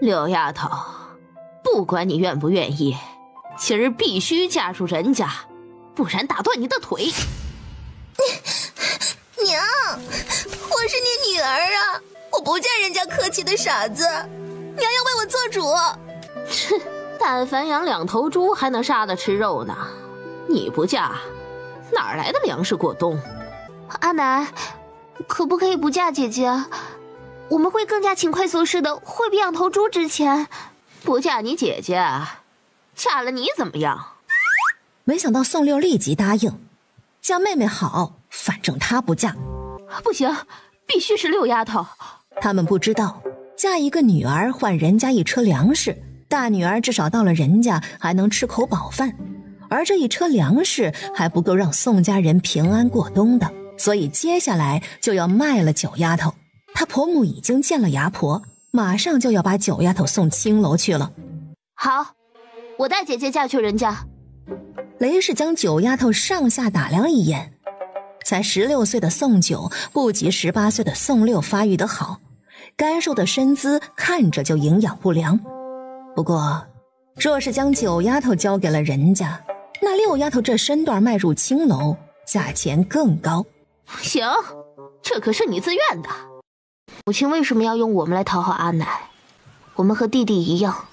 六丫头，不管你愿不愿意，今儿必须嫁入人家，不然打断你的腿。娘，我是你女儿啊，我不嫁人家客气的傻子，娘要为我做主。哼，但凡养2头猪还能杀了吃肉呢，你不嫁，哪来的粮食过冬？阿奶，可不可以不嫁姐姐？我们会更加勤快做事的，会比养头猪值钱。不嫁你姐姐，嫁了你怎么样？没想到宋六立即答应，嫁妹妹好，反正她不嫁。不行，必须是六丫头。他们不知道，嫁一个女儿换人家一车粮食，大女儿至少到了人家还能吃口饱饭，而这一车粮食还不够让宋家人平安过冬的，所以接下来就要卖了九丫头。她婆母已经见了牙婆，马上就要把九丫头送青楼去了。好，我带姐姐嫁去人家。雷氏将九丫头上下打量一眼，才16岁的宋九不及18岁的宋六发育得好，干瘦的身姿看着就营养不良。不过若是将九丫头交给了人家，那六丫头这身段迈入青楼，价钱更高。行，这可是你自愿的。母亲为什么要用我们来讨好阿奶？我们和弟弟一样，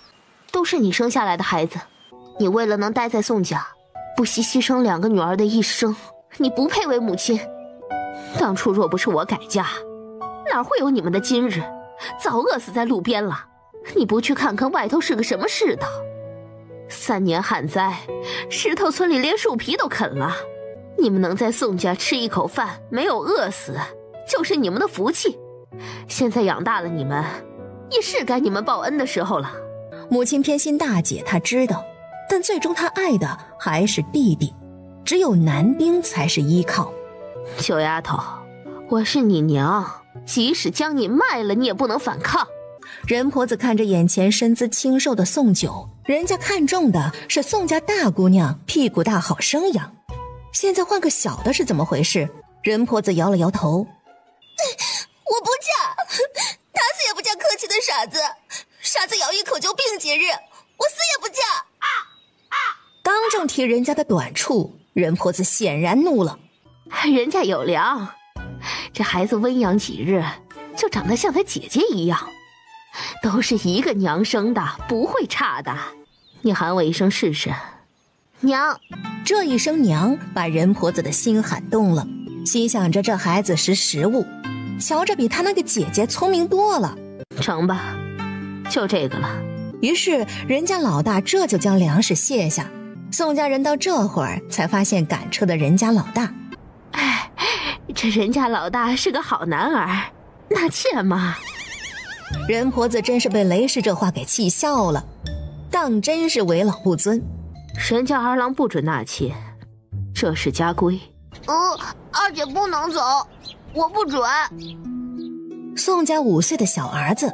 都是你生下来的孩子，你为了能待在宋家，不惜牺牲2个女儿的一生，你不配为母亲。当初若不是我改嫁，哪会有你们的今日？早饿死在路边了。你不去看看外头是个什么世道？3年旱灾，石头村里连树皮都啃了。你们能在宋家吃一口饭，没有饿死，就是你们的福气。现在养大了你们，也是该你们报恩的时候了。母亲偏心大姐，她知道，但最终她爱的还是弟弟，只有男丁才是依靠。九丫头，我是你娘，即使将你卖了，你也不能反抗。任婆子看着眼前身姿清瘦的宋九，人家看中的是宋家大姑娘，屁股大好生养。现在换个小的是怎么回事？任婆子摇了摇头，我不嫁，打死也不嫁客气的傻子，傻子咬一口就病节日，我死也不嫁。刚正提人家的短处，任婆子显然怒了。人家有粮，这孩子温养几日，就长得像他姐姐一样，都是一个娘生的，不会差的。你喊我一声试试。娘。这一声娘把任婆子的心喊动了，心想着这孩子识时务，瞧着比他那个姐姐聪明多了。成吧，就这个了。于是人家老大这就将粮食卸下。宋家人到这会儿才发现赶车的人家老大。哎，这人家老大是个好男儿，纳妾嘛。任婆子真是被雷氏这话给气笑了，当真是为老不尊。人家儿郎不准纳妾，这是家规。二姐不能走，我不准。宋家5岁的小儿子，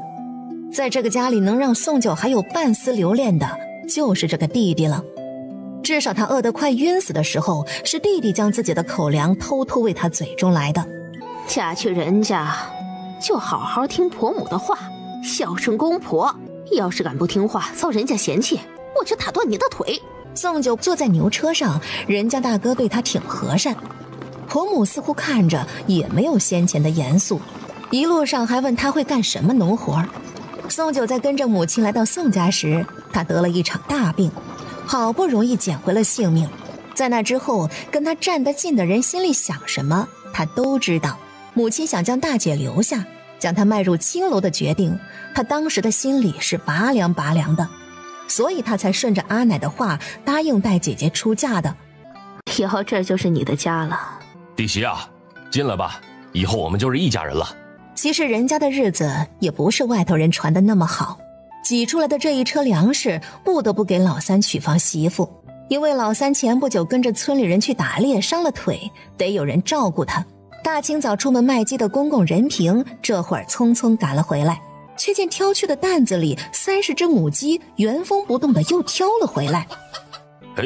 在这个家里能让宋九还有半丝留恋的，就是这个弟弟了。至少他饿得快晕死的时候，是弟弟将自己的口粮偷偷喂他嘴中来的。嫁去人家，就好好听婆母的话，孝顺公婆。要是敢不听话，遭人家嫌弃，我就打断你的腿。宋九坐在牛车上，人家大哥对他挺和善，婆母似乎看着也没有先前的严肃，一路上还问他会干什么农活。宋九在跟着母亲来到宋家时，他得了一场大病，好不容易捡回了性命。在那之后，跟他站得近的人心里想什么，他都知道。母亲想将大姐留下，将她迈入青楼的决定，他当时的心里是拔凉拔凉的，所以他才顺着阿奶的话答应带姐姐出嫁的。以后这就是你的家了。弟媳啊，进来吧，以后我们就是一家人了。其实人家的日子也不是外头人传的那么好，挤出来的这一车粮食不得不给老三娶房媳妇，因为老三前不久跟着村里人去打猎伤了腿，得有人照顾他。大清早出门卖鸡的公公任平这会儿匆匆赶了回来，却见挑去的担子里30只母鸡原封不动的又挑了回来。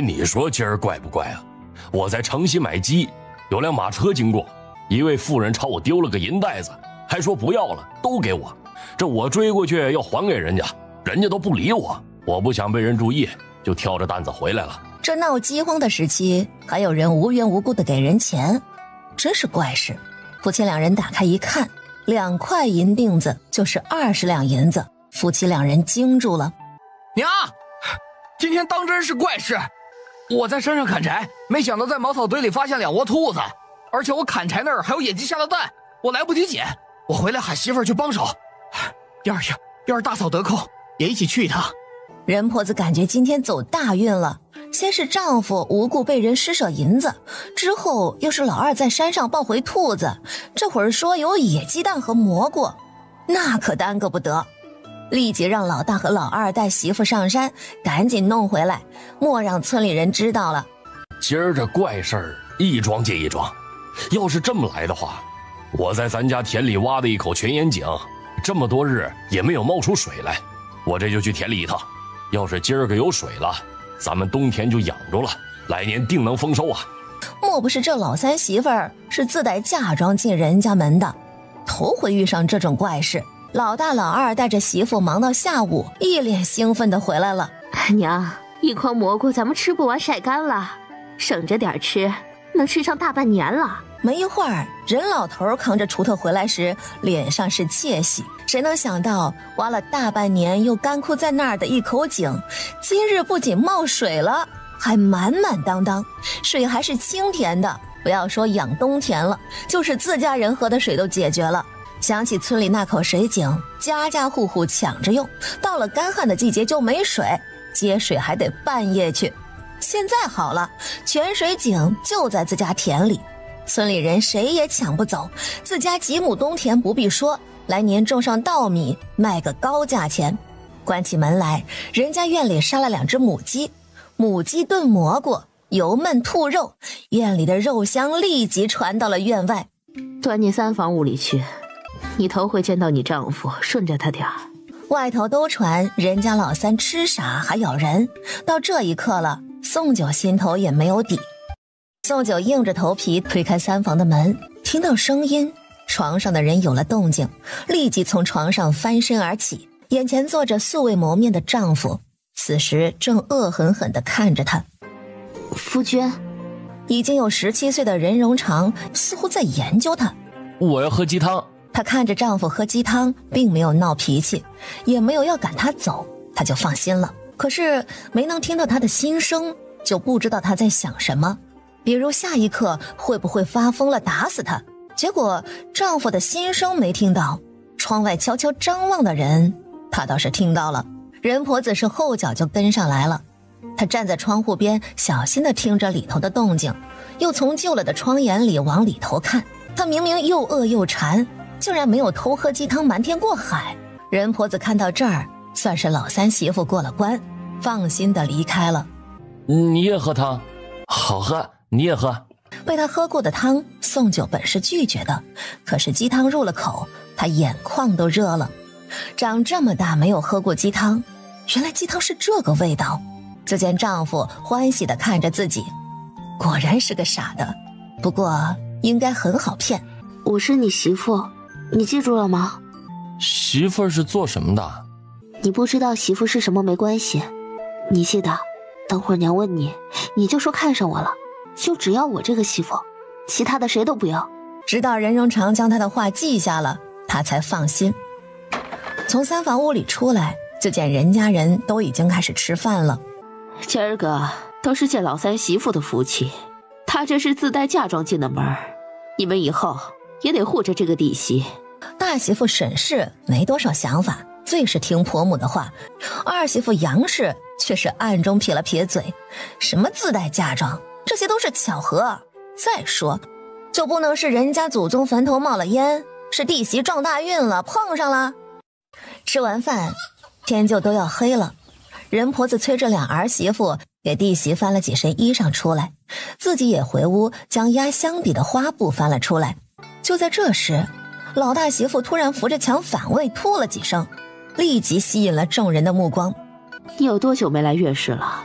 你说今儿怪不怪啊？我在城西买鸡，有辆马车经过，一位妇人朝我丢了个银袋子，还说不要了，都给我。这我追过去要还给人家，人家都不理我，我不想被人注意，就挑着担子回来了。这闹饥荒的时期，还有人无缘无故的给人钱，真是怪事。夫妻两人打开一看，2块银锭子就是20两银子，夫妻两人惊住了。娘，今天当真是怪事！我在山上砍柴，没想到在茅草堆里发现2窝兔子，而且我砍柴那儿还有野鸡下的蛋，我来不及捡，我回来喊媳妇儿去帮手。要是大嫂得空，也一起去一趟。人婆子感觉今天走大运了，先是丈夫无故被人施舍银子，之后又是老二在山上抱回兔子，这会儿说有野鸡蛋和蘑菇，那可耽搁不得。立即让老大和老二带媳妇上山，赶紧弄回来，莫让村里人知道了。今儿这怪事儿一桩接一桩，要是这么来的话，我在咱家田里挖的一口泉眼井，这么多日也没有冒出水来，我这就去田里一趟。要是今儿个有水了，咱们冬天就养着了，来年定能丰收啊。莫不是这老三媳妇儿是自带嫁妆进人家门的，头回遇上这种怪事。老大老二带着媳妇忙到下午，一脸兴奋地回来了。娘，一筐蘑菇咱们吃不完晒干了，省着点吃，能吃上大半年了。没一会儿，任老头扛着锄头回来时，脸上是窃喜。谁能想到挖了大半年又干枯在那儿的一口井，今日不仅冒水了，还满满当当，水还是清甜的。不要说养冬田了，就是自家人喝的水都解决了。想起村里那口水井，家家户户抢着用，到了干旱的季节就没水，接水还得半夜去。现在好了，泉水井就在自家田里，村里人谁也抢不走，自家几亩冬田不必说，来年种上稻米，卖个高价钱。关起门来，人家院里杀了2只母鸡，母鸡炖蘑菇，油焖兔肉，院里的肉香立即传到了院外。端进3房屋里去，你头回见到你丈夫，顺着他点儿。外头都传人家老三吃傻还咬人，到这一刻了，宋九心头也没有底。宋九硬着头皮推开3房的门，听到声音，床上的人有了动静，立即从床上翻身而起，眼前坐着素未谋面的丈夫，此时正恶狠狠地看着他。夫君，已经有17岁的任荣长似乎在研究他。我要喝鸡汤。她看着丈夫喝鸡汤，并没有闹脾气，也没有要赶他走，她就放心了。可是没能听到他的心声，就不知道他在想什么，比如下一刻会不会发疯了打死他。结果丈夫的心声没听到，窗外悄悄张望的人她倒是听到了。任婆子是后脚就跟上来了，她站在窗户边，小心地听着里头的动静，又从旧了的窗沿里往里头看。她明明又饿又馋，竟然没有偷喝鸡汤瞒天过海。任婆子看到这儿，算是老三媳妇过了关，放心地离开了。你也喝汤？好喝，你也喝。被他喝过的汤，宋九本是拒绝的，可是鸡汤入了口，他眼眶都热了。长这么大没有喝过鸡汤，原来鸡汤是这个味道。就见丈夫欢喜地看着自己，果然是个傻的，不过应该很好骗。我是你媳妇，你记住了吗？媳妇儿是做什么的？你不知道媳妇是什么没关系，你记得，等会儿娘问你，你就说看上我了，就只要我这个媳妇，其他的谁都不要。直到任荣长将他的话记下了，他才放心。从3房屋里出来，就见人家人都已经开始吃饭了。今儿个都是见老三媳妇的福气，她这是自带嫁妆进的门，你们以后也得护着这个弟媳。大媳妇沈氏没多少想法，最是听婆母的话。二媳妇杨氏却是暗中撇了撇嘴，什么自带嫁妆，这些都是巧合。再说，就不能是人家祖宗坟头冒了烟，是弟媳撞大运了碰上了。吃完饭，天就都要黑了。任婆子催着2儿媳妇给弟媳翻了几身衣裳出来，自己也回屋将压箱底的花布翻了出来。就在这时，老大媳妇突然扶着墙反胃吐了几声，立即吸引了众人的目光。你有多久没来月事了？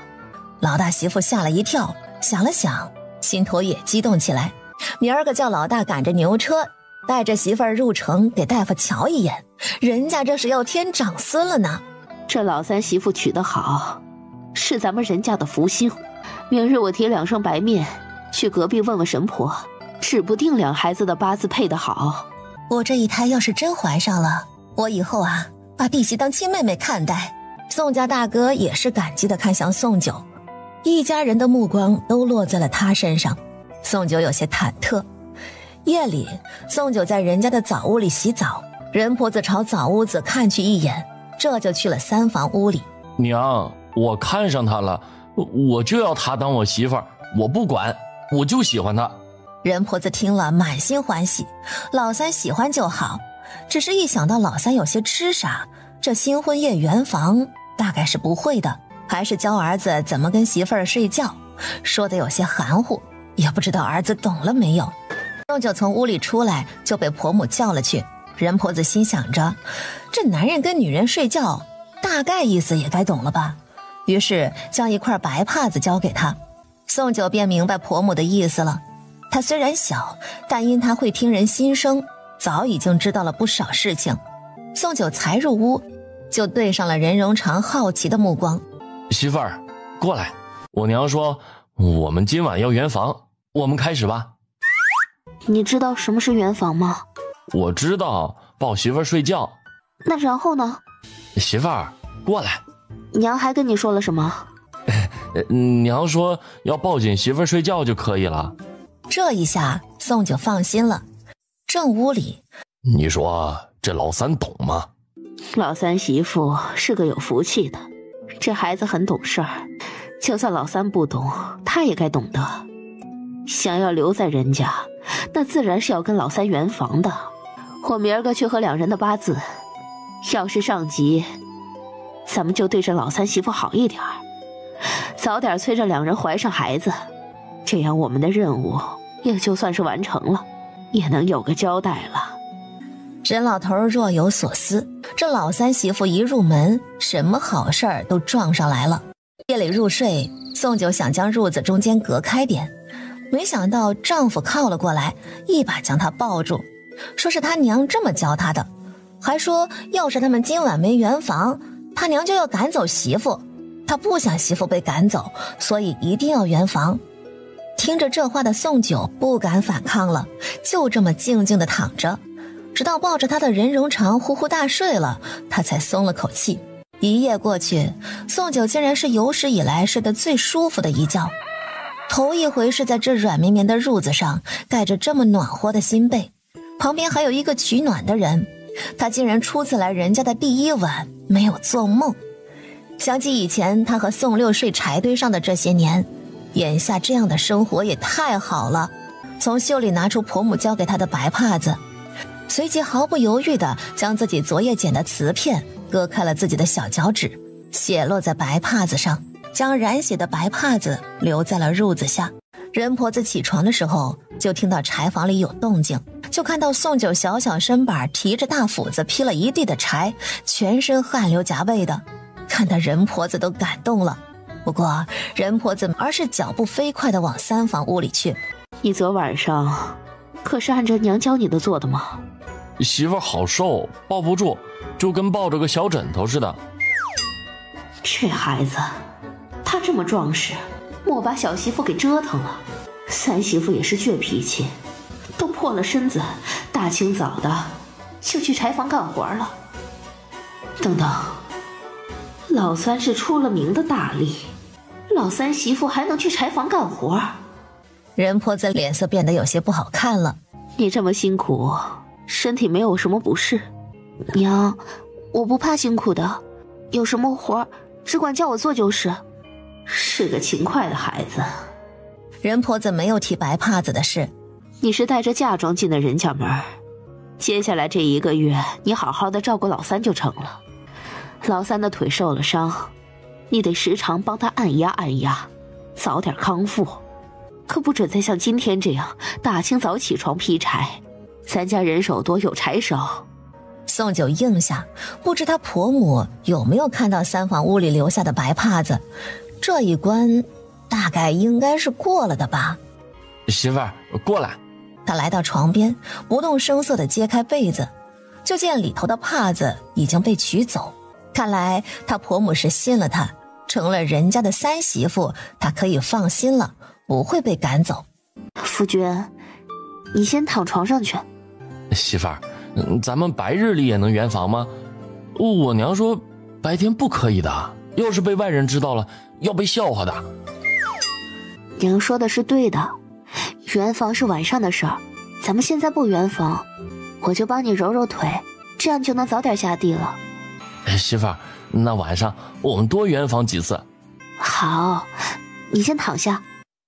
老大媳妇吓了一跳，想了想，心头也激动起来。明儿个叫老大赶着牛车，带着媳妇儿入城给大夫瞧一眼，人家这是要添长孙了呢。这老三媳妇娶得好，是咱们人家的福星。明日我提2升白面去隔壁问问神婆，指不定2孩子的八字配得好。我这一胎要是真怀上了，我以后啊把弟媳当亲妹妹看待。宋家大哥也是感激地看向宋九，一家人的目光都落在了他身上。宋九有些忐忑。夜里，宋九在人家的早屋里洗澡，任婆子朝早屋子看去一眼，这就去了3房屋里。娘，我看上她了，我就要她当我媳妇儿，我不管，我就喜欢她。任婆子听了满心欢喜，老三喜欢就好，只是一想到老三有些痴傻，这新婚夜圆房大概是不会的，还是教儿子怎么跟媳妇儿睡觉，说的有些含糊，也不知道儿子懂了没有。宋九从屋里出来就被婆母叫了去，任婆子心想着，这男人跟女人睡觉大概意思也该懂了吧，于是将一块白帕子交给他。宋九便明白婆母的意思了，他虽然小，但因他会听人心声，早已经知道了不少事情。宋九才入屋就对上了任荣长好奇的目光。媳妇儿，过来，我娘说我们今晚要圆房，我们开始吧。你知道什么是圆房吗？我知道，抱媳妇儿睡觉。那然后呢？媳妇儿，过来。娘还跟你说了什么？娘说要抱紧媳妇儿睡觉就可以了。这一下宋九放心了。正屋里，你说这老三懂吗？老三媳妇是个有福气的，这孩子很懂事儿，就算老三不懂，他也该懂得。想要留在人家，那自然是要跟老三圆房的。我明儿个去和2人的八字，要是上吉，咱们就对着老三媳妇好一点，早点催着2人怀上孩子，这样我们的任务也就算是完成了，也能有个交代了。任老头若有所思，这老三媳妇一入门，什么好事儿都撞上来了。夜里入睡，宋九想将褥子中间隔开点，没想到丈夫靠了过来，一把将她抱住，说是他娘这么教他的，还说要是他们今晚没圆房，他娘就要赶走媳妇，他不想媳妇被赶走，所以一定要圆房。听着这话的宋九不敢反抗了，就这么静静地躺着，直到抱着他的任荣长呼呼大睡了，他才松了口气。一夜过去，宋九竟然是有史以来睡得最舒服的一觉，头一回是在这软绵绵的褥子上盖着这么暖和的新被，旁边还有一个取暖的人，他竟然初次来人家的第1晚没有做梦。想起以前他和宋六睡柴堆上的这些年，眼下这样的生活也太好了。从袖里拿出婆母交给他的白帕子，随即毫不犹豫地将自己昨夜捡的瓷片割开了自己的小脚趾，血落在白帕子上，将染血的白帕子留在了褥子下。任婆子起床的时候，就听到柴房里有动静，就看到宋九小小身板提着大斧子劈了一地的柴，全身汗流浃背的，看得任婆子都感动了。不过任婆子而是脚步飞快地往3房屋里去。你昨晚上可是按着娘教你的做的吗？媳妇儿好瘦，抱不住，就跟抱着个小枕头似的。这孩子他这么壮实，莫把小媳妇给折腾了。三媳妇也是倔脾气，都破了身子，大清早的就去柴房干活了。等等，老三是出了名的大力，老三媳妇还能去柴房干活？任婆子脸色变得有些不好看了。你这么辛苦，身体没有什么不适？娘，我不怕辛苦的，有什么活只管叫我做就是。是个勤快的孩子。任婆子没有提白帕子的事。你是带着嫁妆进的人家门，接下来这1个月你好好的照顾老三就成了。老三的腿受了伤，你得时常帮他按压按压，早点康复，可不准再像今天这样大清早起床劈柴。咱家人手多，有柴烧。宋九应下，不知他婆母有没有看到3房屋里留下的白帕子，这一关大概应该是过了的吧。媳妇儿，过来。他来到床边，不动声色地揭开被子，就见里头的帕子已经被取走，看来她婆母是信了她，成了人家的三媳妇，她可以放心了，不会被赶走。夫君，你先躺床上去。媳妇儿，咱们白日里也能圆房吗？我娘说白天不可以的，要是被外人知道了，要被笑话的。娘说的是对的，圆房是晚上的事儿，咱们现在不圆房，我就帮你揉揉腿，这样就能早点下地了。媳妇儿，那晚上我们多圆房几次。好，你先躺下。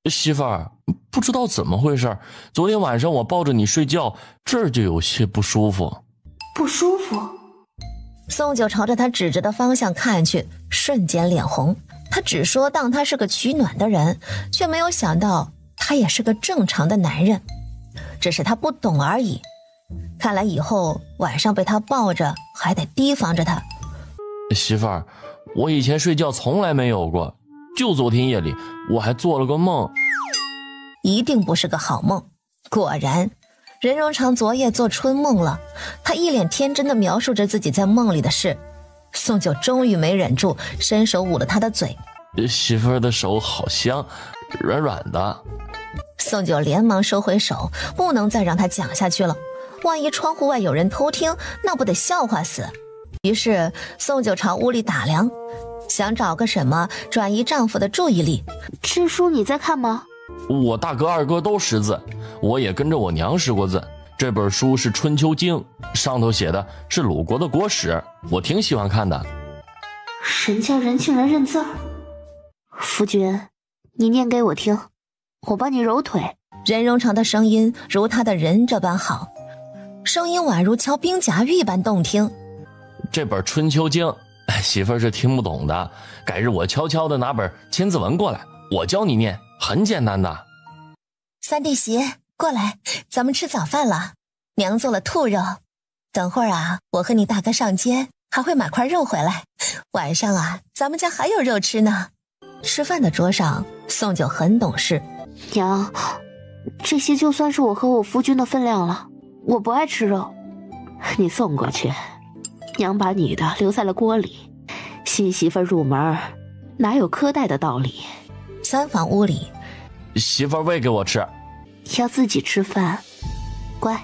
媳妇儿，不知道怎么回事，昨天晚上我抱着你睡觉，这儿就有些不舒服。不舒服？宋九朝着他指着的方向看去，瞬间脸红。他只说当他是个取暖的人，却没有想到他也是个正常的男人，只是他不懂而已。看来以后晚上被他抱着还得提防着他。媳妇儿，我以前睡觉从来没有过，就昨天夜里我还做了个梦。一定不是个好梦。果然，任荣长昨夜做春梦了，他一脸天真地描述着自己在梦里的事。宋九终于没忍住，伸手捂了他的嘴。媳妇儿的手好香，软软的。宋九连忙收回手，不能再让他讲下去了，万一窗户外有人偷听，那不得笑话死。于是宋九朝屋里打量，想找个什么转移丈夫的注意力。这书你在看吗？我大哥二哥都识字，我也跟着我娘识过字。这本书是《春秋经》，上头写的是鲁国的国史，我挺喜欢看的。人家人竟然认字儿。夫君，你念给我听，我帮你揉腿。任荣长的声音如他的人这般好，声音宛如敲冰夹玉般动听。这本《春秋经》，媳妇儿是听不懂的，改日我悄悄地拿本千字文过来，我教你念，很简单的。三弟媳，过来，咱们吃早饭了。娘做了兔肉，等会儿啊，我和你大哥上街，还会买块肉回来。晚上啊，咱们家还有肉吃呢。吃饭的桌上，宋九很懂事。娘，这些就算是我和我夫君的分量了，我不爱吃肉。你送过去，娘把你的留在了锅里。新媳妇入门，哪有苛待的道理？三房屋里，媳妇儿喂给我吃。要自己吃饭，乖。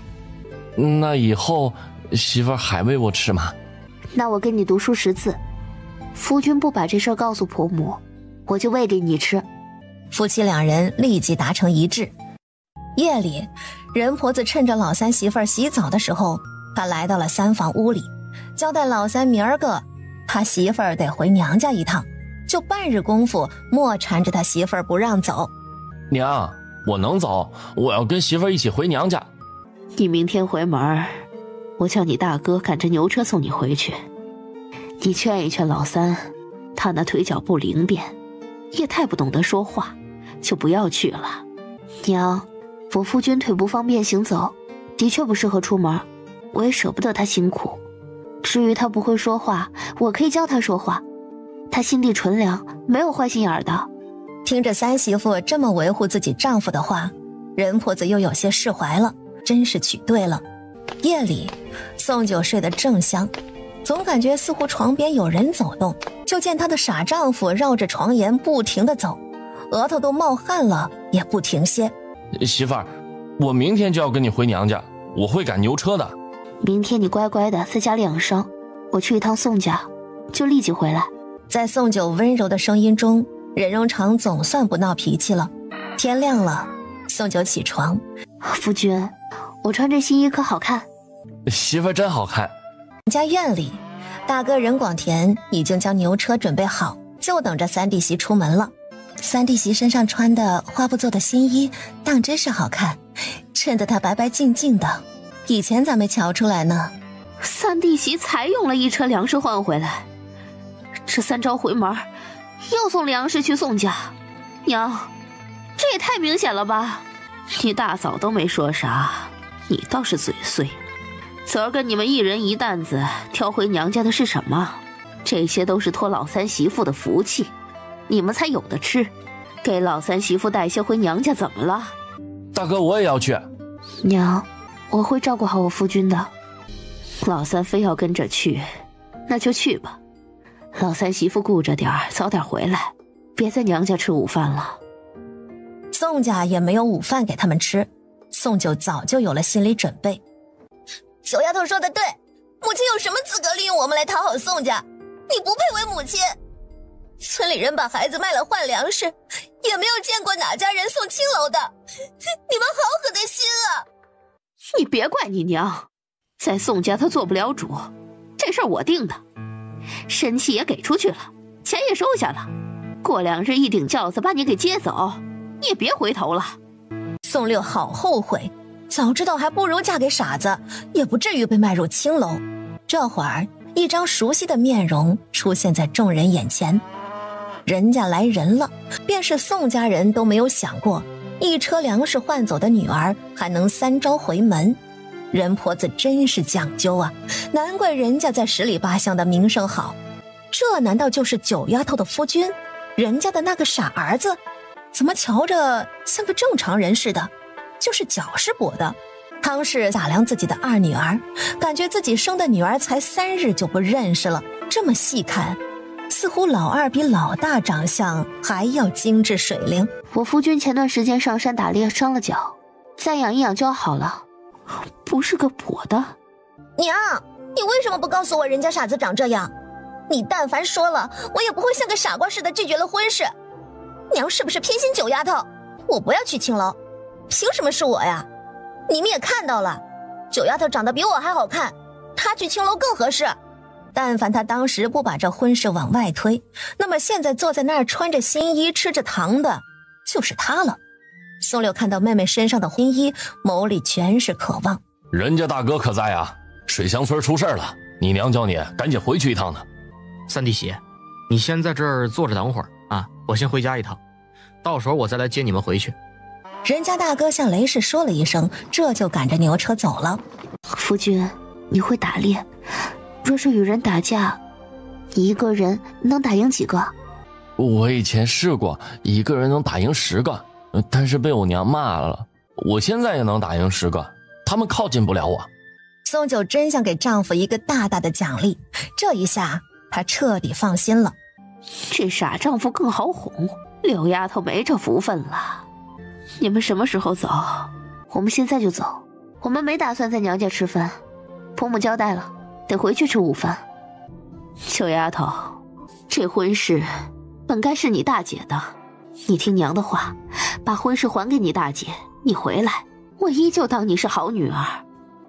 那以后媳妇儿还喂我吃吗？那我跟你读书识字，夫君不把这事儿告诉婆母，我就喂给你吃。夫妻两人立即达成一致。夜里，任婆子趁着老三媳妇儿洗澡的时候，她来到了三房屋里，交代老三明儿个他媳妇儿得回娘家一趟，就半日功夫莫缠着他媳妇儿不让走。娘，我能走，我要跟媳妇儿一起回娘家。你明天回门，我叫你大哥赶着牛车送你回去。你劝一劝老三，他那腿脚不灵便，也太不懂得说话，就不要去了。娘，我夫君腿不方便行走，的确不适合出门，我也舍不得他辛苦。至于他不会说话，我可以教他说话。他心地纯良，没有坏心眼的。听着三媳妇这么维护自己丈夫的话，任婆子又有些释怀了，真是娶对了。夜里，宋九睡得正香，总感觉似乎床边有人走动，就见她的傻丈夫绕着床沿不停地走，额头都冒汗了，也不停歇。媳妇儿，我明天就要跟你回娘家，我会赶牛车的。明天你乖乖的在家里养伤，我去一趟宋家，就立即回来。在宋九温柔的声音中，任荣长总算不闹脾气了。天亮了，宋九起床。夫君，我穿这新衣可好看？媳妇儿真好看。家院里，大哥任广田已经将牛车准备好，就等着三弟媳出门了。三弟媳身上穿的花布做的新衣，当真是好看，衬得她白白净净的，以前咋没瞧出来呢？三弟媳才用了一车粮食换回来，这3朝回门又送粮食去宋家。娘，这也太明显了吧？你大嫂都没说啥，你倒是嘴碎。昨儿跟你们一人一担子挑回娘家的是什么？这些都是托老三媳妇的福气，你们才有的吃。给老三媳妇带些回娘家怎么了？大哥，我也要去。娘，我会照顾好我夫君的。老三非要跟着去，那就去吧。老三媳妇顾着点儿，早点回来，别在娘家吃午饭了。宋家也没有午饭给他们吃，宋九早就有了心理准备。九丫头说的对，母亲有什么资格利用我们来讨好宋家？你不配为母亲。村里人把孩子卖了换粮食，也没有见过哪家人送青楼的。你们好狠的心啊！你别怪你娘，在宋家她做不了主，这事儿我定的。身契也给出去了，钱也收下了，过2日一顶轿子把你给接走，你也别回头了。宋六好后悔，早知道还不如嫁给傻子，也不至于被卖入青楼。这会儿，一张熟悉的面容出现在众人眼前。人家来人了，便是宋家人都没有想过，一车粮食换走的女儿还能3朝回门。人婆子真是讲究啊，难怪人家在10里8乡的名声好。这难道就是九丫头的夫君，人家的那个傻儿子？怎么瞧着像个正常人似的，就是脚是跛的。汤氏打量自己的2女儿，感觉自己生的女儿才3日就不认识了。这么细看，似乎老二比老大长相还要精致水灵。我夫君前段时间上山打猎伤了脚，再养一养就好了，不是个跛的。娘，你为什么不告诉我人家傻子长这样？你但凡说了，我也不会像个傻瓜似的拒绝了婚事。娘是不是偏心九丫头？我不要去青楼，凭什么是我呀？你们也看到了，九丫头长得比我还好看，她去青楼更合适。但凡她当时不把这婚事往外推，那么现在坐在那儿穿着新衣吃着糖的就是她了。宋六看到妹妹身上的新衣，眸里全是渴望。人家大哥可在啊？水乡村出事了，你娘叫你赶紧回去一趟呢。三弟媳，你先在这儿坐着等会儿啊，我先回家一趟，到时候我再来接你们回去。人家大哥向雷氏说了一声，这就赶着牛车走了。夫君，你会打猎，若是与人打架，你一个人能打赢几个？我以前试过，一个人能打赢10个，但是被我娘骂了。我现在也能打赢10个，他们靠近不了我。宋九真想给丈夫一个大大的奖励，这一下她彻底放心了。这傻丈夫更好哄，柳丫头没这福分了。你们什么时候走？我们现在就走，我们没打算在娘家吃饭，婆母交代了，得回去吃午饭。九丫头，这婚事本该是你大姐的，你听娘的话，把婚事还给你大姐，你回来，我依旧当你是好女儿。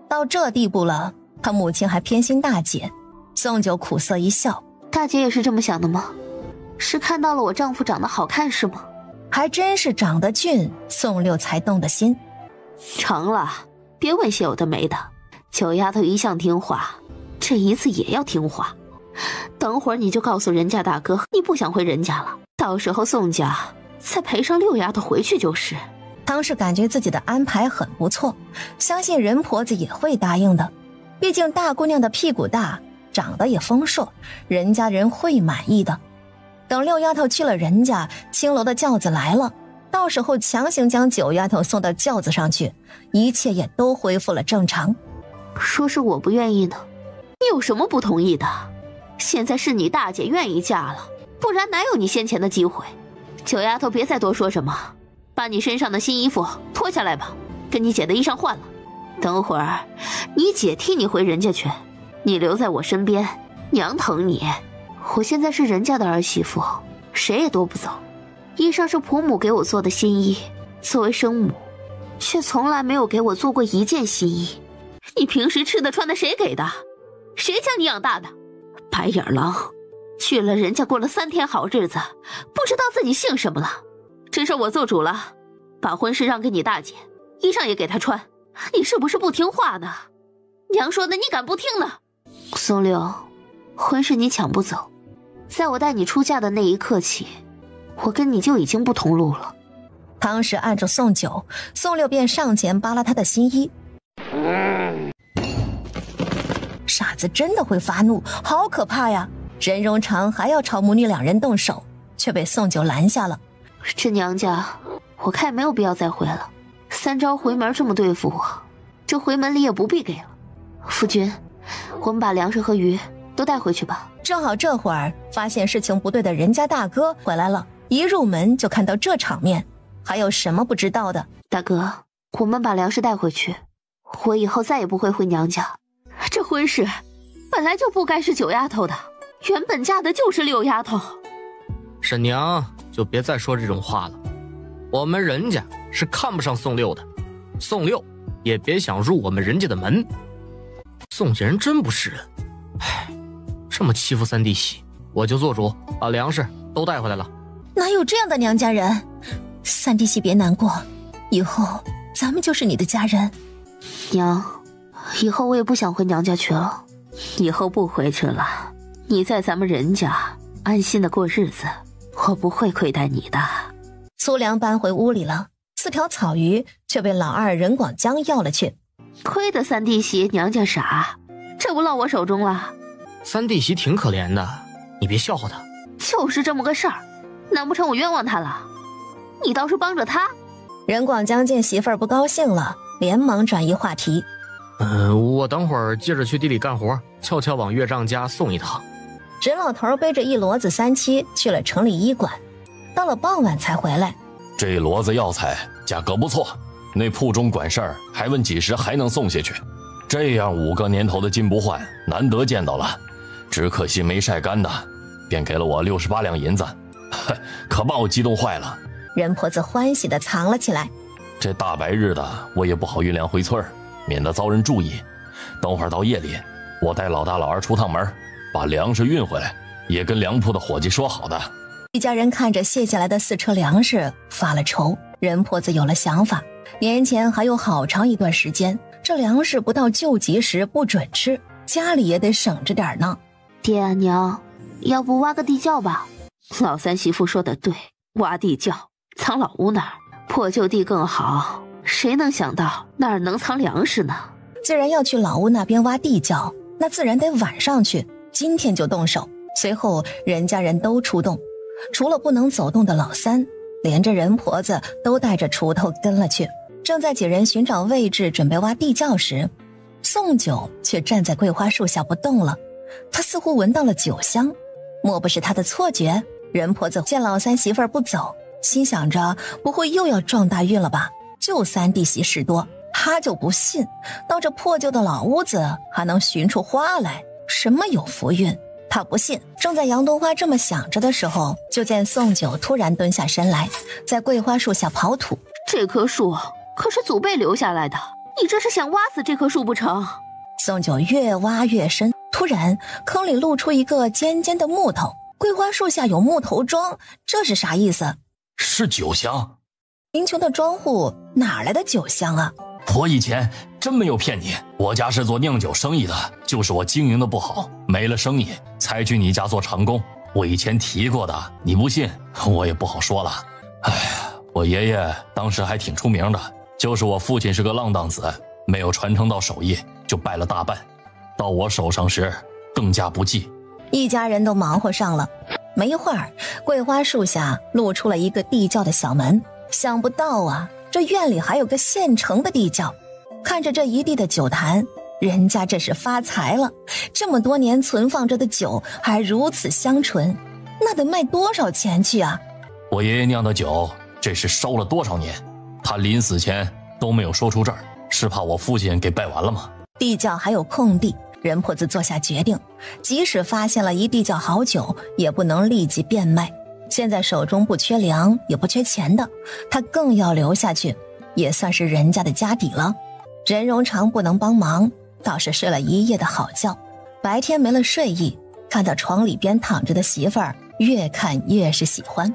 到这地步了，她母亲还偏心大姐。宋九苦涩一笑，大姐也是这么想的吗？是看到了我丈夫长得好看是吗？还真是长得俊，宋六才动的心。成了，别问些有的没的。九丫头一向听话，这一次也要听话。等会儿你就告诉人家大哥，你不想回人家了，到时候宋家再陪上六丫头回去就是。汤氏感觉自己的安排很不错，相信人婆子也会答应的。毕竟大姑娘的屁股大，长得也丰硕，人家人会满意的。等六丫头去了人家，青楼的轿子来了，到时候强行将九丫头送到轿子上去，一切也都恢复了正常。说是我不愿意呢，你有什么不同意的？现在是你大姐愿意嫁了，不然哪有你先前的机会？九丫头别再多说什么，把你身上的新衣服脱下来吧，跟你姐的衣裳换了。等会儿你姐替你回人家去，你留在我身边，娘疼你。我现在是人家的儿媳妇，谁也夺不走。衣裳是婆母给我做的新衣，作为生母，却从来没有给我做过一件新衣。你平时吃的穿的谁给的？谁将你养大的？白眼狼，去了人家过了3天好日子，不知道自己姓什么了。这事我做主了，把婚事让给你大姐，衣裳也给她穿。你是不是不听话呢？娘说的你敢不听呢？宋六，婚事你抢不走，在我带你出嫁的那一刻起，我跟你就已经不同路了。汤氏按住宋九，宋六便上前扒拉他的新衣。傻子真的会发怒，好可怕呀！任荣长还要朝母女2人动手，却被宋九拦下了。这娘家我看也没有必要再回了，3朝回门这么对付我，这回门礼也不必给了。夫君，我们把粮食和鱼都带回去吧。正好这会儿发现事情不对的人家大哥回来了，一入门就看到这场面，还有什么不知道的？大哥，我们把粮食带回去，我以后再也不会回娘家。这婚事本来就不该是九丫头的，原本嫁的就是六丫头。沈娘就别再说这种话了，我们人家是看不上宋六的，宋六也别想入我们人家的门。宋家人真不是人，唉，这么欺负三弟媳，我就做主把粮食都带回来了。哪有这样的娘家人？三弟媳别难过，以后咱们就是你的家人。娘，以后我也不想回娘家去了。以后不回去了，你在咱们人家安心的过日子，我不会亏待你的。粗粮搬回屋里了，4条草鱼却被老二任广江要了去。亏得三弟媳娘家傻，这不落我手中了。三弟媳挺可怜的，你别笑话她。就是这么个事儿，难不成我冤枉她了？你倒是帮着她。任广江见媳妇儿不高兴了，连忙转移话题。我等会儿接着去地里干活，悄悄往岳丈家送一趟。任老头背着一骡子3七去了城里医馆，到了傍晚才回来。这骡子药材价格不错，那铺中管事儿还问几时还能送下去。这样5个年头的金不换，难得见到了，只可惜没晒干的，便给了我68两银子，可把我激动坏了。任婆子欢喜地藏了起来。这大白日的，我也不好运粮回村，免得遭人注意。等会儿到夜里，我带老大老二出趟门，把粮食运回来，也跟粮铺的伙计说好的。一家人看着卸下来的4车粮食发了愁。任婆子有了想法，年前还有好长一段时间，这粮食不到救急时不准吃，家里也得省着点呢。爹啊娘，要不挖个地窖吧？老三媳妇说的对，挖地窖藏老屋那儿，破旧地更好。谁能想到那儿能藏粮食呢？既然要去老屋那边挖地窖，那自然得晚上去，今天就动手。随后任家人都出动，除了不能走动的老三，连着任婆子都带着锄头跟了去。正在几人寻找位置准备挖地窖时，宋九却站在桂花树下不动了。他似乎闻到了酒香，莫不是他的错觉？任婆子见老三媳妇儿不走，心想着不会又要撞大运了吧？就三弟媳事多，他就不信到这破旧的老屋子还能寻出花来，什么有福运？他不信。正在杨冬花这么想着的时候，就见宋九突然蹲下身来，在桂花树下刨土。这棵树可是祖辈留下来的，你这是想挖死这棵树不成？宋九越挖越深，突然坑里露出一个尖尖的木头。桂花树下有木头桩，这是啥意思？是酒香。贫穷的庄户哪来的酒香啊？我以前真没有骗你，我家是做酿酒生意的，就是我经营的不好，没了生意才去你家做长工。我以前提过的，你不信，我也不好说了。哎呀，我爷爷当时还挺出名的，就是我父亲是个浪荡子，没有传承到手艺，就败了大半，到我手上时更加不济。一家人都忙活上了，没一会儿，桂花树下露出了一个地窖的小门。想不到啊，这院里还有个现成的地窖。看着这一地的酒坛，人家这是发财了。这么多年存放着的酒还如此香醇，那得卖多少钱去啊？我爷爷酿的酒，这是烧了多少年，他临死前都没有说出这儿，是怕我父亲给败完了吗？地窖还有空地，任婆子做下决定，即使发现了一地窖好酒，也不能立即变卖。现在手中不缺粮也不缺钱的，他更要留下去，也算是人家的家底了。任荣长不能帮忙，倒是睡了一夜的好觉。白天没了睡意，看到床里边躺着的媳妇儿，越看越是喜欢。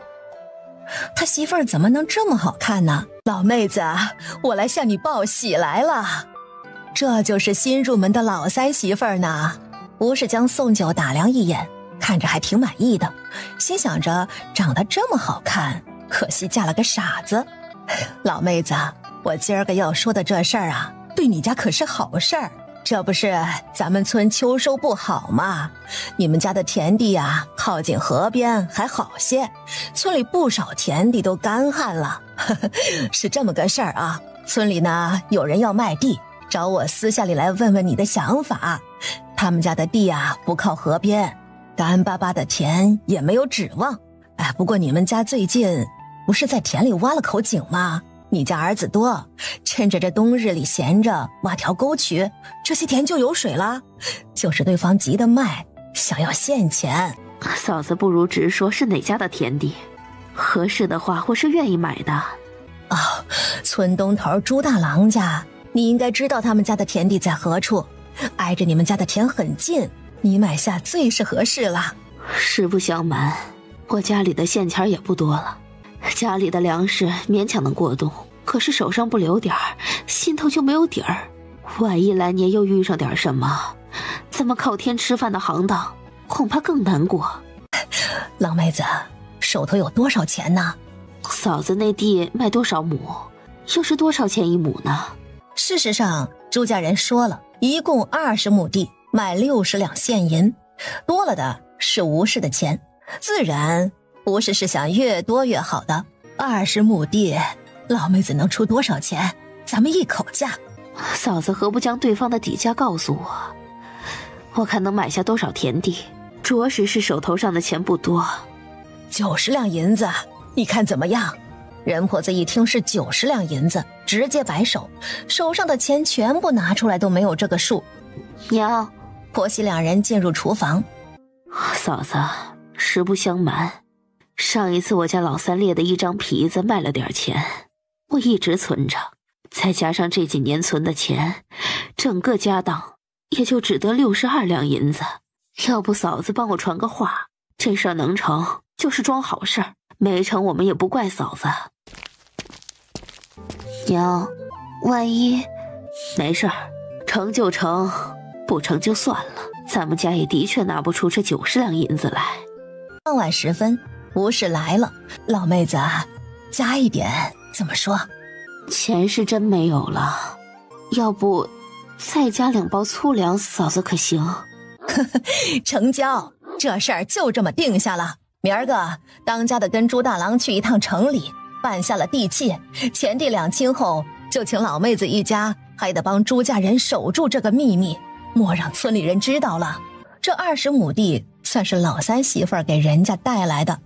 他媳妇儿怎么能这么好看呢？老妹子，我来向你报喜来了，这就是新入门的老三媳妇儿呢。吴氏将宋九打量一眼，看着还挺满意的，心想着长得这么好看，可惜嫁了个傻子。老妹子，我今儿个要说的这事儿啊，对你家可是好事儿。这不是咱们村秋收不好吗？你们家的田地啊，靠近河边还好些，村里不少田地都干旱了。是这么个事儿啊，村里呢有人要卖地，找我私下里来问问你的想法。他们家的地啊不靠河边，干巴巴的田也没有指望。哎，不过你们家最近不是在田里挖了口井吗？你家儿子多，趁着这冬日里闲着，挖条沟渠，这些田就有水了。就是对方急得卖，想要现钱。嫂子不如直说是哪家的田地，合适的话我是愿意买的。哦，村东头朱大郎家，你应该知道他们家的田地在何处，挨着你们家的田很近，你买下最是合适了。实不相瞒，我家里的现钱也不多了，家里的粮食勉强能过冬，可是手上不留点儿，心头就没有底儿。万一来年又遇上点什么，咱们靠天吃饭的行当恐怕更难过。老妹子，手头有多少钱呢？嫂子那地卖多少亩，又是多少钱一亩呢？事实上，朱家人说了，一共20亩地，卖60两现银，多了的是吴氏的钱，自然吴氏是想越多越好的。20亩地，老妹子能出多少钱？咱们一口价。嫂子何不将对方的底价告诉我？我看能买下多少田地，着实是手头上的钱不多。90两银子，你看怎么样？任婆子一听是90两银子，直接摆手，手上的钱全部拿出来都没有这个数。娘，婆媳两人进入厨房。嫂子，实不相瞒，上一次我家老三裂的一张皮子卖了点钱，我一直存着，再加上这几年存的钱，整个家当也就只得62两银子。要不嫂子帮我传个话，这事儿能成就是桩好事儿，没成我们也不怪嫂子。娘，万一……没事儿，成就成，不成就算了，咱们家也的确拿不出这90两银子来。傍晚时分，吴氏来了，老妹子，加一点怎么说？钱是真没有了，要不再加2包粗粮，嫂子可行？成交，这事儿就这么定下了。明儿个当家的跟朱大郎去一趟城里，办下了地契，钱地两清后，就请老妹子一家还得帮朱家人守住这个秘密，莫让村里人知道了。这20亩地算是老三媳妇儿给人家带来的，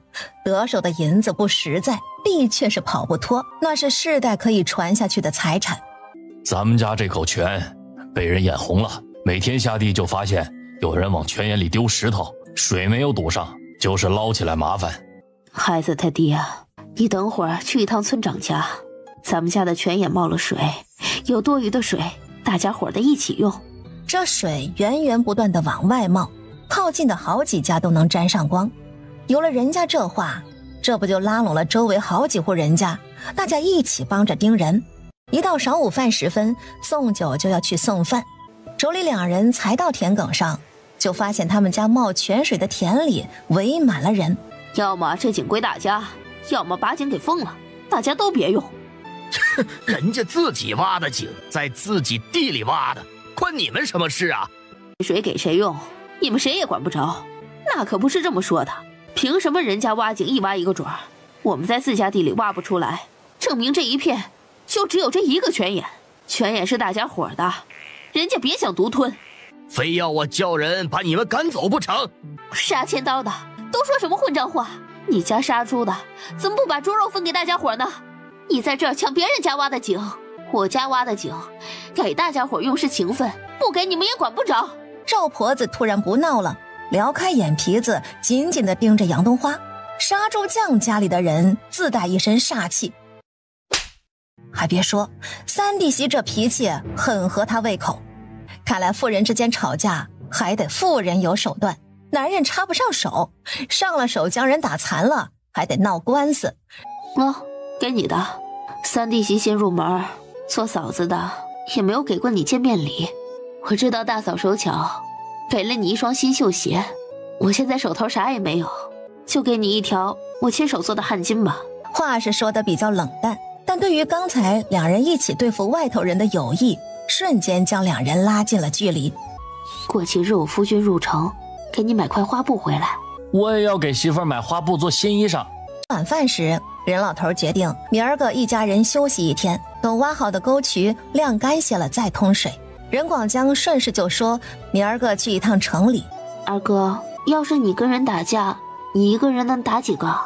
得手的银子不实在，地却是跑不脱，那是世代可以传下去的财产。咱们家这口泉被人眼红了，每天下地就发现有人往泉眼里丢石头，水没有堵上，就是捞起来麻烦。孩子他爹，你等会儿去一趟村长家，咱们家的泉眼冒了水，有多余的水，大家伙的一起用。这水源源不断地往外冒，靠近的好几家都能沾上光。有了人家这话，这不就拉拢了周围好几户人家，大家一起帮着盯人。一到晌午饭时分，宋九就要去送饭，妯娌两人才到田埂上，就发现他们家冒泉水的田里围满了人。要么这井归大家，要么把井给封了，大家都别用。人家自己挖的井，在自己地里挖的，关你们什么事啊？谁给谁用，你们谁也管不着。那可不是这么说的，凭什么人家挖井一挖一个准儿，我们在自家地里挖不出来，证明这一片就只有这一个泉眼，泉眼是大家伙的，人家别想独吞。非要我叫人把你们赶走不成？杀千刀的都说什么混账话？你家杀猪的怎么不把猪肉分给大家伙呢？你在这儿抢别人家挖的井，我家挖的井给大家伙用是情分，不给你们也管不着。赵婆子突然不闹了，撩开眼皮子，紧紧地盯着杨冬花。杀猪匠家里的人自带一身煞气，还别说，三弟媳这脾气很合他胃口。看来妇人之间吵架还得妇人有手段，男人插不上手，上了手将人打残了还得闹官司。给你的。三弟媳新入门，做嫂子的也没有给过你见面礼。我知道大嫂手巧，给了你一双新绣鞋，我现在手头啥也没有，就给你一条我亲手做的汗巾吧。话是说得比较冷淡，但对于刚才两人一起对付外头人的友谊，瞬间将两人拉近了距离。过几日我夫君入城，给你买块花布回来。我也要给媳妇儿买花布做新衣裳。晚饭时，任老头决定明儿个一家人休息一天，等挖好的沟渠晾干些了再通水。任广江顺势就说明儿个去一趟城里。二哥，要是你跟人打架，你一个人能打几个？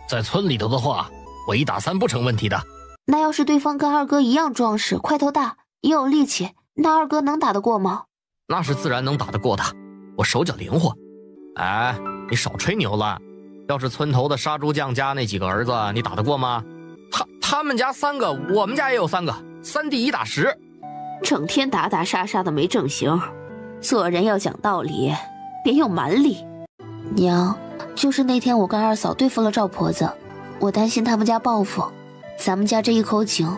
在村里头的话，我1打3不成问题的。那要是对方跟二哥一样壮实，块头大，也有力气，那二哥能打得过吗？那是自然能打得过的，我手脚灵活。哎，你少吹牛了。要是村头的杀猪匠家那几个儿子，你打得过吗？他们家3个，我们家也有3个，3弟1打10。整天打打杀杀的没正形，做人要讲道理，别用蛮力。娘，就是那天我跟二嫂对付了赵婆子，我担心他们家报复，咱们家这一口井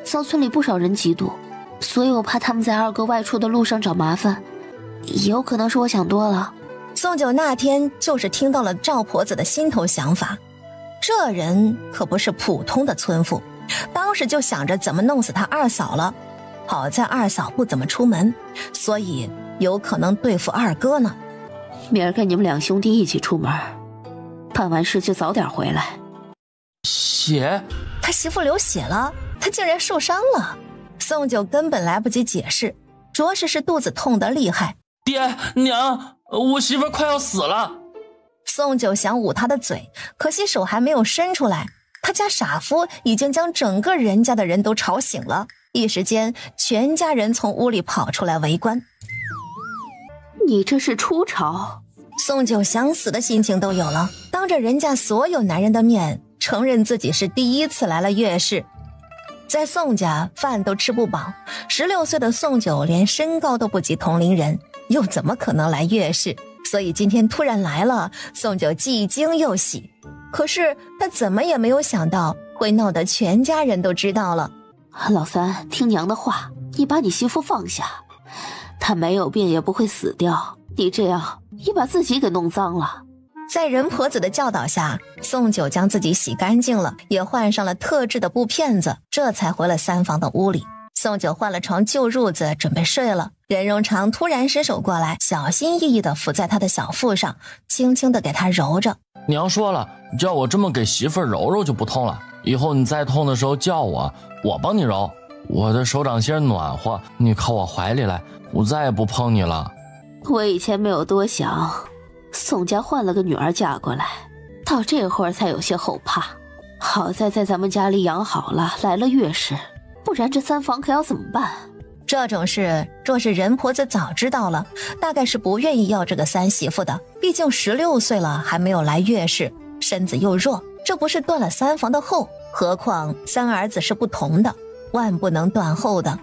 遭村里不少人嫉妒，所以我怕他们在二哥外出的路上找麻烦，也有可能是我想多了。宋九那天就是听到了赵婆子的心头想法，这人可不是普通的村妇，当时就想着怎么弄死他二嫂了。好在二嫂不怎么出门，所以有可能对付二哥呢。明儿跟你们2兄弟一起出门，办完事就早点回来。血？他媳妇流血了，他竟然受伤了。宋九根本来不及解释，着实是肚子痛得厉害。爹娘，我媳妇快要死了。宋九想捂他的嘴，可惜手还没有伸出来，他家傻夫已经将整个人家的人都吵醒了，一时间全家人从屋里跑出来围观。你这是出潮？宋九想死的心情都有了，当着人家所有男人的面承认自己是第一次来了月事。在宋家饭都吃不饱，16岁的宋九连身高都不及同龄人，又怎么可能来月事？所以今天突然来了，宋九既惊又喜。可是他怎么也没有想到会闹得全家人都知道了。老三，听娘的话，你把你媳妇放下，她没有病也不会死掉，你这样你把自己给弄脏了。在人婆子的教导下，宋九将自己洗干净了，也换上了特制的布片子，这才回了三房的屋里。宋九换了床旧褥子，准备睡了。任荣长突然伸手过来，小心翼翼地伏在他的小腹上，轻轻地给他揉着。娘说了，叫我这么给媳妇揉揉就不痛了，以后你再痛的时候叫我帮你揉。我的手掌心暖和，你靠我怀里来，我再也不碰你了。我以前没有多想，宋家换了个女儿嫁过来，到这会儿才有些后怕。好在在咱们家里养好了，来了月事，不然这三房可要怎么办？这种事若是任婆子早知道了，大概是不愿意要这个三媳妇的。毕竟16岁了还没有来月事，身子又弱，这不是断了三房的后，何况三儿子是不同的，万不能断后的。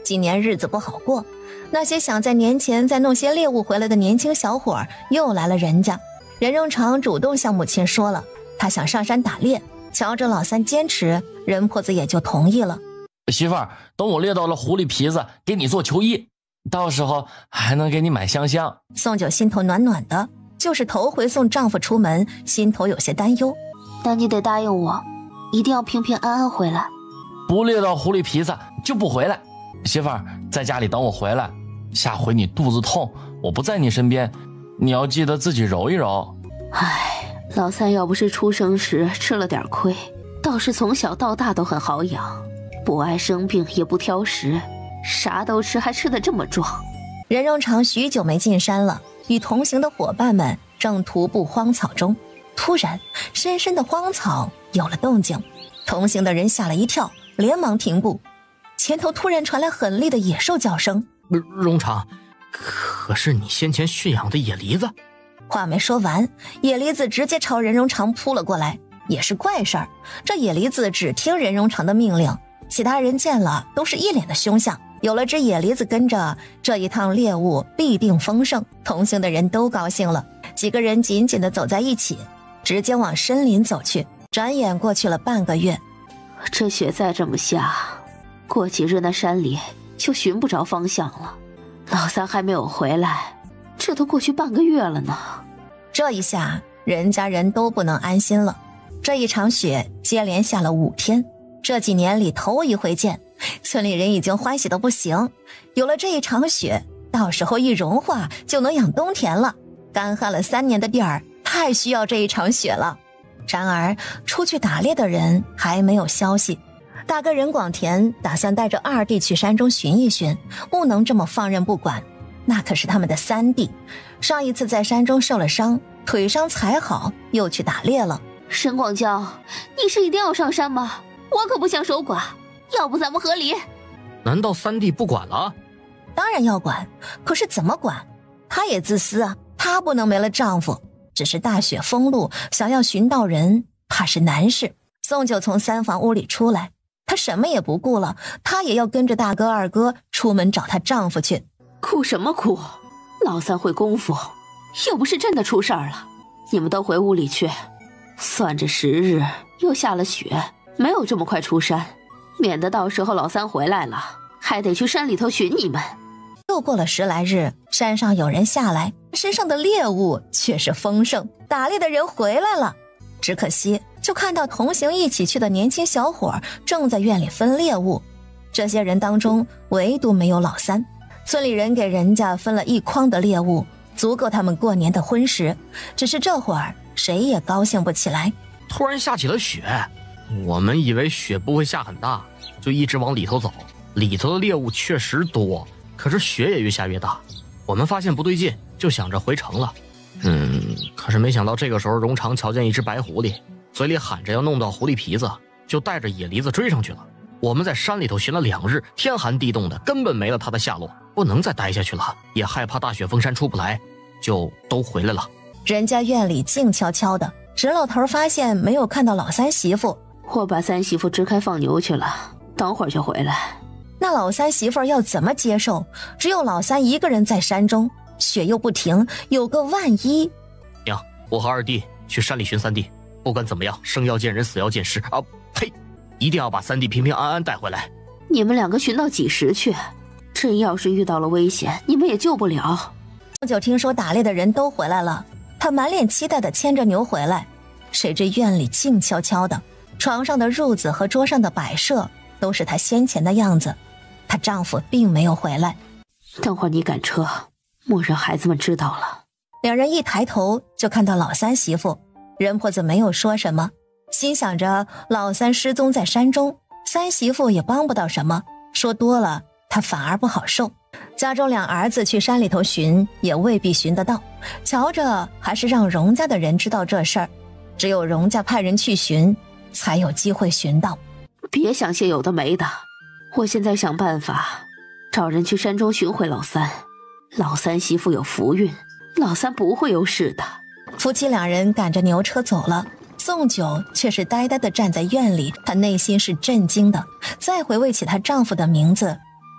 今年日子不好过，那些想在年前再弄些猎物回来的年轻小伙又来了人家。任荣长主动向母亲说了，他想上山打猎，瞧着老三坚持，任婆子也就同意了。媳妇儿，等我猎到了狐狸皮子，给你做球衣，到时候还能给你买香香。宋九心头暖暖的，就是头回送丈夫出门，心头有些担忧。但你得答应我，一定要平平安安回来。不猎到狐狸皮子就不回来。媳妇儿，在家里等我回来，下回你肚子痛，我不在你身边，你要记得自己揉一揉。唉，老三要不是出生时吃了点亏，倒是从小到大都很好养，不爱生病也不挑食，啥都吃，还吃得这么壮。任荣长许久没进山了，与同行的伙伴们正徒步荒草中，突然深深的荒草有了动静，同行的人吓了一跳，连忙停步。前头突然传来狠厉的野兽叫声。荣长，可是你先前驯养的野梨子？话没说完，野梨子直接朝任荣长扑了过来。也是怪事儿，这野梨子只听任荣长的命令，其他人见了都是一脸的凶相。有了只野梨子跟着，这一趟猎物必定丰盛。同行的人都高兴了，几个人紧紧地走在一起，直接往森林走去。转眼过去了半个月，这雪再这么下，过几日那山里就寻不着方向了。老三还没有回来，这都过去半个月了呢。这一下人家人都不能安心了。这一场雪接连下了5天，这几年里头一回见，村里人已经欢喜得不行。有了这一场雪，到时候一融化就能养冬田了。干旱了3年的地儿太需要这一场雪了。然而出去打猎的人还没有消息。大哥任广田打算带着二弟去山中寻一寻，不能这么放任不管。那可是他们的三弟，上一次在山中受了伤，腿伤才好，又去打猎了。沈广交，你是一定要上山吗？我可不想守寡，要不咱们和离。难道三弟不管了？当然要管，可是怎么管？她也自私啊，她不能没了丈夫。只是大雪封路，想要寻到人，怕是难事。宋九从三房屋里出来，她什么也不顾了，她也要跟着大哥二哥出门找她丈夫去。哭什么哭？老三会功夫，又不是真的出事儿了。你们都回屋里去。算着时日，又下了雪，没有这么快出山，免得到时候老三回来了，还得去山里头寻你们。又过了10来日，山上有人下来，身上的猎物却是丰盛，打猎的人回来了。只可惜，就看到同行一起去的年轻小伙正在院里分猎物。这些人当中，唯独没有老三。村里人给人家分了1筐的猎物，足够他们过年的荤食。只是这会儿谁也高兴不起来。突然下起了雪，我们以为雪不会下很大，就一直往里头走。里头的猎物确实多，可是雪也越下越大。我们发现不对劲，就想着回城了。可是没想到这个时候荣长瞧见一只白狐狸，嘴里喊着要弄到狐狸皮子，就带着野梨子追上去了。我们在山里头寻了2日，天寒地冻的，根本没了他的下落，不能再待下去了，也害怕大雪封山出不来，就都回来了。人家院里静悄悄的，石老头发现没有看到老三媳妇，我把三媳妇支开放牛去了，等会儿就回来。那老三媳妇要怎么接受？只有老三一个人在山中，雪又不停，有个万一。娘，我和二弟去山里寻三弟，不管怎么样，生要见人，死要见尸啊！呸！一定要把三弟平平安安带回来。你们2个寻到几时去？真要是遇到了危险，你们也救不了。宋九听说打猎的人都回来了，他满脸期待地牵着牛回来。谁知院里静悄悄的，床上的褥子和桌上的摆设都是她先前的样子。她丈夫并没有回来。等会儿你赶车，莫让孩子们知道了。两人一抬头就看到老三媳妇，人婆子没有说什么，心想着老三失踪在山中，三媳妇也帮不到什么，说多了她反而不好受。家中2儿子去山里头寻，也未必寻得到，瞧着还是让荣家的人知道这事儿，只有荣家派人去寻，才有机会寻到。别想些有的没的，我现在想办法找人去山中寻回老三。老三媳妇有福运，老三不会有事的。夫妻2人赶着牛车走了，宋九却是呆呆地站在院里，她内心是震惊的。再回味起她丈夫的名字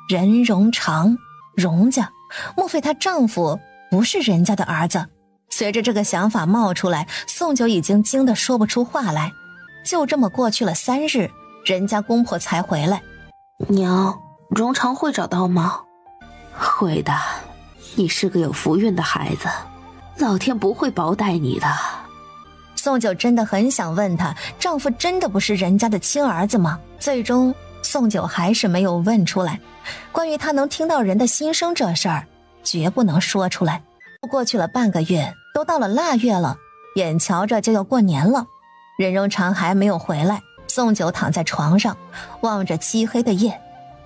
任荣长，荣家，莫非她丈夫不是人家的儿子？随着这个想法冒出来，宋九已经惊得说不出话来。就这么过去了3日，人家公婆才回来。娘，荣长会找到吗？会的，你是个有福运的孩子，老天不会薄待你的。宋九真的很想问她，丈夫真的不是人家的亲儿子吗？最终宋九还是没有问出来。关于她能听到人的心声这事儿，绝不能说出来。过去了半个月，都到了腊月了，眼瞧着就要过年了，任荣长还没有回来。宋九躺在床上，望着漆黑的夜，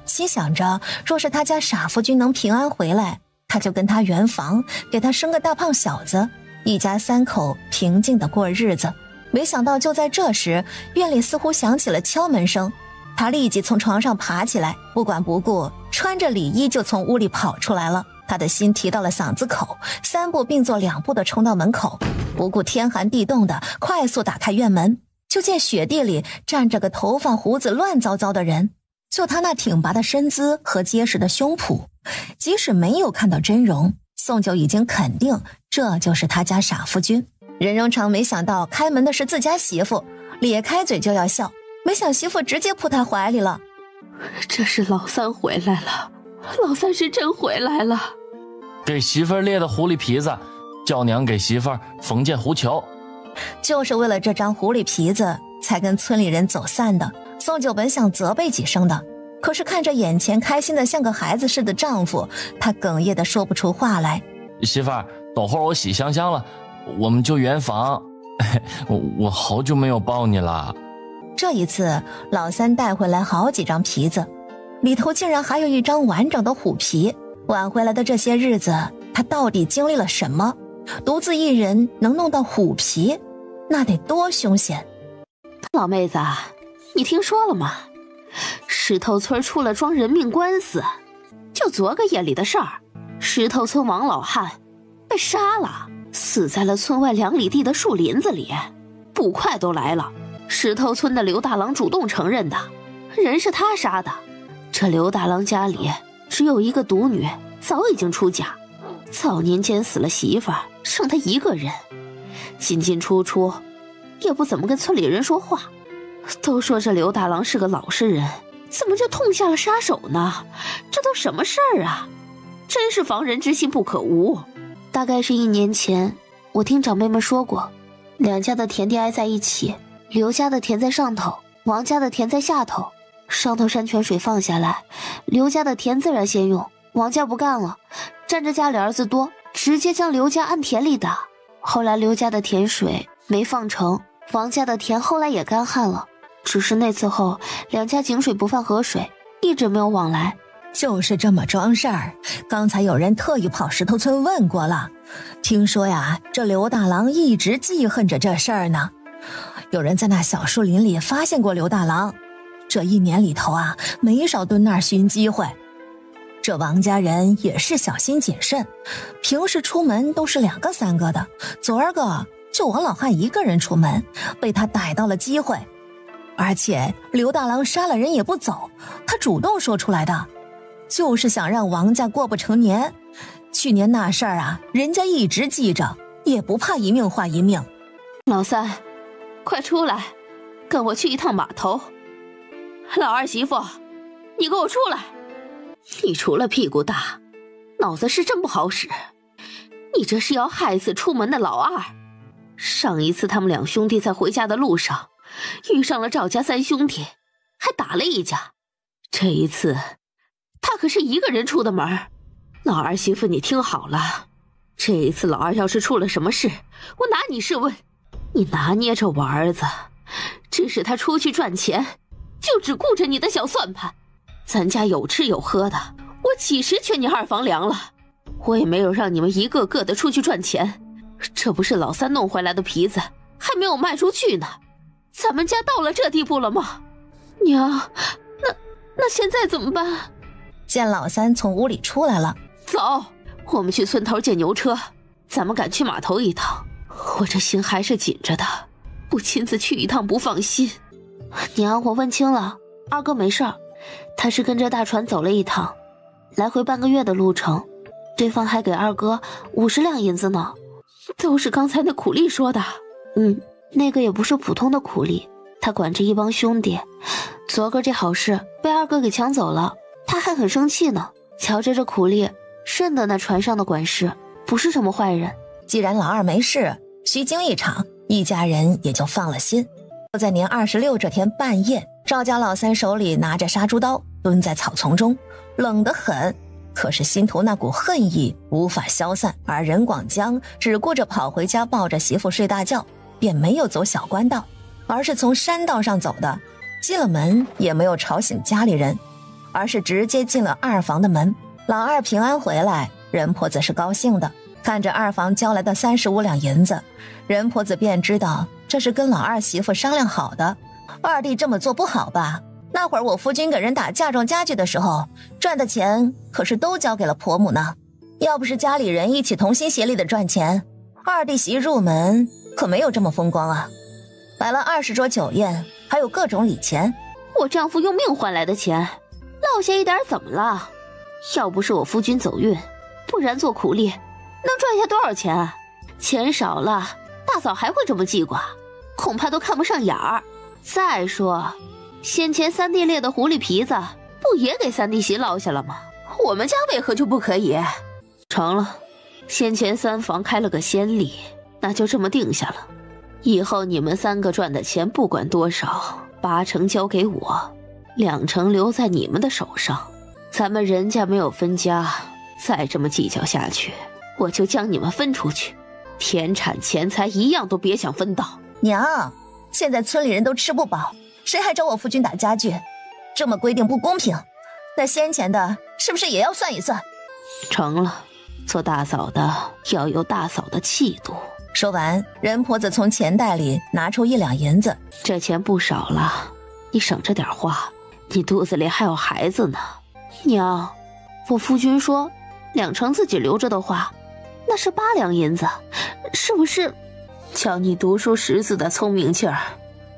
心想着若是他家傻夫君能平安回来，他就跟他圆房，给他生个大胖小子，一家3口平静地过日子。没想到就在这时，院里似乎响起了敲门声，他立即从床上爬起来，不管不顾，穿着里衣就从屋里跑出来了。他的心提到了嗓子口，3步并作2步地冲到门口，不顾天寒地冻的快速打开院门，就见雪地里站着个头发胡子乱糟糟的人。就他那挺拔的身姿和结实的胸脯，即使没有看到真容，宋九已经肯定这就是他家傻夫君。任荣长没想到开门的是自家媳妇，咧开嘴就要笑，没想媳妇直接扑他怀里了。这是老三回来了，老三是真回来了。给媳妇儿猎的狐狸皮子，叫娘给媳妇儿缝件狐裘。就是为了这张狐狸皮子才跟村里人走散的。宋九本想责备几声的，可是看着眼前开心的像个孩子似的丈夫，她哽咽的说不出话来。媳妇儿，等会儿我洗香香了，我们就圆房。我好久没有抱你了。这一次老三带回来好几张皮子，里头竟然还有一张完整的虎皮。晚回来的这些日子，他到底经历了什么？独自一人能弄到虎皮，那得多凶险！老妹子，你听说了吗？石头村出了桩人命官司，就昨个夜里的事儿，石头村王老汉被杀了，死在了村外2里地的树林子里。捕快都来了，石头村的刘大郎主动承认的，人是他杀的。这刘大郎家里只有一个独女，早已经出嫁，早年间死了媳妇儿，剩他一个人，进进出出也不怎么跟村里人说话。都说这刘大郎是个老实人，怎么就痛下了杀手呢？这都什么事儿啊？真是防人之心不可无。大概是1年前，我听长辈们说过，2家的田地挨在一起，刘家的田在上头，王家的田在下头。上头山泉水放下来，刘家的田自然先用，王家不干了，占着家里儿子多，直接将刘家按田里打。后来刘家的田水没放成，王家的田后来也干旱了，只是那次后2家井水不犯河水，一直没有往来。就是这么桩事儿，刚才有人特意跑石头村问过了，听说呀，这刘大郎一直记恨着这事儿呢。有人在那小树林里发现过刘大郎，这1年里头啊，没少蹲那儿寻机会。这王家人也是小心谨慎，平时出门都是2个3个的，昨儿个就王老汉一个人出门，被他逮到了机会。而且刘大郎杀了人也不走，他主动说出来的，就是想让王家过不成年。去年那事儿啊，人家一直记着，也不怕一命换一命。老三，快出来，跟我去一趟码头。老二媳妇，你给我出来！你除了屁股大，脑子是真不好使。你这是要害死出门的老二。上一次他们2兄弟在回家的路上遇上了赵家3兄弟，还打了一架。这一次他可是一个人出的门。老二媳妇，你听好了，这一次老二要是出了什么事，我拿你试问。你拿捏着我儿子，只是他出去赚钱，就只顾着你的小算盘。咱家有吃有喝的，我几时缺你2房粮了？我也没有让你们一个个的出去赚钱，这不是老三弄回来的皮子，还没有卖出去呢。咱们家到了这地步了吗？娘，那现在怎么办？见老三从屋里出来了，走，我们去村头借牛车，咱们赶去码头一趟。我这心还是紧着的，不亲自去一趟不放心。娘，我问清了，二哥没事儿，他是跟着大船走了一趟，来回半个月的路程，对方还给二哥50两银子呢，都是刚才那苦力说的。那个也不是普通的苦力，他管着一帮兄弟，昨个这好事被二哥给抢走了，他还很生气呢。瞧着这苦力，认得那船上的管事，不是什么坏人。既然老二没事，虚惊一场，一家人也就放了心。就在年26这天半夜，赵家老三手里拿着杀猪刀，蹲在草丛中，冷得很，可是心头那股恨意无法消散。而任广江只顾着跑回家抱着媳妇睡大觉，便没有走小官道，而是从山道上走的，进了门也没有吵醒家里人，而是直接进了2房的门。老二平安回来，任婆子是高兴的，看着2房交来的35两银子，任婆子便知道这是跟老二媳妇商量好的。二弟这么做不好吧？那会儿我夫君给人打嫁妆家具的时候，赚的钱可是都交给了婆母呢。要不是家里人一起同心协力的赚钱，二弟媳入门可没有这么风光啊。摆了20桌酒宴，还有各种礼钱。我丈夫用命换来的钱，落下一点怎么了？要不是我夫君走运，不然做苦力能赚下多少钱啊？钱少了，大嫂还会这么记挂，恐怕都看不上眼儿。再说先前3弟猎的狐狸皮子不也给3弟媳落下了吗？我们家为何就不可以？成了，先前3房开了个先例，那就这么定下了。以后你们3个赚的钱不管多少，8成交给我，2成留在你们的手上。咱们人家没有分家，再这么计较下去，我就将你们分出去，田产钱财一样都别想分到。娘，现在村里人都吃不饱，谁还找我夫君打家具？这么规定不公平，那先前的是不是也要算一算？成了，做大嫂的要有大嫂的气度。说完，任婆子从钱袋里拿出1两银子，这钱不少了，你省着点花，你肚子里还有孩子呢。娘，我夫君说2成自己留着的话，那是8两银子，是不是？瞧你读书识字的聪明劲儿，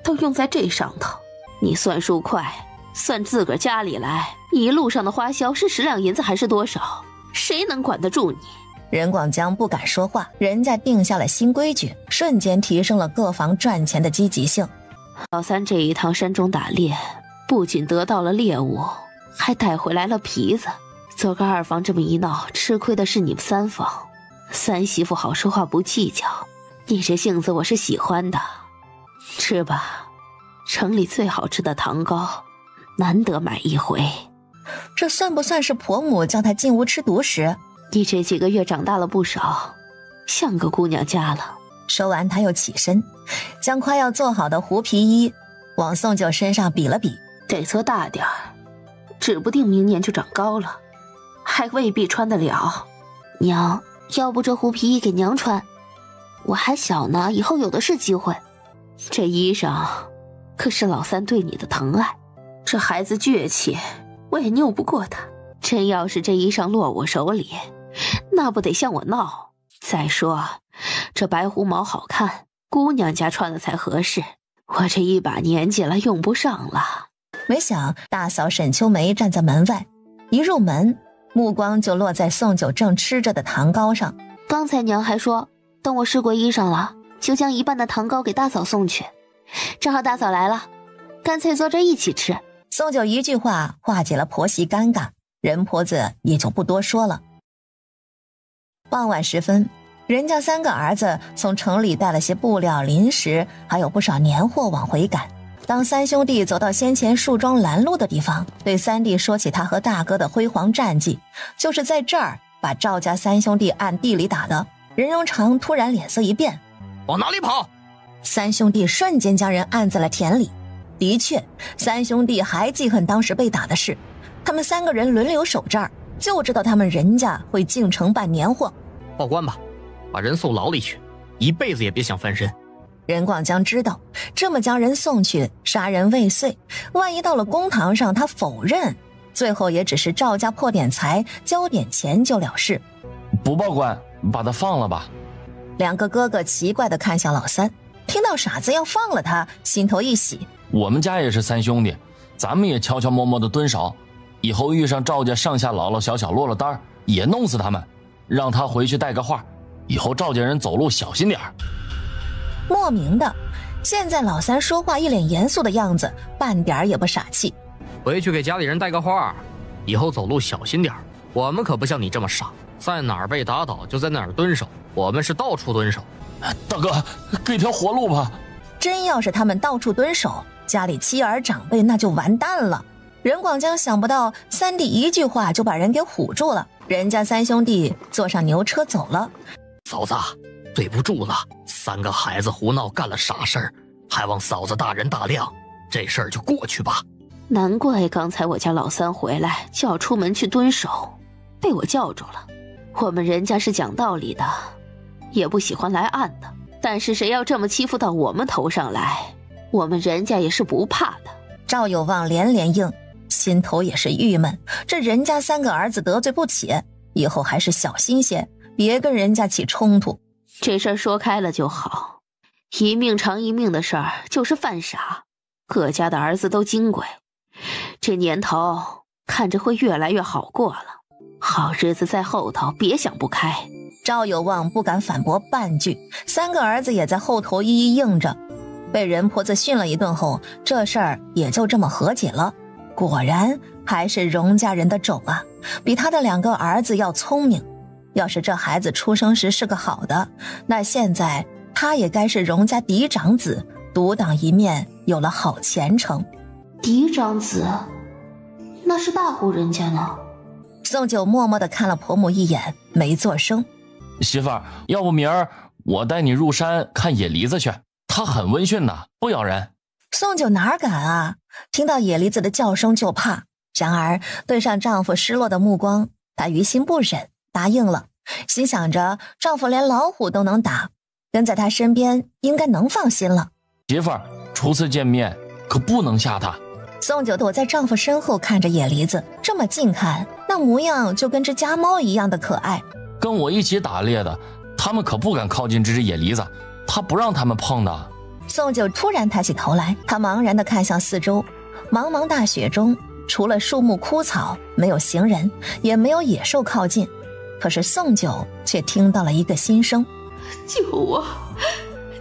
都用在这上头。你算数快，算自个儿家里来，你一路上的花销是10两银子还是多少？谁能管得住你？任广江不敢说话，人家定下了新规矩，瞬间提升了各房赚钱的积极性。老三这一趟山中打猎，不仅得到了猎物，还带回来了皮子。昨个2房这么一闹，吃亏的是你们3房。三媳妇好说话不计较，你这性子我是喜欢的。吃吧，城里最好吃的糖糕，难得买一回。这算不算是婆母叫他进屋吃独食？你这几个月长大了不少，像个姑娘家了。说完，他又起身，将快要做好的狐皮衣往宋九身上比了比。得做大点儿，指不定明年就长高了，还未必穿得了。娘，要不这狐皮衣给娘穿？我还小呢，以后有的是机会。这衣裳可是老三对你的疼爱，这孩子倔气，我也拗不过他。真要是这衣裳落我手里，那不得向我闹。再说这白狐毛好看，姑娘家穿了才合适，我这一把年纪了，用不上了。没想大嫂沈秋梅站在门外，一入门，目光就落在宋九正吃着的糖糕上。刚才娘还说等我试过衣裳了，就将一半的糖糕给大嫂送去，正好大嫂来了，干脆坐这一起吃。宋九一句话化解了婆媳尴尬，任婆子也就不多说了。傍晚时分，人家3个儿子从城里带了些布料、零食，还有不少年货往回赶。当3兄弟走到先前树桩拦路的地方，对3弟说起他和大哥的辉煌战绩，就是在这儿把赵家3兄弟按地里打的。任荣长突然脸色一变，往哪里跑？3兄弟瞬间将人按在了田里。的确，3兄弟还记恨当时被打的事，他们3个人轮流守这儿，就知道他们人家会进城办年货。报官吧，把人送牢里去，一辈子也别想翻身。任广江知道这么将人送去，杀人未遂，万一到了公堂上他否认，最后也只是赵家破点财，交点钱就了事。不报官，把他放了吧。2个哥哥奇怪地看向老三，听到傻子要放了他，心头一喜。我们家也是3兄弟，咱们也悄悄摸摸的蹲守，以后遇上赵家上下老老小小落了单，也弄死他们，让他回去带个话，以后赵家人走路小心点儿。莫名的，现在老三说话一脸严肃的样子，半点也不傻气。回去给家里人带个话，以后走路小心点儿。我们可不像你这么傻，在哪儿被打倒就在哪儿蹲守，我们是到处蹲守。大哥，给条活路吧。真要是他们到处蹲守，家里妻儿长辈那就完蛋了。任广江想不到3弟一句话就把人给唬住了，人家3兄弟坐上牛车走了。嫂子，对不住了，3个孩子胡闹干了傻事儿，还望嫂子大人大量，这事儿就过去吧。难怪刚才我家老三回来就要出门去蹲守，被我叫住了。我们人家是讲道理的，也不喜欢来暗的，但是谁要这么欺负到我们头上来，我们人家也是不怕的。赵有望连连应，心头也是郁闷，这人家3个儿子得罪不起，以后还是小心些，别跟人家起冲突。这事儿说开了就好，一命偿一命的事儿就是犯傻，各家的儿子都金贵，这年头看着会越来越好过了，好日子在后头，别想不开。赵有望不敢反驳半句，3个儿子也在后头一一应着。被任婆子训了一顿后，这事儿也就这么和解了。果然还是荣家人的种啊，比他的2个儿子要聪明。要是这孩子出生时是个好的，那现在他也该是荣家嫡长子，独当一面，有了好前程。嫡长子？那是大户人家呢？宋九默默地看了婆母一眼，没作声。媳妇儿，要不明儿我带你入山看野梨子去，它很温驯的，不咬人。宋九哪敢啊，听到野梨子的叫声就怕，然而对上丈夫失落的目光，她于心不忍，答应了，心想着丈夫连老虎都能打，跟在他身边应该能放心了。媳妇儿，初次见面可不能吓他。宋九躲在丈夫身后看着野梨子，这么近看，那模样就跟只家猫一样的可爱。跟我一起打猎的，他们可不敢靠近这只野梨子，他不让他们碰的。宋九突然抬起头来，他茫然地看向四周，茫茫大雪中，除了树木枯草，没有行人，也没有野兽靠近。可是宋九却听到了一个心声：救我，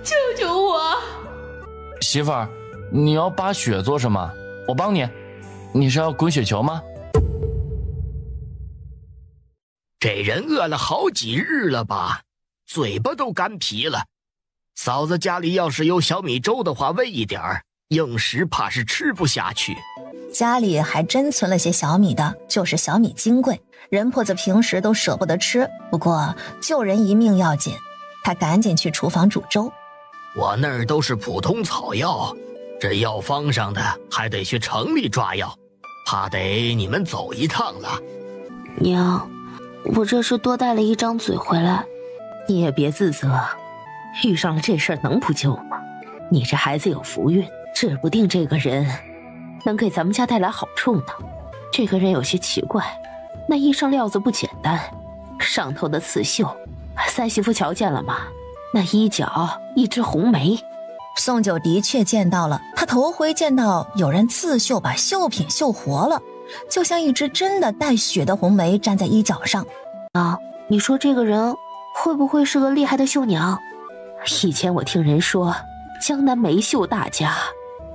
救救我！媳妇儿，你要拔雪做什么？我帮你。你是要滚雪球吗？这人饿了好几日了吧，嘴巴都干皮了。嫂子家里要是有小米粥的话，喂一点儿，硬食怕是吃不下去。家里还真存了些小米的，就是小米金贵，人婆子平时都舍不得吃，不过救人一命要紧，她赶紧去厨房煮粥。我那儿都是普通草药，这药方上的还得去城里抓药，怕得你们走一趟了。娘，我这是多带了一张嘴回来。你也别自责，遇上了这事儿能不救吗？你这孩子有福运，指不定这个人能给咱们家带来好处呢。这个人有些奇怪，那衣裳料子不简单，上头的刺绣，三媳妇瞧见了吗？那衣角一只红梅。宋九的确见到了，他头回见到有人刺绣把绣品绣活了，就像一只真的带血的红梅站在衣角上。啊，你说这个人会不会是个厉害的绣娘？以前我听人说，江南梅绣大家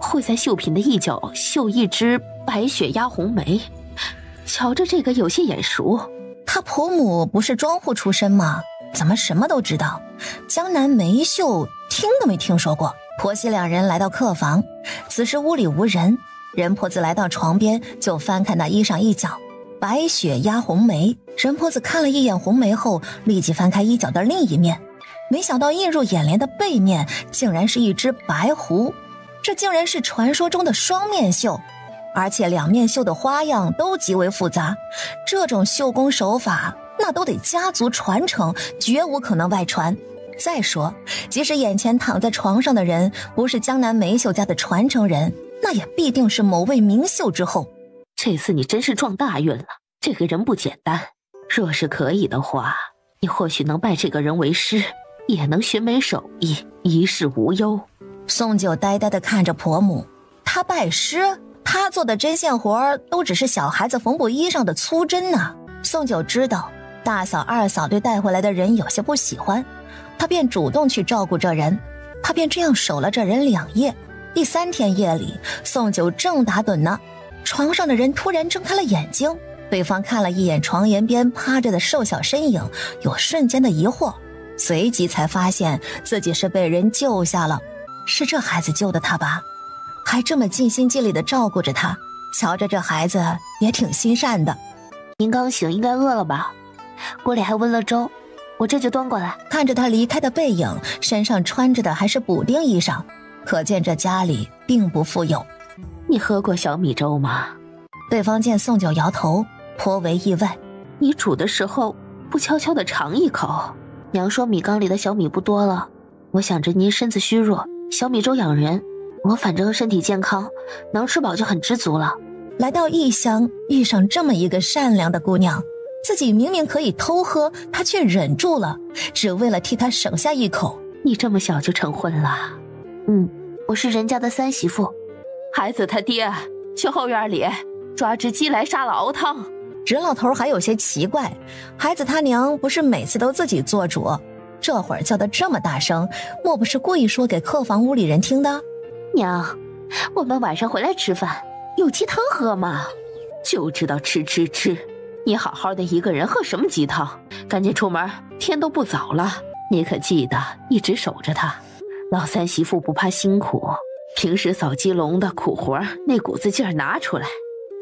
会在绣品的一角绣一只白雪压红梅，瞧着这个有些眼熟。他婆母不是庄户出身吗？怎么什么都知道？江南梅绣听都没听说过。婆媳两人来到客房，此时屋里无人，人婆子来到床边就翻开那衣裳一角，白雪压红梅。人婆子看了一眼红梅后，立即翻开衣角的另一面，没想到映入眼帘的背面竟然是一只白狐，这竟然是传说中的双面绣，而且两面绣的花样都极为复杂，这种绣工手法那都得家族传承，绝无可能外传。再说，即使眼前躺在床上的人不是江南梅绣家的传承人，那也必定是某位名绣之后。这次你真是撞大运了，这个人不简单。若是可以的话，你或许能拜这个人为师，也能学门手艺，一世无忧。宋九呆呆地看着婆母，她拜师，她做的针线活都只是小孩子缝补衣裳的粗针呢。宋九知道大嫂二嫂对带回来的人有些不喜欢，他便主动去照顾这人，他便这样守了这人2夜。第3天夜里，宋九正打盹呢，床上的人突然睁开了眼睛，对方看了一眼床沿边趴着的瘦小身影，有瞬间的疑惑，随即才发现自己是被人救下了。是这孩子救的他吧？还这么尽心尽力地照顾着他，瞧着这孩子也挺心善的。您刚醒，应该饿了吧？锅里还温了粥，我这就端过来。看着他离开的背影，身上穿着的还是补丁衣裳，可见这家里并不富有。你喝过小米粥吗？对方见宋九摇头，颇为意外。你煮的时候不悄悄地尝一口？娘说米缸里的小米不多了，我想着您身子虚弱，小米粥养人，我反正身体健康，能吃饱就很知足了。来到异乡，遇上这么一个善良的姑娘，自己明明可以偷喝，她却忍住了，只为了替她省下一口。你这么小就成婚了？我是人家的3媳妇。孩子他爹去后院里抓只鸡来杀了熬汤。任老头还有些奇怪，孩子他娘不是每次都自己做主，这会儿叫得这么大声，莫不是故意说给客房屋里人听的？娘，我们晚上回来吃饭，有鸡汤喝吗？就知道吃。你好好的一个人喝什么鸡汤？赶紧出门，天都不早了。你可记得一直守着他。老3媳妇不怕辛苦，平时扫鸡笼的苦活那股子劲儿拿出来。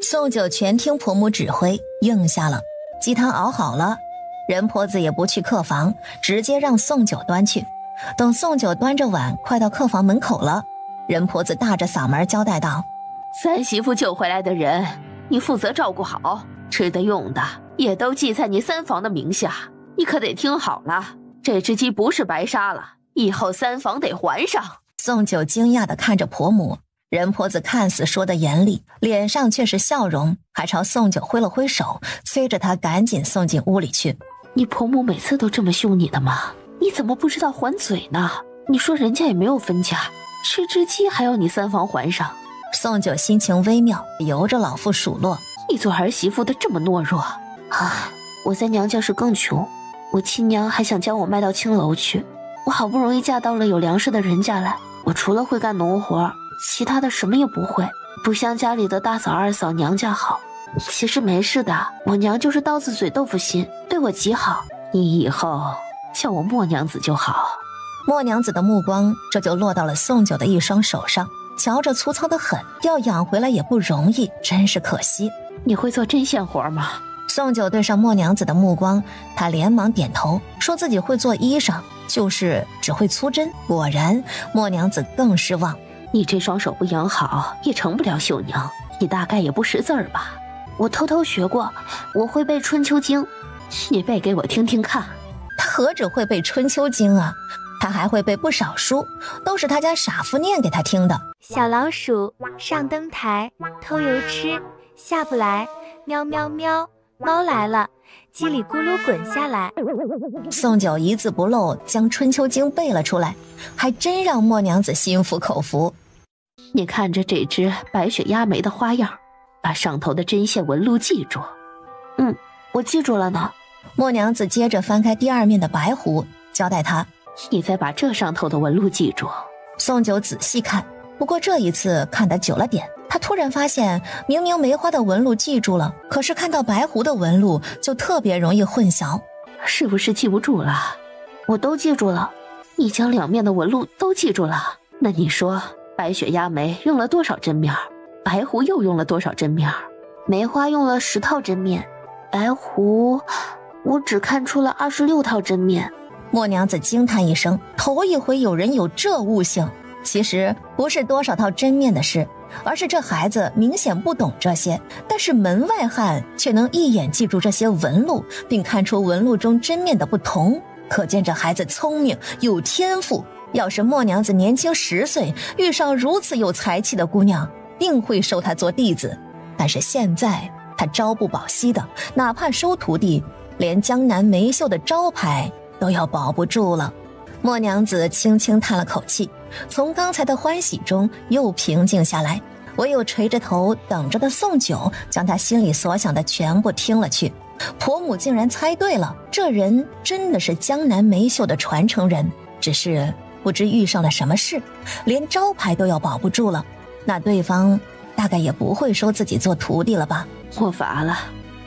宋九全听婆母指挥，应下了。鸡汤熬好了，任婆子也不去客房，直接让宋九端去。等宋九端着碗快到客房门口了，任婆子大着嗓门交代道：三媳妇救回来的人，你负责照顾好，吃的用的也都记在你三房的名下。你可得听好了，这只鸡不是白杀了，以后三房得还上。宋九惊讶地看着婆母，人婆子看似说的严厉，脸上却是笑容，还朝宋九挥了挥手，催着他赶紧送进屋里去。你婆母每次都这么凶你的吗？你怎么不知道还嘴呢？你说人家也没有分家，吃只鸡还要你三房还上。宋九心情微妙，由着老妇数落：你做儿媳妇的这么懦弱啊！我在娘家时更穷，我亲娘还想将我卖到青楼去。我好不容易嫁到了有粮食的人家来，我除了会干农活，其他的什么也不会，不像家里的大嫂二嫂娘家好。其实没事的，我娘就是刀子嘴豆腐心，对我极好。你以后叫我莫娘子就好。莫娘子的目光这就落到了宋九的一双手上，瞧着粗糙的很，要养回来也不容易，真是可惜。你会做针线活吗？宋九对上莫娘子的目光，他连忙点头，说自己会做衣裳，就是只会粗针。果然，莫娘子更失望。你这双手不养好，也成不了绣娘。你大概也不识字儿吧？我偷偷学过，我会背《春秋经》。你背给我听听看。他何止会背《春秋经》啊，他还会背不少书，都是他家傻夫念给他听的。小老鼠上灯台，偷油吃，下不来，喵喵喵，猫来了，叽里咕噜滚下来。宋九一字不漏将《春秋经》背了出来，还真让莫娘子心服口服。你看着这只白雪压眉的花样，把上头的针线纹路记住。我记住了呢。莫娘子接着翻开第二面的白狐，交代他：你再把这上头的纹路记住。宋九仔细看，不过这一次看得久了点，他突然发现明明梅花的纹路记住了，可是看到白狐的纹路就特别容易混淆。是不是记不住了？我都记住了。你将两面的纹路都记住了，那你说白雪压眉用了多少针面？白狐又用了多少针面？梅花用了10套针面，白狐我只看出了26套针面。莫娘子惊叹一声，头一回有人有这悟性。其实不是多少套针面的事，而是这孩子明显不懂这些，但是门外汉却能一眼记住这些纹路，并看出纹路中针面的不同，可见这孩子聪明有天赋。要是莫娘子年轻10岁，遇上如此有才气的姑娘，定会收她做弟子。但是现在她朝不保夕的，哪怕收徒弟，连江南梅秀的招牌都要保不住了。莫娘子轻轻叹了口气，从刚才的欢喜中又平静下来，唯有垂着头等着的宋九将他心里所想的全部听了去。婆母竟然猜对了，这人真的是江南梅秀的传承人，只是不知遇上了什么事，连招牌都要保不住了。那对方大概也不会收自己做徒弟了吧？我乏了，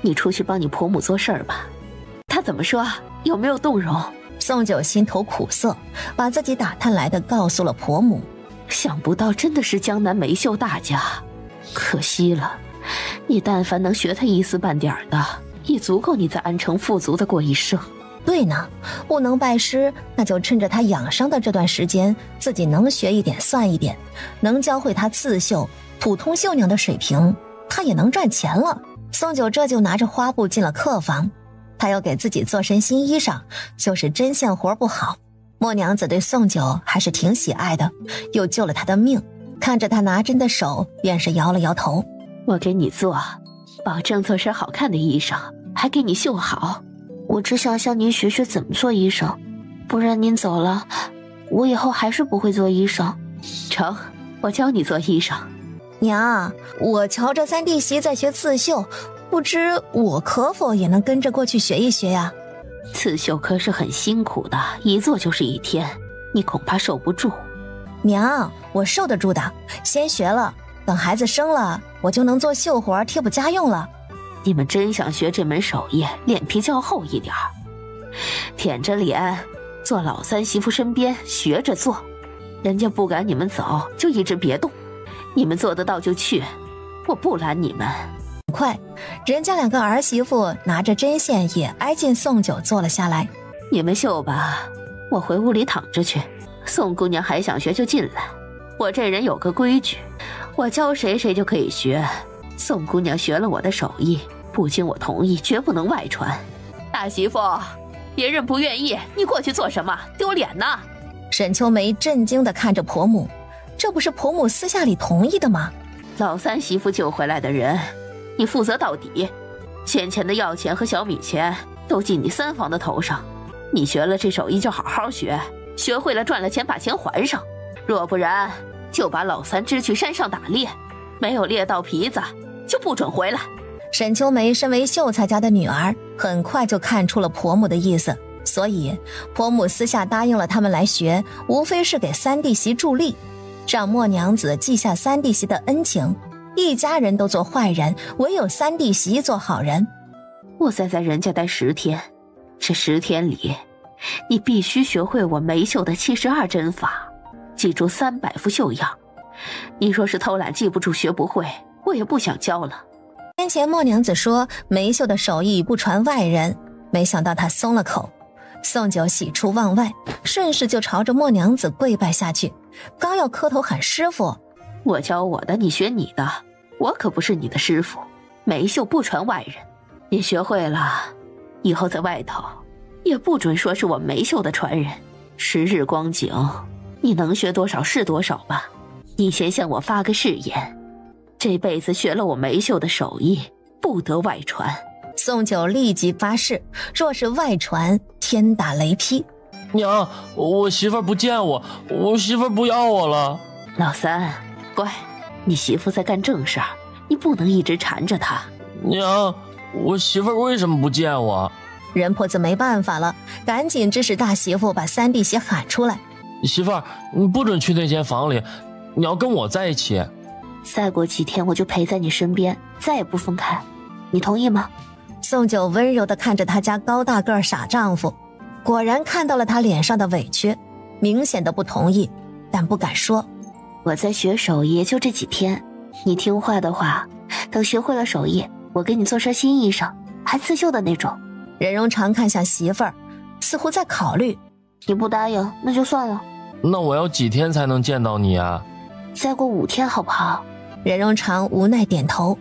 你出去帮你婆母做事儿吧。她怎么说？有没有动容？宋九心头苦涩，把自己打探来的告诉了婆母。想不到真的是江南梅秀大家，可惜了。你但凡能学他一丝半点的，也足够你在安城富足的过一生。对呢，不能拜师，那就趁着他养伤的这段时间，自己能学一点算一点，能教会他刺绣，普通绣娘的水平，他也能赚钱了。宋九这就拿着花布进了客房，他要给自己做身新衣裳，就是针线活不好。莫娘子对宋九还是挺喜爱的，又救了他的命，看着他拿针的手，便是摇了摇头。我给你做，保证做身好看的衣裳，还给你绣好。我只想向您学学怎么做衣裳，不然您走了，我以后还是不会做衣裳。成，我教你做衣裳。娘，我瞧着三弟媳在学刺绣，不知我可否也能跟着过去学一学呀？刺绣可是很辛苦的，一做就是1天，你恐怕受不住。娘，我受得住的，先学了，等孩子生了，我就能做绣活贴补家用了。你们真想学这门手艺，脸皮较厚一点，舔着脸坐老三媳妇身边学着做，人家不赶你们走，就一直别动。你们做得到就去，我不拦你们。快，人家2个儿媳妇拿着针线也挨近宋九坐了下来。你们绣吧，我回屋里躺着去。宋姑娘还想学就进来，我这人有个规矩，我教谁谁就可以学。宋姑娘学了我的手艺，不经我同意，绝不能外传。大媳妇，别人不愿意，你过去做什么？丢脸呐！沈秋梅震惊地看着婆母，这不是婆母私下里同意的吗？老三媳妇救回来的人，你负责到底。先前的药钱和小米钱都记你三房的头上，你学了这手艺就好好学，学会了赚了钱把钱还上，若不然就把老三支去山上打猎，没有猎到皮子就不准回来。沈秋梅身为秀才家的女儿，很快就看出了婆母的意思，所以婆母私下答应了他们来学，无非是给三弟媳助力，让默娘子记下三弟媳的恩情。一家人都做坏人，唯有三弟媳做好人。我再在人家待10天，这10天里，你必须学会我梅秀的72针法，记住300副绣样。你若是偷懒记不住学不会，我也不想教了。先前默娘子说梅秀的手艺不传外人，没想到她松了口。宋九喜出望外，顺势就朝着默娘子跪拜下去，刚要磕头喊师傅。我教我的，你学你的，我可不是你的师傅。梅秀不传外人，你学会了，以后在外头也不准说是我梅秀的传人。10日光景，你能学多少是多少吧。你先向我发个誓言，这辈子学了我梅秀的手艺，不得外传。宋九立即发誓，若是外传，天打雷劈。娘，我媳妇儿不见我媳妇儿不要我了。老三，乖，你媳妇在干正事儿，你不能一直缠着她。娘，我媳妇儿为什么不见我？人婆子没办法了，赶紧指使大媳妇把三弟媳喊出来。媳妇儿，你不准去那间房里，你要跟我在一起。再过几天我就陪在你身边，再也不分开，你同意吗？宋九温柔地看着他家高大个傻丈夫，果然看到了他脸上的委屈，明显的不同意，但不敢说。我在学手艺，就这几天，你听话的话，等学会了手艺，我给你做身新衣裳，还刺绣的那种。任荣长看向媳妇儿，似乎在考虑。你不答应，那就算了。那我要几天才能见到你啊？再过5天好不好？任荣长无奈点头。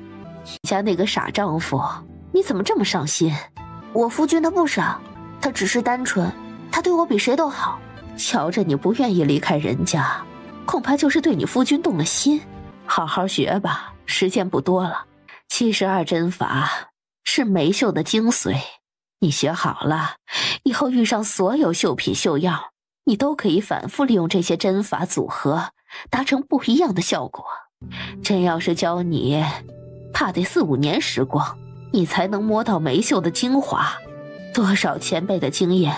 家那个傻丈夫，你怎么这么上心？我夫君他不傻，他只是单纯，他对我比谁都好。瞧着你不愿意离开人家，恐怕就是对你夫君动了心。好好学吧，时间不多了。72针法是梅绣的精髓，你学好了，以后遇上所有绣品绣样，你都可以反复利用这些针法组合，达成不一样的效果。真要是教你，怕得4、5年时光，你才能摸到梅绣的精华。多少前辈的经验，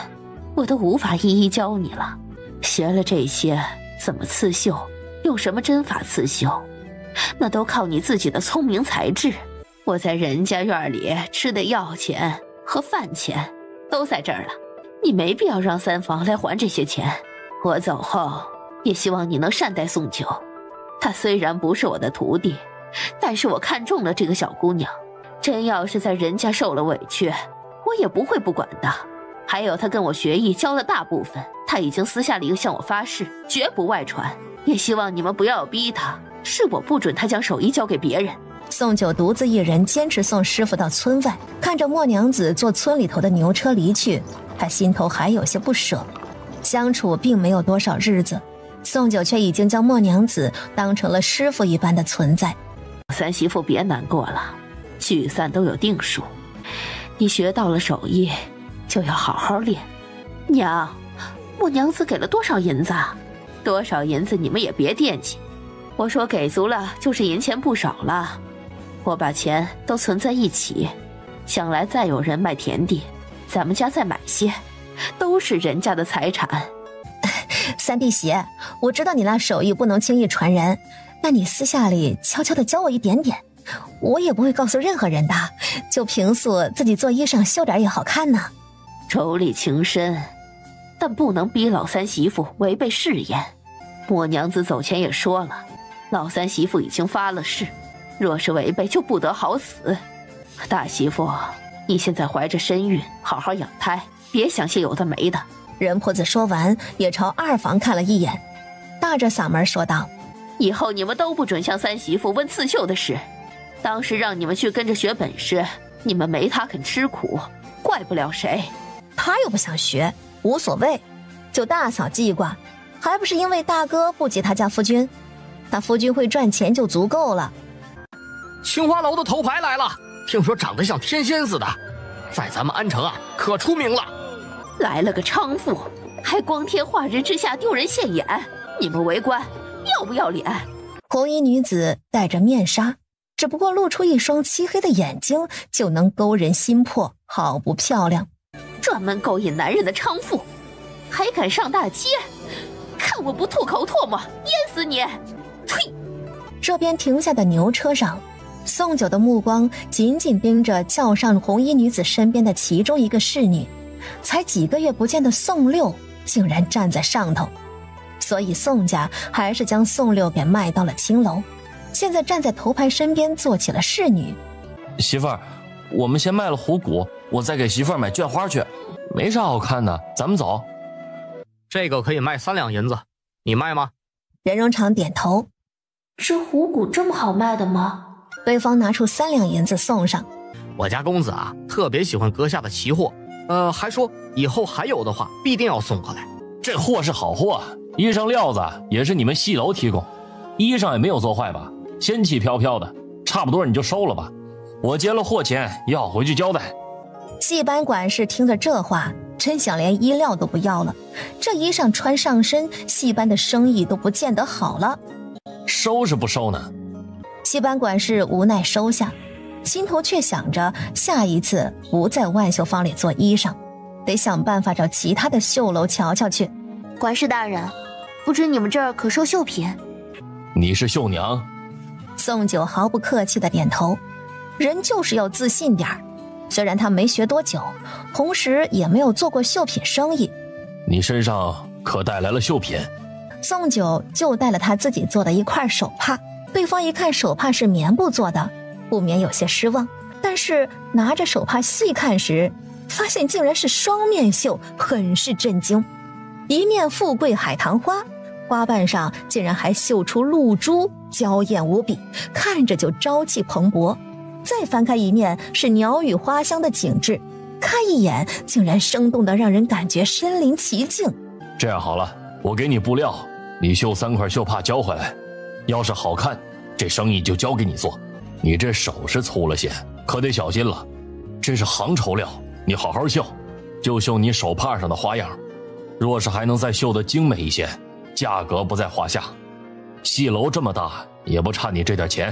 我都无法一一教你了。学了这些，怎么刺绣，用什么针法刺绣，那都靠你自己的聪明才智。我在人家院里吃的药钱和饭钱都在这儿了，你没必要让三房来还这些钱。我走后，也希望你能善待宋九。她虽然不是我的徒弟，但是我看中了这个小姑娘，真要是在人家受了委屈，我也不会不管的。还有她跟我学艺教了大部分，她已经私下里向我发誓，绝不外传。也希望你们不要逼她，是我不准她将手艺交给别人。宋九独自一人坚持送师傅到村外，看着默娘子坐村里头的牛车离去，他心头还有些不舍。相处并没有多少日子，宋九却已经将默娘子当成了师傅一般的存在。三媳妇别难过了，聚散都有定数，你学到了手艺就要好好练。娘，默娘子给了多少银子？多少银子你们也别惦记，我说给足了就是银钱不少了。我把钱都存在一起，将来再有人卖田地，咱们家再买些，都是人家的财产。三弟媳，我知道你那手艺不能轻易传人，那你私下里悄悄地教我一点点，我也不会告诉任何人的，就平素自己做衣裳绣点也好看呢。妯娌情深，但不能逼老三媳妇违背誓言。默娘子走前也说了，老三媳妇已经发了誓，若是违背就不得好死。大媳妇，你现在怀着身孕，好好养胎，别想些有的没的。任婆子说完也朝二房看了一眼，大着嗓门说道，以后你们都不准向三媳妇问刺绣的事，当时让你们去跟着学本事，你们没他肯吃苦，怪不了谁。他又不想学，无所谓，就大嫂记挂，还不是因为大哥不及他家夫君，他夫君会赚钱就足够了。青花楼的头牌来了，听说长得像天仙似的，在咱们安城啊可出名了。来了个娼妇，还光天化日之下丢人现眼，你们围观要不要脸？红衣女子戴着面纱，只不过露出一双漆黑的眼睛，就能勾人心魄，好不漂亮。专门勾引男人的娼妇，还敢上大街？看我不吐口唾沫淹死你！呸！这边停下的牛车上，宋九的目光紧紧盯着轿上红衣女子身边的其中一个侍女，才几个月不见的宋六竟然站在上头，所以宋家还是将宋六给卖到了青楼，现在站在头牌身边做起了侍女。媳妇儿，我们先卖了虎骨，我再给媳妇儿买绢花去，没啥好看的，咱们走。这个可以卖3两银子，你卖吗？任荣长点头。这虎骨这么好卖的吗？对方拿出3两银子送上。我家公子啊，特别喜欢阁下的奇货，还说以后还有的话必定要送过来。这货是好货，衣裳料子也是你们戏楼提供，衣裳也没有做坏吧，仙气飘飘的，差不多你就收了吧，我结了货钱要回去交代。戏班管事听着这话，真想连衣料都不要了，这衣裳穿上身，戏班的生意都不见得好了。收是不收呢？戏班管事无奈收下，心头却想着下一次不在万秀坊里做衣裳，得想办法找其他的绣楼瞧瞧去。管事大人，不知你们这儿可收绣品？你是绣娘？宋九毫不客气的点头，人就是要自信点儿。虽然他没学多久，同时也没有做过绣品生意。你身上可带来了绣品？宋九就带了他自己做的一块手帕，对方一看手帕是棉布做的，不免有些失望，但是拿着手帕细看时，发现竟然是双面绣，很是震惊。一面富贵海棠花，花瓣上竟然还绣出露珠，娇艳无比，看着就朝气蓬勃。再翻开一面是鸟语花香的景致，看一眼竟然生动得让人感觉身临其境。这样好了，我给你布料，你绣3块绣帕交回来，要是好看，这生意就交给你做。你这手是粗了些，可得小心了，这是行绸料，你好好绣，就绣你手帕上的花样，若是还能再绣得精美一些，价格不在话下。戏楼这么大，也不差你这点钱。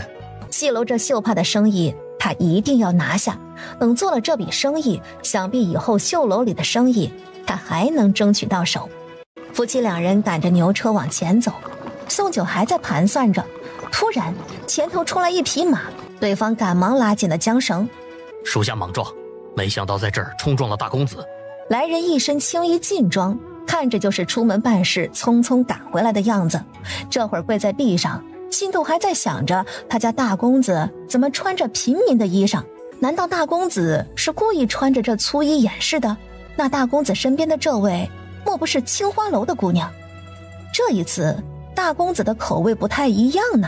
戏楼这绣帕的生意他一定要拿下，等做了这笔生意，想必以后绣楼里的生意他还能争取到手。夫妻2人赶着牛车往前走，宋九还在盘算着，突然前头冲来一匹马，对方赶忙拉紧了缰绳。属下莽撞，没想到在这儿冲撞了大公子。来人一身青衣劲装，看着就是出门办事匆匆赶回来的样子，这会儿跪在地上，心头还在想着他家大公子怎么穿着平民的衣裳，难道大公子是故意穿着这粗衣掩饰的？那大公子身边的这位莫不是青花楼的姑娘？这一次大公子的口味不太一样呢，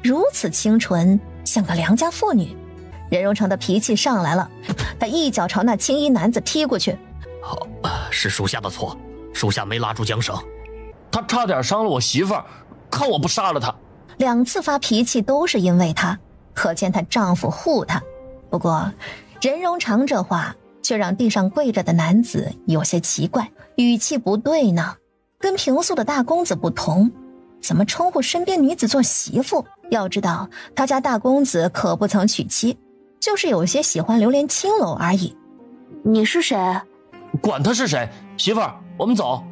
如此清纯，像个良家妇女。任荣成的脾气上来了，他一脚朝那青衣男子踢过去。好，是属下的错，属下没拉住缰绳。他差点伤了我媳妇儿，看我不杀了他。2次发脾气都是因为他，可见她丈夫护她。不过任荣长这话却让地上跪着的男子有些奇怪，语气不对呢，跟平素的大公子不同，怎么称呼身边女子做媳妇？要知道他家大公子可不曾娶妻，就是有些喜欢流连青楼而已。你是谁？管他是谁，媳妇儿，我们走。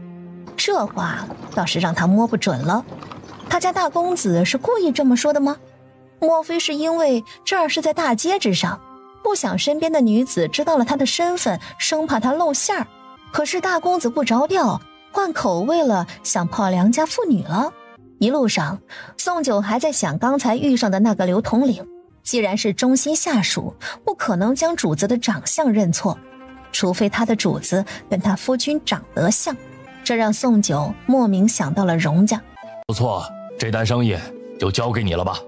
这话倒是让他摸不准了，他家大公子是故意这么说的吗？莫非是因为这儿是在大街之上，不想身边的女子知道了他的身份，生怕他露馅儿？可是大公子不着调，换口味了，想泡良家妇女了。一路上宋九还在想刚才遇上的那个刘统领，既然是忠心下属，不可能将主子的长相认错，除非他的主子跟他夫君长得像。这让宋九莫名想到了荣家。不错，这单生意就交给你了吧。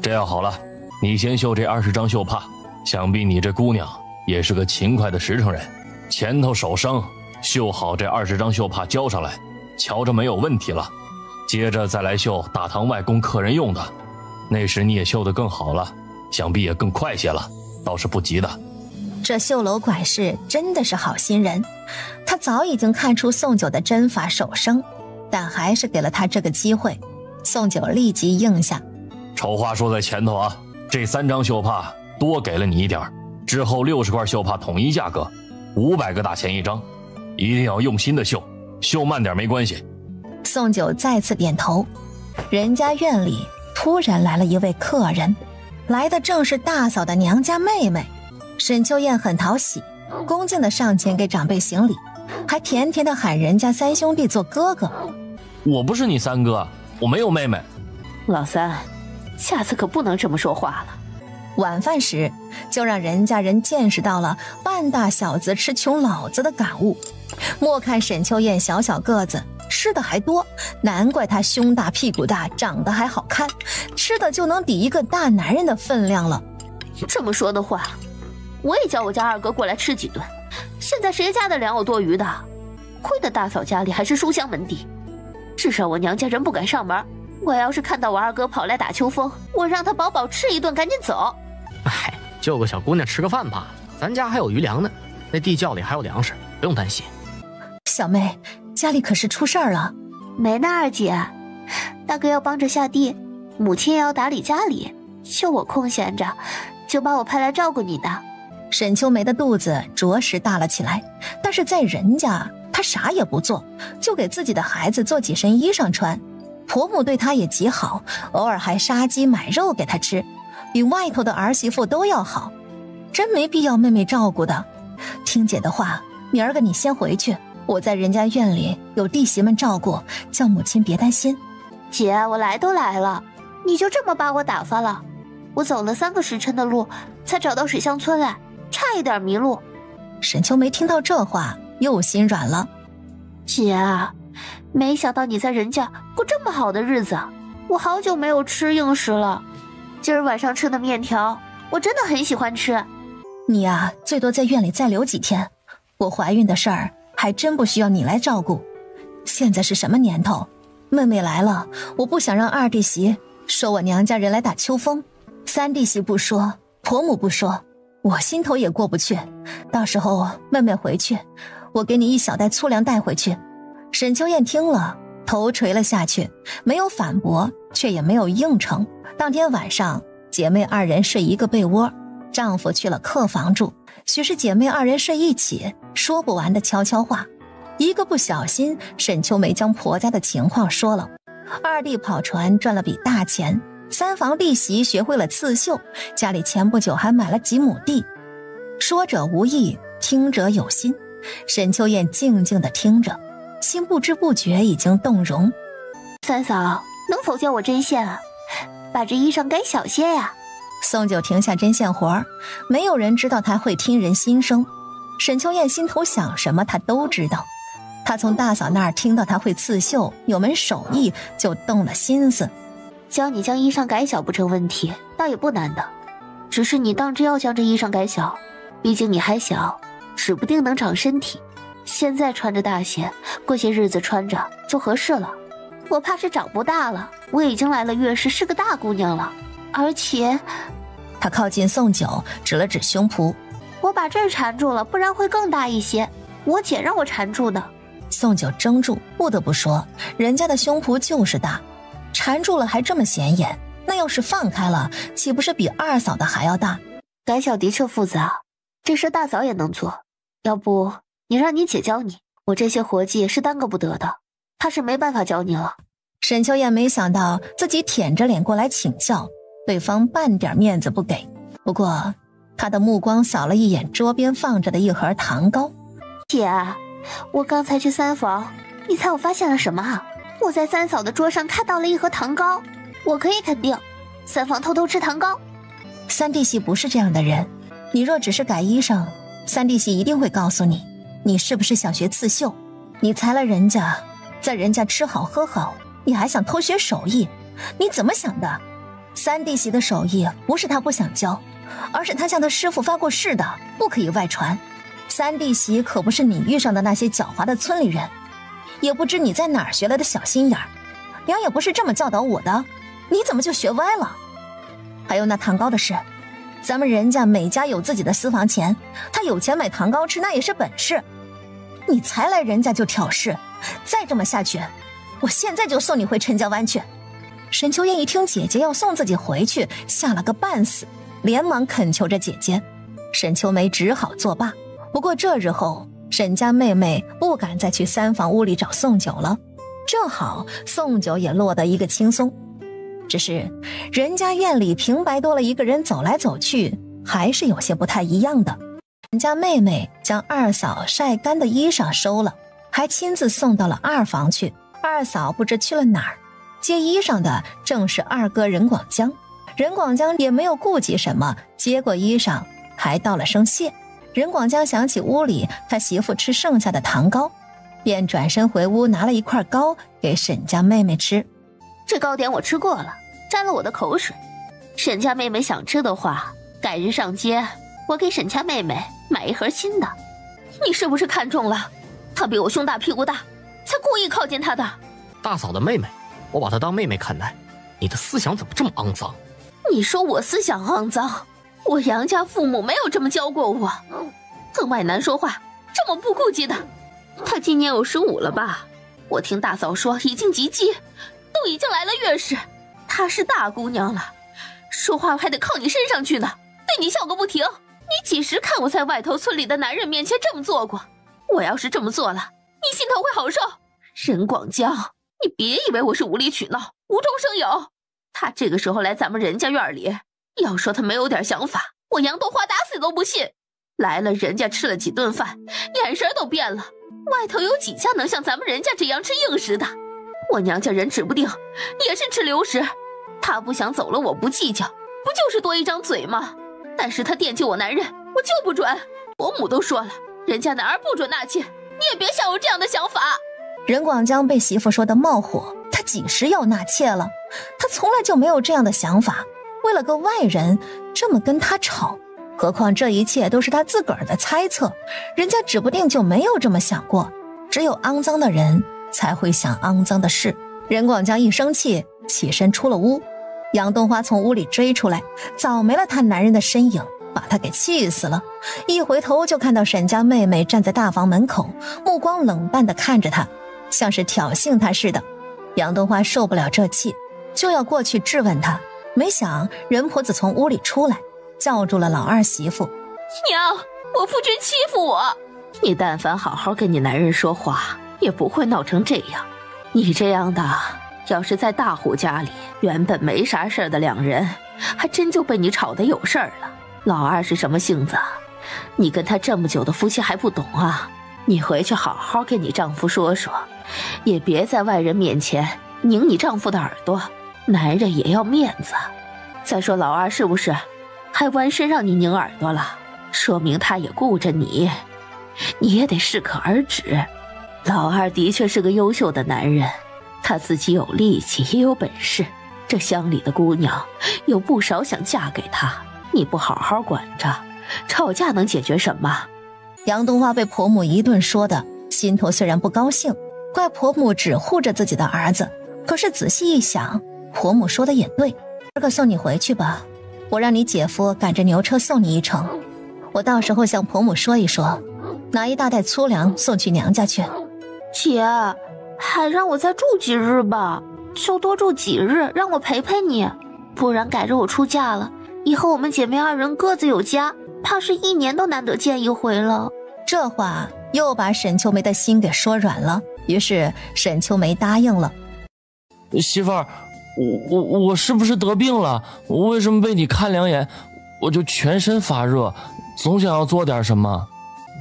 这样好了，你先绣这20张绣帕，想必你这姑娘也是个勤快的实诚人，前头手生绣好这20张绣帕交上来，瞧着没有问题了，接着再来绣大堂外供客人用的，那时你也绣得更好了，想必也更快些了，倒是不急的。这绣楼管事真的是好心人，他早已经看出宋九的针法手生，但还是给了他这个机会。宋九立即应下，丑话说在前头啊，这3张绣帕多给了你一点，之后60块绣帕统一价格，500个大钱一张，一定要用心的绣，绣慢点没关系。宋九再次点头。人家院里突然来了一位客人，来的正是大嫂的娘家妹妹。沈秋燕很讨喜，恭敬地上前给长辈行礼，还甜甜地喊人家3兄弟做哥哥。我不是你3哥，我没有妹妹。老三，下次可不能这么说话了。晚饭时，就让人家人见识到了半大小子吃穷老子的感悟。莫看沈秋燕小小个子，吃的还多，难怪她胸大屁股大，长得还好看，吃的就能抵一个大男人的分量了。这么说的话，我也叫我家2哥过来吃几顿，现在谁家的粮有多余的？亏得大嫂家里还是书香门第，至少我娘家人不敢上门。我要是看到我2哥跑来打秋风，我让他饱饱吃一顿，赶紧走。哎，救个小姑娘吃个饭吧，咱家还有余粮呢，那地窖里还有粮食，不用担心。小妹，家里可是出事儿了？没呢，二姐，大哥要帮着下地，母亲也要打理家里，就我空闲着，就把我派来照顾你的。沈秋梅的肚子着实大了起来，但是在人家她啥也不做，就给自己的孩子做几身衣裳穿。婆母对她也极好，偶尔还杀鸡买肉给她吃，比外头的儿媳妇都要好，真没必要妹妹照顾的。听姐的话，明儿个你先回去，我在人家院里有弟媳们照顾，叫母亲别担心。姐，我来都来了，你就这么把我打发了？我走了3个时辰的路才找到水乡村来，差一点迷路。沈秋梅听到这话又心软了。姐，没想到你在人家过这么好的日子，我好久没有吃硬食了。今儿晚上吃的面条我真的很喜欢吃。你呀，最多在院里再留几天，我怀孕的事儿还真不需要你来照顾。现在是什么年头，妹妹来了，我不想让2弟媳说我娘家人来打秋风，3弟媳不说，婆母不说，我心头也过不去。到时候妹妹回去，我给你一小袋粗粮带回去。沈秋燕听了，头垂了下去，没有反驳，却也没有应承。当天晚上，姐妹2人睡一个被窝，丈夫去了客房住，许是姐妹2人睡一起，说不完的悄悄话。一个不小心，沈秋梅将婆家的情况说了。2弟跑船赚了笔大钱，3房弟媳学会了刺绣，家里前不久还买了几亩地。说者无意，听者有心。沈秋燕静静地听着，心不知不觉已经动容。三嫂，能否叫我针线啊？把这衣裳改小些呀。宋九停下针线活，没有人知道他会听人心声。沈秋燕心头想什么他都知道，他从大嫂那儿听到他会刺绣，有门手艺，就动了心思。教你将衣裳改小不成问题，倒也不难的，只是你当真要将这衣裳改小，毕竟你还小，指不定能长身体。现在穿着大些，过些日子穿着就合适了。我怕是长不大了，我已经来了月事，是个大姑娘了，而且……他靠近宋九，指了指胸脯，我把这儿缠住了，不然会更大一些。我姐让我缠住的。宋九怔住，不得不说，人家的胸脯就是大，缠住了还这么显眼，那要是放开了，岂不是比2嫂的还要大？改小的确复杂，这事大嫂也能做，要不你让你姐教你，我这些活计是耽搁不得的，她是没办法教你了。沈秋燕没想到自己舔着脸过来请教，对方半点面子不给。不过她的目光扫了一眼桌边放着的一盒糖糕。姐，我刚才去3房，你猜我发现了什么啊？我在3嫂的桌上看到了一盒糖糕，我可以肯定3房偷偷吃糖糕。3弟媳不是这样的人，你若只是改衣裳，3弟媳一定会告诉你，你是不是想学刺绣？你裁了人家，在人家吃好喝好，你还想偷学手艺，你怎么想的？3弟媳的手艺不是她不想教，而是他向他师父发过誓的，不可以外传。三弟媳可不是你遇上的那些狡猾的村里人，也不知你在哪儿学来的小心眼儿。娘也不是这么教导我的，你怎么就学歪了？还有那糖糕的事，咱们人家每家有自己的私房钱，他有钱买糖糕吃那也是本事。你才来人家就挑事，再这么下去，我现在就送你回陈家湾去。沈秋燕一听姐姐要送自己回去，吓了个半死，连忙恳求着姐姐。沈秋梅只好作罢。不过这日后，沈家妹妹不敢再去三房屋里找宋九了，正好宋九也落得一个轻松。只是人家院里平白多了一个人走来走去，还是有些不太一样的。沈家妹妹将二嫂晒干的衣裳收了，还亲自送到了二房去。二嫂不知去了哪儿，接衣裳的正是二哥任广江。任广江也没有顾忌什么，接过衣裳还道了声谢。任广江想起屋里他媳妇吃剩下的糖糕，便转身回屋拿了一块糕给沈家妹妹吃。这糕点我吃过了，沾了我的口水。沈家妹妹想吃的话，改日上街，我给沈家妹妹买一盒新的。你是不是看中了她比我胸大屁股大，才故意靠近她的？大嫂的妹妹，我把她当妹妹看待，你的思想怎么这么肮脏？你说我思想肮脏？我杨家父母没有这么教过我。跟外男说话这么不顾忌的，他今年有15了吧？我听大嫂说已经及笄，都已经来了月事。她是大姑娘了，说话还得靠你身上去呢，对你笑个不停。你几时看我在外头村里的男人面前这么做过？我要是这么做了，你心头会好受？任广江，你别以为我是无理取闹，无中生有。他这个时候来咱们人家院里，要说他没有点想法，我杨冬花打死都不信。来了人家吃了几顿饭，眼神都变了。外头有几家能像咱们人家这样吃硬食的？我娘家人指不定也是吃流食。他不想走了我不计较，不就是多一张嘴吗？但是他惦记我男人，我就不准。伯母都说了，人家男儿不准纳妾，你也别像我这样的想法。任广江被媳妇说的冒火，他几时要纳妾了？他从来就没有这样的想法，为了个外人这么跟他吵。何况这一切都是他自个儿的猜测，人家指不定就没有这么想过。只有肮脏的人才会想肮脏的事。任广江一生气，起身出了屋。杨冬花从屋里追出来，早没了她男人的身影，把她给气死了。一回头就看到沈家妹妹站在大房门口，目光冷淡地看着她，像是挑衅她似的。杨冬花受不了这气，就要过去质问她，没想任婆子从屋里出来，叫住了老二媳妇。娘，我夫君欺负我。你但凡好好跟你男人说话，也不会闹成这样。你这样的，要是在大户家里，原本没啥事儿的两人，还真就被你吵得有事儿了。老二是什么性子？你跟他这么久的夫妻还不懂啊？你回去好好跟你丈夫说说，也别在外人面前拧你丈夫的耳朵，男人也要面子。再说老二是不是还弯身让你拧耳朵了？说明他也顾着你，你也得适可而止。老二的确是个优秀的男人，他自己有力气也有本事，这乡里的姑娘有不少想嫁给他，你不好好管着，吵架能解决什么？杨冬花被婆母一顿说的，心头虽然不高兴，怪婆母只护着自己的儿子，可是仔细一想，婆母说的也对。二哥送你回去吧，我让你姐夫赶着牛车送你一程，我到时候向婆母说一说，拿一大袋粗粮送去娘家去。姐，还让我再住几日吧，就多住几日，让我陪陪你，不然改着我出嫁了，以后我们姐妹二人各自有家，怕是1年都难得见一回了。这话又把沈秋梅的心给说软了，于是沈秋梅答应了。媳妇儿，我是不是得病了？为什么被你看两眼我就全身发热，总想要做点什么？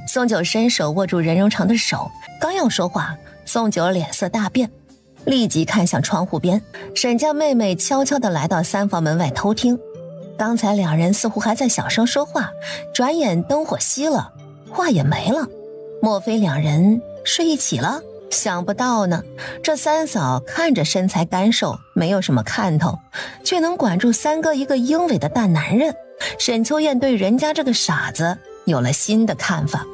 宋九伸手握住任荣成的手，刚要说话，宋九脸色大变，立即看向窗户边，沈家妹妹悄悄地来到三房门外偷听。刚才两人似乎还在小声说话，转眼灯火熄了，话也没了。莫非两人睡一起了？想不到呢，这三嫂看着身材干瘦，没有什么看头，却能管住三哥一个英伟的大男人，沈秋燕对人家这个傻子有了新的看法。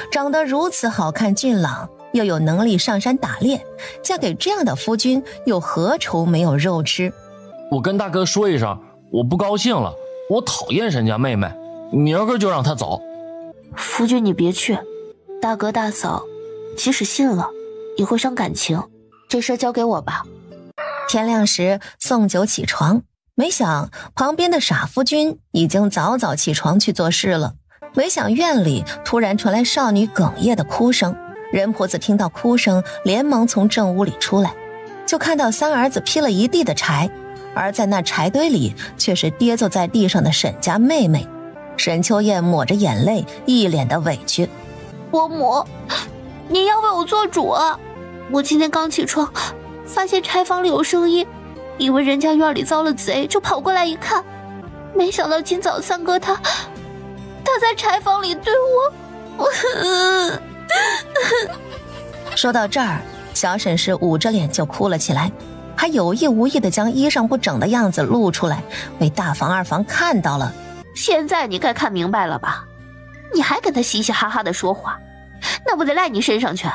长得如此好看俊朗，又有能力上山打猎，嫁给这样的夫君，又何愁没有肉吃？我跟大哥说一声，我不高兴了，我讨厌沈家妹妹，明儿个就让她走。夫君你别去，大哥大嫂即使信了也会伤感情，这事交给我吧。天亮时送酒起床，没想旁边的傻夫君已经早早起床去做事了。没想院里突然传来少女哽咽的哭声，任婆子听到哭声，连忙从正屋里出来，就看到三儿子劈了一地的柴，而在那柴堆里却是跌坐在地上的沈家妹妹。沈秋燕抹着眼泪，一脸的委屈。伯母，你要为我做主啊！我今天刚起床，发现柴房里有声音，以为人家院里遭了贼，就跑过来一看，没想到今早三哥他在柴房里对我。说到这儿，小沈氏捂着脸就哭了起来，还有意无意地将衣裳不整的样子露出来，被大房二房看到了。现在你该看明白了吧？你还跟他嘻嘻哈哈的说话，那不得赖你身上去？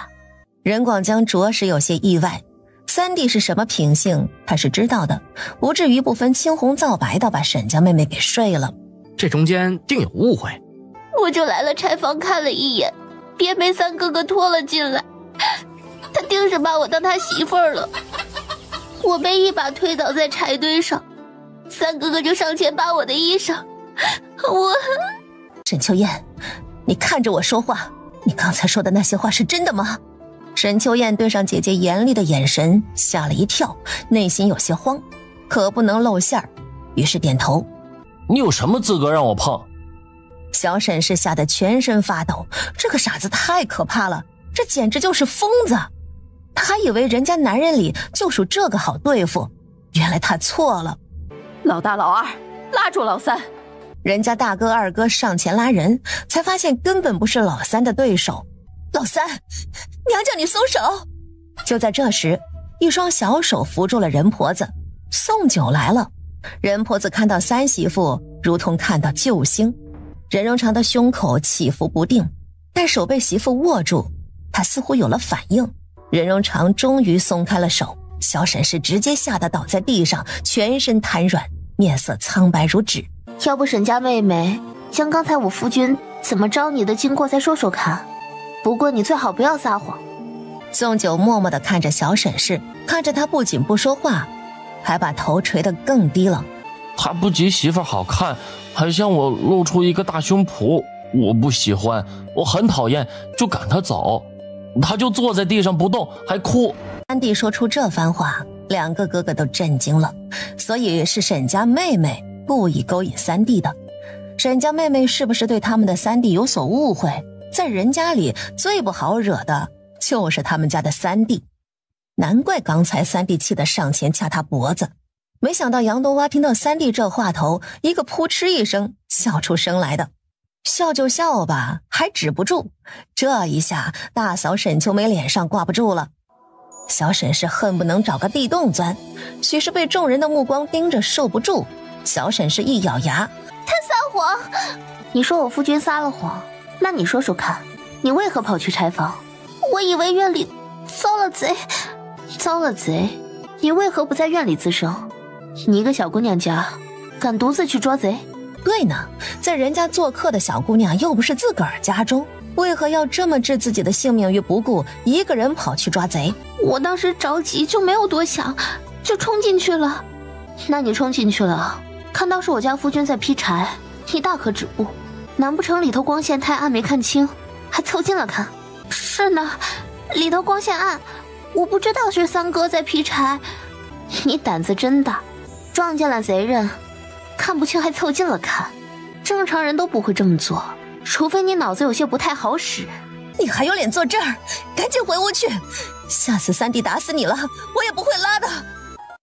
任广江着实有些意外，三弟是什么品性他是知道的，不至于不分青红皂白的把沈家妹妹给睡了。这中间定有误会。我就来了柴房看了一眼，便被三哥哥拖了进来，他定是把我当他媳妇儿了。我被一把推倒在柴堆上，三哥哥就上前扒我的衣裳。沈秋燕，你看着我说话，你刚才说的那些话是真的吗？沈秋燕对上姐姐严厉的眼神，吓了一跳，内心有些慌，可不能露馅儿，于是点头。你有什么资格让我碰？小沈氏吓得全身发抖，这个傻子太可怕了，这简直就是疯子。他还以为人家男人里就属这个好对付，原来他错了。老大老二，拉住老三。人家大哥二哥上前拉人，才发现根本不是老三的对手。老三，娘叫你松手。就在这时，一双小手扶住了任婆子。送酒来了。任婆子看到三媳妇如同看到救星，任荣长的胸口起伏不定，但手被媳妇握住，他似乎有了反应。任荣长终于松开了手，小沈氏直接吓得倒在地上，全身瘫软，面色苍白如纸。要不沈家妹妹将刚才我夫君怎么招你的经过再说说看，不过你最好不要撒谎。宋九默默地看着小沈氏，看着他不仅不说话，还把头垂得更低了。他不及媳妇好看，还向我露出一个大胸脯，我不喜欢，我很讨厌，就赶他走。他就坐在地上不动，还哭。三弟说出这番话，两个哥哥都震惊了，所以是沈家妹妹故意勾引三弟的。沈家妹妹是不是对他们的三弟有所误会？在人家里最不好惹的就是他们家的三弟，难怪刚才三弟气得上前掐他脖子。没想到杨冬蛙听到三弟这话头，一个扑哧一声笑出声来的。笑就笑吧，还止不住，这一下大嫂沈秋梅脸上挂不住了。小沈是恨不能找个地洞钻，许是被众人的目光盯着受不住，小沈是一咬牙，他撒谎。你说我夫君撒了谎，那你说说看，你为何跑去柴房？我以为院里遭了贼。遭了贼？你为何不在院里自生？你一个小姑娘家，敢独自去捉贼？对呢，在人家做客的小姑娘又不是自个儿家中，为何要这么置自己的性命于不顾，一个人跑去抓贼？我当时着急，就没有多想，就冲进去了。那你冲进去了，看到是我家夫君在劈柴，你大可止步，难不成里头光线太暗没看清，还凑近了看？是呢，里头光线暗，我不知道是三哥在劈柴。你胆子真大，撞见了贼人看不清还凑近了看，正常人都不会这么做，除非你脑子有些不太好使。你还有脸坐这儿？赶紧回屋去，下次三弟打死你了，我也不会拉的。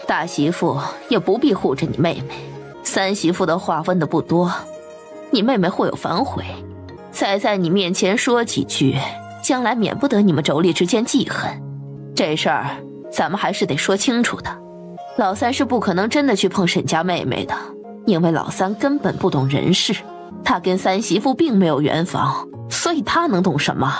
大媳妇也不必护着你妹妹，三媳妇的话问的不多，你妹妹会有反悔，再在你面前说几句，将来免不得你们妯娌之间记恨。这事儿咱们还是得说清楚的，老三是不可能真的去碰沈家妹妹的，因为老三根本不懂人事，他跟三媳妇并没有圆房，所以他能懂什么？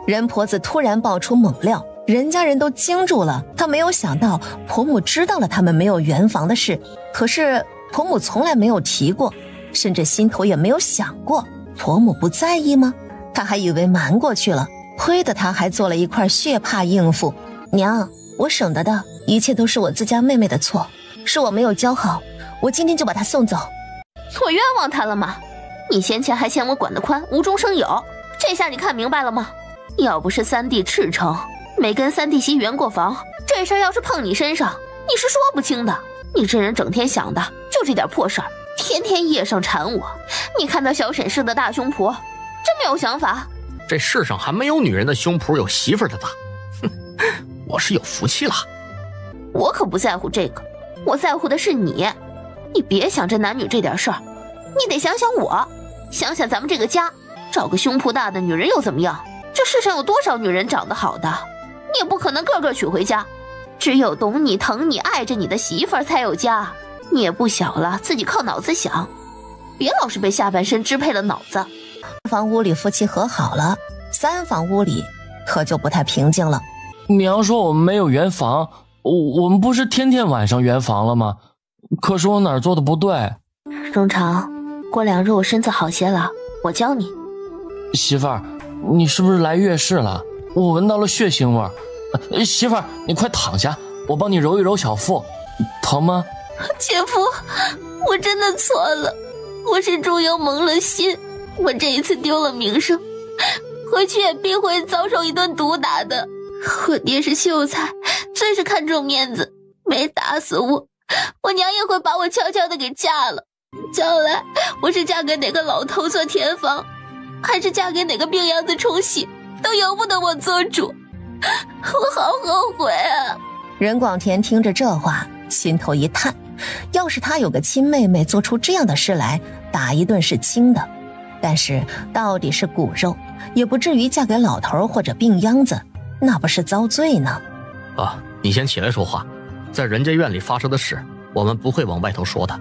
人婆子突然爆出猛料，人家人都惊住了。她没有想到婆母知道了他们没有圆房的事，可是婆母从来没有提过，甚至心头也没有想过。婆母不在意吗？她还以为瞒过去了，亏得她还做了一块血帕应付。娘，我省得的，一切都是我自家妹妹的错，是我没有教好，我今天就把她送走。我冤枉她了吗？你先前还嫌我管得宽，无中生有，这下你看明白了吗？要不是三弟赤诚没跟三弟媳圆过房，这事儿要是碰你身上，你是说不清的。你这人整天想的就这点破事儿，天天夜上缠我。你看到小沈氏的大胸脯，真没有想法。这世上还没有女人的胸脯有媳妇儿的大。哼，我是有福气了。我可不在乎这个，我在乎的是你。你别想着男女这点事儿，你得想想我，想想咱们这个家，找个胸脯大的女人又怎么样？这世上有多少女人长得好的，你也不可能个个娶回家。只有懂你、疼你、爱着你的媳妇儿才有家。你也不小了，自己靠脑子想，别老是被下半身支配了脑子。房屋里夫妻和好了，三房屋里可就不太平静了。娘说我们没有圆房，我们不是天天晚上圆房了吗？可是我哪儿做的不对？荣常，过2日我身子好些了，我教你。媳妇儿，你是不是来月事了？我闻到了血腥味儿。媳妇儿，你快躺下，我帮你揉一揉小腹，疼吗？姐夫，我真的错了，我是朱由蒙了心，我这一次丢了名声，回去也必会遭受一顿毒打的。我爹是秀才，最是看重面子，没打死我，我娘也会把我悄悄的给嫁了。将来我是嫁给哪个老头做田房，还是嫁给哪个病秧子冲喜，都由不得我做主。我好后悔啊！任广田听着这话，心头一叹，要是他有个亲妹妹做出这样的事来，打一顿是轻的，但是到底是骨肉，也不至于嫁给老头或者病秧子，那不是遭罪呢？啊，你先起来说话，在人家院里发生的事，我们不会往外头说的，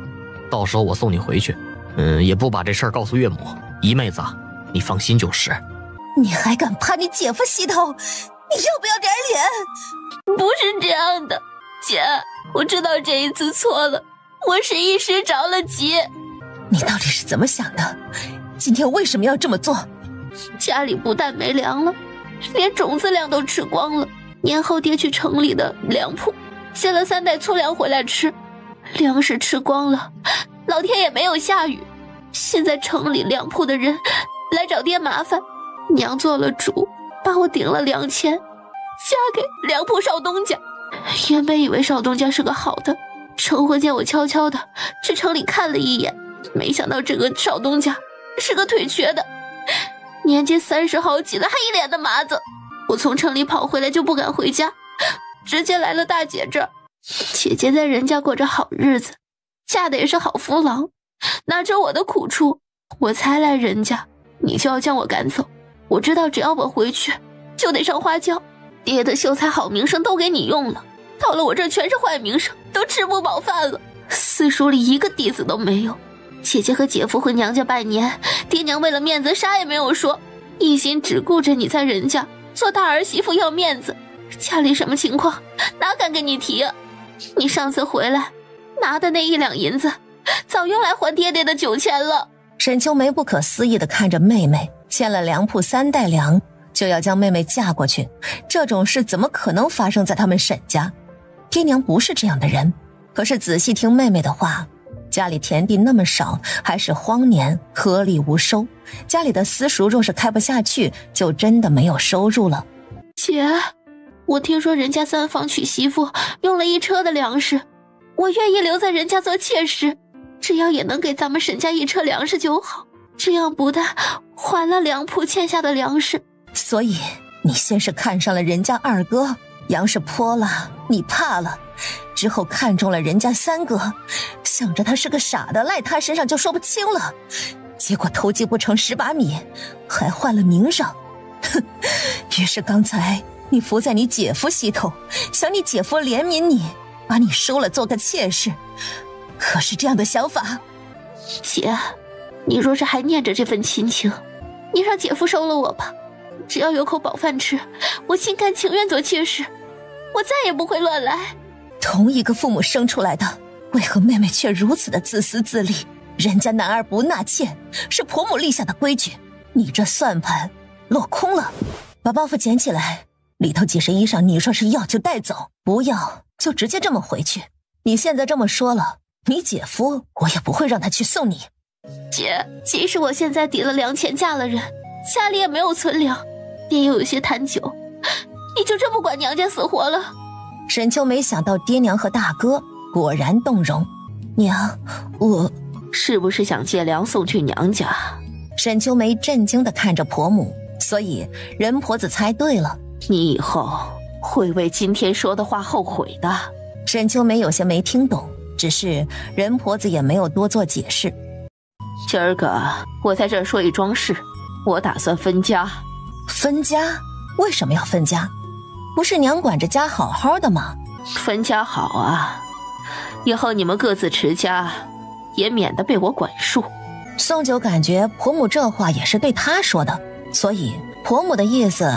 到时候我送你回去，也不把这事儿告诉岳母。姨妹子，你放心就是。你还敢怕你姐夫洗头？你要不要点脸？不是这样的，姐，我知道这一次错了，我是一时着了急。你到底是怎么想的？今天为什么要这么做？家里不但没粮了，连种子粮都吃光了。年后爹去城里的粮铺借了3袋粗粮回来吃，粮食吃光了，老天也没有下雨。现在城里粮铺的人来找爹麻烦，娘做了主，把我顶了2钱，嫁给粮铺少东家。原本以为少东家是个好的，成婚见我悄悄的去城里看了一眼，没想到这个少东家是个腿瘸的，年纪30好几了，还一脸的麻子。我从城里跑回来就不敢回家，直接来了大姐这儿。姐姐在人家过着好日子，嫁的也是好夫郎，拿着我的苦处，我才来人家，你就要将我赶走。我知道只要我回去就得上花轿，爹的秀才好名声都给你用了，到了我这全是坏名声，都吃不饱饭了，私塾里一个弟子都没有。姐姐和姐夫回娘家拜年，爹娘为了面子啥也没有说，一心只顾着你在人家做大儿媳妇要面子，家里什么情况哪敢跟你提啊？你上次回来拿的那1两银子早用来还爹爹的酒钱了。沈秋梅不可思议地看着妹妹，欠了粮铺3袋粮就要将妹妹嫁过去，这种事怎么可能发生在他们沈家？爹娘不是这样的人。可是仔细听妹妹的话，家里田地那么少，还是荒年，颗粒无收，家里的私塾若是开不下去，就真的没有收入了。姐，我听说人家3房娶媳妇用了1车的粮食，我愿意留在人家做妾室，只要也能给咱们沈家1车粮食就好，这样不但还了粮铺欠下的粮食。所以你先是看上了人家2哥，杨氏泼了，你怕了，之后看中了人家3哥，想着他是个傻的，赖他身上就说不清了，结果偷鸡不成蚀把米，还换了名声。哼！于是刚才你伏在你姐夫膝头，想你姐夫怜悯你，把你收了做个妾室。可是这样的想法姐，你若是还念着这份亲情，你让姐夫收了我吧。只要有口饱饭吃，我心甘情愿做妾室，我再也不会乱来。同一个父母生出来的，为何妹妹却如此的自私自利？人家男儿不纳妾，是婆母立下的规矩，你这算盘落空了。把包袱捡起来，里头几身衣裳，你说是要就带走，不要就直接这么回去。你现在这么说了，你姐夫我也不会让他去送你。姐，即使我现在抵了粮钱嫁了人，家里也没有存粮，爹又有些贪酒，你就这么管娘家死活了？沈秋没想到爹娘和大哥果然动容。娘，我是不是想借粮送去娘家？沈秋梅震惊地看着婆母，所以任婆子猜对了，你以后会为今天说的话后悔的。沈秋梅有些没听懂，只是任婆子也没有多做解释。今儿个我在这儿说一桩事，我打算分家。分家？为什么要分家？不是娘管着家好好的吗？分家好啊，以后你们各自持家，也免得被我管束。宋九感觉婆母这话也是对她说的，所以婆母的意思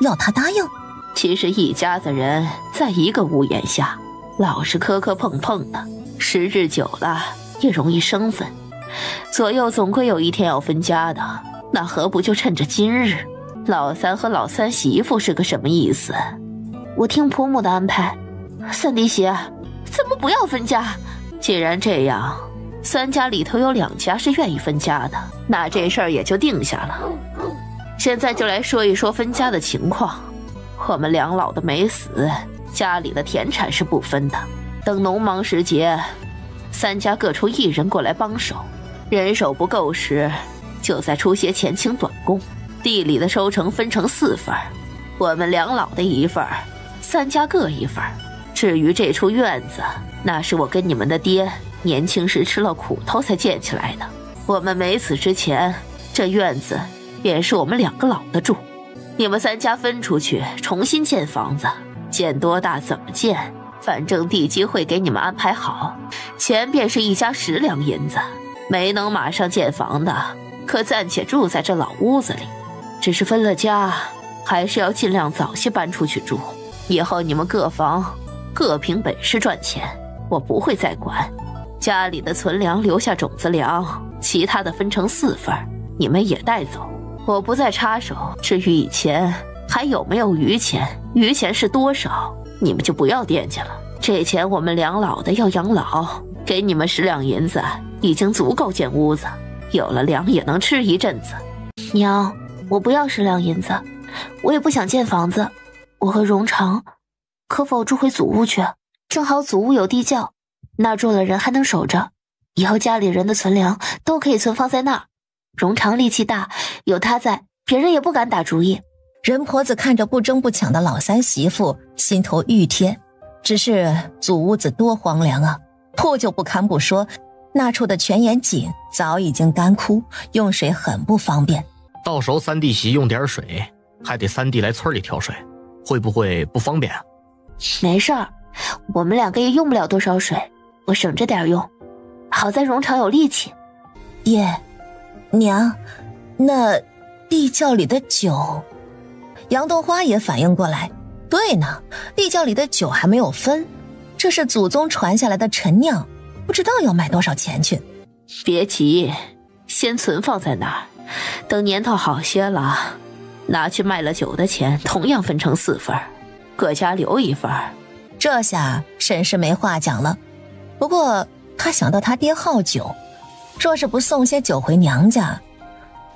要她答应。其实一家子人在一个屋檐下，老是磕磕碰碰的，时日久了也容易生分。左右总归有一天要分家的，那何不就趁着今日？老三和老三媳妇是个什么意思？我听婆母的安排。三弟媳，咱们不要分家。既然这样，三家里头有2家是愿意分家的，那这事儿也就定下了。现在就来说一说分家的情况。我们两老的没死，家里的田产是不分的。等农忙时节，3家各出1人过来帮手，人手不够时，就再出些钱请短工。地里的收成分成4份，我们两老的1份，3家各1份。至于这处院子，那是我跟你们的爹年轻时吃了苦头才建起来的。我们没死之前，这院子便是我们2个老的住。你们3家分出去重新建房子，建多大怎么建，反正地基会给你们安排好，钱便是1家10两银子。没能马上建房的，可暂且住在这老屋子里。只是分了家，还是要尽量早些搬出去住。以后你们各房各凭本事赚钱，我不会再管。家里的存粮留下种子粮，其他的分成4份，你们也带走，我不再插手。至于以前还有没有余钱，余钱是多少，你们就不要惦记了。这钱我们两老的要养老，给你们10两银子已经足够建屋子，有了粮也能吃一阵子。娘，我不要10两银子，我也不想建房子。我和荣长可否住回祖屋去？正好祖屋有地窖，那儿住了人还能守着，以后家里人的存粮都可以存放在那儿。荣长力气大，有他在，别人也不敢打主意。任婆子看着不争不抢的老三媳妇，心头愈贴。只是祖屋子多荒凉啊，破旧不堪不说，那处的泉眼井早已经干枯，用水很不方便。到时候三弟媳用点水，还得三弟来村里挑水，会不会不方便啊？没事儿，我们2个也用不了多少水，我省着点用。好在荣长有力气。爷，娘，那地窖里的酒……杨豆花也反应过来，对呢，地窖里的酒还没有分，这是祖宗传下来的陈酿，不知道要卖多少钱去。别急，先存放在那儿，等年头好些了，拿去卖了酒的钱同样分成4份，各家留1份。这下沈氏没话讲了。不过他想到他爹好酒，若是不送些酒回娘家，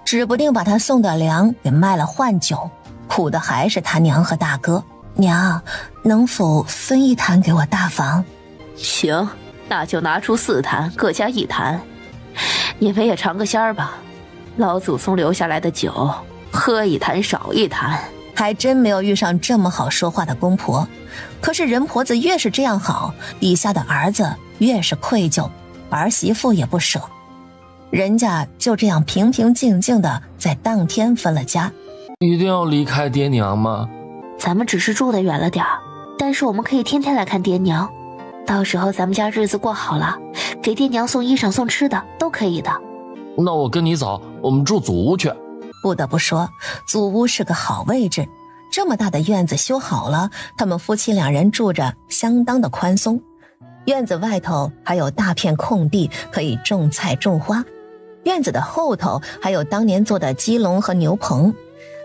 指不定把他送的粮给卖了换酒，苦的还是他娘和大哥。娘，能否分1坛给我大房？行，那就拿出4坛，各家1坛。你们也尝个鲜儿吧，老祖宗留下来的酒，喝1坛少1坛。还真没有遇上这么好说话的公婆。可是任婆子越是这样好，底下的儿子越是愧疚，儿媳妇也不舍。人家就这样平平静静的在当天分了家。一定要离开爹娘吗？咱们只是住得远了点儿，但是我们可以天天来看爹娘。到时候咱们家日子过好了，给爹娘送衣裳送吃的都可以的。那我跟你走，我们住祖屋去。不得不说，祖屋是个好位置，这么大的院子修好了，他们夫妻2人住着相当的宽松。院子外头还有大片空地可以种菜种花，院子的后头还有当年做的鸡笼和牛棚，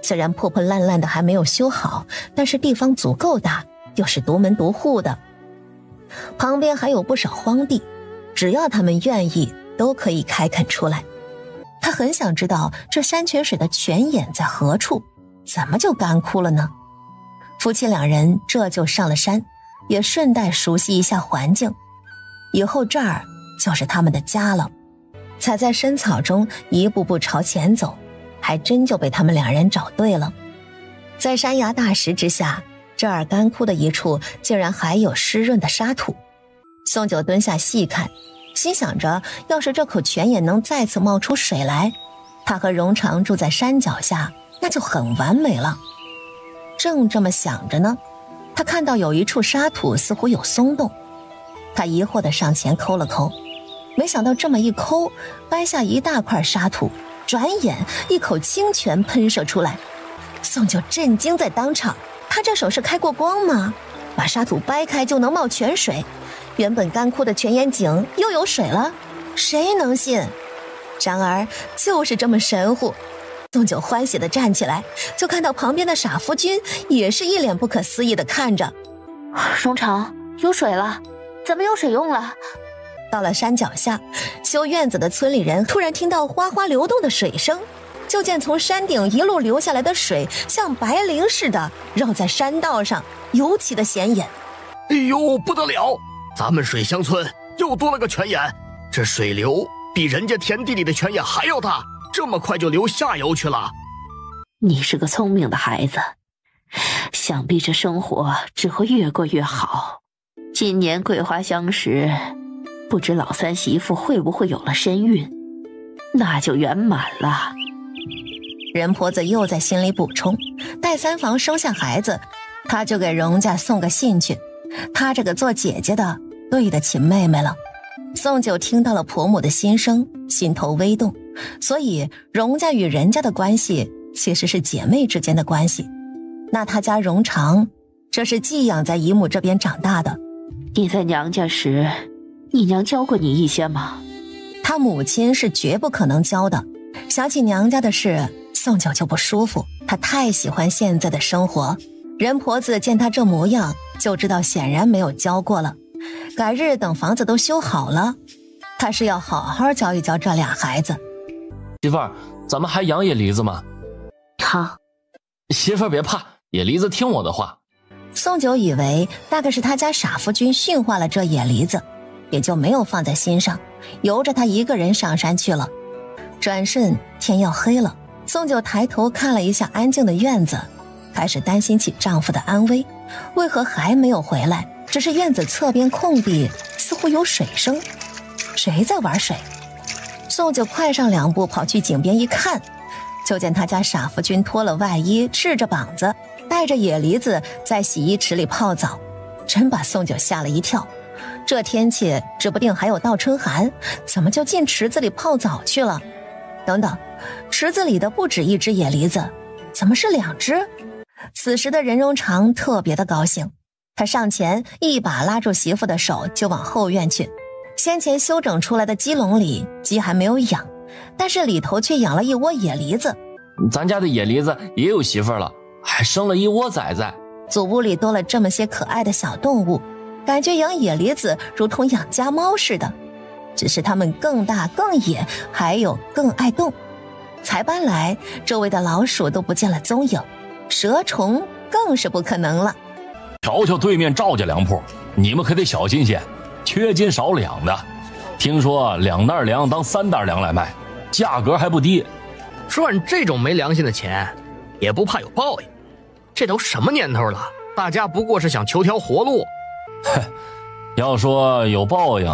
虽然破破烂烂的还没有修好，但是地方足够大，又是独门独户的。旁边还有不少荒地，只要他们愿意都可以开垦出来。他很想知道这山泉水的泉眼在何处，怎么就干枯了呢？夫妻2人这就上了山，也顺带熟悉一下环境，以后这儿就是他们的家了。踩在深草中一步步朝前走，还真就被他们2人找对了。在山崖大石之下，这儿干枯的一处竟然还有湿润的沙土。宋九蹲下细看，心想着要是这口泉眼能再次冒出水来，他和荣长住在山脚下，那就很完美了。正这么想着呢，他看到有一处沙土似乎有松动，他疑惑地上前抠了抠，没想到这么一抠，掰下一大块沙土，转眼一口清泉喷射出来。宋九震惊在当场，他这手是开过光吗？把沙土掰开就能冒泉水，原本干枯的泉眼井又有水了，谁能信？然而就是这么神乎。宋九欢喜地站起来，就看到旁边的傻夫君也是一脸不可思议地看着。荣长，有水了，咱们有水用了。到了山脚下，修院子的村里人突然听到哗哗流动的水声，就见从山顶一路流下来的水像白绫似的绕在山道上，尤其的显眼。哎呦，不得了，咱们水乡村又多了个泉眼，这水流比人家田地里的泉眼还要大，这么快就流下游去了。你是个聪明的孩子，想必这生活只会越过越好。今年桂花香时，不知老三媳妇会不会有了身孕，那就圆满了。人婆子又在心里补充，待三房生下孩子，她就给荣家送个信去，她这个做姐姐的对得起妹妹了。宋九听到了婆母的心声，心头微动，所以荣家与人家的关系其实是姐妹之间的关系。那他家荣长，这是寄养在姨母这边长大的。你在娘家时，你娘教过你一些吗？他母亲是绝不可能教的。想起娘家的事，宋九就不舒服。他太喜欢现在的生活，人婆子见他这模样，就知道显然没有教过了。改日等房子都修好了，他是要好好教一教这俩孩子。媳妇儿，咱们还养野梨子吗？好。媳妇儿别怕，野梨子听我的话。宋九以为大概是他家傻夫君驯化了这野梨子，也就没有放在心上，由着他一个人上山去了。转瞬天要黑了，宋九抬头看了一下安静的院子，开始担心起丈夫的安危，为何还没有回来？只是院子侧边空地似乎有水声，谁在玩水？宋九快上2步跑去井边一看，就见他家傻夫君脱了外衣，赤着膀子，带着野梨子在洗衣池里泡澡，真把宋九吓了一跳。这天气指不定还有倒春寒，怎么就进池子里泡澡去了？等等，池子里的不止1只野梨子，怎么是2只？此时的任荣长特别的高兴，他上前一把拉住媳妇的手，就往后院去。先前修整出来的鸡笼里鸡还没有养，但是里头却养了一窝野梨子。咱家的野梨子也有媳妇了，还生了一窝崽崽。祖屋里多了这么些可爱的小动物，感觉养野梨子如同养家猫似的，只是它们更大更野，还有更爱动。才搬来，周围的老鼠都不见了踪影，蛇虫更是不可能了。瞧瞧对面赵家粮铺，你们可得小心些，缺斤少两的。听说2袋粮当3袋粮来卖，价格还不低。赚这种没良心的钱，也不怕有报应。这都什么年头了，大家不过是想求条活路。要说有报应，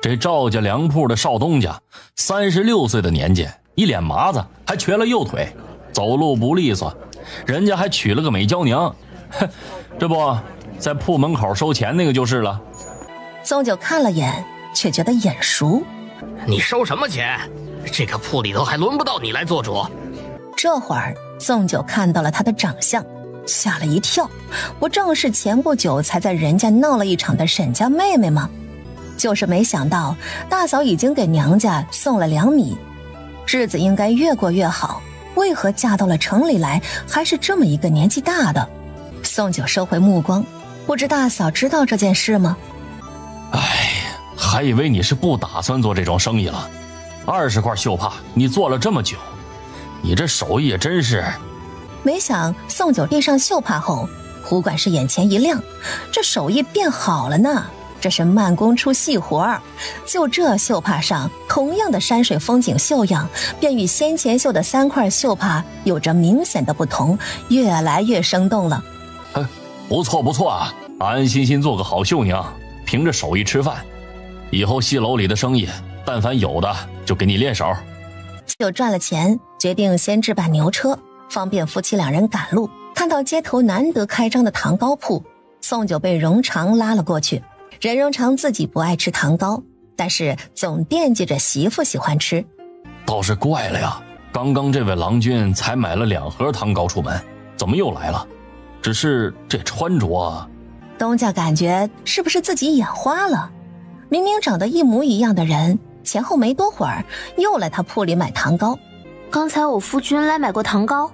这赵家粮铺的少东家36岁的年纪，一脸麻子，还瘸了右腿，走路不利索，人家还娶了个美娇娘。这不在铺门口收钱那个就是了。宋九看了眼，却觉得眼熟。你收什么钱？这个铺里头还轮不到你来做主。这会儿宋九看到了他的长相，吓了一跳，不正是前不久才在人家闹了一场的沈家妹妹吗？就是没想到大嫂已经给娘家送了2米，日子应该越过越好，为何嫁到了城里来还是这么一个年纪大的？宋九收回目光，不知大嫂知道这件事吗？还以为你是不打算做这种生意了。20块绣帕你做了这么久，你这手艺也真是……没想宋九递上绣帕后，胡管事眼前一亮，这手艺变好了呢，这是慢工出细活儿。就这绣帕上同样的山水风景绣样，便与先前绣的3块绣帕有着明显的不同，越来越生动了。不错不错啊，安安心心做个好绣娘，凭着手艺吃饭。以后戏楼里的生意，但凡有的就给你练手。就赚了钱，决定先置办牛车，方便夫妻2人赶路。看到街头难得开张的糖糕铺，宋九被荣长拉了过去。任荣长自己不爱吃糖糕，但是总惦记着媳妇喜欢吃。倒是怪了呀，刚刚这位郎君才买了2盒糖糕出门，怎么又来了？只是这穿着……东家感觉是不是自己眼花了？明明长得一模一样的人，前后没多会儿又来他铺里买糖糕。刚才我夫君来买过糖糕。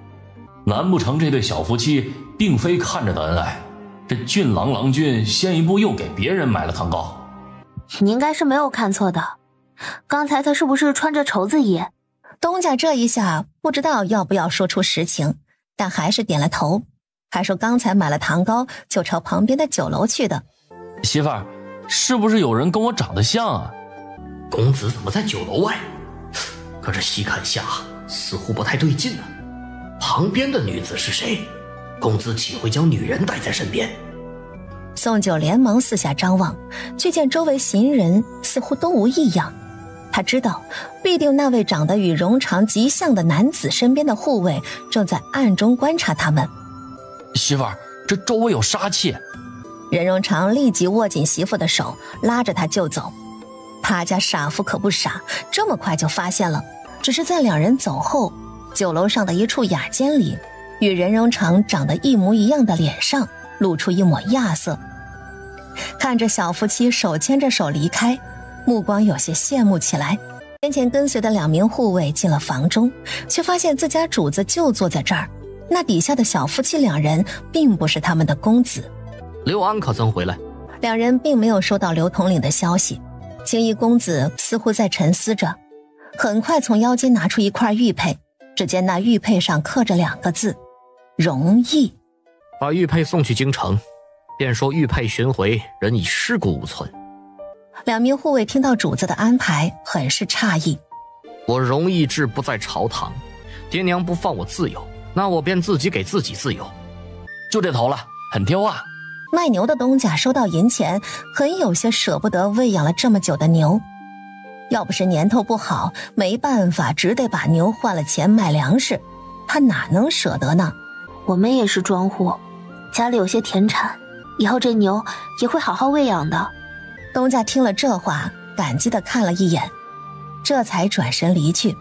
难不成这对小夫妻并非看着的恩爱？这俊郎君先一步又给别人买了糖糕？你应该是没有看错的，刚才他是不是穿着绸子衣？东家这一下不知道要不要说出实情，但还是点了头，还说刚才买了糖糕就朝旁边的酒楼去的。媳妇儿，是不是有人跟我长得像啊？公子怎么在酒楼外？可这细看下似乎不太对劲啊。旁边的女子是谁？公子岂会将女人带在身边？宋九连忙四下张望，却见周围行人似乎都无异样。他知道必定那位长得与荣长极像的男子身边的护卫正在暗中观察他们。媳妇儿，这周围有杀气。任荣长立即握紧媳妇的手，拉着她就走。他家傻夫可不傻，这么快就发现了。只是在2人走后，酒楼上的一处雅间里，与任荣长长得一模一样的脸上露出一抹亚色。看着小夫妻手牵着手离开，目光有些羡慕起来。先前跟随的2名护卫进了房中，却发现自家主子就坐在这儿，那底下的小夫妻2人并不是他们的公子。刘安可曾回来？2人并没有收到刘统领的消息。青衣公子似乎在沉思着，很快从腰间拿出一块玉佩，只见那玉佩上刻着2个字：容易。把玉佩送去京城，便说玉佩寻回，人已尸骨无存。 2名护卫听到主子的安排，很是诧异。我容易志不在朝堂，爹娘不放我自由，那我便自己给自己自由。就这头了，很刁啊。卖牛的东家收到银钱，很有些舍不得喂养了这么久的牛。要不是年头不好，没办法，只得把牛换了钱买粮食，他哪能舍得呢？我们也是庄户，家里有些田产，以后这牛也会好好喂养的。东家听了这话，感激地看了一眼，这才转身离去。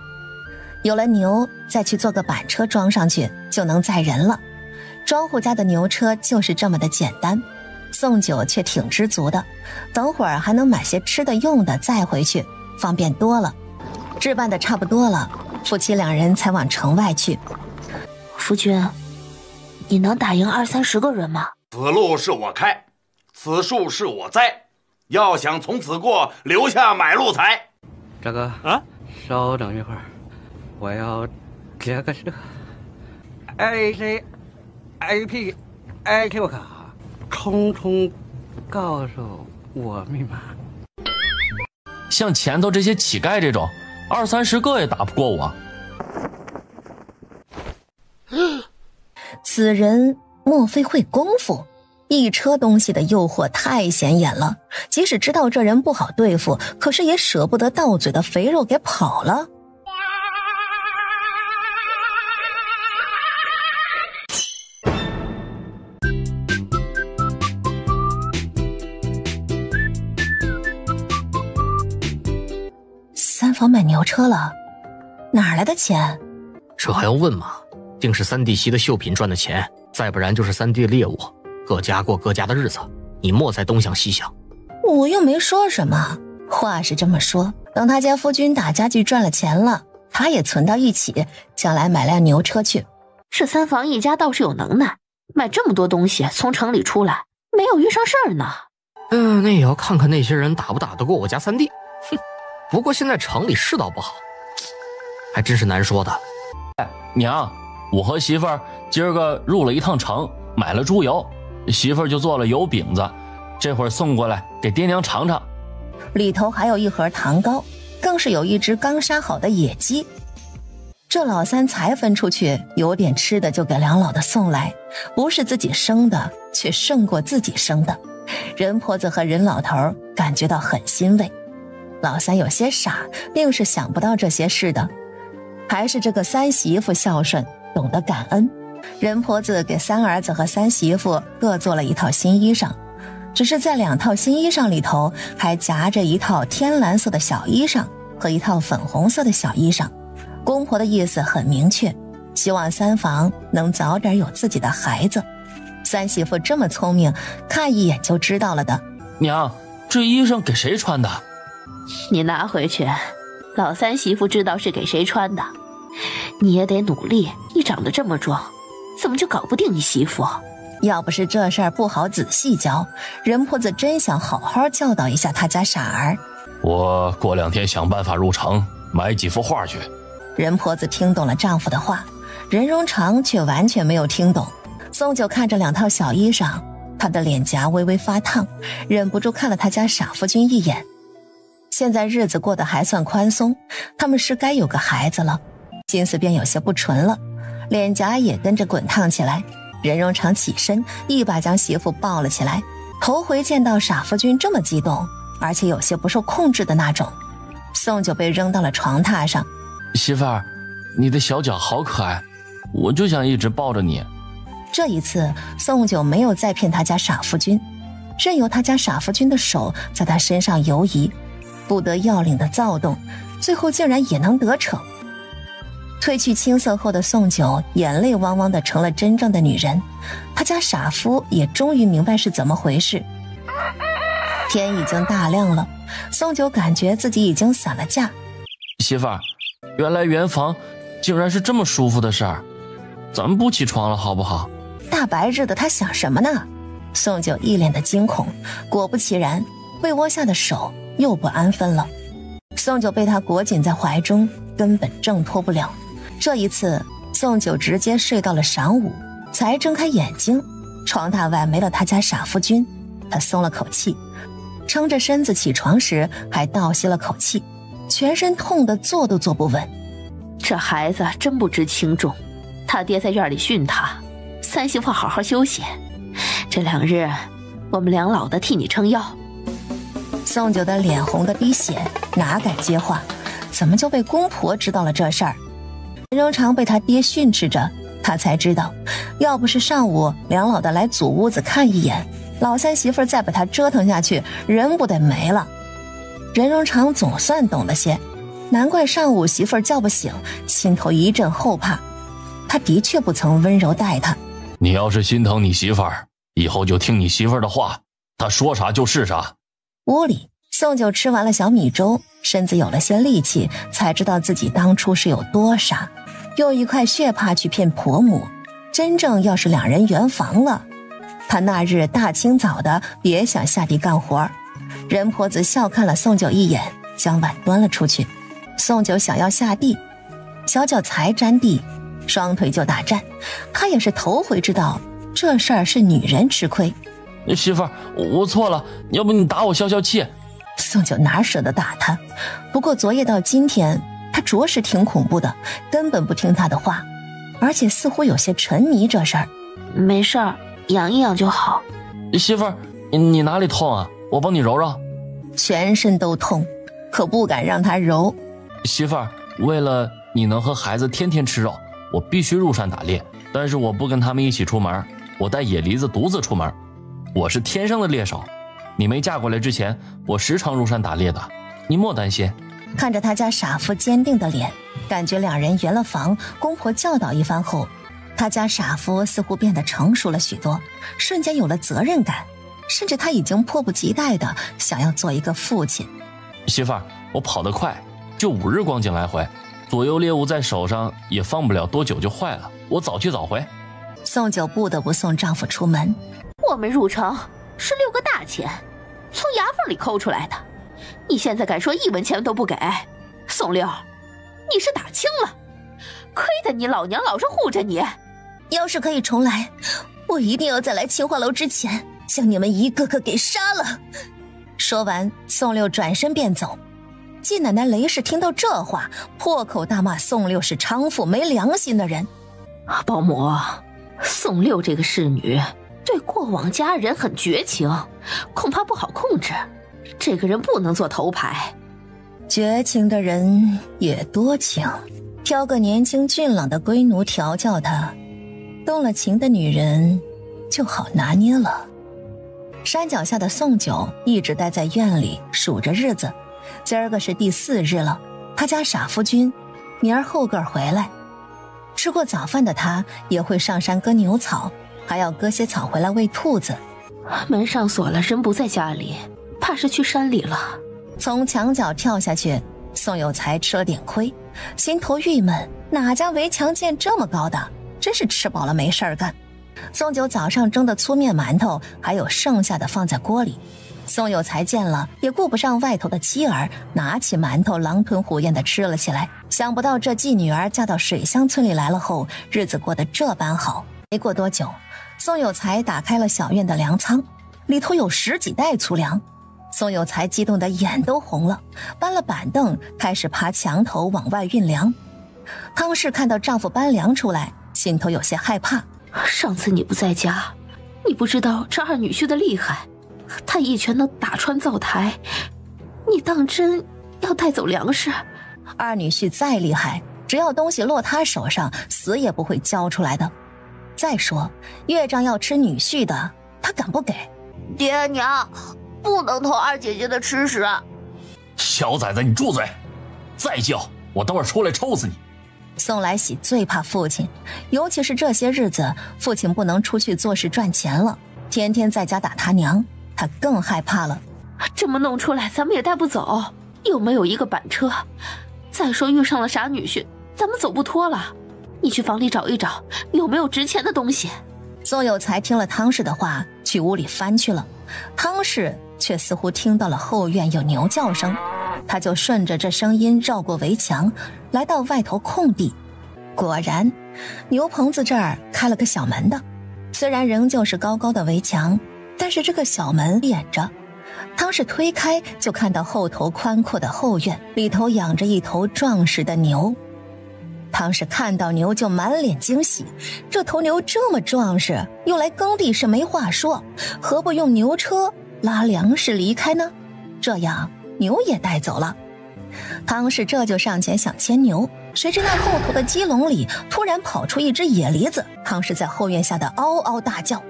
有了牛，再去做个板车装上去，就能载人了。庄户家的牛车就是这么的简单，宋九却挺知足的，等会儿还能买些吃的用的载回去，方便多了。置办的差不多了，夫妻2人才往城外去。夫君，你能打赢20-30个人吗？此路是我开，此树是我栽，要想从此过，留下买路财。大哥啊，稍等一会儿，我要这个ACAP 卡，通通告诉我密码。像前头这些乞丐这种，20-30个也打不过我。此人莫非会功夫？一车东西的诱惑太显眼了，即使知道这人不好对付，可是也舍不得到嘴的肥肉给跑了。房买牛车了，哪来的钱？这还要问吗？定是三弟媳的绣品赚的钱，再不然就是三弟的猎物，各家过各家的日子，你莫再东想西想。我又没说什么，话是这么说，等他家夫君打家具赚了钱了，他也存到一起，将来买辆牛车去。这三房一家倒是有能耐，买这么多东西从城里出来，没有遇上事儿呢。那也要看看那些人打不打得过我家三弟。哼，不过现在城里世道不好，还真是难说的。娘，我和媳妇儿今儿个入了一趟城，买了猪油，媳妇儿就做了油饼子，这会儿送过来给爹娘尝尝。里头还有一盒糖糕，更是有一只刚杀好的野鸡。这老三才分出去，有点吃的就给梁老的送来，不是自己生的，却胜过自己生的。任婆子和任老头感觉到很欣慰。老三有些傻，并是想不到这些事的，还是这个三媳妇孝顺，懂得感恩。任婆子给三儿子和三媳妇各做了一套新衣裳，只是在2套新衣裳里头还夹着一套天蓝色的小衣裳和一套粉红色的小衣裳。公婆的意思很明确，希望三房能早点有自己的孩子。三媳妇这么聪明，看一眼就知道了的。娘，这衣裳给谁穿的？你拿回去，老三媳妇知道是给谁穿的。你也得努力，你长得这么壮，怎么就搞不定你媳妇？要不是这事儿不好仔细教，任婆子真想好好教导一下他家傻儿。我过2天想办法入城买几幅画去。任婆子听懂了丈夫的话，任荣长却完全没有听懂。宋九看着2套小衣裳，他的脸颊微微发烫，忍不住看了他家傻夫君一眼。现在日子过得还算宽松，他们是该有个孩子了，心思便有些不纯了，脸颊也跟着滚烫起来。任荣长起身，一把将媳妇抱了起来，头回见到傻夫君这么激动，而且有些不受控制的那种。宋九被扔到了床榻上。媳妇儿，你的小脚好可爱，我就想一直抱着你。这一次宋九没有再骗他家傻夫君，任由他家傻夫君的手在他身上游移，不得要领的躁动，最后竟然也能得逞。褪去青涩后的宋九眼泪汪汪的成了真正的女人，他家傻夫也终于明白是怎么回事。天已经大亮了，宋九感觉自己已经散了架。媳妇儿，原来圆房竟然是这么舒服的事儿，咱们不起床了好不好？大白日的他想什么呢？宋九一脸的惊恐，果不其然，被窝下的手又不安分了。宋九被他裹紧在怀中，根本挣脱不了。这一次宋九直接睡到了晌午，才睁开眼睛，床榻外没了他家傻夫君，他松了口气，撑着身子起床时还倒吸了口气，全身痛得坐都坐不稳。这孩子真不知轻重，他爹在院里训他，三媳妇好好休息，这2日我们梁老的替你撑腰。宋九的脸红得滴血，哪敢接话，怎么就被公婆知道了这事儿？任荣长被他爹训斥着，他才知道，要不是上午梁老的来祖屋子看一眼，老三媳妇再把他折腾下去，人不得没了。任荣长总算懂了些，难怪上午媳妇叫不醒，心头一阵后怕。他的确不曾温柔待他。你要是心疼你媳妇儿，以后就听你媳妇儿的话，她说啥就是啥。屋里，宋九吃完了小米粥，身子有了些力气，才知道自己当初是有多傻，用一块血帕去骗婆母。真正要是2人圆房了，他那日大清早的别想下地干活。任婆子笑看了宋九一眼，将碗端了出去。宋九想要下地，小脚才沾地，双腿就打颤。他也是头回知道这事儿是女人吃亏。媳妇儿，我错了，要不你打我消消气。宋九哪舍得打他，不过昨夜到今天，他着实挺恐怖的，根本不听他的话，而且似乎有些沉迷这事儿。没事儿，养一养就好。媳妇儿，你哪里痛啊？我帮你揉揉。全身都痛，可不敢让他揉。媳妇儿，为了你能和孩子天天吃肉，我必须入山打猎，但是我不跟他们一起出门，我带野梨子独自出门。我是天生的猎手，你没嫁过来之前，我时常入山打猎的，你莫担心。看着他家傻夫坚定的脸，感觉两人圆了房，公婆教导一番后，他家傻夫似乎变得成熟了许多，瞬间有了责任感，甚至他已经迫不及待的想要做一个父亲。媳妇儿，我跑得快，就5日光景来回，左右猎物在手上也放不了多久就坏了，我早去早回。宋九不得不送丈夫出门。我们入城是6个大钱，从牙缝里抠出来的，你现在敢说1文钱都不给？宋六，你是打轻了，亏得你老娘老是护着你。要是可以重来，我一定要在来青花楼之前将你们一个个给杀了。说完，宋六转身便走。季奶奶雷氏听到这话，破口大骂宋六是娼妇，没良心的人。保姆，宋六这个侍女对过往家人很绝情，恐怕不好控制，这个人不能做头牌。绝情的人也多情，挑个年轻俊朗的龟奴调教他，动了情的女人就好拿捏了。山脚下的宋九一直待在院里数着日子，今儿个是第4日了，他家傻夫君明儿后个回来。吃过早饭的他也会上山割牛草，还要割些草回来喂兔子。门上锁了，人不在家里，怕是去山里了。从墙角跳下去，宋有才吃了点亏，心头郁闷，哪家围墙建这么高的，真是吃饱了没事儿干。宋九早上蒸的粗面馒头还有剩下的放在锅里，宋有才见了也顾不上外头的妻儿，拿起馒头狼吞虎咽地吃了起来。想不到这继女儿嫁到水乡村里来了后，日子过得这般好。没过多久，宋有才打开了小院的粮仓，里头有10几袋粗粮。宋有才激动的眼都红了，搬了板凳开始爬墙头往外运粮。汤氏看到丈夫搬粮出来，心头有些害怕。上次你不在家，你不知道这2女婿的厉害，他一拳能打穿灶台，你当真要带走粮食？2女婿再厉害，只要东西落他手上，死也不会交出来的。再说岳丈要吃女婿的，他敢不给？爹娘，不能偷2姐姐的吃食。小崽子，你住嘴！再叫我等会儿出来抽死你！宋来喜最怕父亲，尤其是这些日子父亲不能出去做事赚钱了，天天在家打他娘，他更害怕了。这么弄出来咱们也带不走，又没有一个板车，再说遇上了傻女婿，咱们走不脱了。你去房里找一找，有没有值钱的东西。宋有才听了汤氏的话，去屋里翻去了。汤氏却似乎听到了后院有牛叫声，他就顺着这声音绕过围墙，来到外头空地。果然牛棚子这儿开了个小门的，虽然仍旧是高高的围墙，但是这个小门掩着。汤氏推开，就看到后头宽阔的后院，里头养着一头壮实的牛。汤氏看到牛就满脸惊喜，这头牛这么壮实，用来耕地是没话说，何不用牛车拉粮食离开呢？这样牛也带走了。汤氏这就上前想牵牛，谁知那后头的鸡笼里突然跑出一只野狸子，汤氏在后院吓得嗷嗷大叫。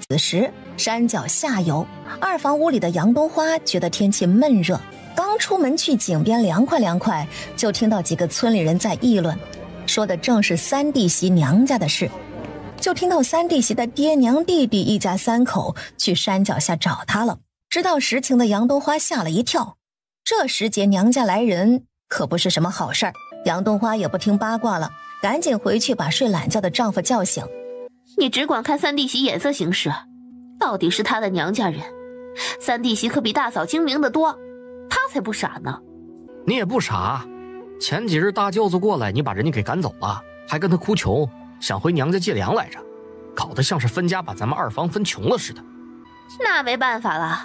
此时山脚下游2房屋里的杨冬花觉得天气闷热，刚出门去井边凉快凉快，就听到几个村里人在议论，说的正是3弟媳娘家的事。就听到3弟媳的爹娘弟弟一家3口去山脚下找他了。知道实情的杨冬花吓了一跳，这时节娘家来人可不是什么好事儿。杨冬花也不听八卦了，赶紧回去把睡懒觉的丈夫叫醒。你只管看3弟媳眼色行事，到底是他的娘家人，3弟媳可比大嫂精明得多，他才不傻呢。你也不傻，前几日大舅子过来，你把人家给赶走了，还跟他哭穷，想回娘家借粮来着，搞得像是分家把咱们2房分穷了似的。那没办法了，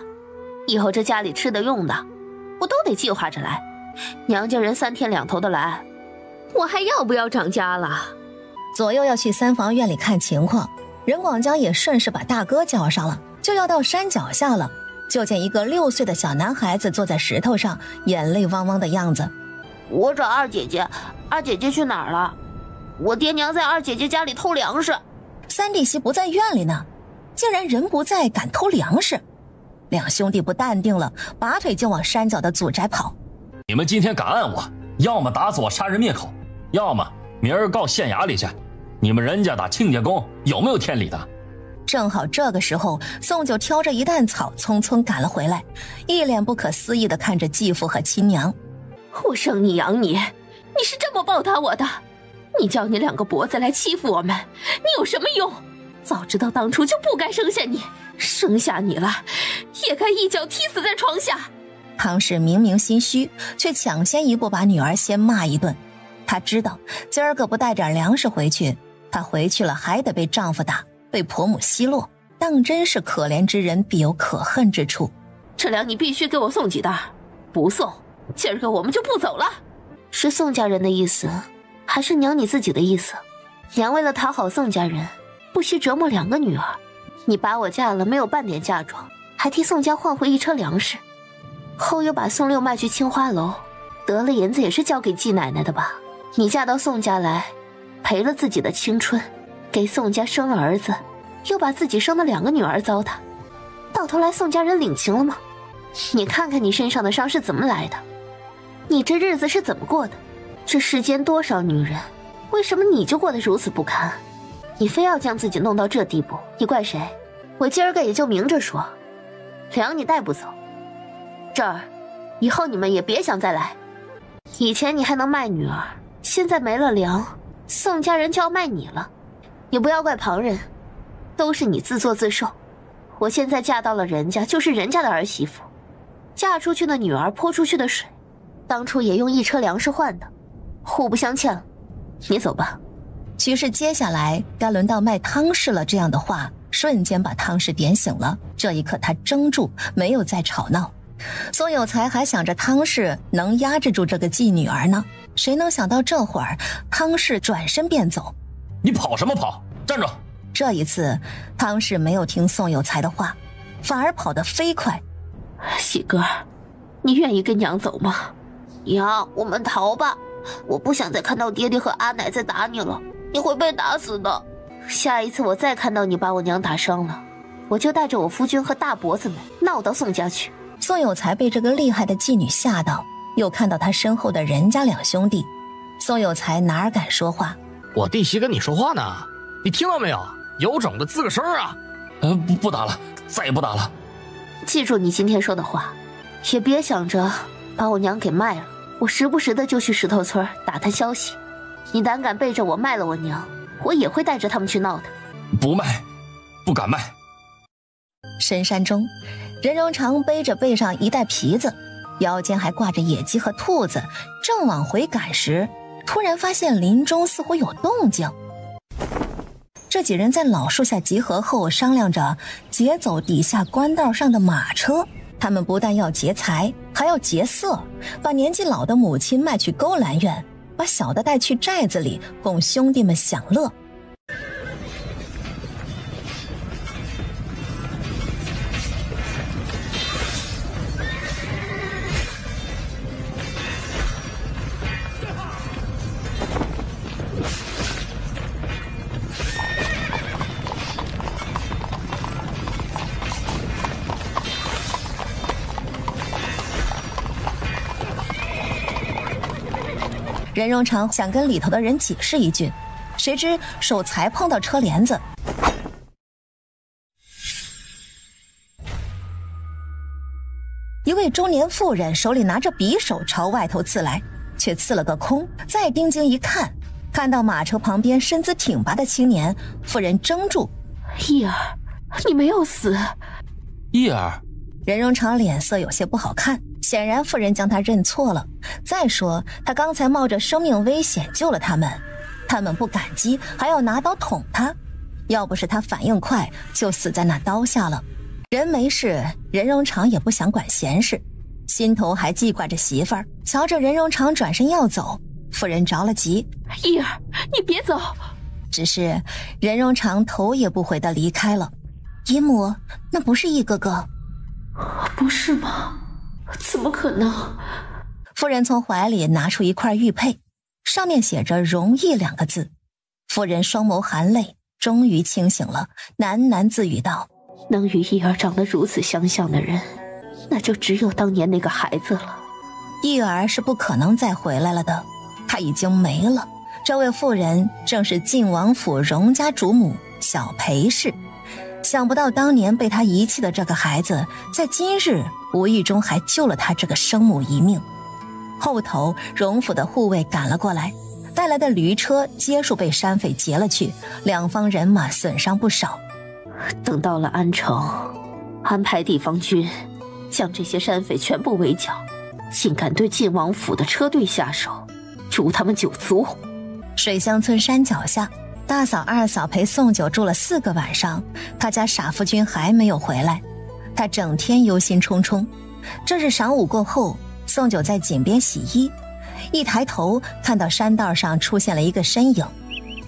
以后这家里吃的用的我都得计划着来，娘家人3天2头的来，我还要不要长家了？左右要去3房院里看情况，任广江也顺势把大哥叫上了，就要到山脚下了。就见一个6岁的小男孩子坐在石头上，眼泪汪汪的样子。我找2姐姐，2姐姐去哪儿了？我爹娘在2姐姐家里偷粮食。3弟媳不在院里呢，竟然人不在敢偷粮食。2兄弟不淡定了，拔腿就往山脚的祖宅跑。你们今天敢按我，要么打死我杀人灭口，要么明儿告县衙里去。你们人家打亲家公有没有天理的？正好这个时候，宋九挑着一担草匆匆赶了回来，一脸不可思议地看着继父和亲娘。我生你养你，你是这么报答我的？你叫你两个脖子来欺负我们，你有什么用？早知道当初就不该生下你，生下你了，也该一脚踢死在床下。汤氏明明心虚，却抢先一步把女儿先骂一顿。她知道今儿个不带点粮食回去，她回去了还得被丈夫打，被婆母奚落，当真是可怜之人必有可恨之处。这粮你必须给我送几袋，不送，今儿个我们就不走了。是宋家人的意思，还是娘你自己的意思？娘为了讨好宋家人，不惜折磨2个女儿。你把我嫁了，没有半点嫁妆，还替宋家换回1车粮食，后又把宋六卖去青花楼，得了银子也是交给季奶奶的吧？你嫁到宋家来，赔了自己的青春，给宋家生了儿子，又把自己生的2个女儿糟蹋，到头来宋家人领情了吗？你看看你身上的伤是怎么来的，你这日子是怎么过的？这世间多少女人，为什么你就过得如此不堪？你非要将自己弄到这地步，你怪谁？我今儿个也就明着说，粮你带不走，这儿以后你们也别想再来。以前你还能卖女儿，现在没了粮，宋家人就要卖你了。你不要怪旁人，都是你自作自受。我现在嫁到了人家，就是人家的儿媳妇，嫁出去的女儿泼出去的水，当初也用1车粮食换的，互不相欠了。你走吧。于是接下来该轮到卖汤氏了，这样的话瞬间把汤氏点醒了。这一刻他怔住，没有再吵闹。宋有才还想着汤氏能压制住这个继女儿呢，谁能想到这会儿汤氏转身便走。你跑什么跑？站住！这一次汤氏没有听宋有才的话，反而跑得飞快。喜哥，你愿意跟娘走吗？娘，我们逃吧，我不想再看到爹爹和阿奶再打你了，你会被打死的。下一次我再看到你把我娘打伤了，我就带着我夫君和大脖子们闹到宋家去。宋有才被这个厉害的妓女吓到，又看到他身后的任家2兄弟，宋有才哪儿敢说话？我弟媳跟你说话呢，你听到没有？有种的吱个声啊！不打了，再也不打了。记住你今天说的话，也别想着把我娘给卖了。我时不时的就去石头村打探消息，你胆敢背着我卖了我娘，我也会带着他们去闹的。不卖，不敢卖。深山中，任荣长背着背上一袋皮子，腰间还挂着野鸡和兔子，正往回赶时，突然发现林中似乎有动静。这几人在老树下集合后，商量着劫走底下官道上的马车。他们不但要劫财，还要劫色，把年纪老的母亲卖去勾栏院，把小的带去寨子里，供兄弟们享乐。任荣长想跟里头的人解释一句，谁知手才碰到车帘子，一位中年妇人手里拿着匕首朝外头刺来，却刺了个空。再定睛一看，看到马车旁边身姿挺拔的青年，妇人怔住：“义儿，你没有死。”义儿。任荣长脸色有些不好看，显然妇人将他认错了。再说他刚才冒着生命危险救了他们，他们不感激，还要拿刀捅他。要不是他反应快，就死在那刀下了。人没事，任荣长也不想管闲事，心头还记挂着媳妇儿。瞧着任荣长转身要走，妇人着了急：“义儿，你别走！”只是任荣长头也不回地离开了。姨母，那不是一哥哥。不是吗？怎么可能？夫人从怀里拿出一块玉佩，上面写着容易2个字。夫人双眸含泪，终于清醒了，喃喃自语道：能与义儿长得如此相像的人，那就只有当年那个孩子了。义儿是不可能再回来了的，他已经没了。这位妇人正是晋王府荣家主母小裴氏。想不到当年被他遗弃的这个孩子，在今日无意中还救了他这个生母一命。后头荣府的护卫赶了过来，带来的驴车皆数被山匪劫了去，两方人马损伤不少。等到了安城，安排地方军将这些山匪全部围剿，竟敢对晋王府的车队下手，诛他们9族。水乡村山脚下，大嫂二嫂陪宋九住了4个晚上，他家傻夫君还没有回来，他整天忧心忡忡。这日晌午过后，宋九在井边洗衣，一抬头看到山道上出现了一个身影。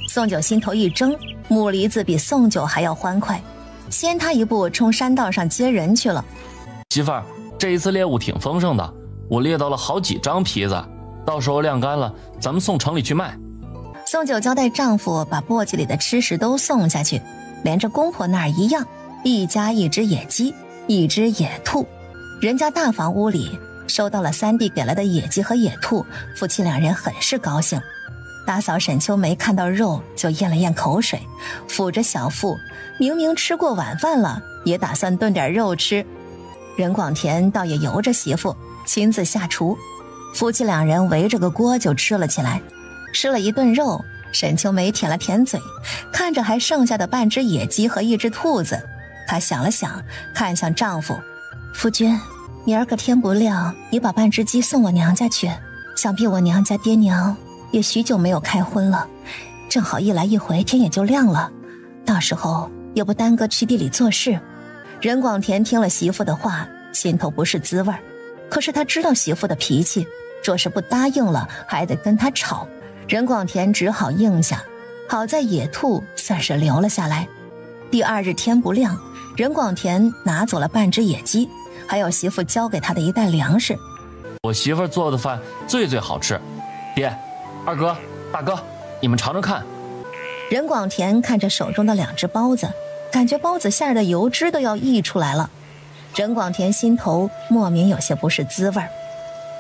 宋九心头一怔，母离子比宋九还要欢快，先他一步冲山道上接人去了。媳妇儿，这一次猎物挺丰盛的，我猎到了好几张皮子，到时候晾干了咱们送城里去卖。宋九交代丈夫把簸箕里的吃食都送下去，连着公婆那儿一样，一家1只野鸡，1只野兔。人家大房屋里收到了三弟给来的野鸡和野兔，夫妻2人很是高兴。大嫂沈秋梅看到肉就咽了咽口水，抚着小腹，明明吃过晚饭了，也打算炖点肉吃。任广田倒也由着媳妇亲自下厨，夫妻2人围着个锅就吃了起来。吃了一顿肉，沈秋梅舔了舔嘴，看着还剩下的半只野鸡和1只兔子，她想了想，看向丈夫：夫君，明儿个天不亮，你把半只鸡送我娘家去，想必我娘家爹娘也许久没有开荤了，正好一来一回天也就亮了，到时候也不耽搁去地里做事。任广田听了媳妇的话，心头不是滋味，可是他知道媳妇的脾气，若是不答应了还得跟他吵。任广田只好应下，好在野兔算是留了下来。第2日天不亮，任广田拿走了半只野鸡，还有媳妇交给他的一袋粮食。我媳妇做的饭最好吃，爹、二哥、大哥，你们尝尝看。任广田看着手中的2只包子，感觉包子馅的油脂都要溢出来了。任广田心头莫名有些不是滋味。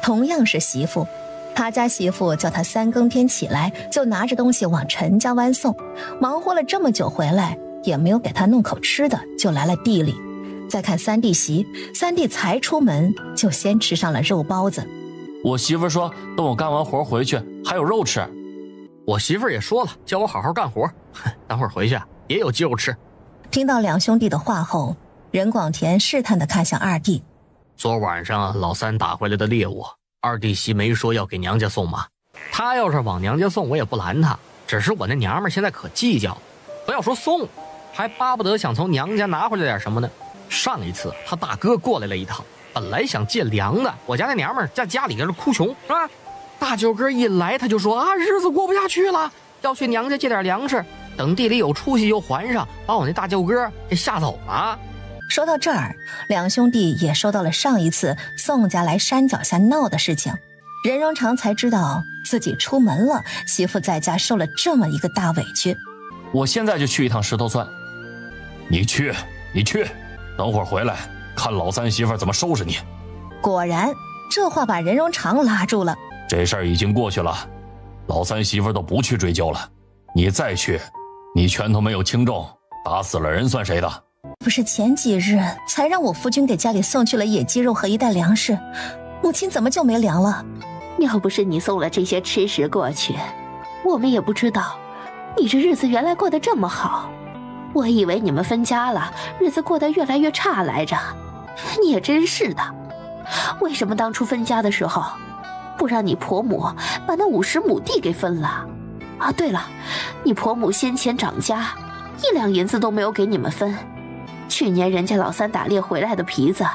同样是媳妇，他家媳妇叫他3更天起来就拿着东西往陈家湾送，忙活了这么久回来也没有给他弄口吃的，就来了地里。再看三弟媳，三弟才出门就先吃上了肉包子。我媳妇说等我干完活回去还有肉吃。我媳妇也说了，叫我好好干活，等会儿回去也有鸡肉吃。听到2兄弟的话后，任广田试探地看向二弟。昨晚上老三打回来的猎物，二弟媳没说要给娘家送吗？他要是往娘家送，我也不拦他，只是我那娘们现在可计较，不要说送，还巴不得想从娘家拿回来点什么呢。上一次他大哥过来了一趟，本来想借粮的，我家那娘们在家里跟着哭穷是吧？大舅哥一来他就说啊，日子过不下去了，要去娘家借点粮食，等地里有出息就还上，把我那大舅哥给吓走了。说到这儿，2兄弟也说到了上一次宋家来山脚下闹的事情。任荣长才知道自己出门了，媳妇在家受了这么一个大委屈。我现在就去一趟石头村。你去，等会儿回来看老三媳妇怎么收拾你。果然，这话把任荣长拉住了。这事儿已经过去了，老三媳妇都不去追究了。你再去，你拳头没有轻重，打死了人算谁的？不是前几日才让我夫君给家里送去了野鸡肉和一袋粮食，母亲怎么就没粮了？要不是你送了这些吃食过去，我们也不知道你这日子原来过得这么好。我以为你们分家了，日子过得越来越差来着。你也真是的，为什么当初分家的时候不让你婆母把那50亩地给分了？啊，对了，你婆母先前涨价，1两银子都没有给你们分。去年人家老三打猎回来的皮子，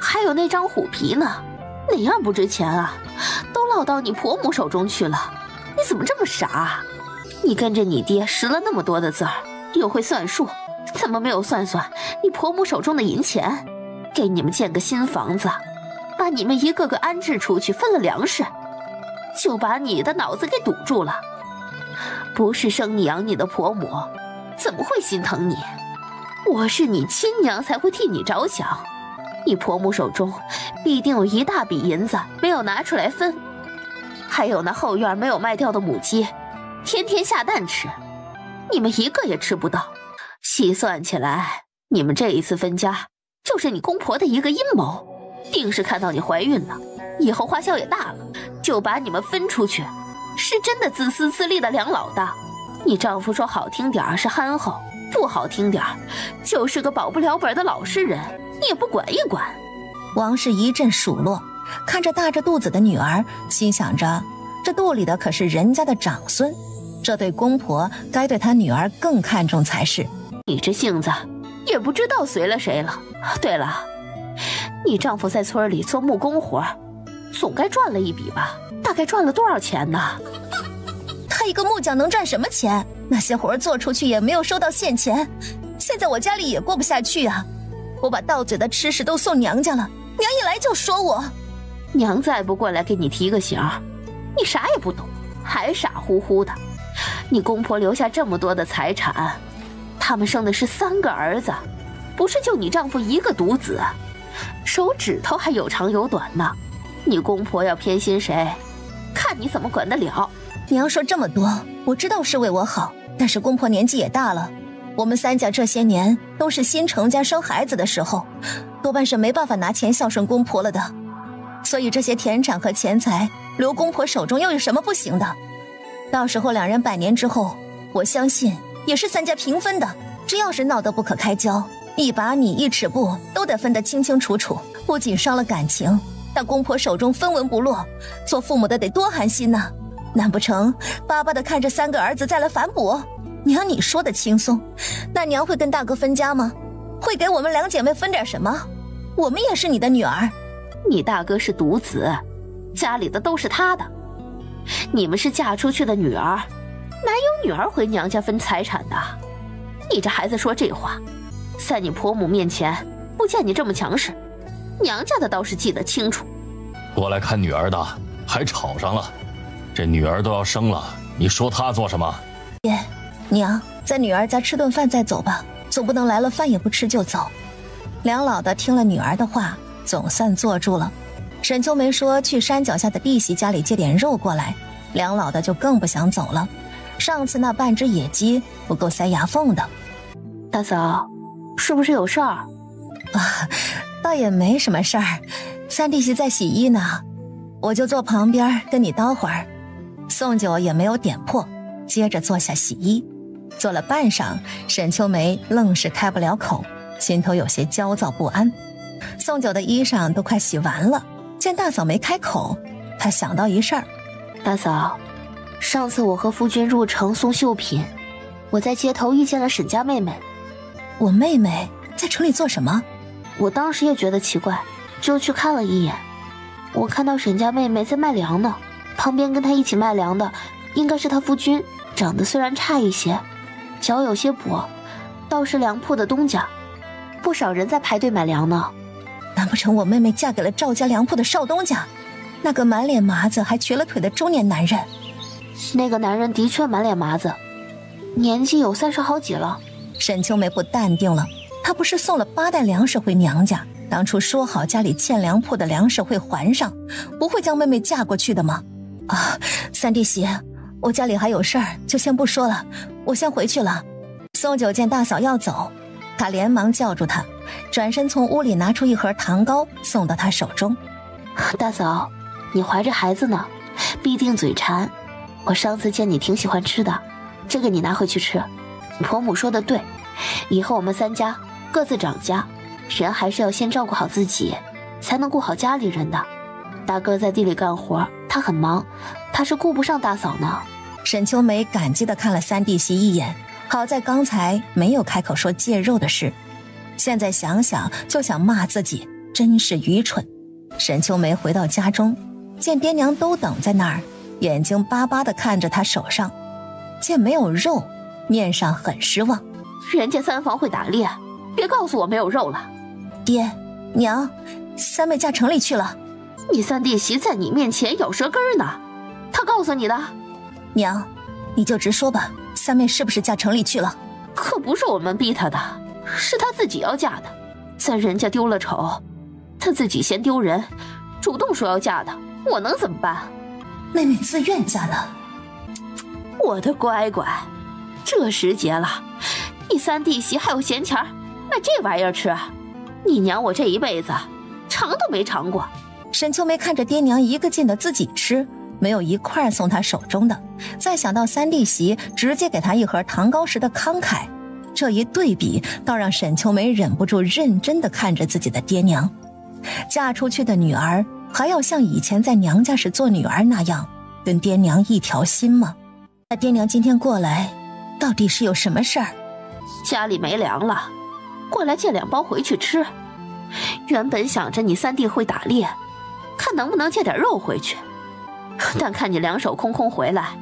还有那张虎皮呢，哪样不值钱啊？都落到你婆母手中去了。你怎么这么傻？你跟着你爹识了那么多的字儿，又会算数，怎么没有算算你婆母手中的银钱？给你们建个新房子，把你们一个个安置出去，分了粮食，就把你的脑子给堵住了。不是生你养你的婆母，怎么会心疼你？我是你亲娘才会替你着想。你婆母手中必定有一大笔银子没有拿出来分，还有那后院没有卖掉的母鸡，天天下蛋吃，你们一个也吃不到。细算起来，你们这一次分家，就是你公婆的一个阴谋，定是看到你怀孕了，以后花销也大了，就把你们分出去，是真的自私自利的两老的。你丈夫说好听点是憨厚，不好听点就是个保不了本的老实人，你也不管一管。王氏一阵数落，看着大着肚子的女儿，心想着这肚里的可是人家的长孙，这对公婆该对他女儿更看重才是。你这性子也不知道随了谁了。对了，你丈夫在村里做木工活，总该赚了一笔吧？大概赚了多少钱呢？他一个木匠能赚什么钱？那些活做出去也没有收到现钱，现在我家里也过不下去啊！我把到嘴的吃食都送娘家了，娘一来就说我。娘再不过来给你提个醒，你啥也不懂，还傻乎乎的。你公婆留下这么多的财产，他们生的是3个儿子，不是就你丈夫一个独子，手指头还有长有短呢。你公婆要偏心谁，看你怎么管得了。娘说这么多，我知道是为我好，但是公婆年纪也大了，我们3家这些年都是新成家生孩子的时候，多半是没办法拿钱孝顺公婆了的，所以这些田产和钱财留公婆手中又有什么不行的？到时候2人100年之后，我相信也是3家平分的。只要是闹得不可开交，一把米1尺布都得分得清清楚楚，不仅伤了感情，但公婆手中分文不落，做父母的得多寒心呐！难不成巴巴的看着3个儿子再来反哺？娘你说的轻松，那娘会跟大哥分家吗？会给我们2姐妹分点什么？我们也是你的女儿。你大哥是独子，家里的都是他的，你们是嫁出去的女儿，哪有女儿回娘家分财产的？你这孩子说这话，在你婆母面前不见你这么强势，娘家的倒是记得清楚。过来看女儿的还吵上了，这女儿都要生了，你说她做什么？爹娘，在女儿家吃顿饭再走吧，总不能来了饭也不吃就走。梁老的听了女儿的话，总算坐住了。沈秋梅说去山脚下的弟媳家里借点肉过来，梁老的就更不想走了。上次那半只野鸡不够塞牙缝的。大嫂，是不是有事儿？啊，倒也没什么事儿，三弟媳在洗衣呢，我就坐旁边跟你叨会儿。宋九也没有点破，接着坐下洗衣。做了半晌，沈秋梅愣是开不了口，心头有些焦躁不安。宋九的衣裳都快洗完了，见大嫂没开口，他想到一事儿。大嫂，上次我和夫君入城送绣品，我在街头遇见了沈家妹妹。我妹妹在城里做什么？我当时也觉得奇怪，就去看了一眼。我看到沈家妹妹在卖粮呢，旁边跟她一起卖粮的应该是她夫君，长得虽然差一些，脚有些跛，倒是粮铺的东家，不少人在排队买粮呢。难不成我妹妹嫁给了赵家粮铺的少东家，那个满脸麻子还瘸了腿的中年男人？那个男人的确满脸麻子，年纪有30好几了。沈秋梅不淡定了，她不是送了8袋粮食回娘家，当初说好家里欠粮铺的粮食会还上，不会将妹妹嫁过去的吗？啊，三弟媳，我家里还有事儿，就先不说了，我先回去了。宋九见大嫂要走，他连忙叫住她，转身从屋里拿出一盒糖糕送到她手中。大嫂，你怀着孩子呢，必定嘴馋，我上次见你挺喜欢吃的，这个你拿回去吃。婆母说的对，以后我们3家各自长家，人还是要先照顾好自己，才能顾好家里人的。大哥在地里干活，他很忙，他是顾不上大嫂呢。沈秋梅感激地看了三弟媳一眼，好在刚才没有开口说借肉的事，现在想想就想骂自己，真是愚蠢。沈秋梅回到家中，见爹娘都等在那儿，眼睛巴巴地看着她手上，见没有肉，面上很失望。人家3房会打猎，别告诉我没有肉了。爹娘，三妹嫁城里去了。你三弟媳在你面前咬舌根呢，她告诉你的？娘，你就直说吧，三妹是不是嫁城里去了？可不是我们逼她的，是她自己要嫁的。在人家丢了丑，她自己嫌丢人，主动说要嫁的，我能怎么办？妹妹自愿嫁的。我的乖乖，这时节了，你三弟媳还有闲钱买这玩意儿吃？你娘我这一辈子尝都没尝过。沈秋梅看着爹娘一个劲的自己吃，没有一块送她手中的，再想到三弟媳直接给她一盒糖糕时的慷慨，这一对比倒让沈秋梅忍不住认真地看着自己的爹娘。嫁出去的女儿还要像以前在娘家时做女儿那样跟爹娘一条心吗？那爹娘今天过来到底是有什么事儿？家里没粮了，过来借2包回去吃。原本想着你三弟会打猎，看能不能借点肉回去，但看你两手空空回来，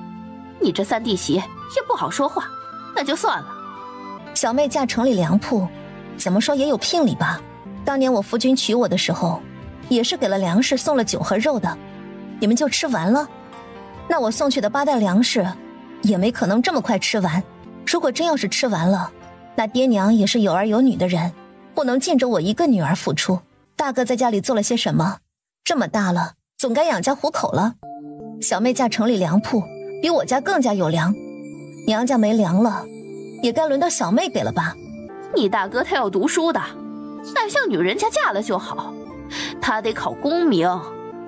你这三弟媳也不好说话，那就算了。小妹嫁城里粮铺，怎么说也有聘礼吧？当年我夫君娶我的时候，也是给了粮食，送了酒和肉的，你们就吃完了？那我送去的8袋粮食，也没可能这么快吃完。如果真要是吃完了，那爹娘也是有儿有女的人，不能尽着我一个女儿付出。大哥在家里做了些什么？这么大了，总该养家糊口了。小妹嫁城里粮铺，比我家更加有粮，娘家没粮了，也该轮到小妹给了吧？你大哥他要读书的，哪像女人家嫁了就好，他得考功名。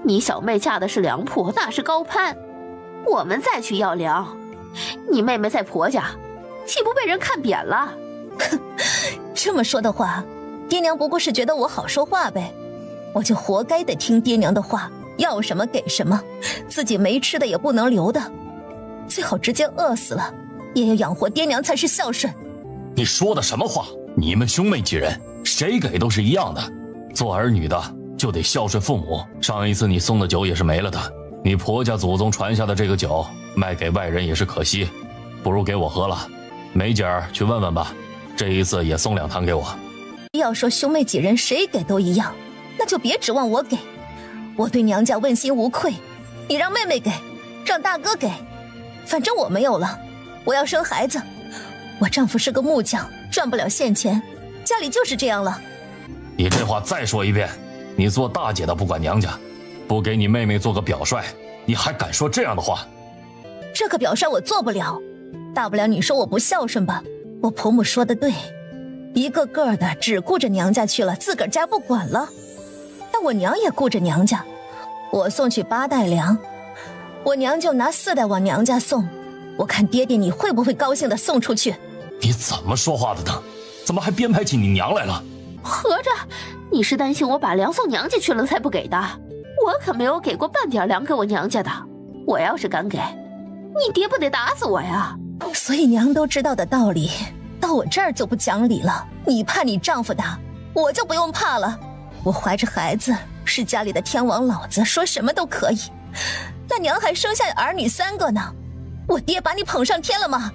你小妹嫁的是粮铺，那是高攀，我们再去要粮，你妹妹在婆家岂不被人看扁了？这么说的话，爹娘不过是觉得我好说话呗，我就活该得听爹娘的话，要什么给什么，自己没吃的也不能留的，最好直接饿死了，也要养活爹娘才是孝顺。你说的什么话？你们兄妹几人，谁给都是一样的，做儿女的就得孝顺父母。上一次你送的酒也是没了的，你婆家祖宗传下的这个酒卖给外人也是可惜，不如给我喝了。梅姐儿去问问吧，这一次也送2坛给我。要说兄妹几人谁给都一样，那就别指望我给，我对娘家问心无愧。你让妹妹给，让大哥给，反正我没有了，我要生孩子。我丈夫是个木匠，赚不了现钱，家里就是这样了。你这话再说一遍，你做大姐的不管娘家，不给你妹妹做个表率，你还敢说这样的话？这个表率我做不了，大不了你说我不孝顺吧。我婆母说的对，一个个的只顾着娘家去了，自个儿家不管了。但我娘也顾着娘家，我送去8袋粮，我娘就拿4袋往娘家送，我看爹爹你会不会高兴的送出去？你怎么说话的呢？怎么还编排起你娘来了？合着你是担心我把粮送娘家去了才不给的？我可没有给过半点粮给我娘家的，我要是敢给，你爹不得打死我呀？所以娘都知道的道理，到我这儿就不讲理了。你怕你丈夫打，我就不用怕了。我怀着孩子，是家里的天王老子，说什么都可以。那娘还生下儿女3个呢，我爹把你捧上天了吗？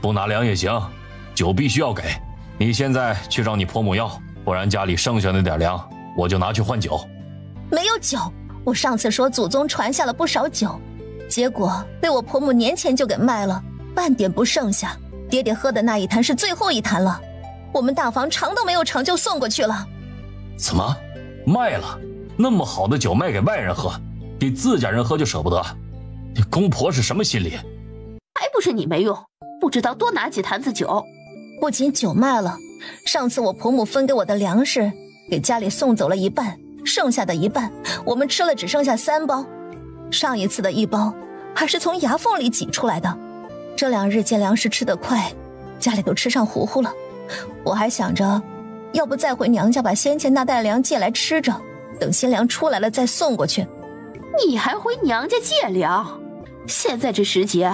不拿粮也行，酒必须要给。你现在去找你婆母要，不然家里剩下那点粮，我就拿去换酒。没有酒，我上次说祖宗传下了不少酒，结果被我婆母年前就给卖了，半点不剩下。爹爹喝的那1坛是最后1坛了，我们大房尝都没有尝就送过去了。怎么卖了？那么好的酒卖给外人喝，给自家人喝就舍不得？你公婆是什么心理？还不是你没用，不知道多拿几坛子酒。不仅酒卖了，上次我婆母分给我的粮食，给家里送走了1半，剩下的1半我们吃了只剩下3包，上一次的1包还是从牙缝里挤出来的。这2日见粮食吃得快，家里都吃上糊糊了，我还想着要不再回娘家把先前那袋粮借来吃着，等新粮出来了再送过去。你还回娘家借粮？现在这时节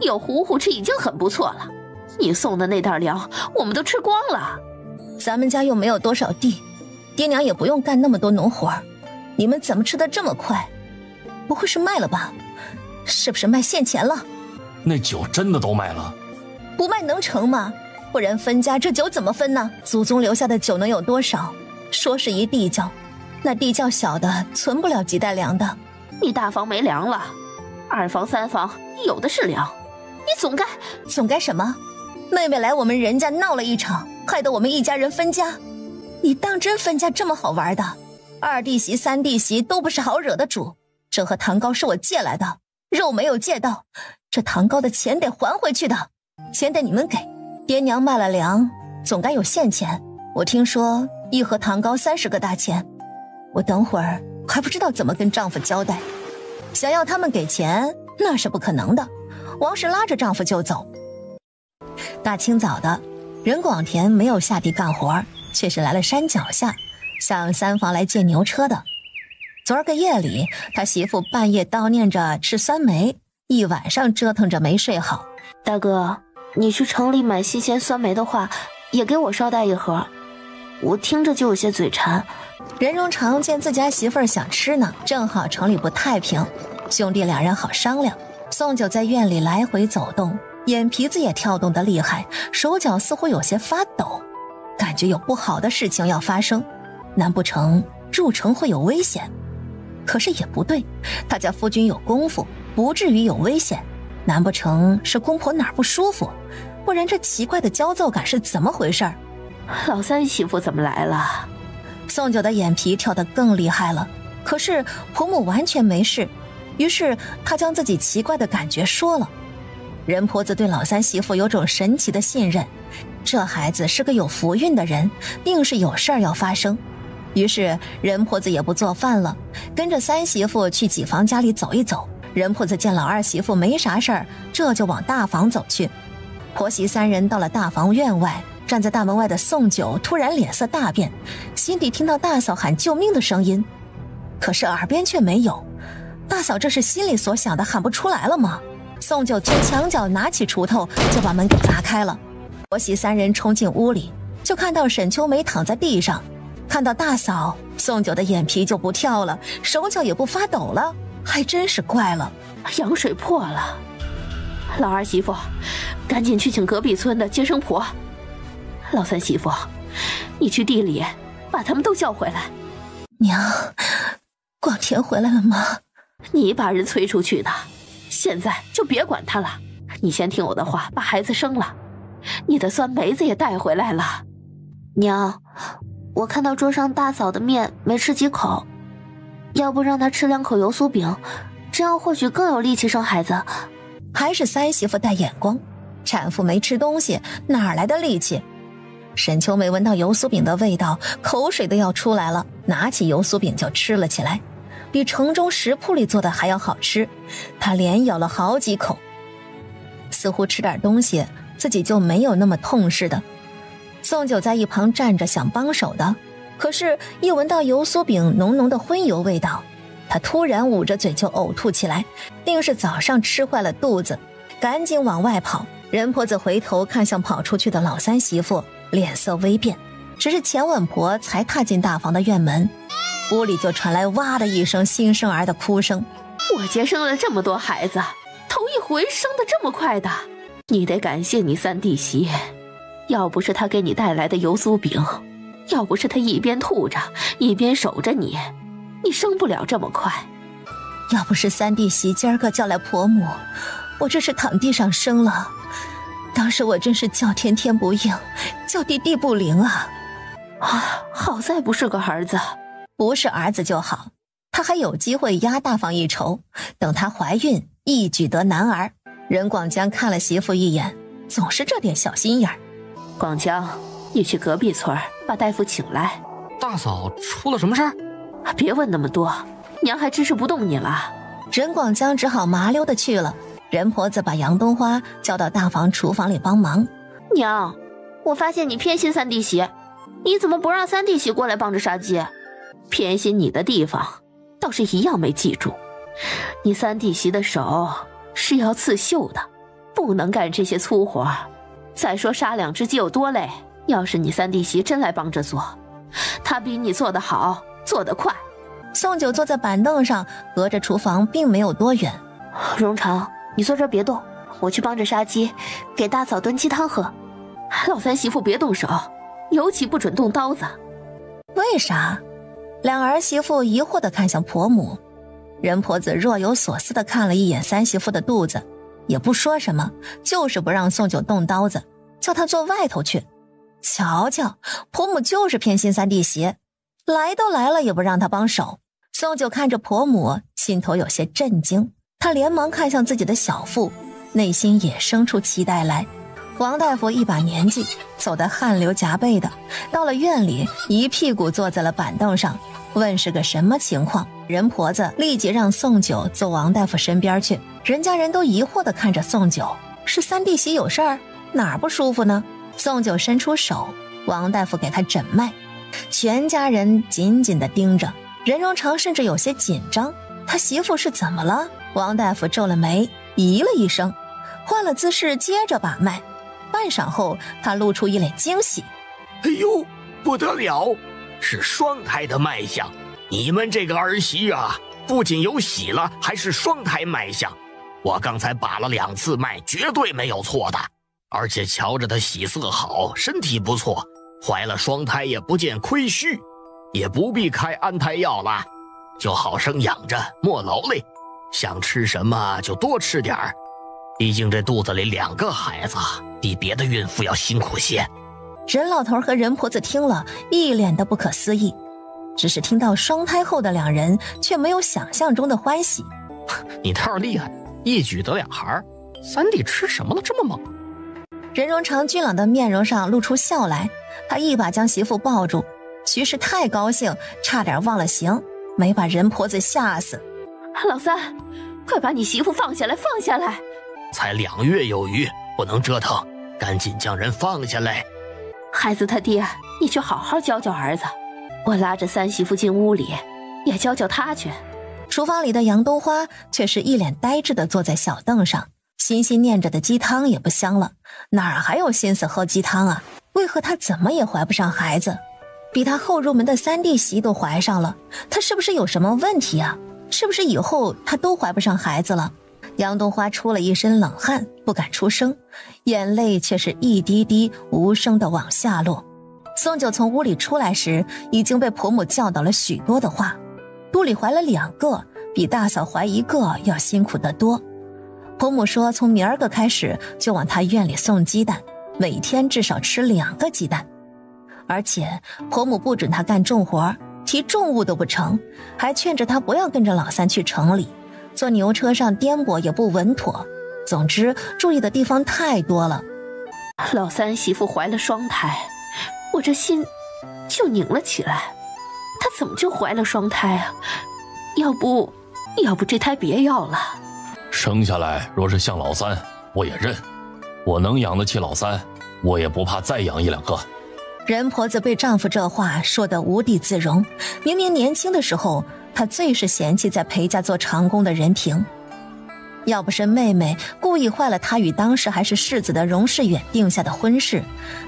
有糊糊吃已经很不错了，你送的那袋粮我们都吃光了。咱们家又没有多少地，爹娘也不用干那么多农活，你们怎么吃得这么快？不会是卖了吧？是不是卖现钱了？那酒真的都卖了？不卖能成吗？不然分家这酒怎么分呢？祖宗留下的酒能有多少？说是一地窖，那地窖小的存不了几袋粮的。你大房没粮了，2房3房有的是粮，你总该什么？妹妹来我们人家闹了一场，害得我们一家人分家。你当真分家这么好玩的？二弟媳、三弟媳都不是好惹的主。这盒糖糕是我借来的，肉没有借到，这糖糕的钱得还回去的，钱得你们给。爹娘卖了粮，总该有现钱。我听说一盒糖糕30个大钱，我等会儿还不知道怎么跟丈夫交代。想要他们给钱，那是不可能的。王氏拉着丈夫就走。大清早的，任广田没有下地干活，却是来了山脚下，向三房来借牛车的。昨儿个夜里，他媳妇半夜叨念着吃酸梅，一晚上折腾着没睡好。大哥，你去城里买新鲜酸梅的话，也给我捎带一盒，我听着就有些嘴馋。任荣长见自家媳妇儿想吃呢，正好城里不太平，兄弟两人好商量。宋九在院里来回走动，眼皮子也跳动得厉害，手脚似乎有些发抖，感觉有不好的事情要发生。难不成入城会有危险？可是也不对，他家夫君有功夫，不至于有危险。难不成是公婆哪儿不舒服？不然这奇怪的焦躁感是怎么回事？老三媳妇怎么来了？宋九的眼皮跳得更厉害了，可是婆母完全没事。于是他将自己奇怪的感觉说了。任婆子对老三媳妇有种神奇的信任，这孩子是个有福运的人，定是有事儿要发生。于是任婆子也不做饭了，跟着三媳妇去几房家里走一走。任婆子见老二媳妇没啥事儿，这就往大房走去。婆媳三人到了大房院外，站在大门外的宋九突然脸色大变，心底听到大嫂喊救命的声音，可是耳边却没有。大嫂这是心里所想的喊不出来了吗？宋九从墙角拿起锄头就把门给砸开了。婆媳三人冲进屋里，就看到沈秋梅躺在地上。看到大嫂，宋九的眼皮就不跳了，手脚也不发抖了，还真是怪了。羊水破了，老二媳妇赶紧去请隔壁村的接生婆。老三媳妇，你去地里把他们都叫回来。娘，广田回来了吗？你把人催出去的，现在就别管他了。你先听我的话，把孩子生了，你的酸梅子也带回来了。娘，我看到桌上大嫂的面没吃几口，要不让她吃2口油酥饼，这样或许更有力气生孩子。还是三媳妇带眼光，产妇没吃东西哪来的力气？沈秋梅闻到油酥饼的味道，口水都要出来了，拿起油酥饼就吃了起来，比城中食铺里做的还要好吃。她连咬了好几口，似乎吃点东西自己就没有那么痛似的。宋九在一旁站着想帮手的，可是一闻到油酥饼浓浓的荤油味道，他突然捂着嘴就呕吐起来，定是早上吃坏了肚子，赶紧往外跑。任婆子回头看向跑出去的老三媳妇，脸色微变。只是钱稳婆才踏进大房的院门，屋里就传来哇的一声新生儿的哭声。我姐生了这么多孩子，头一回生得这么快的，你得感谢你三弟媳。要不是他给你带来的油酥饼，要不是他一边吐着一边守着你，你生不了这么快。要不是三弟媳今儿个叫来婆母，我这是躺地上生了。当时我真是叫天天不应，叫地地不灵啊！好在不是个儿子。不是儿子就好，他还有机会压大房一筹，等她怀孕一举得男儿。任广江看了媳妇一眼，总是这点小心眼儿。广江，你去隔壁村把大夫请来。大嫂出了什么事儿？别问那么多，娘还支持不动你了。任广江只好麻溜的去了。任婆子把杨冬花叫到大房厨房里帮忙。娘，我发现你偏心三弟媳，你怎么不让三弟媳过来帮着杀鸡？偏心你的地方倒是一样没记住，你三弟媳的手是要刺绣的，不能干这些粗活。再说杀2只鸡有多累，要是你三弟媳真来帮着做，她比你做得好，做得快。宋九坐在板凳上，隔着厨房并没有多远。荣长，你坐这儿别动，我去帮着杀鸡，给大嫂炖鸡汤喝。老三媳妇别动手，尤其不准动刀子。为啥？两儿媳妇疑惑地看向婆母。任婆子若有所思地看了一眼三媳妇的肚子，也不说什么，就是不让宋九动刀子，叫他坐外头去。瞧瞧，婆母就是偏心三弟媳。来都来了也不让他帮手。宋九看着婆母，心头有些震惊，他连忙看向自己的小腹，内心也生出期待来。王大夫一把年纪，走得汗流浃背的，到了院里，一屁股坐在了板凳上，问是个什么情况。任婆子立即让宋九坐王大夫身边去。人家人都疑惑地看着宋九，是三弟媳有事儿，哪儿不舒服呢？宋九伸出手，王大夫给他诊脉，全家人紧紧地盯着。任荣长甚至有些紧张，他媳妇是怎么了？王大夫皱了眉，咦了一声，换了姿势接着把脉。半晌后，他露出一脸惊喜：哎呦，不得了，是双胎的脉象！你们这个儿媳啊，不仅有喜了，还是双胎脉象。我刚才把了2次脉，绝对没有错的。而且瞧着她喜色好，身体不错，怀了双胎也不见亏虚，也不必开安胎药了，就好生养着，莫劳累。想吃什么就多吃点儿，毕竟这肚子里2个孩子，比别的孕妇要辛苦些。任老头和任婆子听了，一脸的不可思议，只是听到双胎后的2人，却没有想象中的欢喜。你倒是厉害，一举得2孩，三弟吃什么了这么猛？任荣长俊朗的面容上露出笑来，他一把将媳妇抱住，徐氏太高兴，差点忘了形，没把任婆子吓死。老三，快把你媳妇放下来，放下来！才2月有余，不能折腾，赶紧将人放下来。孩子他爹，你去好好教教儿子。我拉着三媳妇进屋里，也教教他去。厨房里的杨冬花却是一脸呆滞地坐在小凳上，心心念着的鸡汤也不香了，哪儿还有心思喝鸡汤啊？为何她怎么也怀不上孩子？比她后入门的三弟媳都怀上了，她是不是有什么问题啊？是不是以后她都怀不上孩子了？杨冬花出了一身冷汗，不敢出声，眼泪却是一滴滴无声地往下落。宋九从屋里出来时，已经被婆母教导了许多的话，肚里怀了2个，比大嫂怀1个要辛苦得多。婆母说从明儿个开始就往她院里送鸡蛋，每天至少吃2个鸡蛋。而且婆母不准她干重活，提重物都不成，还劝着她不要跟着老三去城里，坐牛车上颠簸也不稳妥。总之注意的地方太多了。老三媳妇怀了双胎，我这心就拧了起来。她怎么就怀了双胎啊？要不这胎别要了。生下来若是像老三，我也认。我能养得起老三，我也不怕再养1-2个。任婆子被丈夫这话说得无地自容。明明年轻的时候，她最是嫌弃在裴家做长工的任平。要不是妹妹故意坏了她与当时还是世子的荣世远定下的婚事，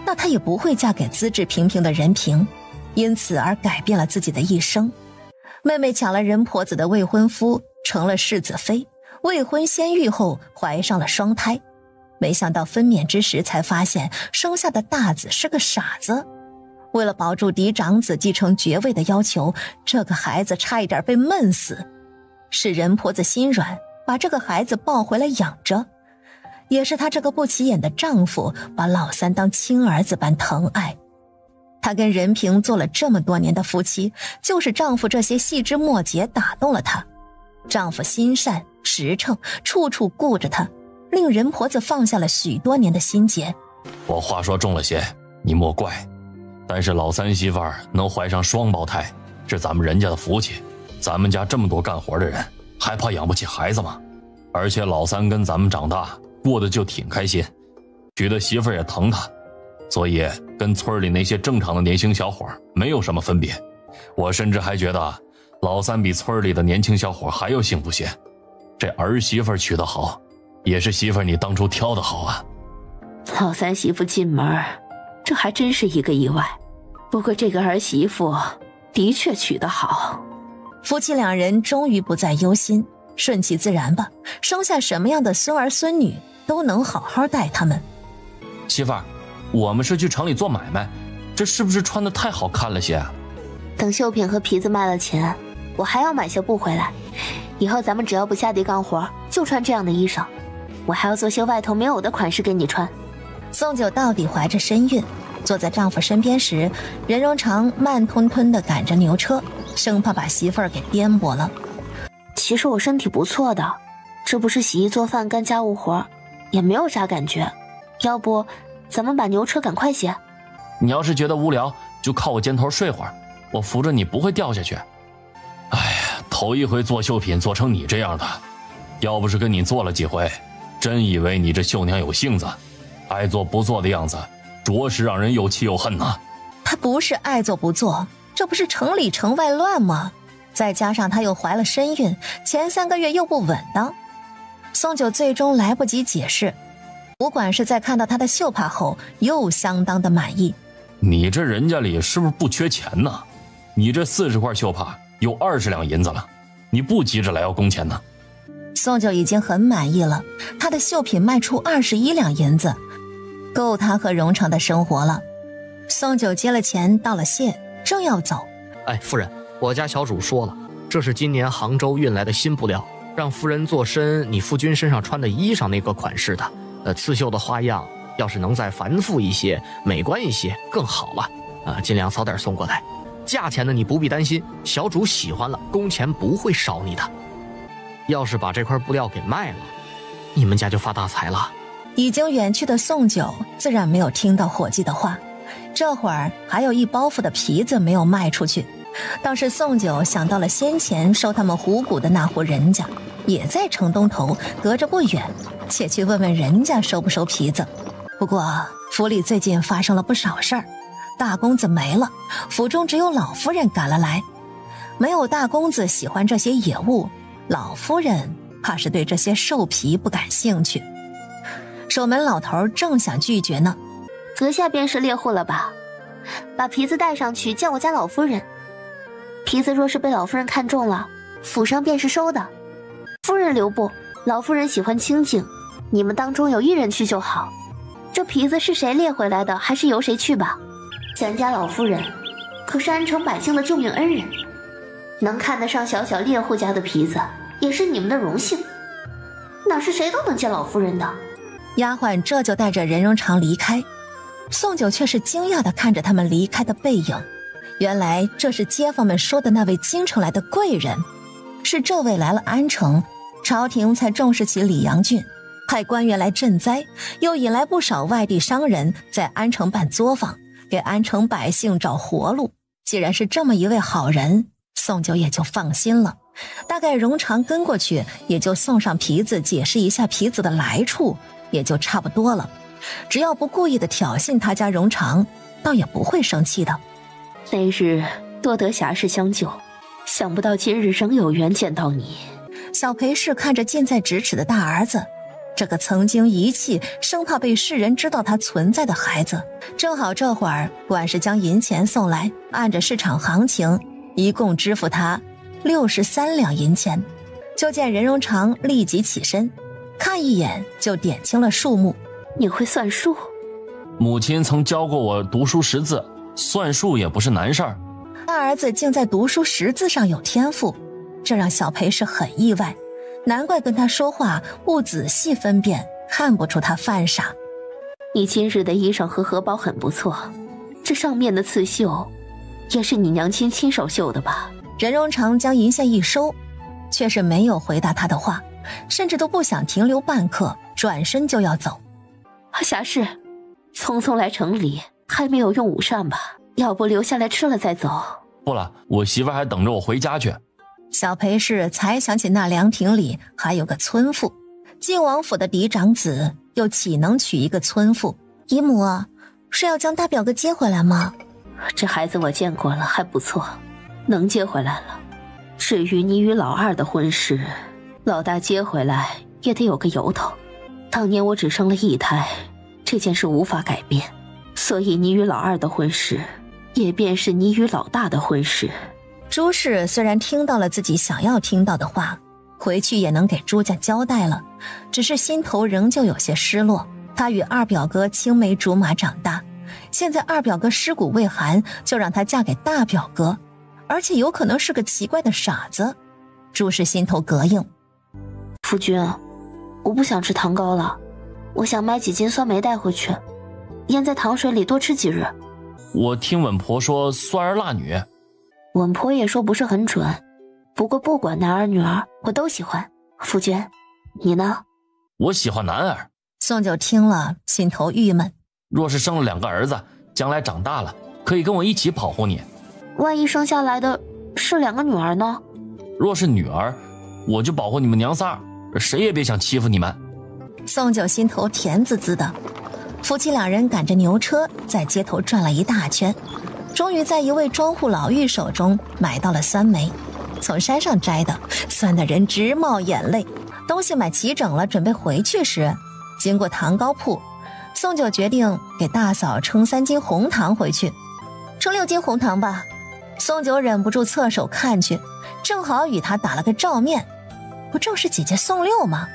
那她也不会嫁给资质平平的任平，因此而改变了自己的一生。妹妹抢了任婆子的未婚夫，成了世子妃，未婚先孕后怀上了双胎，没想到分娩之时才发现生下的大子是个傻子。为了保住嫡长子继承爵位的要求，这个孩子差一点被闷死。是任婆子心软，把这个孩子抱回来养着，也是她这个不起眼的丈夫把老三当亲儿子般疼爱。她跟任平做了这么多年的夫妻，就是丈夫这些细枝末节打动了她。丈夫心善实诚，处处顾着她，令任婆子放下了许多年的心结。我话说重了些，你莫怪。但是老三媳妇儿能怀上双胞胎，是咱们人家的福气。咱们家这么多干活的人，还怕养不起孩子吗？而且老三跟咱们长大，过得就挺开心，娶的媳妇儿也疼他，所以跟村里那些正常的年轻小伙没有什么分别。我甚至还觉得老三比村里的年轻小伙还要幸福些。这儿媳妇娶得好，也是媳妇你当初挑得好啊。老三媳妇进门，这还真是一个意外。不过这个儿媳妇的确娶得好。夫妻2人终于不再忧心，顺其自然吧，生下什么样的孙儿孙女都能好好带他们。媳妇儿，我们是去城里做买卖，这是不是穿得太好看了些啊？等绣品和皮子卖了钱，我还要买些布回来，以后咱们只要不下地干活，就穿这样的衣裳。我还要做些外头没有的款式给你穿。宋九到底怀着身孕，坐在丈夫身边时，任荣长慢吞吞地赶着牛车，生怕把媳妇儿给颠簸了。其实我身体不错的，这不是洗衣做饭干家务活，也没有啥感觉。要不咱们把牛车赶快些？你要是觉得无聊，就靠我肩头睡会儿，我扶着你不会掉下去。哎呀，头一回做绣品做成你这样的，要不是跟你做了几回，真以为你这绣娘有性子，爱做不做的样子，着实让人又气又恨呐。她不是爱做不做，这不是城里城外乱吗？再加上她又怀了身孕，前3个月又不稳当。宋九最终来不及解释，武管是在看到她的绣帕后又相当的满意。你这人家里是不是不缺钱呢？你这40块绣帕有20两银子了，你不急着来要工钱呢？宋九已经很满意了，她的绣品卖出21两银子，够她和荣长的生活了。宋九接了钱道了谢，正要走。哎，夫人，我家小主说了，这是今年杭州运来的新布料，让夫人做身你夫君身上穿的衣裳那个款式的。刺绣的花样要是能再繁复一些，美观一些更好了。尽量早点送过来。价钱呢，你不必担心，小主喜欢了，工钱不会少你的。要是把这块布料给卖了，你们家就发大财了。已经远去的宋九自然没有听到伙计的话，这会儿还有一包袱的皮子没有卖出去。倒是宋九想到了先前收他们虎骨的那户人家，也在城东头，隔着不远，且去问问人家收不收皮子。不过府里最近发生了不少事儿，大公子没了，府中只有老夫人赶了来。没有大公子喜欢这些野物，老夫人怕是对这些兽皮不感兴趣。守门老头正想拒绝呢，阁下便是猎户了吧？把皮子带上去见我家老夫人。皮子若是被老夫人看中了，府上便是收的。夫人留步，老夫人喜欢清静，你们当中有一人去就好。这皮子是谁猎回来的，还是由谁去吧？咱家老夫人可是安城百姓的救命恩人，能看得上小小猎户家的皮子，也是你们的荣幸。哪是谁都能见老夫人的？丫鬟这就带着任荣长离开，宋九却是惊讶地看着他们离开的背影。原来这是街坊们说的那位京城来的贵人，是这位来了安城，朝廷才重视起李阳郡，派官员来赈灾，又引来不少外地商人在安城办作坊，给安城百姓找活路。既然是这么一位好人，宋九也就放心了。大概荣长跟过去，也就送上皮子，解释一下皮子的来处，也就差不多了。只要不故意的挑衅他家荣长，倒也不会生气的。那日多得侠士相救，想不到今日仍有缘见到你。小裴氏看着近在咫尺的大儿子，这个曾经遗弃生怕被世人知道他存在的孩子，正好这会儿管事将银钱送来，按着市场行情一共支付他63两银钱。就见任荣长立即起身，看一眼就点清了数目。你会算数？母亲曾教过我读书识字，算数也不是难事儿。大儿子竟在读书识字上有天赋，这让小裴氏很意外，难怪跟他说话不仔细分辨，看不出他犯傻。你今日的衣裳和荷包很不错，这上面的刺绣也是你娘亲亲手绣的吧？任荣长将银线一收，却是没有回答他的话，甚至都不想停留半刻，转身就要走。侠士，匆匆来城里，还没有用午膳吧？要不留下来吃了再走？不了，我媳妇还等着我回家去。小裴氏才想起那凉亭里还有个村妇，晋王府的嫡长子又岂能娶一个村妇？姨母，是要将大表哥接回来吗？这孩子我见过了，还不错，能接回来了。至于你与老二的婚事，老大接回来也得有个由头。当年我只生了一胎，这件事无法改变，所以你与老二的婚事也便是你与老大的婚事。朱氏虽然听到了自己想要听到的话，回去也能给朱家交代了，只是心头仍旧有些失落。他与二表哥青梅竹马长大，现在二表哥尸骨未寒，就让她嫁给大表哥，而且有可能是个奇怪的傻子。朱氏心头膈应。夫君，我不想吃糖糕了，我想买几斤酸梅带回去，腌在糖水里多吃几日。我听稳婆说酸儿辣女。稳婆也说不是很准，不过不管男儿女儿，我都喜欢。夫君，你呢？我喜欢男儿。宋九听了，心头郁闷。若是生了2个儿子，将来长大了，可以跟我一起保护你。万一生下来的是2个女儿呢？若是女儿，我就保护你们娘仨，谁也别想欺负你们。宋九心头甜滋滋的。夫妻2人赶着牛车在街头转了一大圈，终于在一位庄户老妪手中买到了酸梅，从山上摘的，酸的人直冒眼泪。东西买齐整了，准备回去时，经过糖糕铺，宋九决定给大嫂称3斤红糖回去。称6斤红糖吧。宋九忍不住侧手看去，正好与他打了个照面，不正是姐姐宋六吗？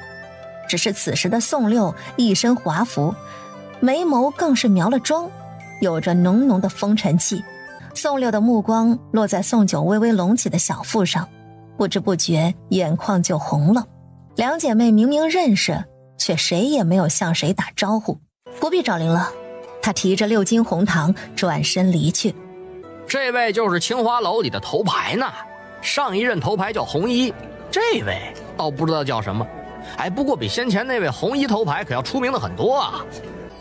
只是此时的宋六一身华服，眉眸更是描了妆，有着浓浓的风尘气。宋六的目光落在宋九微微隆起的小腹上，不知不觉眼眶就红了。2姐妹明明认识，却谁也没有向谁打招呼。不必找零了，她提着6斤红糖转身离去。这位就是清华楼里的头牌呢，上一任头牌叫红衣，这位倒不知道叫什么。哎，不过比先前那位红衣头牌可要出名的很多啊。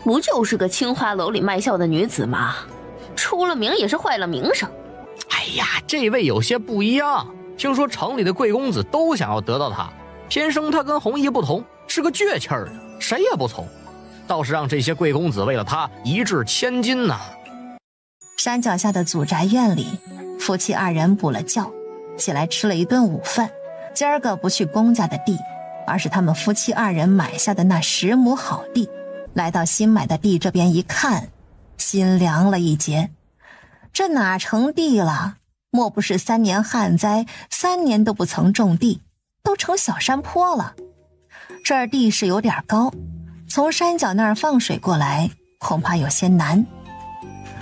不就是个清华楼里卖笑的女子吗？出了名也是坏了名声。哎呀，这位有些不一样，听说城里的贵公子都想要得到她，偏生她跟红衣不同，是个倔气儿的，谁也不从，倒是让这些贵公子为了她一掷千金呢。山脚下的祖宅院里，夫妻2人补了觉，起来吃了一顿午饭。今儿个不去公家的地，而是他们夫妻2人买下的那10亩好地。来到新买的地这边一看，心凉了一截。这哪成地了？莫不是3年旱灾，3年都不曾种地，都成小山坡了。这儿地势有点高，从山脚那儿放水过来，恐怕有些难。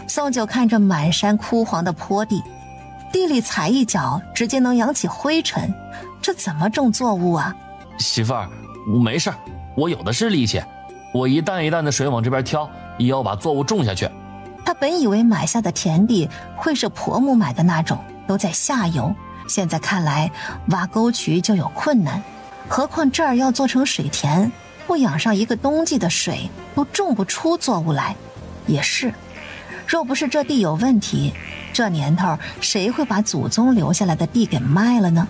宋九看着满山枯黄的坡地，地里踩一脚直接能扬起灰尘，这怎么种作物啊？媳妇儿，没事，我有的是力气，我一担一担的水往这边挑，也要把作物种下去。他本以为买下的田地会是婆母买的那种，都在下游，现在看来挖沟渠就有困难，何况这儿要做成水田，不养上一个冬季的水，都种不出作物来。也是，若不是这地有问题，这年头谁会把祖宗留下来的地给卖了呢？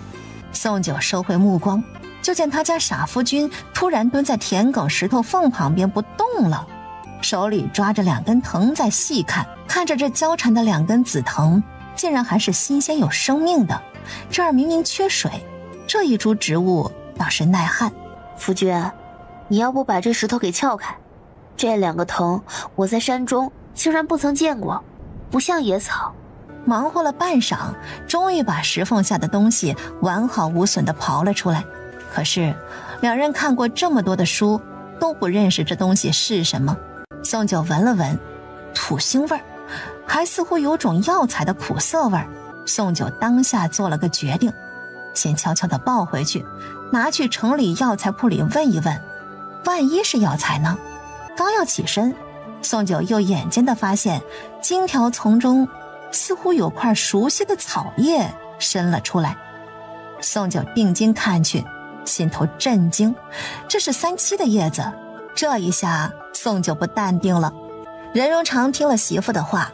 宋九收回目光，就见他家傻夫君突然蹲在田埂石头缝旁边不动了，手里抓着2根藤在细看，看着这交缠的2根紫藤，竟然还是新鲜有生命的。这儿明明缺水，这一株植物倒是耐旱。夫君，你要不把这石头给撬开？这2个藤我在山中竟然不曾见过，不像野草。忙活了半晌，终于把石缝下的东西完好无损地刨了出来。可是2人看过这么多的书，都不认识这东西是什么。宋九闻了闻，土腥味儿，还似乎有种药材的苦涩味儿。宋九当下做了个决定，先悄悄地抱回去，拿去城里药材铺里问一问，万一是药材呢？刚要起身，宋九又眼尖地发现荆条丛中似乎有块熟悉的草叶伸了出来。宋九定睛看去，心头震惊，这是3七的叶子。这一下宋九不淡定了。任荣长听了媳妇的话，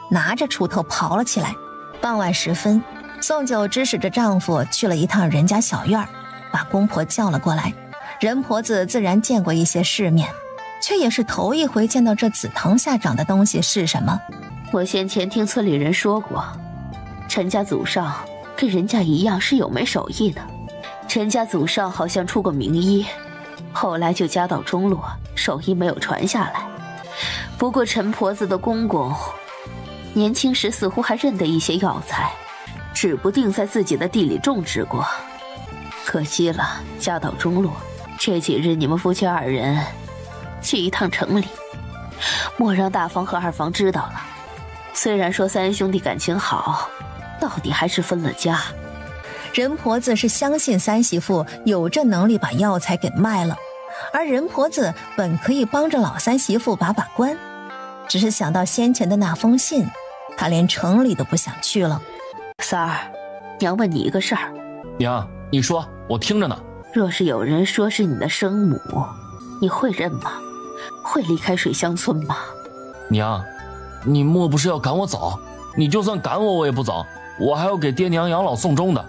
拿着锄头刨了起来。傍晚时分，宋九指使着丈夫去了一趟人家小院，把公婆叫了过来。任婆子自然见过一些世面，却也是头一回见到这紫藤下长的东西是什么。我先前听村里人说过，陈家祖上跟人家一样是有门手艺的。陈家祖上好像出过名医，后来就家道中落，手艺没有传下来。不过陈婆子的公公年轻时似乎还认得一些药材，指不定在自己的地里种植过。可惜了，家道中落。这几日你们夫妻2人去一趟城里，莫让大房和二房知道了。虽然说3兄弟感情好，到底还是分了家。任婆子是相信3媳妇有这能力把药材给卖了，而任婆子本可以帮着老3媳妇把把关。只是想到先前的那封信，他连城里都不想去了。三儿，娘问你一个事儿。娘，你说，我听着呢。若是有人说是你的生母，你会认吗？会离开水乡村吗？娘，你莫不是要赶我走？你就算赶我，我也不走，我还要给爹娘养老送终的。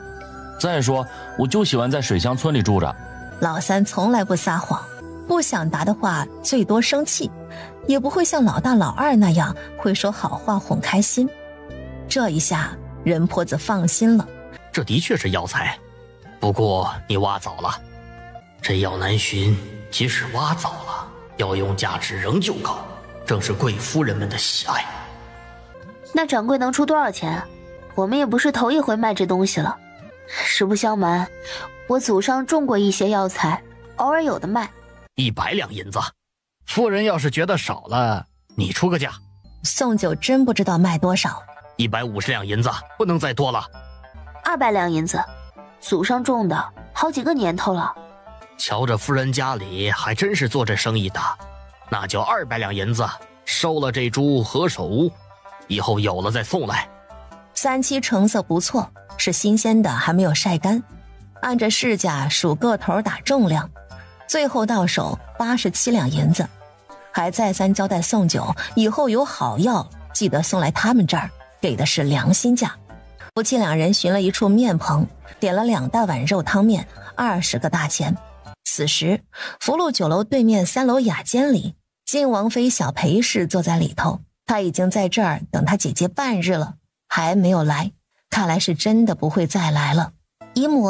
再说，我就喜欢在水乡村里住着。老三从来不撒谎，不想答的话最多生气，也不会像老大老二那样会说好话哄开心。这一下任婆子放心了。这的确是药材，不过你挖早了。这药难寻，即使挖早了，药用价值仍旧高，正是贵夫人们的喜爱。那掌柜能出多少钱？我们也不是头一回卖这东西了。实不相瞒，我祖上种过一些药材，偶尔有的卖。100两银子。夫人要是觉得少了，你出个价。宋九真不知道卖多少。150两银子，不能再多了。200两银子，祖上种的好几个年头了。瞧着夫人家里还真是做这生意的，那就200两银子，收了这株何首乌，以后有了再送来。3七成色不错，是新鲜的，还没有晒干。按着市价数个头打重量，最后到手87两银子。还再三交代宋九，以后有好药记得送来他们这儿，给的是良心价。夫妻2人寻了一处面棚，点了2大碗肉汤面，20个大钱。此时福禄酒楼对面3楼雅间里，晋王妃小裴氏坐在里头，她已经在这儿等她姐姐半日了，还没有来，看来是真的不会再来了。姨母，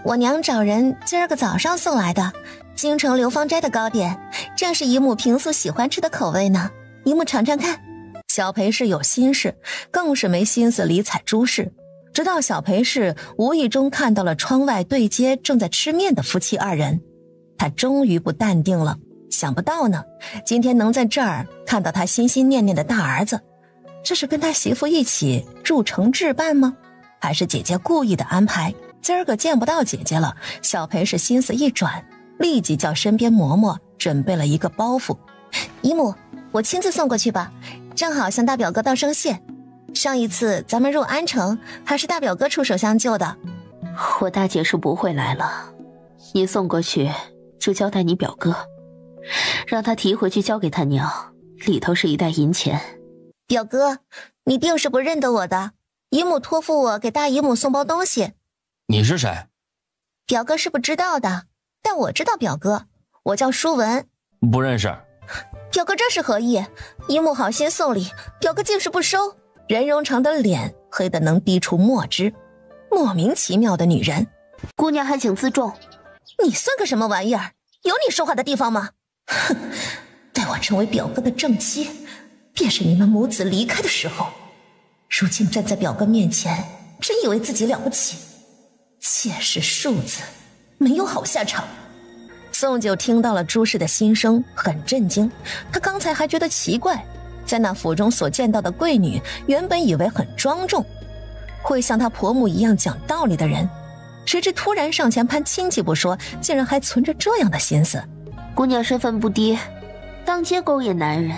我娘找人今儿个早上送来的京城流芳斋的糕点，正是姨母平素喜欢吃的口味呢，姨母尝尝看。小裴氏有心事，更是没心思理睬诸事。直到小裴氏无意中看到了窗外对街正在吃面的夫妻2人，他终于不淡定了。想不到呢，今天能在这儿看到他心心念念的大儿子，这是跟他媳妇一起入城置办吗？还是姐姐故意的安排？今儿个见不到姐姐了，小裴氏心思一转，立即叫身边嬷嬷准备了一个包袱。姨母，我亲自送过去吧，正好向大表哥道声谢。上一次咱们入安城，还是大表哥出手相救的。我大姐是不会来了，你送过去就交代你表哥，让他提回去交给他娘，里头是一袋银钱。表哥，你定是不认得我的，姨母托付我给大姨母送包东西。你是谁？表哥是不知道的，但我知道表哥，我叫舒文。不认识。表哥这是何意？姨母好心送礼，表哥竟是不收。任荣长的脸黑得能滴出墨汁，莫名其妙的女人。姑娘还请自重。你算个什么玩意儿？有你说话的地方吗？哼，待我成为表哥的正妻，便是你们母子离开的时候。如今站在表哥面前，真以为自己了不起？妾是庶子，没有好下场。宋九听到了朱氏的心声，很震惊。他刚才还觉得奇怪，在那府中所见到的贵女，原本以为很庄重，会像她婆母一样讲道理的人，谁知突然上前攀亲戚不说，竟然还存着这样的心思。姑娘身份不低，当街勾引男人，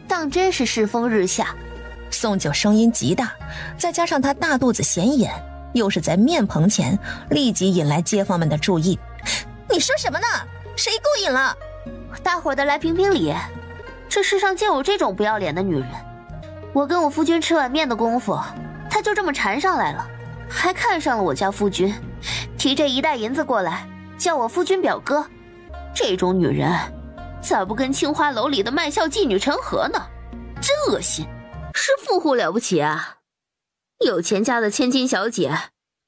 当真是世风日下。宋九声音极大，再加上他大肚子显眼，又是在面棚前，立即引来街坊们的注意。你说什么呢？谁勾引了？大伙儿的来评评理，这世上竟有这种不要脸的女人。我跟我夫君吃碗面的功夫，她就这么缠上来了，还看上了我家夫君，提这1袋银子过来，叫我夫君表哥。这种女人咋不跟青花楼里的卖笑妓女成合呢？真恶心。是富户了不起啊，有钱家的千金小姐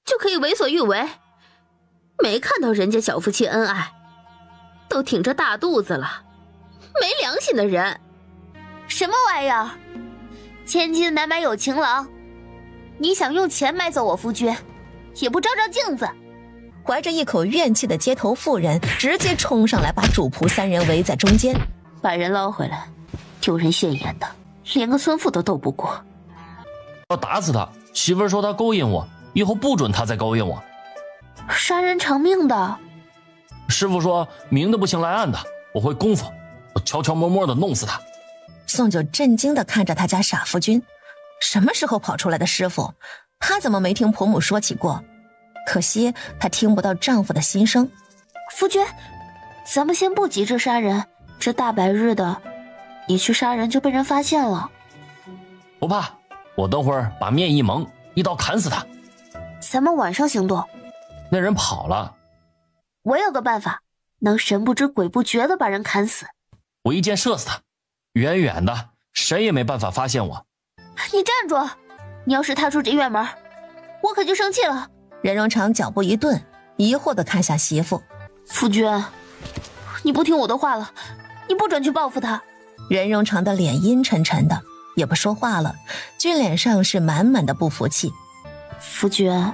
就可以为所欲为？没看到人家小夫妻恩爱，都挺着大肚子了，没良心的人。什么玩意儿？千金难买有情郎，你想用钱买走我夫君，也不照照镜子。怀着一口怨气的街头妇人直接冲上来，把主仆3人围在中间。把人捞回来，丢人现眼的，连个孙妇都斗不过。要打死他！媳妇儿说他勾引我，以后不准他再勾引我。杀人偿命的。师傅说明的不行来暗的，我会功夫，我悄悄摸摸的弄死他。宋九震惊地看着他家傻夫君，什么时候跑出来的师傅？他怎么没听婆母说起过？可惜她听不到丈夫的心声。夫君，咱们先不急着杀人，这大白日的，你去杀人就被人发现了。不怕，我等会儿把面一蒙，一刀砍死他。咱们晚上行动。那人跑了。我有个办法，能神不知鬼不觉地把人砍死。我一箭射死他，远远的，谁也没办法发现我。你站住！你要是踏出这院门，我可就生气了。任荣长脚步一顿，疑惑地看向媳妇。夫君，你不听我的话了，你不准去报复他。任荣长的脸阴沉沉的，也不说话了，俊脸上是满满的不服气。夫君，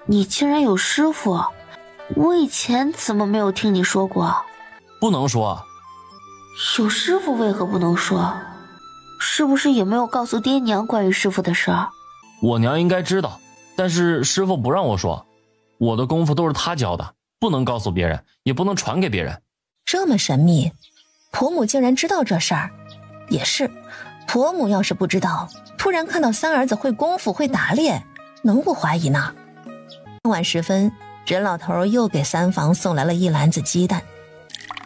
你竟然有师傅，我以前怎么没有听你说过？不能说。有师傅为何不能说？是不是也没有告诉爹娘关于师傅的事儿？我娘应该知道，但是师傅不让我说，我的功夫都是他教的，不能告诉别人，也不能传给别人。这么神秘，婆母竟然知道这事儿。也是，婆母要是不知道，突然看到三儿子会功夫会打猎，能不怀疑呢？傍晚时分，任老头又给三房送来了一篮子鸡蛋。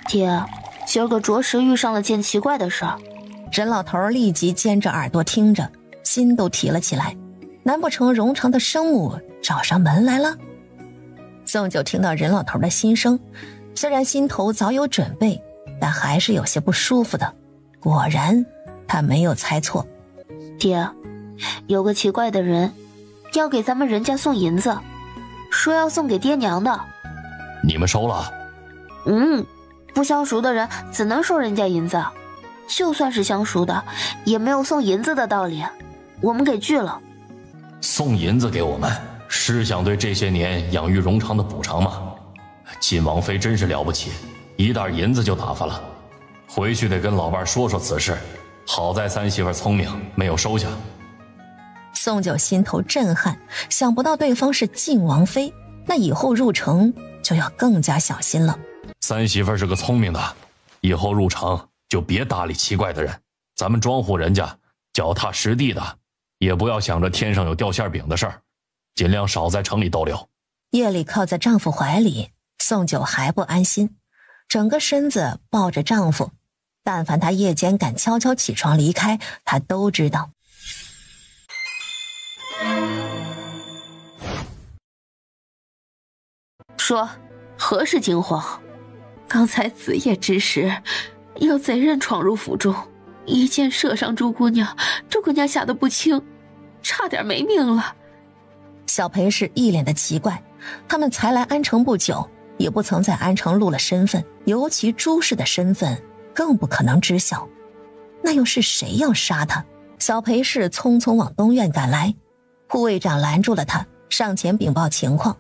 爹，今儿个着实遇上了件奇怪的事儿。任老头立即尖着耳朵听着，心都提了起来。难不成荣长的生母找上门来了？宋九听到任老头的心声，虽然心头早有准备，但还是有些不舒服的。果然，他没有猜错。爹，有个奇怪的人要给咱们人家送银子，说要送给爹娘的。你们收了？不相熟的人怎能收人家银子？就算是相熟的，也没有送银子的道理。我们给拒了。送银子给我们，是想对这些年养育荣长的补偿吗？晋王妃真是了不起，一袋银子就打发了。回去得跟老伴说说此事。好在三媳妇聪明，没有收下。宋九心头震撼，想不到对方是晋王妃，那以后入城就要更加小心了。三媳妇是个聪明的，以后入城就别搭理奇怪的人，咱们庄户人家脚踏实地的，也不要想着天上有掉馅饼的事儿，尽量少在城里逗留。夜里靠在丈夫怀里，宋九还不安心，整个身子抱着丈夫，但凡他夜间敢悄悄起床离开，他都知道。说何事惊慌？刚才子夜之时，有贼人闯入府中，一箭射伤朱姑娘，朱姑娘吓得不轻，差点没命了。小裴氏一脸的奇怪，他们才来安城不久，也不曾在安城录了身份，尤其朱氏的身份更不可能知晓。那又是谁要杀他？小裴氏匆匆往东院赶来，护卫长拦住了他，上前禀报情况。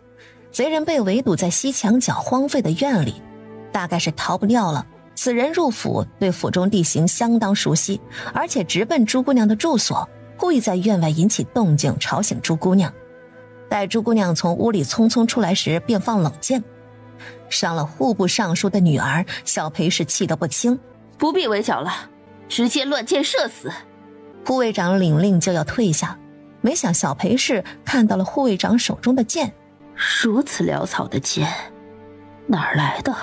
贼人被围堵在西墙角荒废的院里，大概是逃不掉了。此人入府，对府中地形相当熟悉，而且直奔朱姑娘的住所，故意在院外引起动静，吵醒朱姑娘。待朱姑娘从屋里匆匆出来时，便放冷箭。伤了户部尚书的女儿，小裴氏气得不轻。不必围剿了，直接乱箭射死。护卫长领令就要退下，没想小裴氏看到了护卫长手中的剑。如此潦草的剑，哪儿来的？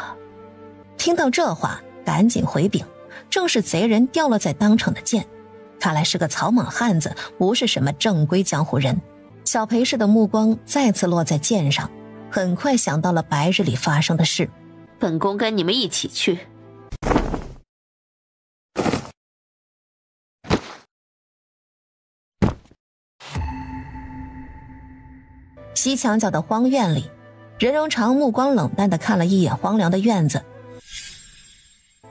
听到这话，赶紧回禀，正是贼人掉落在当场的剑，看来是个草莽汉子，不是什么正规江湖人。小裴氏的目光再次落在剑上，很快想到了白日里发生的事。本宫跟你们一起去。西墙角的荒院里，任荣长目光冷淡地看了一眼荒凉的院子。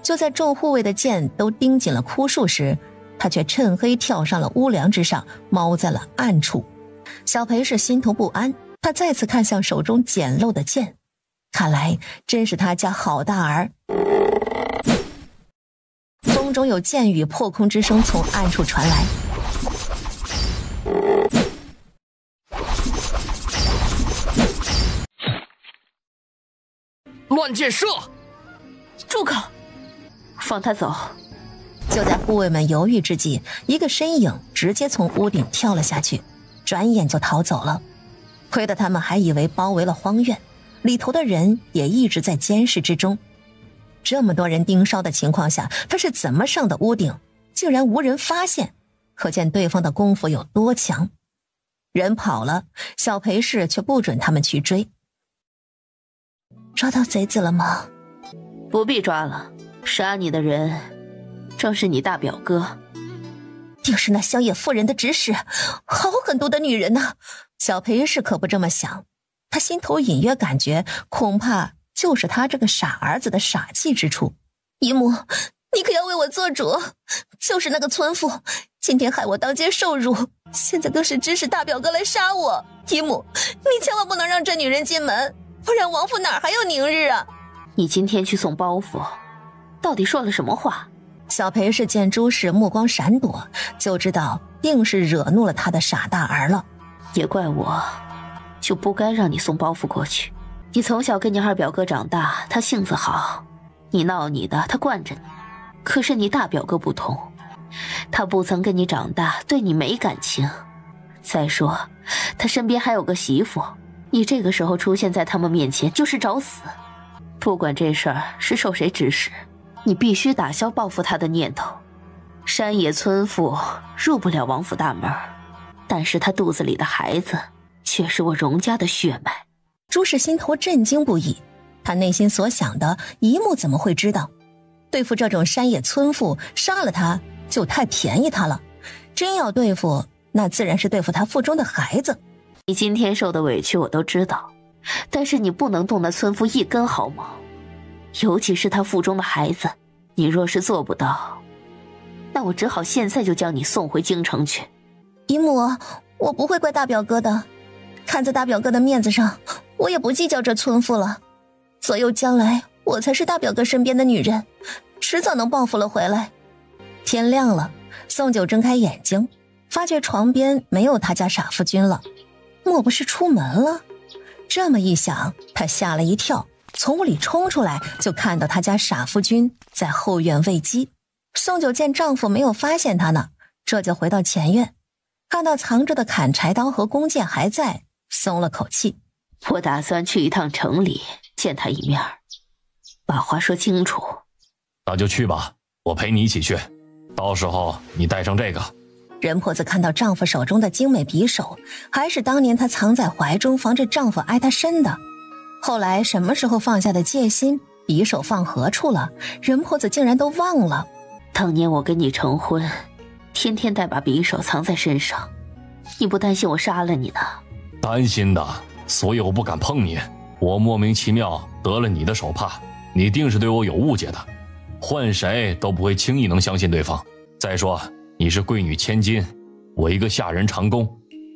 就在众护卫的剑都盯紧了枯树时，他却趁黑跳上了屋梁之上，猫在了暗处。小裴氏心头不安，他再次看向手中简陋的剑，看来真是他家好大儿。风中有剑雨破空之声从暗处传来，乱箭射！住口！放他走！就在护卫们犹豫之际，一个身影直接从屋顶跳了下去，转眼就逃走了。亏得他们还以为包围了荒院，里头的人也一直在监视之中。这么多人盯梢的情况下，他是怎么上的屋顶，竟然无人发现，可见对方的功夫有多强。人跑了，小裴氏却不准他们去追。抓到贼子了吗？不必抓了，杀你的人正是你大表哥。定是那乡野妇人的指使，好狠毒的女人呐！小裴氏可不这么想，他心头隐约感觉，恐怕就是他这个傻儿子的傻气之处。姨母，你可要为我做主，就是那个村妇，今天害我当街受辱，现在更是指使大表哥来杀我。姨母，你千万不能让这女人进门，不然王府哪还有宁日啊？你今天去送包袱，到底说了什么话？小裴氏见朱氏目光闪躲，就知道定是惹怒了他的傻大儿了。也怪我，就不该让你送包袱过去。你从小跟你二表哥长大，他性子好，你闹你的，他惯着你。可是你大表哥不同，他不曾跟你长大，对你没感情。再说，他身边还有个媳妇，你这个时候出现在他们面前就是找死。不管这事儿是受谁指使，你必须打消报复他的念头。山野村妇入不了王府大门，但是他肚子里的孩子却是我荣家的血脉。朱氏心头震惊不已，他内心所想的姨母怎么会知道？对付这种山野村妇，杀了他就太便宜他了。真要对付，那自然是对付他腹中的孩子。你今天受的委屈我都知道，但是你不能动那村妇一根毫毛，尤其是他腹中的孩子。你若是做不到，那我只好现在就将你送回京城去。姨母，我不会怪大表哥的，看在大表哥的面子上，我也不计较这村妇了。左右将来，我才是大表哥身边的女人，迟早能报复了回来。天亮了，宋九睁开眼睛，发觉床边没有他家傻夫君了，莫不是出门了？这么一想，他吓了一跳，从屋里冲出来，就看到他家傻夫君在后院喂鸡。宋九见丈夫没有发现他呢，这就回到前院，看到藏着的砍柴刀和弓箭还在，松了口气。我打算去一趟城里见他一面，把话说清楚。那就去吧，我陪你一起去，到时候你带上这个。任婆子看到丈夫手中的精美匕首，还是当年她藏在怀中防着丈夫挨她身的。后来什么时候放下的戒心，匕首放何处了，任婆子竟然都忘了。当年我跟你成婚，天天带把匕首藏在身上，你不担心我杀了你呢？担心的，所以我不敢碰你。我莫名其妙得了你的手帕，你定是对我有误解的，换谁都不会轻易能相信对方。再说你是贵女千金，我一个下人长工，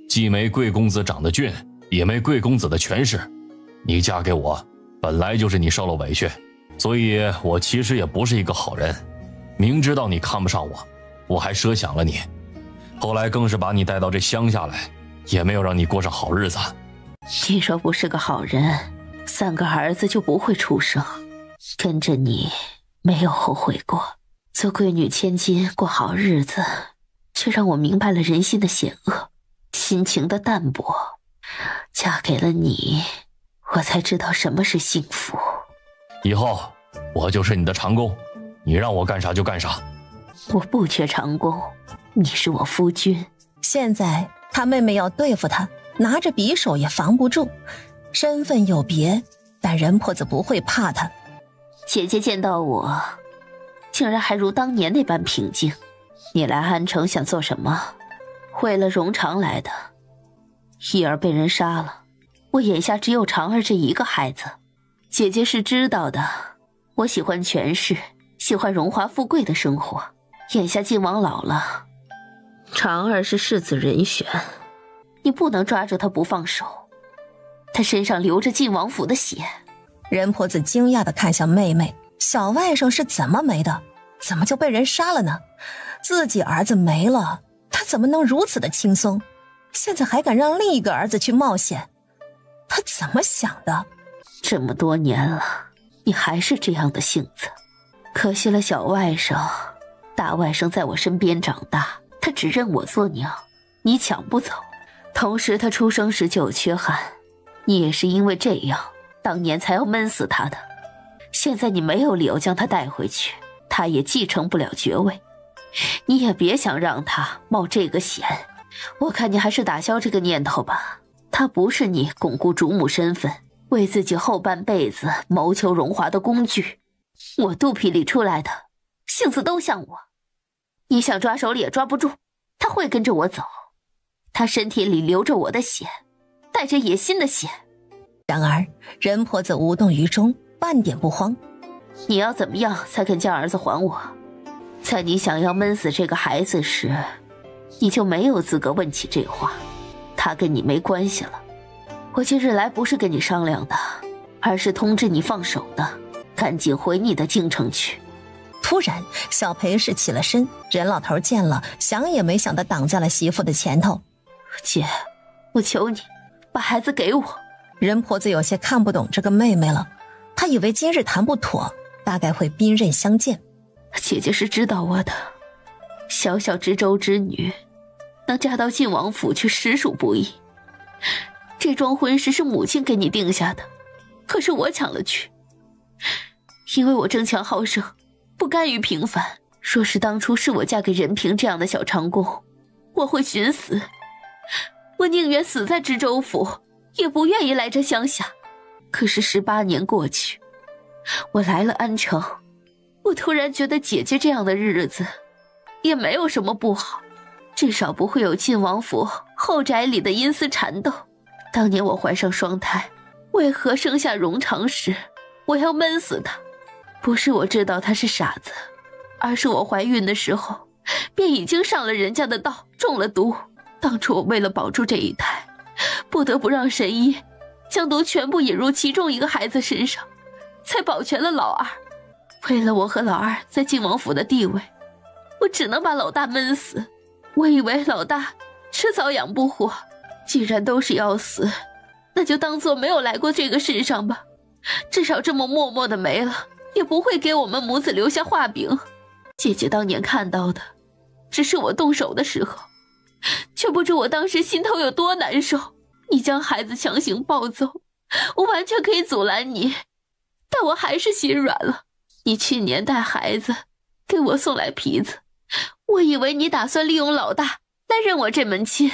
既没贵公子长得俊，也没贵公子的权势。你嫁给我，本来就是你受了委屈，所以我其实也不是一个好人。明知道你看不上我，我还奢想了你，后来更是把你带到这乡下来，也没有让你过上好日子。你若不是个好人，3个儿子就不会出生。跟着你没有后悔过，做贵女千金过好日子，却让我明白了人心的险恶，亲情的淡薄。嫁给了你，我才知道什么是幸福。以后我就是你的长工，你让我干啥就干啥。我不缺长工，你是我夫君。现在他妹妹要对付他，拿着匕首也防不住，身份有别，但任婆子不会怕他。姐姐见到我，竟然还如当年那般平静。你来安城想做什么？为了荣长来的。义儿被人杀了，我眼下只有长儿这一个孩子。姐姐是知道的，我喜欢权势，喜欢荣华富贵的生活。眼下靖王老了，长儿是世子人选，你不能抓住他不放手，他身上流着靖王府的血。任婆子惊讶地看向妹妹，小外甥是怎么没的？怎么就被人杀了呢？自己儿子没了，他怎么能如此的轻松？现在还敢让另一个儿子去冒险，他怎么想的？这么多年了，你还是这样的性子，可惜了小外甥大外甥在我身边长大，他只认我做娘，你抢不走。同时他出生时就有缺憾，你也是因为这样，当年才要闷死他的。现在你没有理由将他带回去，他也继承不了爵位，你也别想让他冒这个险。我看你还是打消这个念头吧。他不是你巩固主母身份，为自己后半辈子谋求荣华的工具。我肚皮里出来的性子都像我，你想抓手里也抓不住，他会跟着我走，他身体里流着我的血，带着野心的血。然而任婆子无动于衷，半点不慌。你要怎么样才肯将儿子还我？在你想要闷死这个孩子时，你就没有资格问起这话，他跟你没关系了。我今日来不是跟你商量的，而是通知你放手的，赶紧回你的京城去。突然小裴氏起了身，任老头见了，想也没想地挡在了媳妇的前头。姐，我求你把孩子给我。任婆子有些看不懂这个妹妹了，她以为今日谈不妥，大概会兵刃相见。姐姐是知道我的，小小知州之女能嫁到晋王府去实属不易。这桩婚事是母亲给你定下的，可是我抢了去，因为我争强好胜，不甘于平凡。若是当初是我嫁给任平这样的小长工，我会寻死，我宁愿死在知州府，也不愿意来这乡下。可是18年过去，我来了安城，我突然觉得姐姐这样的日子也没有什么不好，至少不会有晋王府后宅里的阴私缠斗。当年我怀上双胎，为何生下荣长时我要闷死他？不是我知道他是傻子，而是我怀孕的时候便已经上了人家的当，中了毒。当初我为了保住这一胎，不得不让神医将毒全部引入其中一个孩子身上，才保全了老二。为了我和老二在晋王府的地位，我只能把老大闷死。我以为老大迟早养不活，既然都是要死，那就当作没有来过这个世上吧，至少这么默默的没了，也不会给我们母子留下画饼。姐姐当年看到的只是我动手的时候，却不知我当时心头有多难受。你将孩子强行抱走，我完全可以阻拦你，但我还是心软了。你去年带孩子给我送来皮子，我以为你打算利用老大来认我这门亲，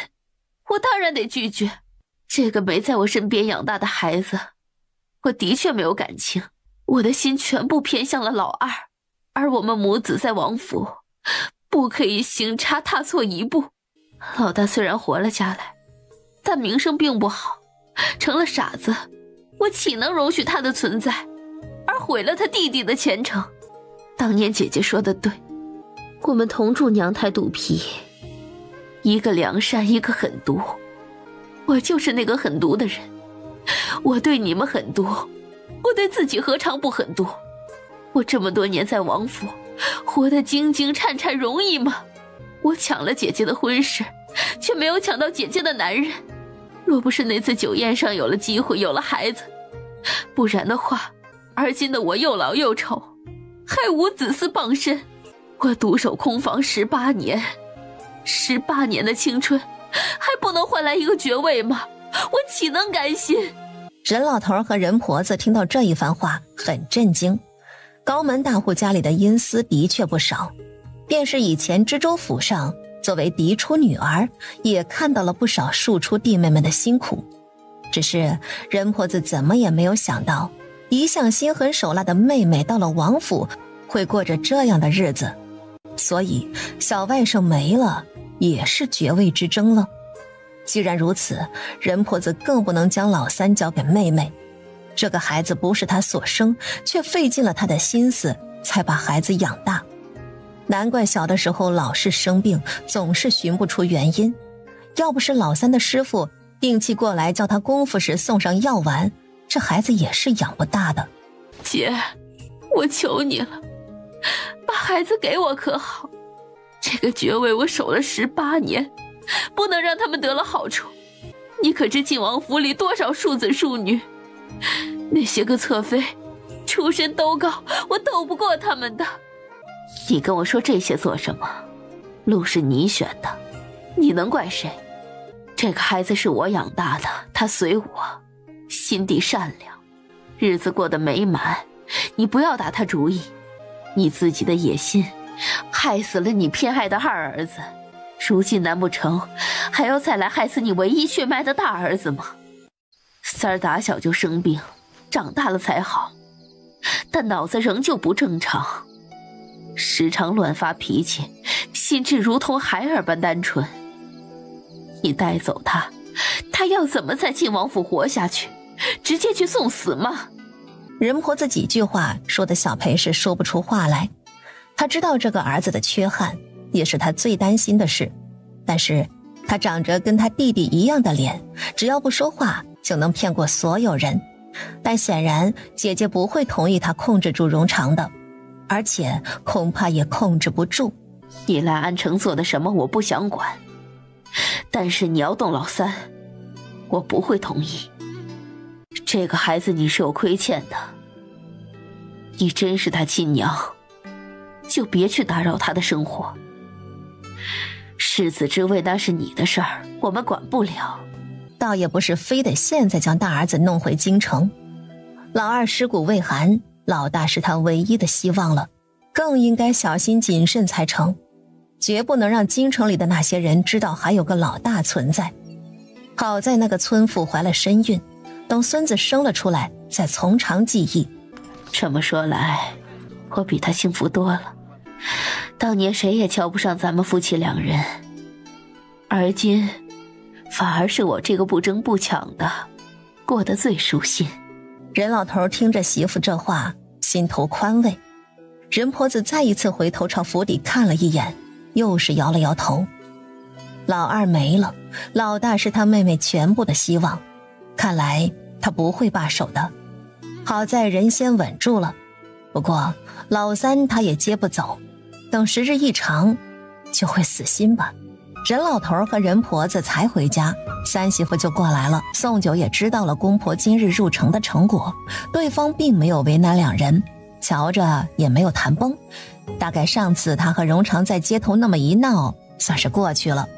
我当然得拒绝。这个没在我身边养大的孩子，我的确没有感情，我的心全部偏向了老二，而我们母子在王府不可以行差踏错一步。老大虽然活了下来，但名声并不好，成了傻子，我岂能容许他的存在，而毁了他弟弟的前程？当年姐姐说的对，我们同住娘胎肚皮，一个良善，一个狠毒，我就是那个狠毒的人。我对你们狠毒，我对自己何尝不狠毒？我这么多年在王府活得惊惊颤颤容易吗？我抢了姐姐的婚事，却没有抢到姐姐的男人。若不是那次酒宴上有了机会，有了孩子，不然的话，而今的我又老又丑，还无子嗣傍身。我独守空房18年，18年的青春，还不能换来一个爵位吗？我岂能甘心？任老头和任婆子听到这一番话，很震惊。高门大户家里的阴私的确不少，便是以前知州府上作为嫡出女儿，也看到了不少庶出弟妹们的辛苦。只是任婆子怎么也没有想到，一向心狠手辣的妹妹到了王府会过着这样的日子。所以小外甥没了，也是爵位之争了。既然如此，任婆子更不能将老三交给妹妹。这个孩子不是她所生，却费尽了她的心思才把孩子养大。难怪小的时候老是生病，总是寻不出原因。要不是老三的师傅定期过来叫他功夫时送上药丸，这孩子也是养不大的。姐，我求你了，把孩子给我可好？这个爵位我守了18年，不能让他们得了好处。你可知晋王府里多少庶子庶女？那些个侧妃出身都高，我斗不过他们的。你跟我说这些做什么？路是你选的，你能怪谁？这个孩子是我养大的，他随我，心地善良，日子过得美满。你不要打他主意，你自己的野心害死了你偏爱的二儿子，如今难不成还要再来害死你唯一血脉的大儿子吗？三儿打小就生病，长大了才好，但脑子仍旧不正常，时常乱发脾气，心智如同孩儿般单纯。你带走他，他要怎么在晋王府活下去？直接去送死吗？任婆子几句话说的小裴是说不出话来。他知道这个儿子的缺憾，也是他最担心的事，但是他长着跟他弟弟一样的脸，只要不说话就能骗过所有人。但显然姐姐不会同意他控制住荣长的，而且恐怕也控制不住。你来安城做的什么我不想管，但是你要动老三，我不会同意。这个孩子你是有亏欠的，你真是他亲娘，就别去打扰他的生活。世子之位那是你的事儿，我们管不了。倒也不是非得现在将大儿子弄回京城，老二尸骨未寒，老大是他唯一的希望了，更应该小心谨慎才成，绝不能让京城里的那些人知道还有个老大存在。好在那个村妇怀了身孕，等孙子生了出来再从长计议。这么说来，我比他幸福多了。当年谁也瞧不上咱们夫妻两人，而今反而是我这个不争不抢的过得最舒心。任老头听着媳妇这话，心头宽慰。任婆子再一次回头朝府邸看了一眼，又是摇了摇头。老二没了，老大是他妹妹全部的希望，看来他不会罢手的。好在人先稳住了，不过老三他也接不走，等时日一长就会死心吧。任老头和任婆子才回家，三媳妇就过来了。宋九也知道了公婆今日入城的成果，对方并没有为难两人，瞧着也没有谈崩。大概上次他和荣长在街头那么一闹，算是过去了，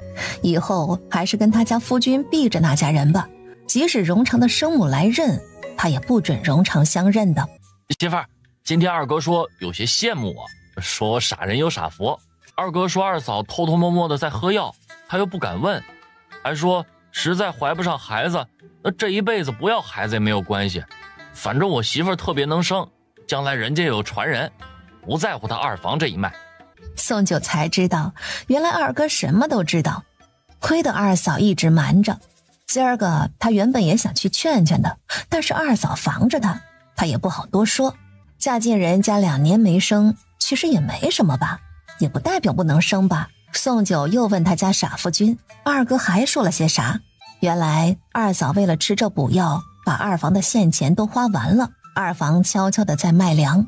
以后还是跟他家夫君避着那家人吧。即使荣长的生母来认，他也不准荣长相认的。媳妇儿，今天二哥说有些羡慕我，说傻人有傻福。二哥说二嫂偷偷摸摸的在喝药，他又不敢问，还说实在怀不上孩子，那这一辈子不要孩子也没有关系，反正我媳妇儿特别能生，将来人家有传人，不在乎他二房这一脉。宋九才知道，原来二哥什么都知道，亏得二嫂一直瞒着。今儿个他原本也想去劝劝的，但是二嫂防着他，他也不好多说。嫁进人家2年没生，其实也没什么吧，也不代表不能生吧。宋九又问他家傻夫君，二哥还说了些啥？原来二嫂为了吃这补药，把二房的现钱都花完了。二房悄悄地在卖粮，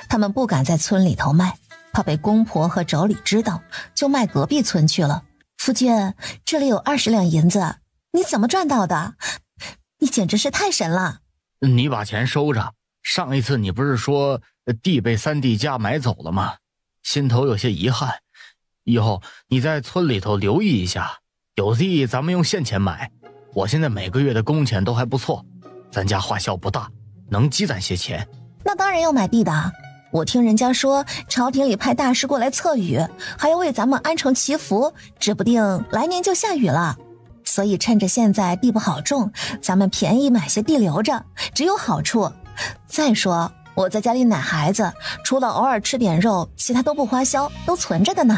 他们不敢在村里头卖，怕被公婆和妯娌知道，就卖隔壁村去了。夫君，这里有20两银子，你怎么赚到的？你简直是太神了。你把钱收着，上一次你不是说地被三弟家买走了吗？心头有些遗憾，以后你在村里头留意一下，有地咱们用现钱买。我现在每个月的工钱都还不错，咱家花销不大，能积攒些钱。那当然要买地的，我听人家说朝廷里派大师过来测雨，还要为咱们安城祈福，指不定来年就下雨了。所以趁着现在地不好种，咱们便宜买些地留着，只有好处。再说我在家里奶孩子，除了偶尔吃点肉，其他都不花销，都存着的呢。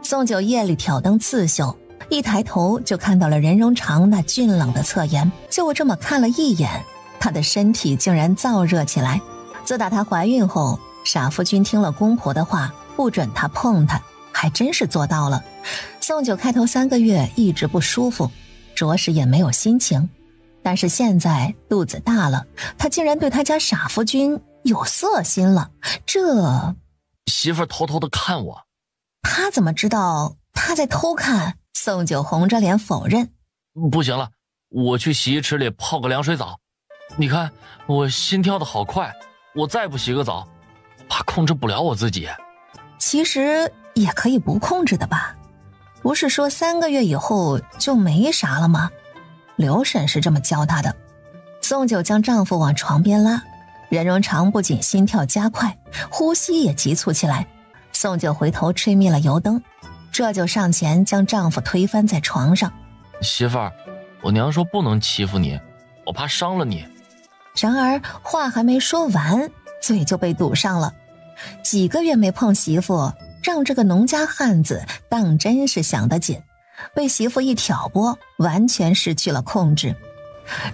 宋九夜里挑灯刺绣，一抬头就看到了任荣长那俊朗的侧颜，就这么看了一眼，他的身体竟然燥热起来。自打她怀孕后，傻夫君听了公婆的话，不准她碰他，还真是做到了。宋九开头3个月一直不舒服，着实也没有心情，但是现在肚子大了，他竟然对他家傻夫君有色心了。这媳妇偷偷的看我，他怎么知道他在偷看？宋九红着脸否认。不行了，我去洗衣池里泡个凉水澡。你看我心跳的好快，我再不洗个澡，怕控制不了我自己。其实也可以不控制的吧？不是说3个月以后就没啥了吗？刘婶是这么教她的。宋九将丈夫往床边拉，任荣长不仅心跳加快，呼吸也急促起来。宋九回头吹灭了油灯，这就上前将丈夫推翻在床上。媳妇儿，我娘说不能欺负你，我怕伤了你。然而话还没说完，嘴就被堵上了。几个月没碰媳妇，让这个农家汉子当真是想得紧，被媳妇一挑拨，完全失去了控制。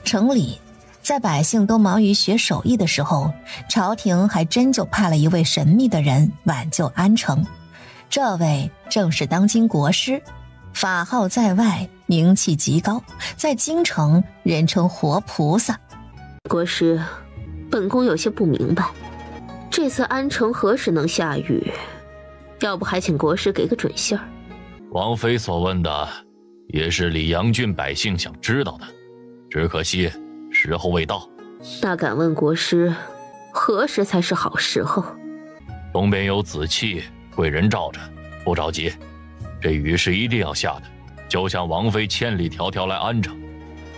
城里在百姓都忙于学手艺的时候，朝廷还真就派了一位神秘的人挽救安城。这位正是当今国师，法号在外，名气极高，在京城人称活菩萨。国师，本宫有些不明白，这次安城何时能下雨？要不还请国师给个准信儿。王妃所问的也是里阳郡百姓想知道的，只可惜时候未到。那敢问国师，何时才是好时候？东边有紫气贵人罩着，不着急，这雨是一定要下的，就像王妃千里迢迢来安城，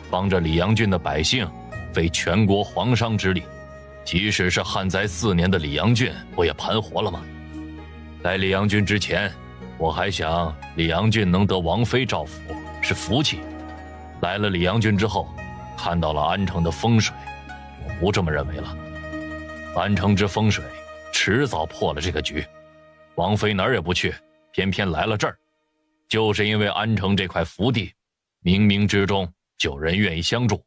帮着里阳郡的百姓，为全国皇商之力。即使是旱灾4年的里阳郡，不也盘活了吗？来里阳郡之前，我还想里阳郡能得王妃照拂是福气，来了里阳郡之后，看到了安城的风水，我不这么认为了。安城之风水迟早破了这个局，王妃哪儿也不去，偏偏来了这儿，就是因为安城这块福地，冥冥之中就有人愿意相助。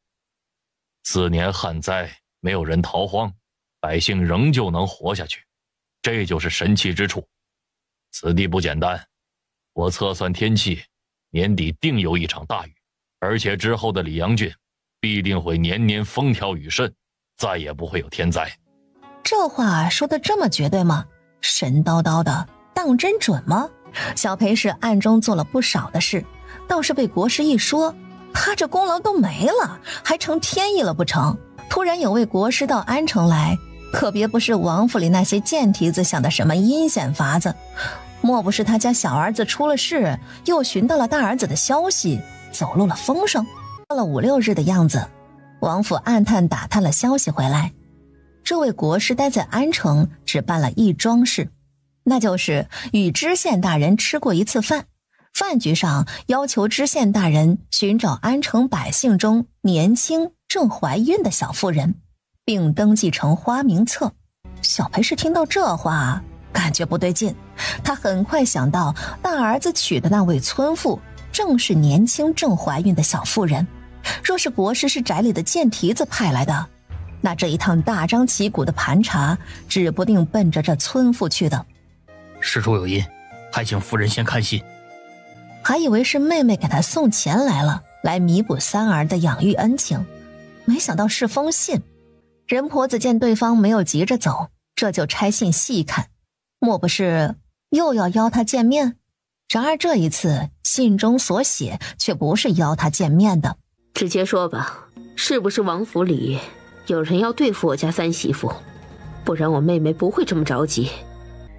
4年旱灾，没有人逃荒，百姓仍旧能活下去，这就是神奇之处。此地不简单，我测算天气，年底定有一场大雨，而且之后的里阳郡必定会年年风调雨顺，再也不会有天灾。这话说得这么绝对吗？神叨叨的，当真准吗？小裴氏暗中做了不少的事，倒是被国师一说，他这功劳都没了，还成天意了不成？突然有位国师到安城来，可别不是王府里那些贱蹄子想的什么阴险法子，莫不是他家小儿子出了事，又寻到了大儿子的消息，走漏了风声。到了5、6日的样子，王府暗探打探了消息回来，这位国师待在安城只办了一桩事，那就是与知县大人吃过一次饭，饭局上要求知县大人寻找安城百姓中年轻正怀孕的小妇人，并登记成花名册。小裴氏听到这话感觉不对劲，他很快想到大儿子娶的那位村妇正是年轻正怀孕的小妇人，若是国师是宅里的贱蹄子派来的，那这一趟大张旗鼓的盘查指不定奔着这村妇去的。事出有因，还请夫人先看信。还以为是妹妹给他送钱来了，来弥补三儿的养育恩情，没想到是封信。任婆子见对方没有急着走，这就拆信细看，莫不是又要邀他见面？然而这一次信中所写却不是邀他见面的。直接说吧，是不是王府里有人要对付我家三媳妇？不然我妹妹不会这么着急。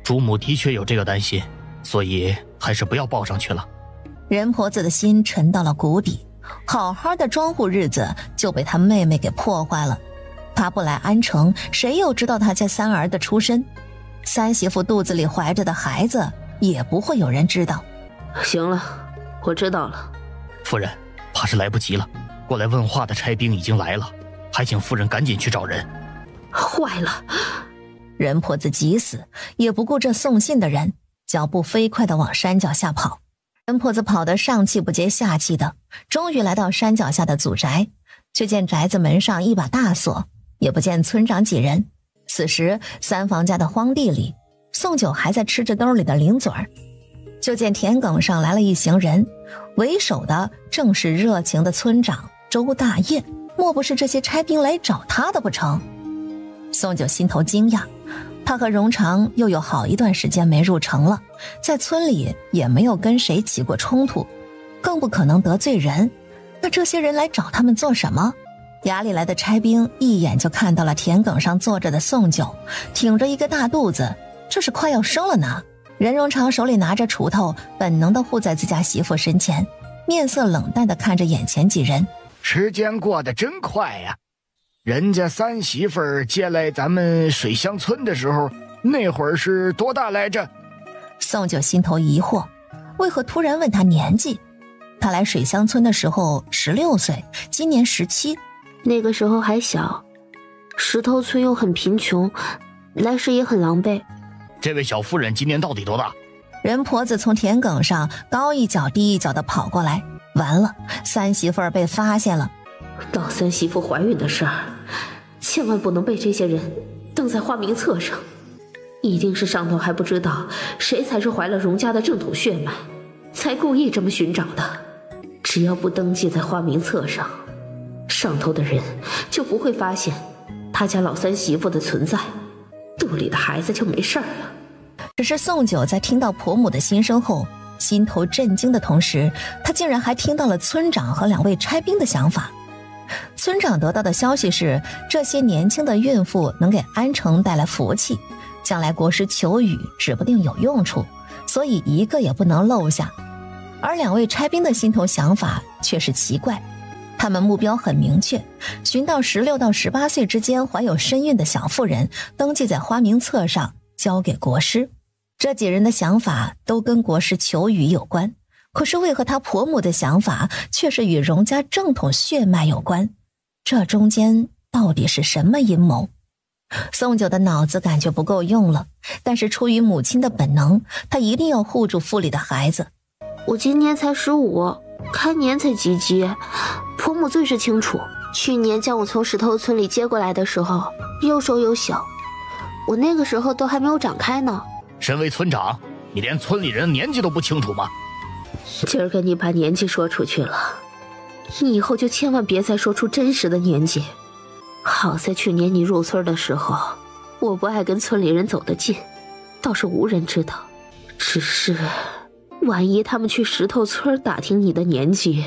主母的确有这个担心，所以还是不要报上去了。任婆子的心沉到了谷底，好好的庄户日子就被她妹妹给破坏了。她不来安城，谁又知道她家三儿的出身？三媳妇肚子里怀着的孩子也不会有人知道。行了，我知道了。夫人，怕是来不及了，过来问话的差兵已经来了，还请夫人赶紧去找人。坏了！任婆子急死，也不顾这送信的人，脚步飞快地往山脚下跑。任婆子跑得上气不接下气的，终于来到山脚下的祖宅，却见宅子门上一把大锁，也不见村长几人。此时三房家的荒地里，宋九还在吃着兜里的零嘴儿。就见田埂上来了一行人，为首的正是热情的村长周大业，莫不是这些差兵来找他的不成？宋九心头惊讶，他和荣长又有好一段时间没入城了，在村里也没有跟谁起过冲突，更不可能得罪人。那这些人来找他们做什么？衙里来的差兵一眼就看到了田埂上坐着的宋九，挺着一个大肚子，这是快要生了呢。任荣长手里拿着锄头，本能地护在自家媳妇身前，面色冷淡地看着眼前几人。时间过得真快呀，人家三媳妇儿接来咱们水乡村的时候，那会儿是多大来着？宋九心头疑惑，为何突然问他年纪？他来水乡村的时候16岁，今年17，那个时候还小，石头村又很贫穷，来时也很狼狈。这位小夫人今年到底多大？任婆子从田埂上高一脚低一脚地跑过来，完了，三媳妇儿被发现了。老三媳妇怀孕的事儿，千万不能被这些人登在花名册上，一定是上头还不知道谁才是怀了荣家的正统血脉，才故意这么寻找的。只要不登记在花名册上，上头的人就不会发现他家老三媳妇的存在，肚里的孩子就没事了。只是宋九在听到婆母的心声后，心头震惊的同时，他竟然还听到了村长和2位差兵的想法。村长得到的消息是，这些年轻的孕妇能给安城带来福气，将来国师求雨指不定有用处，所以一个也不能漏下。而2位差兵的心头想法却是奇怪，他们目标很明确，寻到16到18岁之间怀有身孕的小妇人，登记在花名册上，交给国师。这几人的想法都跟国师求雨有关，可是为何他婆母的想法却是与荣家正统血脉有关？这中间到底是什么阴谋？宋九的脑子感觉不够用了，但是出于母亲的本能，他一定要护住腹里的孩子。我今年才15，开年才及笄，婆母最是清楚。去年将我从石头村里接过来的时候，又瘦又小，我那个时候都还没有长开呢。身为村长，你连村里人的年纪都不清楚吗？今儿个你把年纪说出去了，你以后就千万别再说出真实的年纪。好在去年你入村的时候，我不爱跟村里人走得近，倒是无人知道。只是万一他们去石头村打听你的年纪，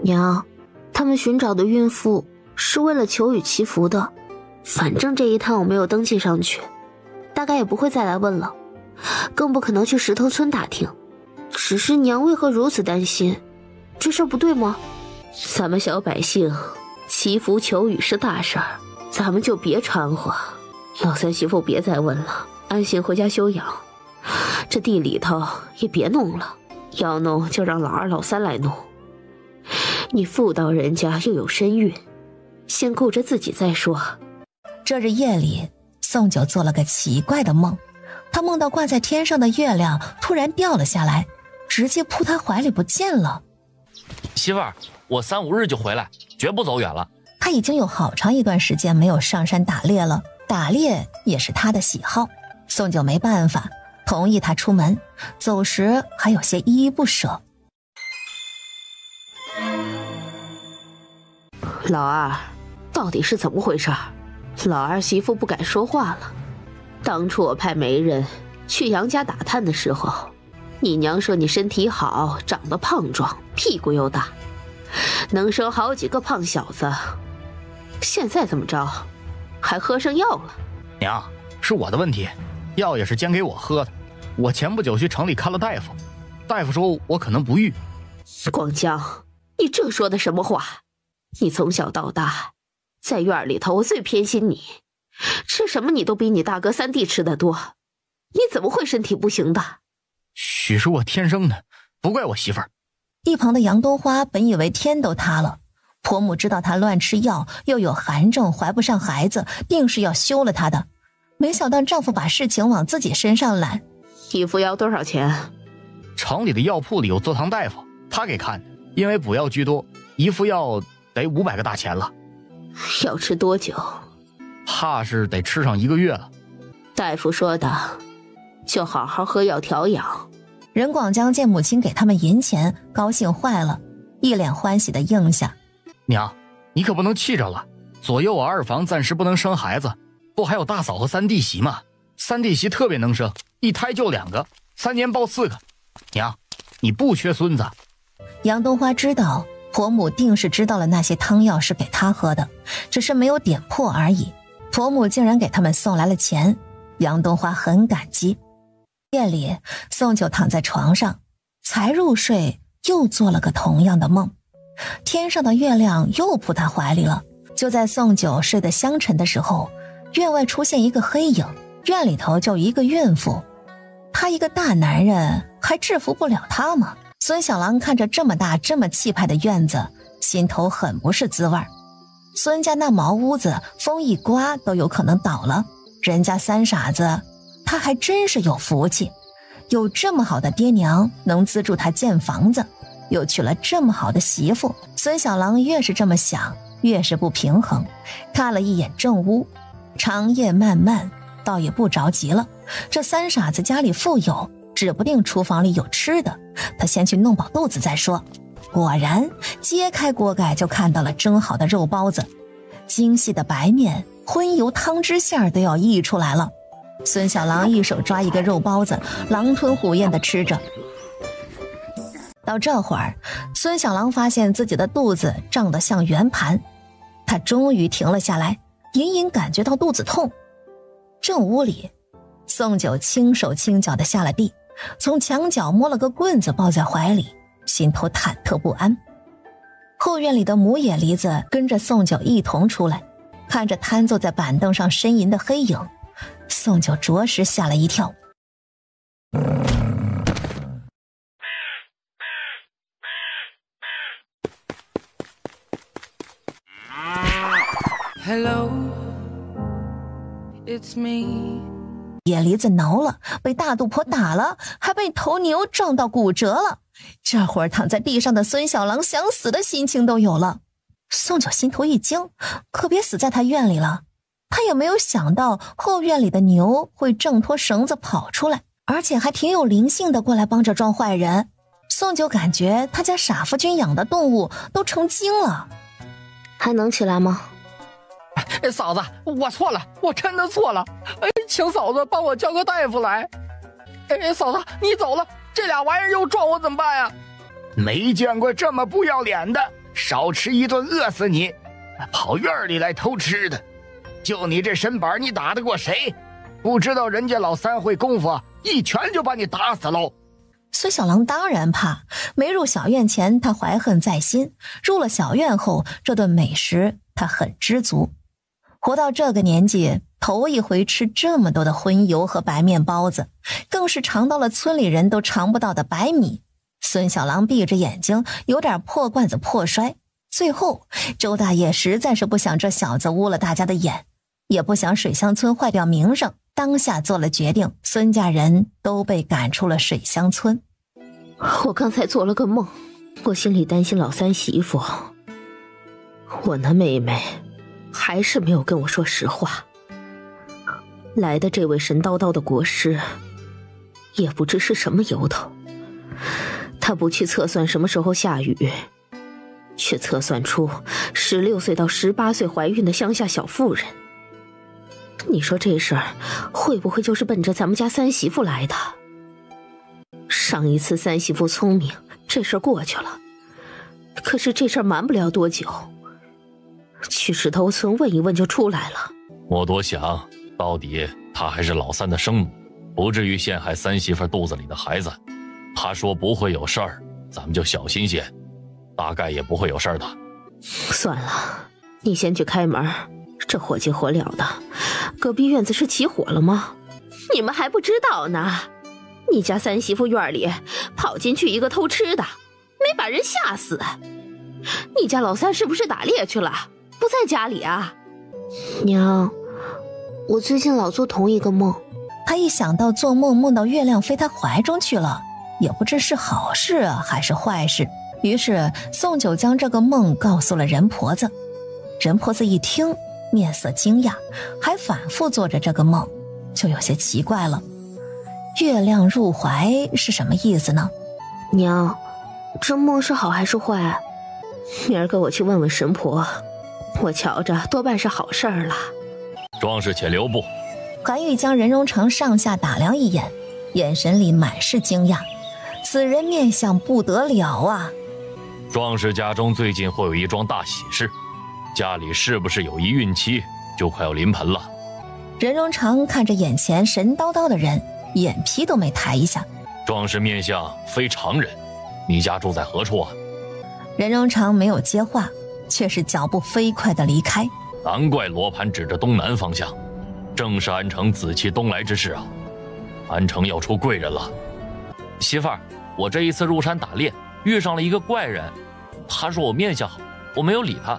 娘，他们寻找的孕妇是为了求雨祈福的，反正这一趟我没有登记上去，大概也不会再来问了，更不可能去石头村打听。只是娘为何如此担心？这事儿不对吗？咱们小百姓祈福求雨是大事儿，咱们就别掺和。老三媳妇别再问了，安心回家休养。这地里头也别弄了，要弄就让老二老三来弄。你妇道人家又有身孕，先顾着自己再说。这日夜里，宋九做了个奇怪的梦，他梦到挂在天上的月亮突然掉了下来，直接扑他怀里不见了。媳妇儿，我3、5日就回来，绝不走远了。他已经有好长一段时间没有上山打猎了，打猎也是他的喜好。宋九没办法，同意他出门，走时还有些依依不舍。老二，到底是怎么回事？老二媳妇不敢说话了。当初我派媒人去杨家打探的时候，你娘说你身体好，长得胖壮，屁股又大，能生好几个胖小子。现在怎么着，还喝上药了？娘，是我的问题，药也是煎给我喝的。我前不久去城里看了大夫，大夫说我可能不育。广江，你这说的什么话？你从小到大在院里头，我最偏心你，吃什么你都比你大哥3弟吃得多，你怎么会身体不行的？许是我天生的，不怪我媳妇儿。一旁的杨冬花本以为天都塌了，婆母知道她乱吃药，又有寒症，怀不上孩子，定是要休了她的。没想到丈夫把事情往自己身上揽。一副药多少钱？城里的药铺里有坐堂大夫，他给看的，因为补药居多，一副药得500个大钱了。要吃多久？怕是得吃上1个月了。大夫说的，就好好喝药调养。任广江见母亲给他们银钱，高兴坏了，一脸欢喜地应下。娘，你可不能气着了，左右我2房暂时不能生孩子，不还有大嫂和3弟媳吗？3弟媳特别能生，一胎就2个，3年抱4个。娘，你不缺孙子。杨冬花知道婆母定是知道了那些汤药是给她喝的，只是没有点破而已。婆母竟然给他们送来了钱，杨冬花很感激。夜里，宋九躺在床上，才入睡，又做了个同样的梦。天上的月亮又扑他怀里了。就在宋九睡得香沉的时候，院外出现一个黑影，院里头就一个孕妇。他一个大男人还制服不了他吗？孙小郎看着这么大这么气派的院子，心头很不是滋味。孙家那茅屋子风一刮都有可能倒了，人家三傻子他还真是有福气，有这么好的爹娘能资助他建房子，又娶了这么好的媳妇。孙小郎越是这么想，越是不平衡。看了一眼正屋，长夜漫漫，倒也不着急了。这三傻子家里富有，指不定厨房里有吃的，他先去弄饱肚子再说。果然揭开锅盖就看到了蒸好的肉包子，精细的白面，荤油汤汁馅都要溢出来了。孙小郎一手抓一个肉包子，狼吞虎咽地吃着。到这会儿，孙小郎发现自己的肚子胀得像圆盘，他终于停了下来，隐隐感觉到肚子痛。正屋里，宋九轻手轻脚地下了地，从墙角摸了个棍子抱在怀里，心头忐忑不安。后院里的母野梨子跟着宋九一同出来，看着瘫坐在板凳上呻吟的黑影，宋九着实吓了一跳。Hello, it's me. 野梨子挠了，被大肚婆打了，还被头牛撞到骨折了。这会儿躺在地上的孙小郎想死的心情都有了。宋九心头一惊，可别死在他院里了。他也没有想到后院里的牛会挣脱绳子跑出来，而且还挺有灵性的过来帮着装坏人。宋九感觉他家傻夫君养的动物都成精了。还能起来吗？嫂子，我错了，我真的错了。请嫂子帮我叫个大夫来。嫂子，你走了，这俩玩意儿又撞我怎么办呀？没见过这么不要脸的，少吃一顿饿死你，跑院里来偷吃的。就你这身板，你打得过谁？不知道人家老三会功夫，一拳就把你打死喽。孙小郎当然怕，没入小院前他怀恨在心，入了小院后，这顿美食他很知足。活到这个年纪，头一回吃这么多的荤油和白面包子，更是尝到了村里人都尝不到的白米。孙小郎闭着眼睛，有点破罐子破摔。最后周大爷实在是不想这小子污了大家的眼，也不想水乡村坏掉名声，当下做了决定，孙家人都被赶出了水乡村。我刚才做了个梦，我心里担心老三媳妇，我那妹妹还是没有跟我说实话。来的这位神叨叨的国师，也不知是什么由头，他不去测算什么时候下雨，却测算出16岁到18岁怀孕的乡下小妇人。你说这事儿会不会就是奔着咱们家三媳妇来的？上一次三媳妇聪明，这事儿过去了，可是这事儿瞒不了多久，去石头村问一问就出来了。我多想，到底她还是老三的生母，不至于陷害三媳妇肚子里的孩子。他说不会有事儿，咱们就小心些，大概也不会有事儿的。算了，你先去开门，这火急火燎的，隔壁院子是起火了吗？你们还不知道呢。你家三媳妇院里跑进去一个偷吃的，没把人吓死。你家老三是不是打猎去了，不在家里啊？娘，我最近老做同一个梦。他一想到做梦梦到月亮飞他怀中去了，也不知是好事还是坏事。于是宋九将这个梦告诉了人婆子。人婆子一听，面色惊讶，还反复做着这个梦，就有些奇怪了。月亮入怀是什么意思呢？娘，这梦是好还是坏？明儿个我去问问神婆，我瞧着多半是好事儿了。壮士且留步。韩愈将任荣成上下打量一眼，眼神里满是惊讶，此人面相不得了啊！壮士家中最近会有一桩大喜事，家里是不是有一孕期就快要临盆了？任荣成看着眼前神叨叨的人，眼皮都没抬一下。壮士面相非常人，你家住在何处啊？任荣长没有接话，却是脚步飞快地离开。难怪罗盘指着东南方向，正是安城紫气东来之势啊！安城要出贵人了。媳妇儿，我这一次入山打猎，遇上了一个怪人，他说我面相好，我没有理他。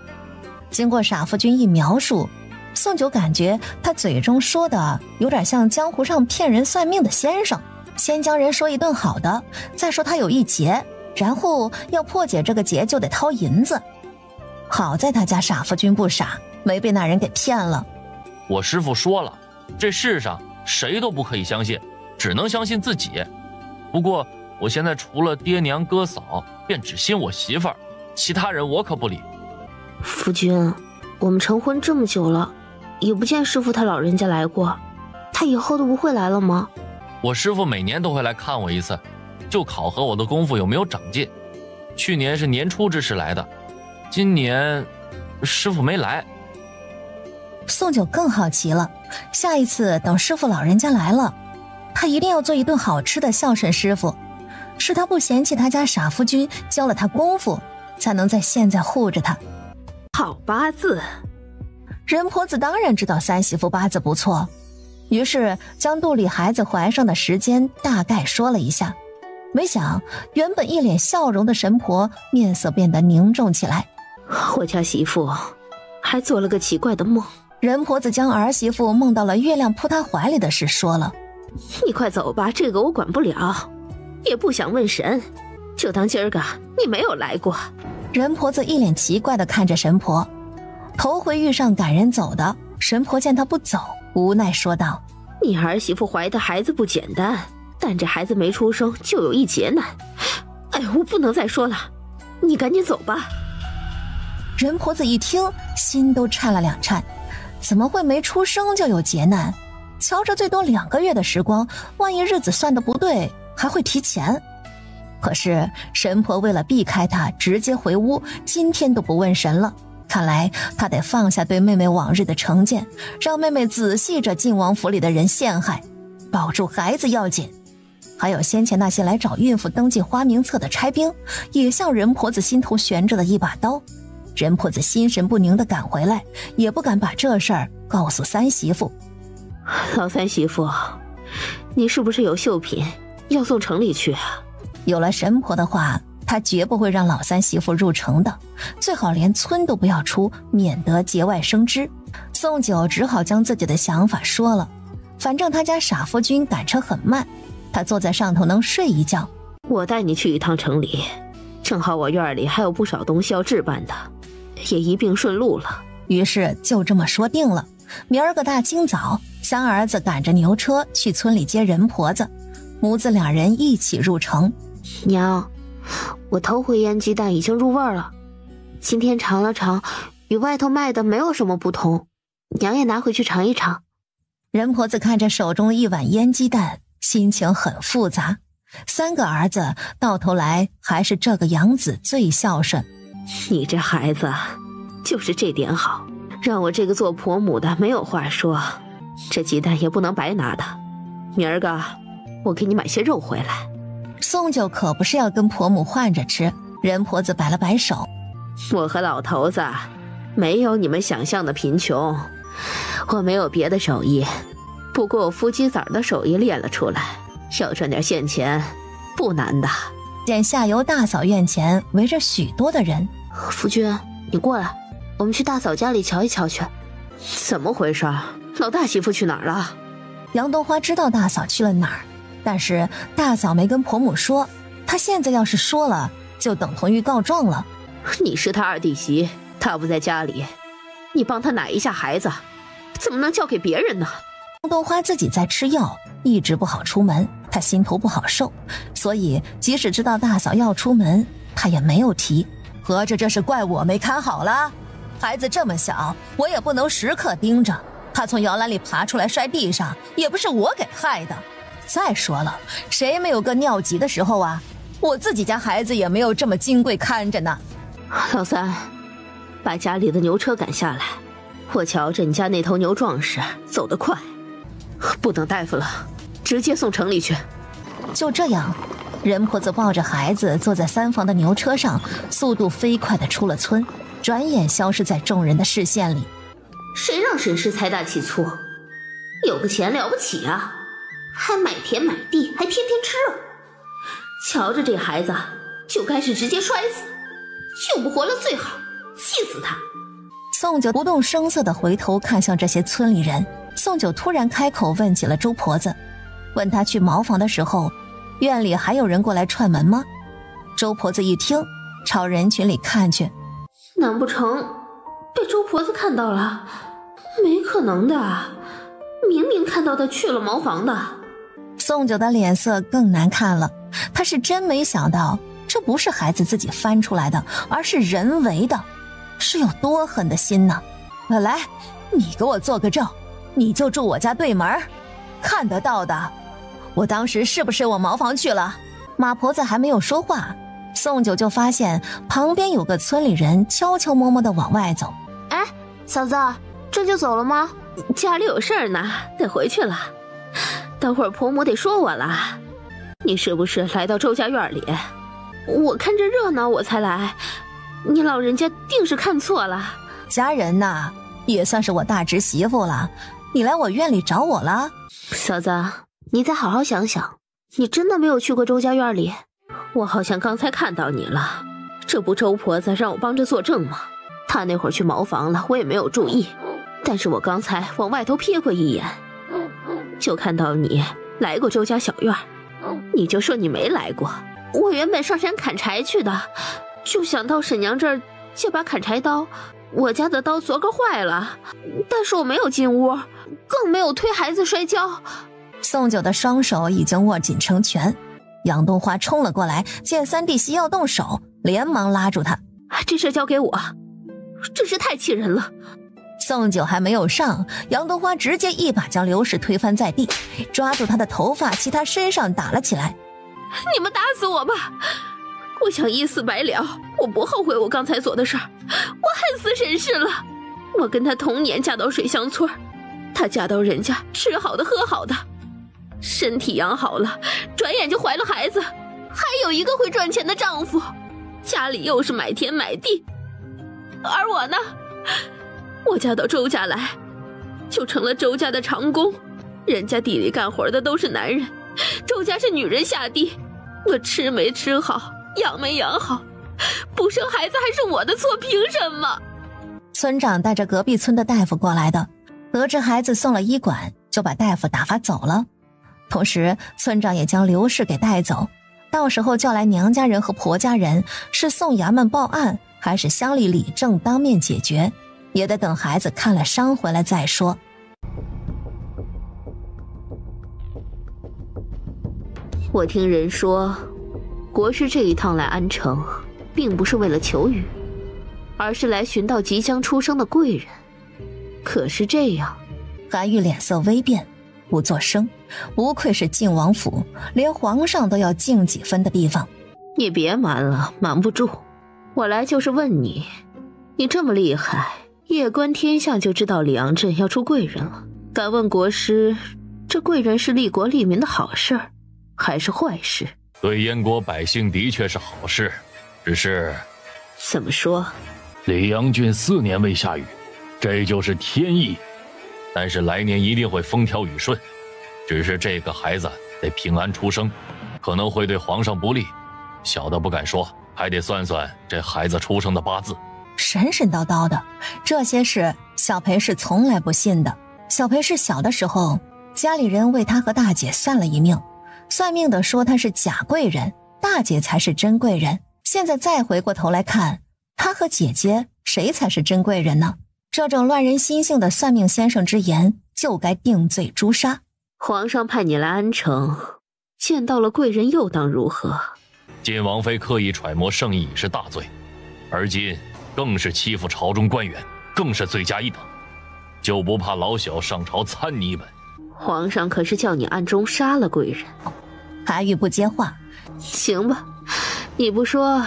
经过傻夫君一描述，宋九感觉他嘴中说的有点像江湖上骗人算命的先生，先将人说一顿好的，再说他有一劫，然后要破解这个劫就得掏银子。好在他家傻夫君不傻，没被那人给骗了。我师父说了，这世上谁都不可以相信，只能相信自己。不过我现在除了爹娘哥嫂，便只信我媳妇儿，其他人我可不理。夫君，我们成婚这么久了，也不见师父他老人家来过，他以后都不会来了吗？我师父每年都会来看我一次，就考核我的功夫有没有长进。去年是年初之时来的，今年师父没来。宋九更好奇了，下一次等师父老人家来了，他一定要做一顿好吃的孝顺师父，是他不嫌弃他家傻夫君教了他功夫，才能在现在护着他。好八字。任婆子当然知道三媳妇八字不错，于是将肚里孩子怀上的时间大概说了一下。没想原本一脸笑容的神婆面色变得凝重起来。我家媳妇还做了个奇怪的梦。任婆子将儿媳妇梦到了月亮扑她怀里的事说了。你快走吧，这个我管不了，也不想问神，就当今儿个你没有来过。任婆子一脸奇怪地看着神婆，头回遇上赶人走的，神婆见她不走，无奈说道：你儿媳妇怀的孩子不简单，但这孩子没出生就有一劫难。哎，我不能再说了，你赶紧走吧。任婆子一听，心都颤了两颤，怎么会没出生就有劫难？瞧着最多2个月的时光，万一日子算得不对，还会提前。可是神婆为了避开他，直接回屋，今天都不问神了。看来他得放下对妹妹往日的成见，让妹妹仔细着晋王府里的人陷害，保住孩子要紧。还有先前那些来找孕妇登记花名册的差兵，也像任婆子心头悬着的一把刀。任婆子心神不宁地赶回来，也不敢把这事儿告诉三媳妇。老三媳妇，你是不是有绣品要送城里去啊？有了神婆的话，他绝不会让老三媳妇入城的，最好连村都不要出，免得节外生枝。宋九只好将自己的想法说了，反正他家傻夫君赶车很慢，他坐在上头能睡一觉。我带你去一趟城里，正好我院里还有不少东西要置办的，也一并顺路了。于是就这么说定了。明儿个大清早，三儿子赶着牛车去村里接任婆子，母子2人一起入城。娘，我头回腌鸡蛋已经入味了，今天尝了尝，与外头卖的没有什么不同，娘也拿回去尝一尝。任婆子看着手中一碗腌鸡蛋，心情很复杂。3个儿子到头来还是这个养子最孝顺。你这孩子就是这点好，让我这个做婆母的没有话说。这鸡蛋也不能白拿的，明儿个我给你买些肉回来。宋九可不是要跟婆母换着吃，任婆子摆了摆手。我和老头子没有你们想象的贫穷，我没有别的手艺，不过我孵鸡崽的手艺练了出来，要赚点现钱不难的。见下游大嫂院前围着许多的人。夫君，你过来，我们去大嫂家里瞧一瞧去。怎么回事？老大媳妇去哪儿了？杨冬花知道大嫂去了哪儿，但是大嫂没跟婆母说，她现在要是说了，就等同于告状了。你是她二弟媳，她不在家里，你帮她奶一下孩子，怎么能交给别人呢？杨冬花自己在吃药，一直不好出门，她心头不好受，所以即使知道大嫂要出门，她也没有提。合着这是怪我没看好了？孩子这么小，我也不能时刻盯着他从摇篮里爬出来摔地上，也不是我给害的。再说了，谁没有个尿急的时候啊？我自己家孩子也没有这么金贵看着呢。老三，把家里的牛车赶下来，我瞧着你家那头牛壮实，走得快，不等大夫了，直接送城里去。就这样，任婆子抱着孩子坐在3房的牛车上，速度飞快地出了村，转眼消失在众人的视线里。谁让沈氏财大气粗，有个钱了不起啊，还买田买地，还天天吃。瞧着这孩子就该是直接摔死，救不活了最好，气死他。宋九不动声色地回头看向这些村里人。宋九突然开口问起了周婆子，问她去茅房的时候，院里还有人过来串门吗？周婆子一听，朝人群里看去，难不成被周婆子看到了？没可能的，明明看到他去了茅房的。宋九的脸色更难看了，他是真没想到这不是孩子自己翻出来的，而是人为的，是有多狠的心呢？来，你给我做个证，你就住我家对门，看得到的。我当时是不是往茅房去了？马婆子还没有说话，宋九就发现旁边有个村里人悄悄摸摸地往外走。哎，嫂子，这就走了吗？家里有事儿呢，得回去了。等会儿婆母得说我了，你是不是来到周家院里？我看着热闹我才来，你老人家定是看错了。家人呐，也算是我大侄媳妇了，你来我院里找我了？嫂子，你再好好想想，你真的没有去过周家院里？我好像刚才看到你了，这不周婆子让我帮着作证吗？她那会儿去茅房了，我也没有注意，但是我刚才往外头瞥过一眼，就看到你来过周家小院，你就说你没来过。我原本上山砍柴去的，就想到沈娘这儿借把砍柴刀，我家的刀昨个坏了，但是我没有进屋，更没有推孩子摔跤。宋九的双手已经握紧成拳，杨冬花冲了过来，见三弟媳要动手，连忙拉住他。这事交给我，真是太气人了。宋九还没有上，杨冬花直接一把将刘氏推翻在地，抓住他的头发，骑他身上打了起来。你们打死我吧，我想一死百了，我不后悔我刚才做的事儿，我恨死沈氏了。我跟他同年嫁到水乡村，他嫁到人家吃好的喝好的，身体养好了，转眼就怀了孩子，还有一个会赚钱的丈夫，家里又是买田买地。而我呢，我嫁到周家来，就成了周家的长工，人家地里干活的都是男人，周家是女人下地，我吃没吃好，养没养好，不生孩子还是我的错，凭什么？村长带着隔壁村的大夫过来的，得知孩子送了医馆，就把大夫打发走了。同时村长也将刘氏给带走，到时候叫来娘家人和婆家人，是送衙门报案，还是乡里理政当面解决，也得等孩子看了伤回来再说。我听人说，国师这一趟来安城，并不是为了求雨，而是来寻到即将出生的贵人。可是这样，韩愈脸色微变，不作声，不愧是晋王府，连皇上都要敬几分的地方。你别瞒了，瞒不住。我来就是问你，你这么厉害，夜观天象就知道里阳镇要出贵人了。敢问国师，这贵人是利国利民的好事儿，还是坏事？对燕国百姓的确是好事，只是……怎么说？里阳郡4年未下雨，这就是天意。但是来年一定会风调雨顺，只是这个孩子得平安出生，可能会对皇上不利。小的不敢说，还得算算这孩子出生的八字。神神叨叨的，这些事小裴是从来不信的。小裴是小的时候，家里人为他和大姐算了一命，算命的说他是假贵人，大姐才是真贵人。现在再回过头来看，他和姐姐谁才是真贵人呢？这种乱人心性的算命先生之言，就该定罪诛杀。皇上派你来安城，见到了贵人又当如何？晋王妃刻意揣摩圣意是大罪，而今更是欺负朝中官员，更是罪加一等，就不怕老小上朝参你一本？皇上可是叫你暗中杀了贵人。韩愈不接话。行吧，你不说，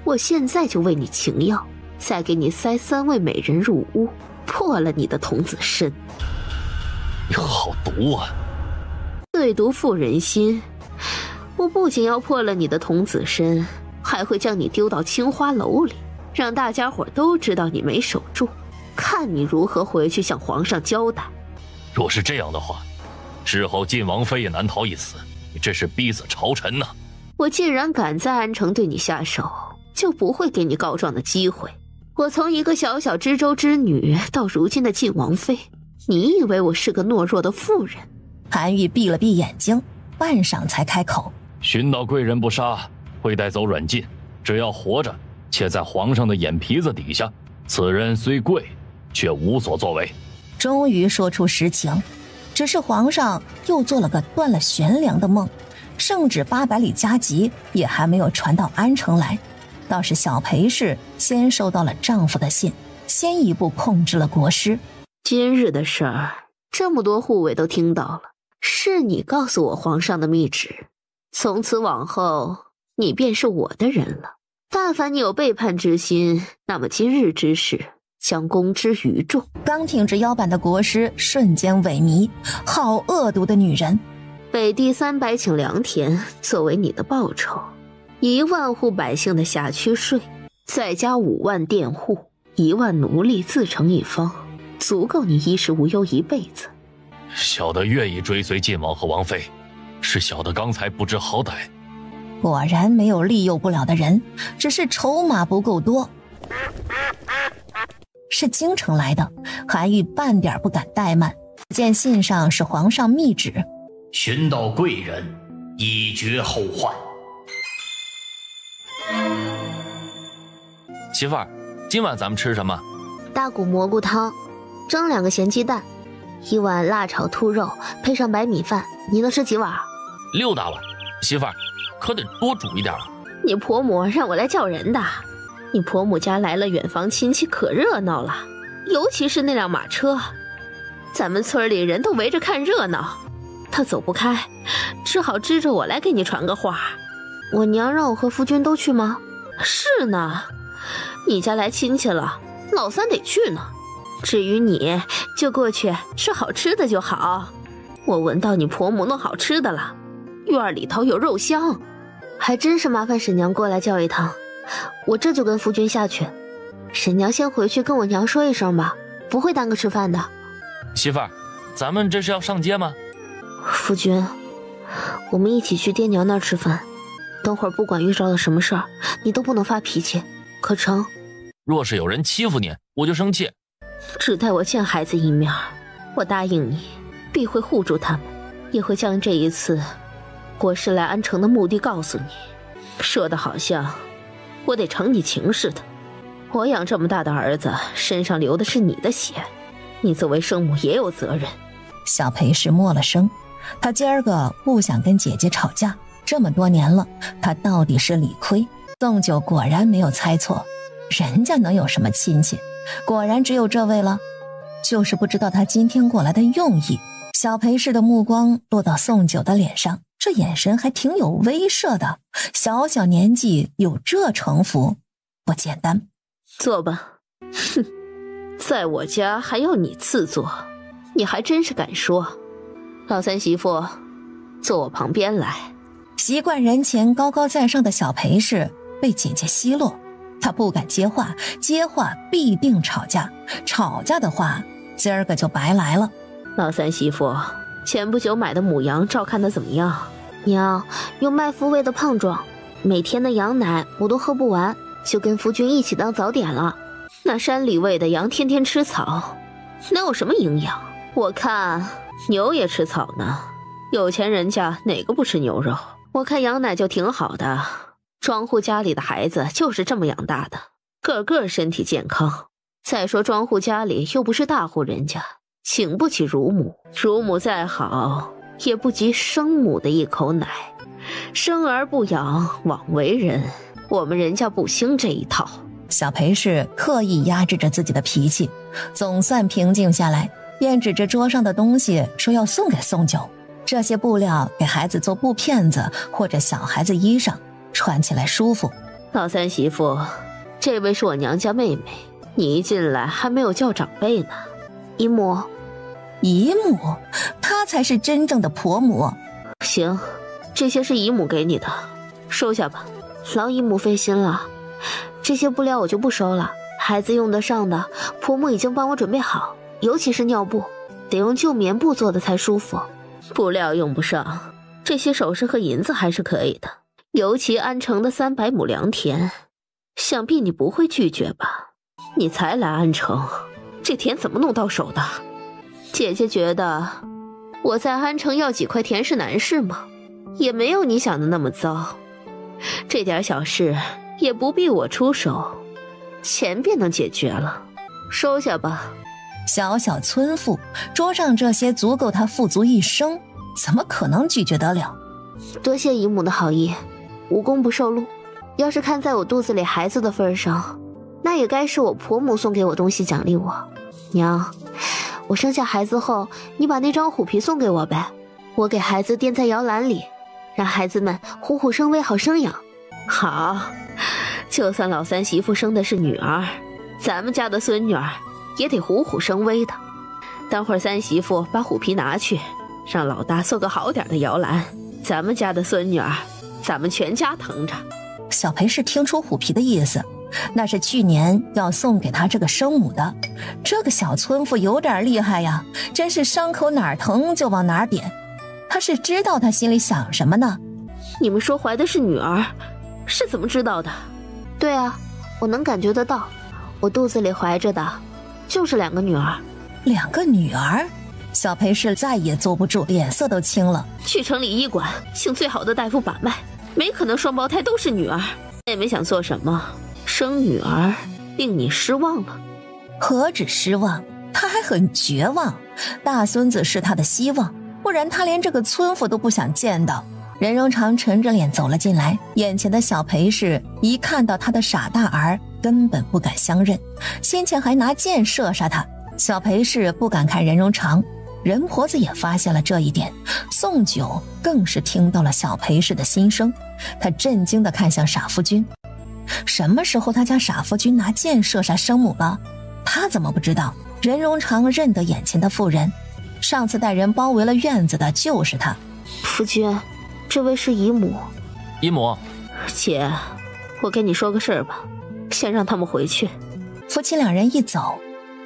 我现在就为你请药，再给你塞3位美人入屋，破了你的童子身。你好毒啊！最毒妇人心。我不仅要破了你的童子身，还会将你丢到青花楼里，让大家伙都知道你没守住，看你如何回去向皇上交代。若是这样的话，日后晋王妃也难逃一死，你这是逼死朝臣呐！我既然敢在安城对你下手，就不会给你告状的机会。我从一个小小知州之女到如今的晋王妃，你以为我是个懦弱的妇人？韩愈闭了闭眼睛，半晌才开口：寻到贵人不杀，会带走软禁，只要活着且在皇上的眼皮子底下，此人虽贵，却无所作为。终于说出实情，只是皇上又做了个断了悬梁的梦，圣旨800里加急也还没有传到安城来，倒是小裴氏先收到了丈夫的信，先一步控制了国师。今日的事儿，这么多护卫都听到了，是你告诉我皇上的密旨，从此往后你便是我的人了。但凡你有背叛之心，那么今日之事将公之于众。刚挺直腰板的国师瞬间萎靡，好恶毒的女人！北地300顷良田作为你的报酬，1万户百姓的辖区税，再加5万佃户，1万奴隶自成一方，足够你衣食无忧一辈子。小的愿意追随晋王和王妃，是小的刚才不知好歹。果然没有利诱不了的人，只是筹码不够多。是京城来的，韩愈半点不敢怠慢。见信上是皇上密旨，寻到贵人，以绝后患。媳妇儿，今晚咱们吃什么？大骨蘑菇汤，蒸2个咸鸡蛋，1碗辣炒兔肉，配上白米饭。你能吃几碗？6大碗。媳妇儿，可得多煮一点啊。你婆母让我来叫人的。你婆母家来了远房亲戚，可热闹了，尤其是那辆马车，咱们村里人都围着看热闹。他走不开，只好支着我来给你传个话。我娘让我和夫君都去吗？是呢，你家来亲戚了，老三得去呢。至于你，就过去吃好吃的就好。我闻到你婆母弄好吃的了，院里头有肉香。还真是麻烦婶娘过来叫一趟，我这就跟夫君下去。婶娘先回去跟我娘说一声吧，不会耽搁吃饭的。媳妇儿，咱们这是要上街吗？夫君，我们一起去爹娘那儿吃饭，等会儿不管遇着了什么事儿，你都不能发脾气，可成？若是有人欺负你，我就生气。只待我见孩子一面，我答应你，必会护住他们，也会将这一次国师来安城的目的告诉你。说的好像我得承你情似的。我养这么大的儿子，身上流的是你的血，你作为生母也有责任。小裴氏默了声，他今儿个不想跟姐姐吵架，这么多年了，他到底是理亏。宋九果然没有猜错，人家能有什么亲戚，果然只有这位了。就是不知道他今天过来的用意。小裴氏的目光落到宋九的脸上，这眼神还挺有威慑的，小小年纪有这城府，不简单。坐吧。哼，在我家还要你赐座，你还真是敢说。老三媳妇，坐我旁边来。习惯人前高高在上的小裴氏被姐姐奚落，他不敢接话，接话必定吵架，吵架的话今儿个就白来了。老三媳妇，前不久买的母羊照看得怎么样？娘用麦麸喂的胖壮，每天的羊奶我都喝不完，就跟夫君一起当早点了。那山里喂的羊天天吃草，能有什么营养？我看牛也吃草呢，有钱人家哪个不吃牛肉？我看羊奶就挺好的，庄户家里的孩子就是这么养大的，个个身体健康。再说庄户家里又不是大户人家，请不起乳母，乳母再好也不及生母的一口奶。生而不养，枉为人，我们人家不兴这一套。小裴氏刻意压制着自己的脾气，总算平静下来，便指着桌上的东西说要送给宋九。这些布料给孩子做布片子或者小孩子衣裳，穿起来舒服。老三媳妇，这位是我娘家妹妹，你一进来还没有叫长辈呢。姨母。姨母，她才是真正的婆母。行，这些是姨母给你的，收下吧。劳姨母费心了。这些布料我就不收了，孩子用得上的，婆母已经帮我准备好，尤其是尿布，得用旧棉布做的才舒服。布料用不上，这些首饰和银子还是可以的，尤其安城的300亩良田，想必你不会拒绝吧？你才来安城，这田怎么弄到手的？姐姐觉得我在安城要几块田是难事吗？也没有你想的那么糟，这点小事也不必我出手，钱便能解决了，收下吧。小小村妇，桌上这些足够她富足一生，怎么可能拒绝得了？多谢姨母的好意，无功不受禄。要是看在我肚子里孩子的份上，那也该是我婆母送给我东西奖励我。娘，我生下孩子后，你把那张虎皮送给我呗，我给孩子垫在摇篮里，让孩子们虎虎生威，好生养。好，就算老三媳妇生的是女儿，咱们家的孙女儿也得虎虎生威的。等会儿三媳妇把虎皮拿去，让老大做个好点的摇篮，咱们家的孙女儿，咱们全家疼着。小裴氏听出虎皮的意思，那是去年要送给他这个生母的。这个小村妇有点厉害呀，真是伤口哪儿疼就往哪儿点。他是知道他心里想什么呢？你们说怀的是女儿，是怎么知道的？对啊，我能感觉得到，我肚子里怀着的就是2个女儿。2个女儿？小裴氏再也坐不住，脸色都青了。去城里医馆，请最好的大夫把脉，没可能双胞胎都是女儿。妹妹想做什么，生女儿令你失望了？何止失望，他还很绝望。大孙子是他的希望，不然他连这个村妇都不想见到。任荣长沉着脸走了进来，眼前的小裴氏一看到他的傻大儿，根本不敢相认，先前还拿箭射杀他。小裴氏不敢看任荣长，任婆子也发现了这一点。宋九更是听到了小裴氏的心声，他震惊地看向傻夫君。什么时候他家傻夫君拿箭射杀生母了？他怎么不知道？任荣长认得眼前的妇人，上次带人包围了院子的就是他。夫君，这位是姨母。姨母，姐，我跟你说个事儿吧，先让他们回去。夫妻2人一走，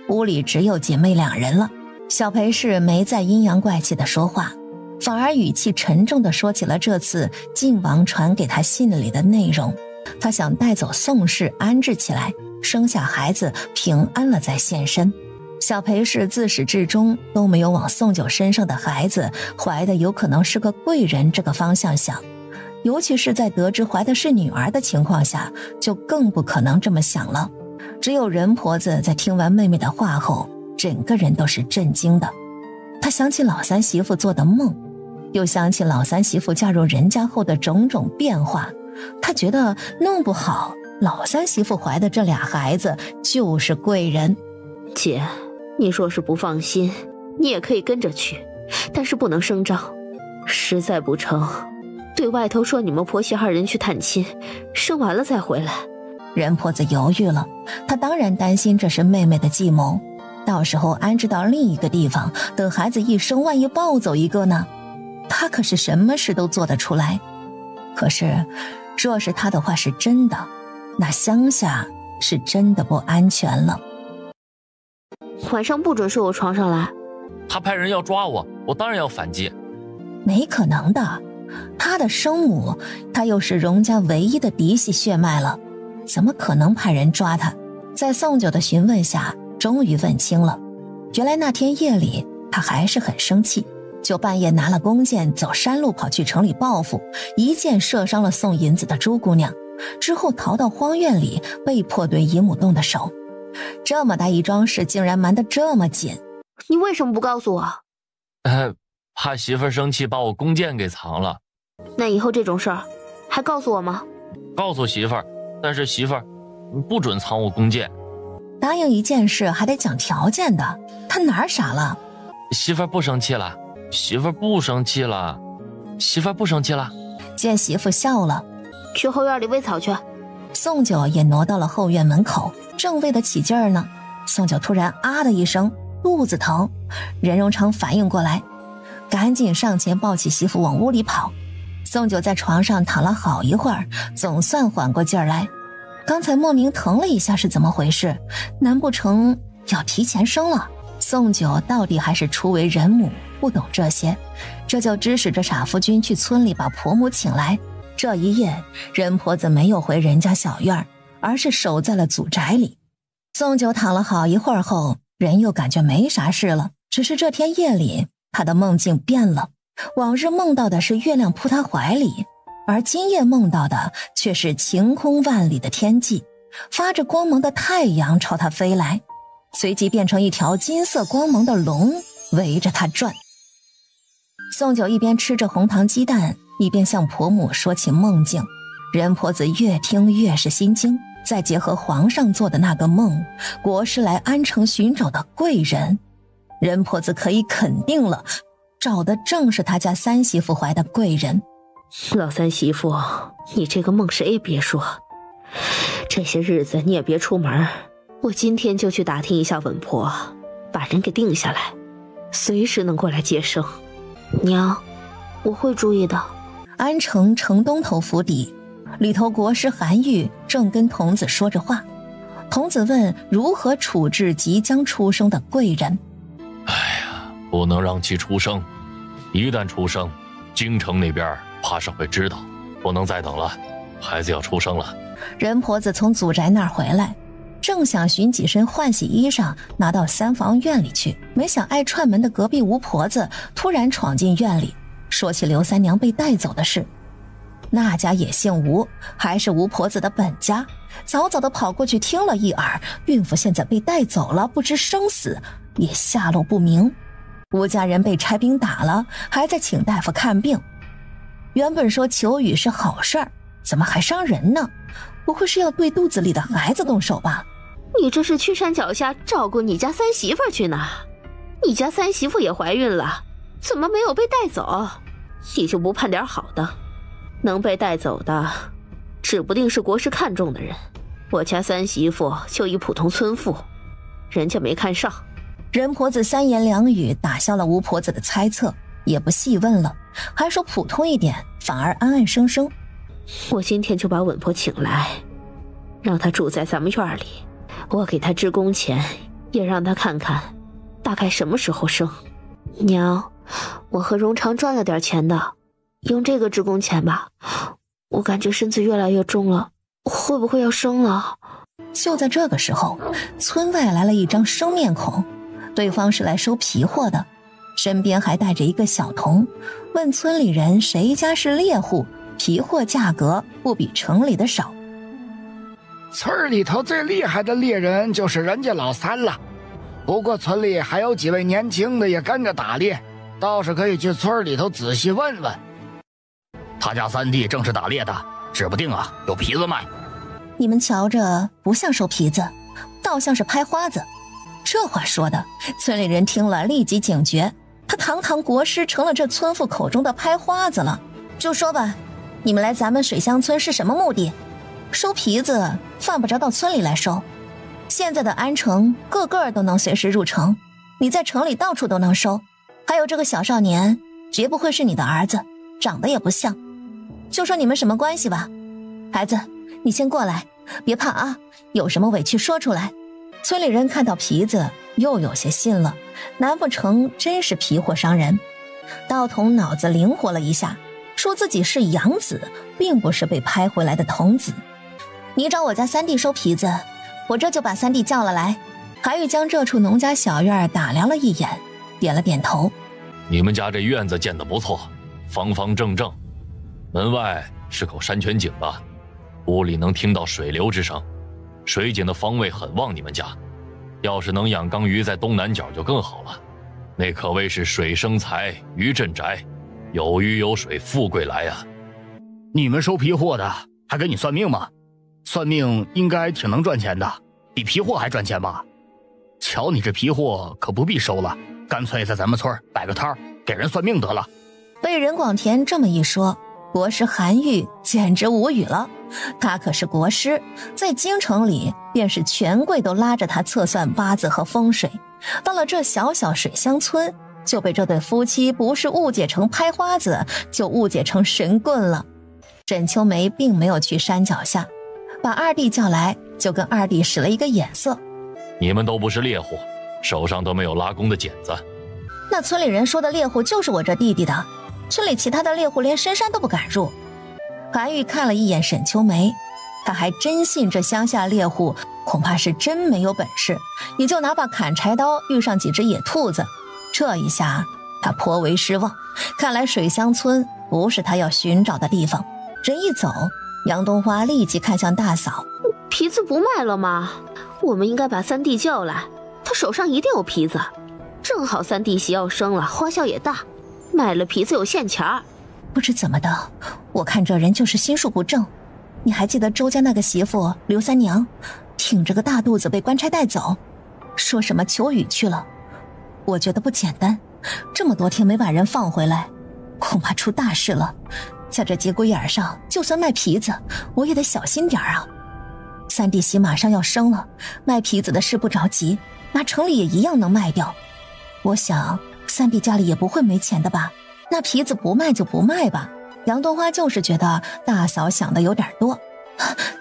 屋里只有姐妹2人了。小裴氏没再阴阳怪气的说话，反而语气沉重地说起了这次晋王传给他信里的内容。他想带走宋氏安置起来，生下孩子平安了再现身。小裴氏自始至终都没有往宋九身上的孩子怀的有可能是个贵人这个方向想，尤其是在得知怀的是女儿的情况下，就更不可能这么想了。只有任婆子在听完妹妹的话后，整个人都是震惊的。她想起老三媳妇做的梦，又想起老三媳妇嫁入人家后的种种变化，她觉得弄不好老三媳妇怀的这俩孩子就是贵人。姐，你若是不放心，你也可以跟着去，但是不能声张，实在不成，对外头说你们婆媳2人去探亲，生完了再回来。任婆子犹豫了，她当然担心这是妹妹的计谋，到时候安置到另一个地方，等孩子一生，万一抱走一个呢？她可是什么事都做得出来。可是若是她的话是真的，那乡下是真的不安全了。晚上不准睡我床上来。他派人要抓我，我当然要反击。没可能的，他的生母，他又是荣家唯一的嫡系血脉了，怎么可能派人抓他？在宋九的询问下，终于问清了。原来那天夜里，他还是很生气，就半夜拿了弓箭走山路跑去城里报复，一箭射伤了送银子的朱姑娘，之后逃到荒院里，被迫对姨母动的手。这么大一桩事竟然瞒得这么紧，你为什么不告诉我？怕媳妇儿生气把我弓箭给藏了。那以后这种事儿还告诉我吗？告诉媳妇儿，但是媳妇儿不准藏我弓箭。答应一件事还得讲条件的，他哪儿傻了？媳妇儿不生气了，媳妇儿不生气了，媳妇儿不生气了。见媳妇笑了，去后院里喂草去。宋九也挪到了后院门口，正喂得起劲儿呢。宋九突然啊的一声，肚子疼。任荣长反应过来，赶紧上前抱起媳妇往屋里跑。宋九在床上躺了好一会儿，总算缓过劲儿来。刚才莫名疼了一下是怎么回事？难不成要提前生了？宋九到底还是初为人母，不懂这些，这就指使着傻夫君去村里把婆母请来。这一夜，任婆子没有回人家小院，而是守在了祖宅里。宋九躺了好一会儿后，人又感觉没啥事了，只是这天夜里他的梦境变了，往日梦到的是月亮扑他怀里，而今夜梦到的却是晴空万里的天际，发着光芒的太阳朝他飞来，随即变成一条金色光芒的龙围着他转。宋九一边吃着红糖鸡蛋，一边向婆母说起梦境。任婆子越听越是心惊，再结合皇上做的那个梦，国师来安城寻找的贵人，任婆子可以肯定了，找的正是他家三媳妇怀的贵人。老三媳妇，你这个梦谁也别说，这些日子你也别出门，我今天就去打听一下稳婆，把人给定下来，随时能过来接生。娘，我会注意的。安城城东头府邸里头，国师韩愈正跟童子说着话。童子问如何处置即将出生的贵人。哎呀，不能让其出生，一旦出生，京城那边怕是会知道，不能再等了，孩子要出生了。任婆子从祖宅那儿回来，正想寻几身换洗衣裳拿到三房院里去，没想爱串门的隔壁吴婆子突然闯进院里，说起刘三娘被带走的事。那家也姓吴，还是吴婆子的本家，早早的跑过去听了一耳，孕妇现在被带走了，不知生死，也下落不明。吴家人被差兵打了，还在请大夫看病。原本说求雨是好事儿，怎么还伤人呢？不会是要对肚子里的孩子动手吧？你这是去山脚下照顾你家三媳妇去呢？你家三媳妇也怀孕了，怎么没有被带走？你就不盼点好的？能被带走的指不定是国师看中的人，我家三媳妇就一普通村妇，人家没看上。任婆子三言两语打消了吴婆子的猜测，也不细问了，还说普通一点，反而安安生生。我今天就把稳婆请来，让她住在咱们院里，我给她支工钱，也让她看看大概什么时候生。娘，我和荣常赚了点钱的，用这个支工钱吧，我感觉身子越来越重了，会不会要生了？就在这个时候，村外来了一张生面孔，对方是来收皮货的，身边还带着一个小童，问村里人谁家是猎户，皮货价格不比城里的少。村里头最厉害的猎人就是人家老三了，不过村里还有几位年轻的也跟着打猎，倒是可以去村里头仔细问问。他家三弟正是打猎的，指不定啊有皮子卖。你们瞧着不像收皮子，倒像是拍花子。这话说的，村里人听了立即警觉，他堂堂国师成了这村妇口中的拍花子了。就说吧，你们来咱们水乡村是什么目的？收皮子犯不着到村里来收，现在的安城个个都能随时入城，你在城里到处都能收。还有这个小少年绝不会是你的儿子，长得也不像。就说你们什么关系吧。孩子，你先过来，别怕啊，有什么委屈说出来。村里人看到皮子又有些信了，难不成真是皮货商人？道童脑子灵活了一下，说自己是养子，并不是被拍回来的童子。你找我家三弟收皮子，我这就把三弟叫了来。韩愈将这处农家小院打量了一眼，点了点头。你们家这院子建得不错，方方正正，门外是口山泉井吧，屋里能听到水流之声，水井的方位很旺你们家，要是能养缸鱼在东南角就更好了，那可谓是水生财，鱼镇宅，有鱼有水，富贵来啊。你们收皮货的还给你算命吗？算命应该挺能赚钱的，比皮货还赚钱吧？瞧你这皮货可不必收了，干脆在咱们村摆个摊儿，给人算命得了。被任广田这么一说，国师韩愈简直无语了。他可是国师，在京城里便是权贵都拉着他测算八字和风水，到了这小小水乡村，就被这对夫妻不是误解成拍花子，就误解成神棍了。沈秋梅并没有去山脚下，把二弟叫来，就跟二弟使了一个眼色。你们都不是猎户，手上都没有拉弓的剪子。那村里人说的猎户就是我这弟弟的，村里其他的猎户连深山都不敢入。韩愈看了一眼沈秋梅，他还真信这乡下猎户恐怕是真没有本事，也就拿把砍柴刀遇上几只野兔子。这一下他颇为失望，看来水乡村不是他要寻找的地方。人一走，杨冬花立即看向大嫂。皮子不卖了吗？我们应该把三弟叫来，他手上一定有皮子。正好三弟媳要生了，花销也大，卖了皮子有现钱儿。不知怎么的，我看这人就是心术不正。你还记得周家那个媳妇刘三娘，挺着个大肚子被官差带走，说什么求雨去了？我觉得不简单，这么多天没把人放回来，恐怕出大事了。在这节骨眼上，就算卖皮子，我也得小心点啊。三弟媳马上要生了，卖皮子的事不着急，拿城里也一样能卖掉。我想三弟家里也不会没钱的吧？那皮子不卖就不卖吧。杨冬花就是觉得大嫂想的有点多。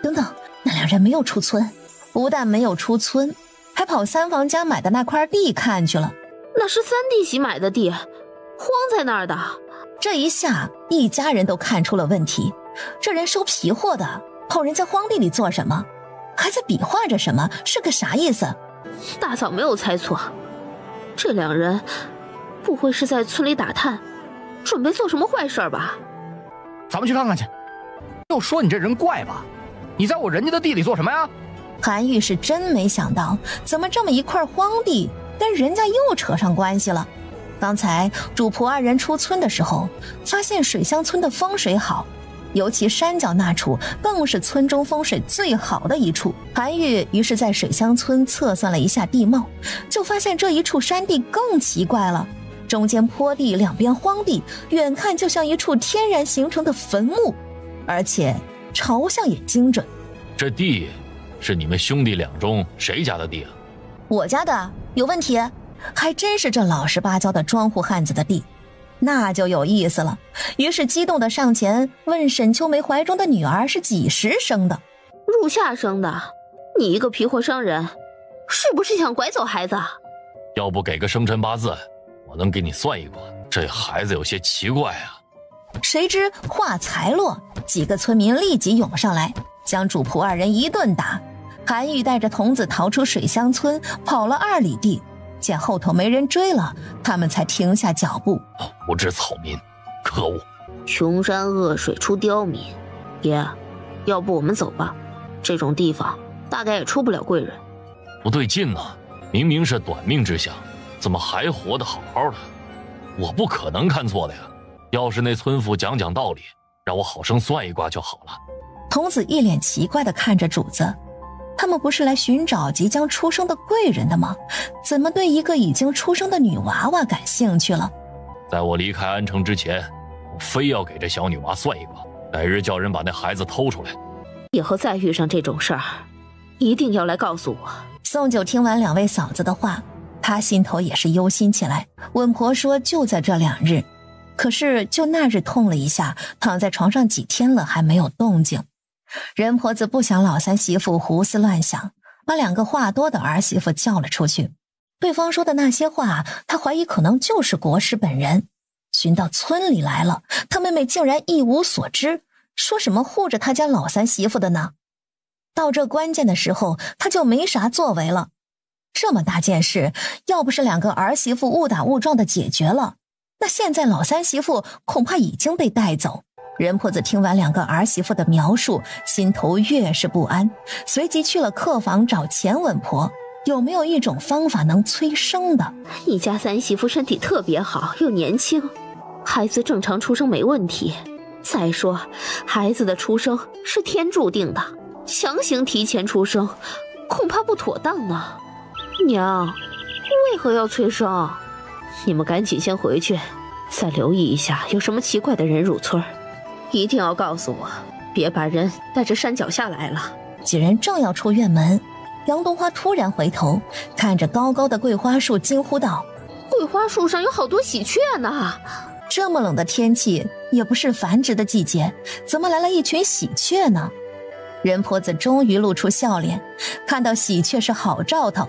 等等，那两人没有出村，不但没有出村，还跑三房家买的那块地看去了。那是三弟媳买的地，荒在那儿的。这一下一家人都看出了问题，这人收皮货的跑人家荒地里做什么？还在比划着什么？是个啥意思？大嫂没有猜错，这两人不会是在村里打探，准备做什么坏事吧？咱们去看看去。就说你这人怪吧，你在我人家的地里做什么呀？韩愈是真没想到，怎么这么一块荒地跟人家又扯上关系了。刚才主仆二人出村的时候，发现水乡村的风水好，尤其山脚那处更是村中风水最好的一处。韩愈于是在水乡村测算了一下地貌，就发现这一处山地更奇怪了，中间坡地，两边荒地，远看就像一处天然形成的坟墓，而且朝向也精准。这地是你们兄弟俩中谁家的地啊？我家的，有问题？还真是这老实巴交的庄户汉子的地，那就有意思了。于是激动地上前问沈秋梅怀中的女儿是几时生的？入夏生的。你一个皮货商人，是不是想拐走孩子？要不给个生辰八字，我能给你算一卦。这孩子有些奇怪啊。谁知话才落，几个村民立即涌上来，将主仆二人一顿打。韩愈带着童子逃出水乡村，跑了2里地，见后头没人追了，他们才停下脚步。无知草民，可恶！穷山恶水出刁民。爷，要不我们走吧，这种地方大概也出不了贵人。不对劲啊，明明是短命之相，怎么还活得好好的？我不可能看错的呀。要是那村妇讲道理，让我好生算一卦就好了。童子一脸奇怪地看着主子，他们不是来寻找即将出生的贵人的吗？怎么对一个已经出生的女娃娃感兴趣了？在我离开安城之前，我非要给这小女娃算一卦，改日叫人把那孩子偷出来。以后再遇上这种事儿，一定要来告诉我。宋九听完两位嫂子的话，他心头也是忧心起来。稳婆说就在这2日，可是就那日痛了一下，躺在床上几天了还没有动静。任婆子不想老三媳妇胡思乱想，把2个话多的儿媳妇叫了出去。对方说的那些话，他怀疑可能就是国师本人。寻到村里来了，他妹妹竟然一无所知，说什么护着他家老三媳妇的呢？到这关键的时候，他就没啥作为了。这么大件事，要不是2个儿媳妇误打误撞的解决了，那现在老三媳妇恐怕已经被带走。任婆子听完2个儿媳妇的描述，心头越是不安，随即去了客房找钱稳婆，有没有一种方法能催生的？你家三媳妇身体特别好，又年轻，孩子正常出生没问题。再说孩子的出生是天注定的，强行提前出生恐怕不妥当呢。娘，为何要催生？你们赶紧先回去，再留意一下有什么奇怪的人入村，一定要告诉我，别把人带着山脚下来了。几人正要出院门，杨冬花突然回头看着高高的桂花树，惊呼道：桂桂花树上有好多喜鹊呢。这么冷的天气，也不是繁殖的季节，怎么来了一群喜鹊呢？人婆子终于露出笑脸，看到喜鹊是好兆头，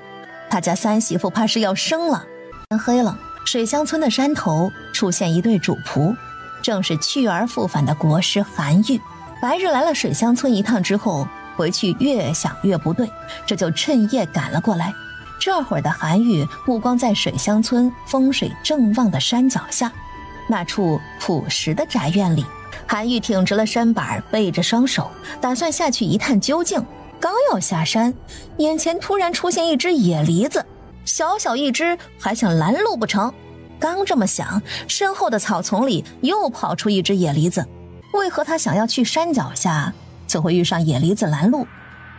他家三媳妇怕是要生了。天黑了，水乡村的山头出现一对主仆，正是去而复返的国师韩愈。白日来了水乡村一趟之后，回去越想越不对，这就趁夜赶了过来。这会儿的韩愈目光在水乡村风水正旺的山脚下，那处朴实的宅院里，韩愈挺直了身板，背着双手，打算下去一探究竟。刚要下山，眼前突然出现一只野梨子，小小一只，还想拦路不成？刚这么想，身后的草丛里又跑出一只野梨子。为何他想要去山脚下，就会遇上野梨子拦路？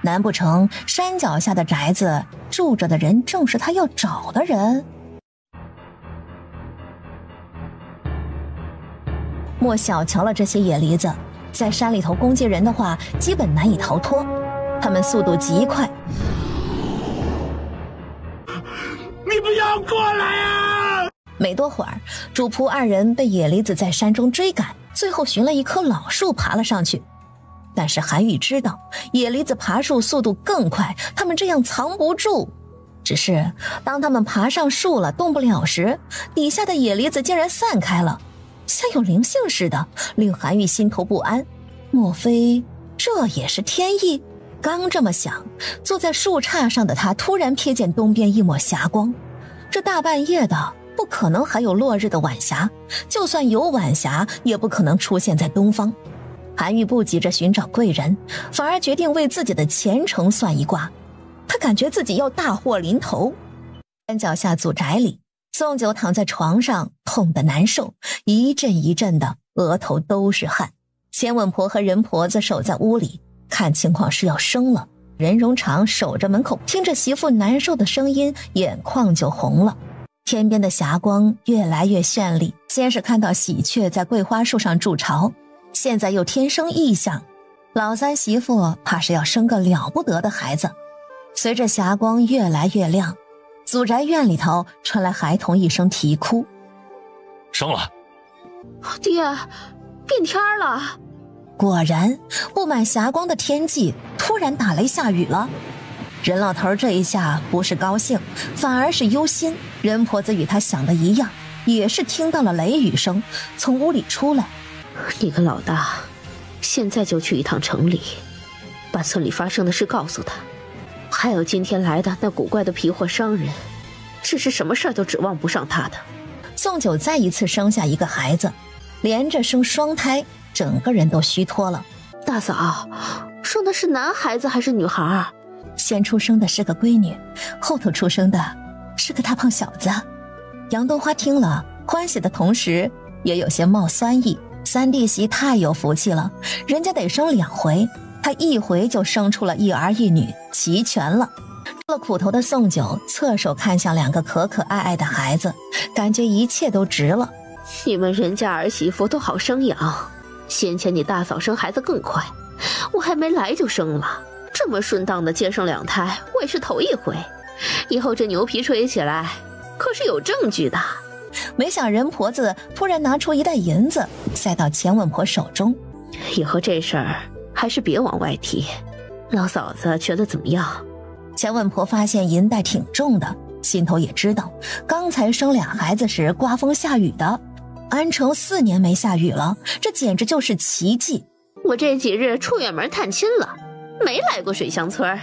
难不成山脚下的宅子住着的人正是他要找的人？莫小瞧了这些野梨子，在山里头攻击人的话，基本难以逃脱。他们速度极快。你不要过来啊！没多会儿，主仆二人被野梨子在山中追赶，最后寻了一棵老树爬了上去。但是韩愈知道野梨子爬树速度更快，他们这样藏不住。只是当他们爬上树了动不了时，底下的野梨子竟然散开了，像有灵性似的，令韩愈心头不安。莫非这也是天意？刚这么想，坐在树杈上的他突然瞥见东边一抹霞光。这大半夜的，不可能还有落日的晚霞，就算有晚霞，也不可能出现在东方。韩愈不急着寻找贵人，反而决定为自己的前程算一卦。他感觉自己要大祸临头。山脚下祖宅里，宋九躺在床上，痛得难受，一阵一阵的，额头都是汗。钱稳婆和任婆子守在屋里，看情况是要生了。任荣长守着门口，听着媳妇难受的声音，眼眶就红了。天边的霞光越来越绚丽，先是看到喜鹊在桂花树上筑巢，现在又天生异象，老三媳妇怕是要生个了不得的孩子。随着霞光越来越亮，祖宅院里头传来孩童一声啼哭：生了！爹，变天了！果然，布满霞光的天际突然打雷下雨了。任老头这一下不是高兴，反而是忧心。任婆子与他想的一样，也是听到了雷雨声，从屋里出来。你个老大，现在就去一趟城里，把村里发生的事告诉他，还有今天来的那古怪的皮货商人，这是什么事儿都指望不上他的。宋九再一次生下一个孩子，连着生双胎，整个人都虚脱了。大嫂，生的是男孩子还是女孩？先出生的是个闺女，后头出生的是个大胖小子。杨冬花听了，欢喜的同时也有些冒酸意。三弟媳太有福气了，人家得生2回，她一回就生出了一儿一女，齐全了。吃了苦头的宋九侧手看向2个可可爱爱的孩子，感觉一切都值了。你们人家儿媳妇都好生养，先前你大嫂生孩子更快，我还没来就生了，这么顺当的接生2胎，我也是头一回。以后这牛皮吹起来可是有证据的。没想任婆子突然拿出一袋银子塞到钱稳婆手中。以后这事儿还是别往外提，老嫂子觉得怎么样？钱稳婆发现银袋挺重的，心头也知道刚才生2孩子时刮风下雨的，安城4年没下雨了，这简直就是奇迹。我这几日出远门探亲了，没来过水乡村，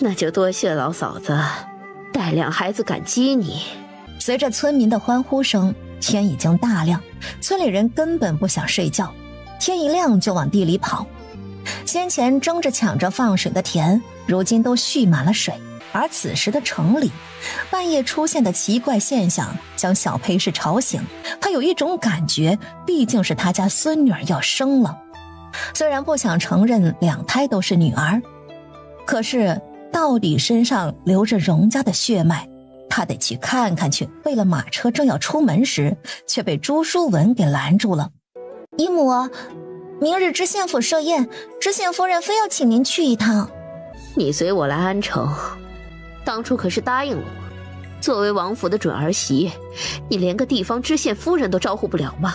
那就多谢老嫂子带2孩子感激你。随着村民的欢呼声，天已经大亮，村里人根本不想睡觉，天一亮就往地里跑。先前争着抢着放水的田，如今都蓄满了水。而此时的城里，半夜出现的奇怪现象将小裴氏吵醒，他有一种感觉，毕竟是他家孙女儿要生了。虽然不想承认2胎都是女儿，可是到底身上流着荣家的血脉，他得去看看去。为了马车正要出门时，却被朱淑文给拦住了。姨母，明日知县府设宴，知县夫人非要请您去一趟。你随我来安城，当初可是答应了我，作为王府的准儿媳，你连个地方知县夫人都招呼不了吗？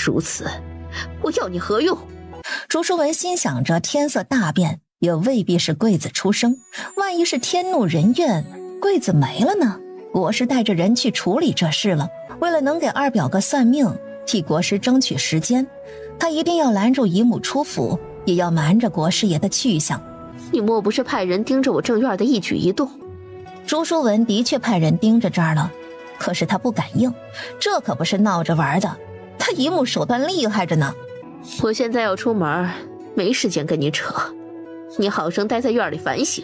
如此，我要你何用？朱淑文心想着，天色大变，也未必是贵子出生，万一是天怒人怨，贵子没了呢？国师带着人去处理这事了，为了能给二表哥算命，替国师争取时间，他一定要拦住姨母出府，也要瞒着国师爷的去向。你莫不是派人盯着我正院的一举一动？朱淑文的确派人盯着这儿了，可是他不敢应，这可不是闹着玩的，他姨母手段厉害着呢。我现在要出门，没时间跟你扯，你好生待在院里反省。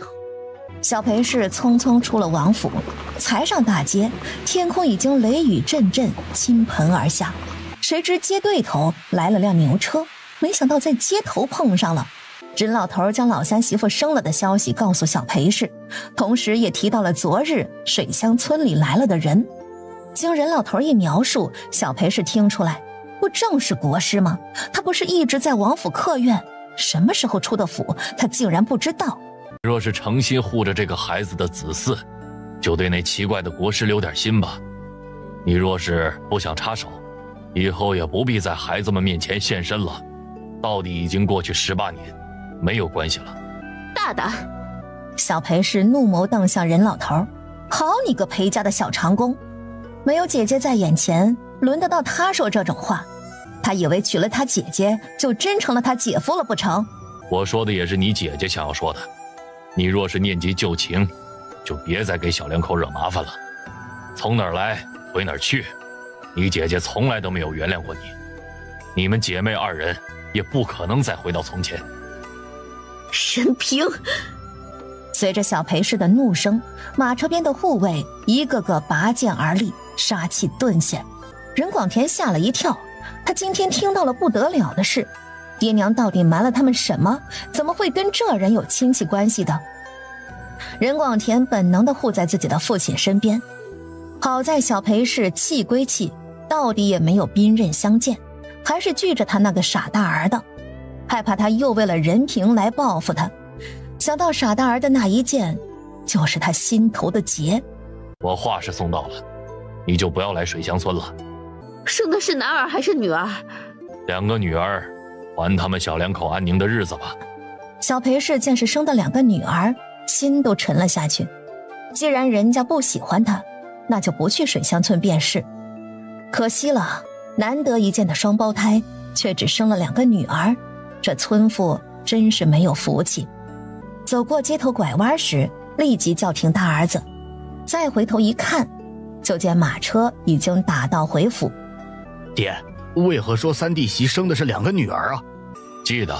小裴氏匆匆出了王府，才上大街，天空已经雷雨阵阵，倾盆而下。谁知街对头来了辆牛车，没想到在街头碰上了。甄老头将老三媳妇生了的消息告诉小裴氏，同时也提到了昨日水乡村里来了的人。经任老头一描述，小裴氏听出来，不正是国师吗？他不是一直在王府客院，什么时候出的府，他竟然不知道。若是诚心护着这个孩子的子嗣，就对那奇怪的国师留点心吧。你若是不想插手，以后也不必在孩子们面前现身了。到底已经过去18年，没有关系了。大胆！小裴氏怒眸瞪向任老头，好你个裴家的小长工，没有姐姐在眼前，轮得到他说这种话？他以为娶了他姐姐就真成了他姐夫了不成？我说的也是你姐姐想要说的。你若是念及旧情，就别再给小两口惹麻烦了。从哪儿来回哪儿去，你姐姐从来都没有原谅过你，你们姐妹2人也不可能再回到从前。沈平！随着小裴氏的怒声，马车边的护卫一个个拔剑而立，杀气顿现。任广田吓了一跳，他今天听到了不得了的事，爹娘到底瞒了他们什么？怎么会跟这人有亲戚关系的？任广田本能地护在自己的父亲身边，好在小裴氏气归气，到底也没有兵刃相见，还是惧着他那个傻大儿的，害怕他又为了任平来报复他。想到傻大儿的那一剑，就是他心头的结。我话是送到了，你就不要来水乡村了。生的是男儿还是女儿？2个女儿，还他们小两口安宁的日子吧。小裴氏见是生的2个女儿，心都沉了下去。既然人家不喜欢他，那就不去水乡村便是。可惜了，难得一见的双胞胎，却只生了2个女儿，这村妇真是没有福气。走过街头拐弯时，立即叫停大儿子，再回头一看，就见马车已经打道回府。爹，为何说三弟媳生的是2个女儿啊？记得，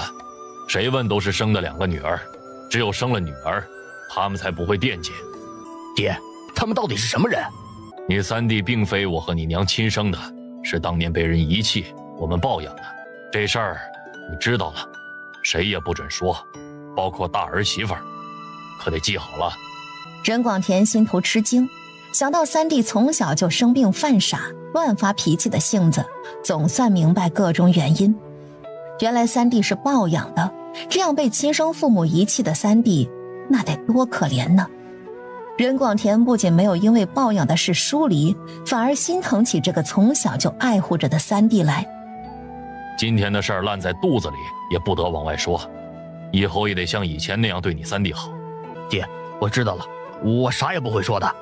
谁问都是生的2个女儿，只有生了女儿，他们才不会惦记。爹，他们到底是什么人？你三弟并非我和你娘亲生的，是当年被人遗弃，我们抱养的。这事儿你知道了，谁也不准说，包括大儿媳妇儿，可得记好了。任广田心头吃惊，想到三弟从小就生病犯傻，乱发脾气的性子，总算明白各种原因。原来三弟是抱养的，这样被亲生父母遗弃的三弟，那得多可怜呢。任广田不仅没有因为抱养的事疏离，反而心疼起这个从小就爱护着的三弟来。今天的事儿烂在肚子里，也不得往外说，以后也得像以前那样对你三弟好。爹，我知道了，我啥也不会说的。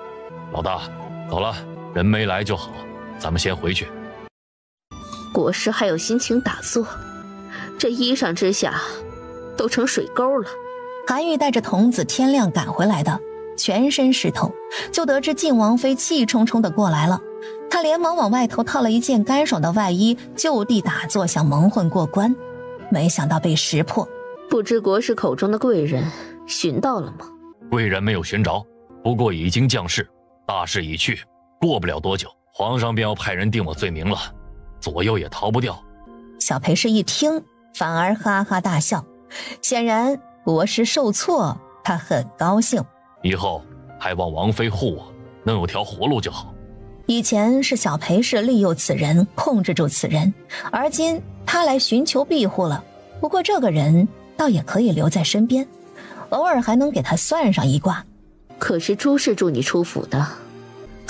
老大，走了，人没来就好，咱们先回去。国师还有心情打坐，这衣裳之下都成水沟了。韩愈带着童子天亮赶回来的，全身湿透，就得知晋王妃气冲冲的过来了。他连忙往外头套了一件干爽的外衣，就地打坐想蒙混过关，没想到被识破。不知国师口中的贵人寻到了吗？贵人没有寻着，不过已经降世，大势已去，过不了多久，皇上便要派人定我罪名了，左右也逃不掉。小裴氏一听，反而哈哈大笑，显然国师受挫，他很高兴。以后还望王妃护我，能有条活路就好。以前是小裴氏利诱此人，控制住此人，而今他来寻求庇护了。不过这个人倒也可以留在身边，偶尔还能给他算上一卦。可是朱氏助你出府的，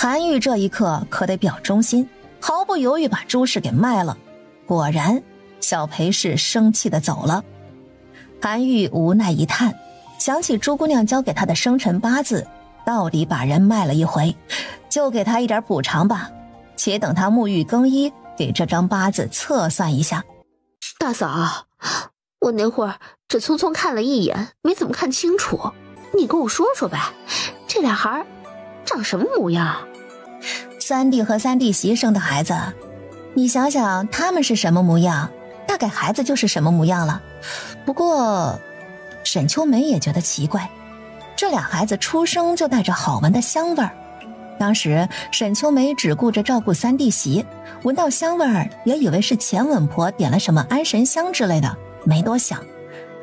韩愈这一刻可得表忠心，毫不犹豫把朱氏给卖了。果然，小裴氏生气地走了。韩愈无奈一叹，想起朱姑娘交给他的生辰八字，到底把人卖了一回，就给他一点补偿吧。且等他沐浴更衣，给这张八字测算一下。大嫂，我那会儿只匆匆看了一眼，没怎么看清楚，你跟我说说呗，这俩孩长什么模样？三弟和三弟媳生的孩子，你想想他们是什么模样，大概孩子就是什么模样了。不过沈秋梅也觉得奇怪，这俩孩子出生就带着好闻的香味儿。当时沈秋梅只顾着照顾三弟媳，闻到香味儿也以为是钱稳婆点了什么安神香之类的，没多想。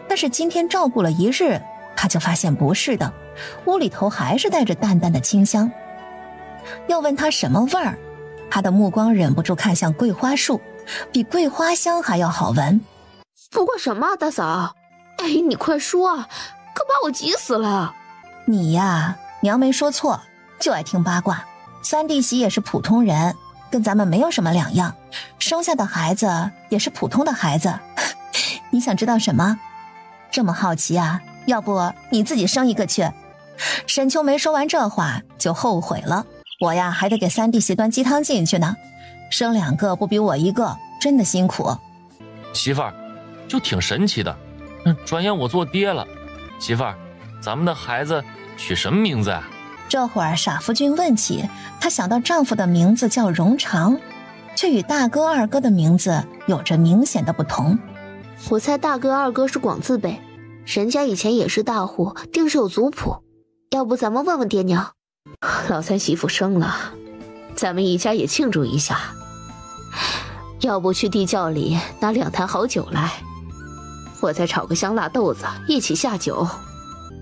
但是今天照顾了一日，她就发现不是的，屋里头还是带着淡淡的清香。要问她什么味儿，她的目光忍不住看向桂花树，比桂花香还要好闻。不过什么，大嫂？哎，你快说，可把我急死了。你呀，娘没说错，就爱听八卦。三弟媳也是普通人，跟咱们没有什么两样，生下的孩子也是普通的孩子。你想知道什么？这么好奇啊？要不你自己生一个去。沈秋梅说完这话就后悔了，我呀还得给三弟媳端鸡汤进去呢，生两个不比我一个，真的辛苦。媳妇儿，就挺神奇的，转眼我做爹了。媳妇儿，咱们的孩子取什么名字啊？这会儿傻夫君问起，她想到丈夫的名字叫荣长，却与大哥二哥的名字有着明显的不同。我猜大哥二哥是广字辈，人家以前也是大户，定是有族谱。要不咱们问问爹娘？老三媳妇生了，咱们一家也庆祝一下。要不去地窖里拿2坛好酒来，我再炒个香辣豆子一起下酒。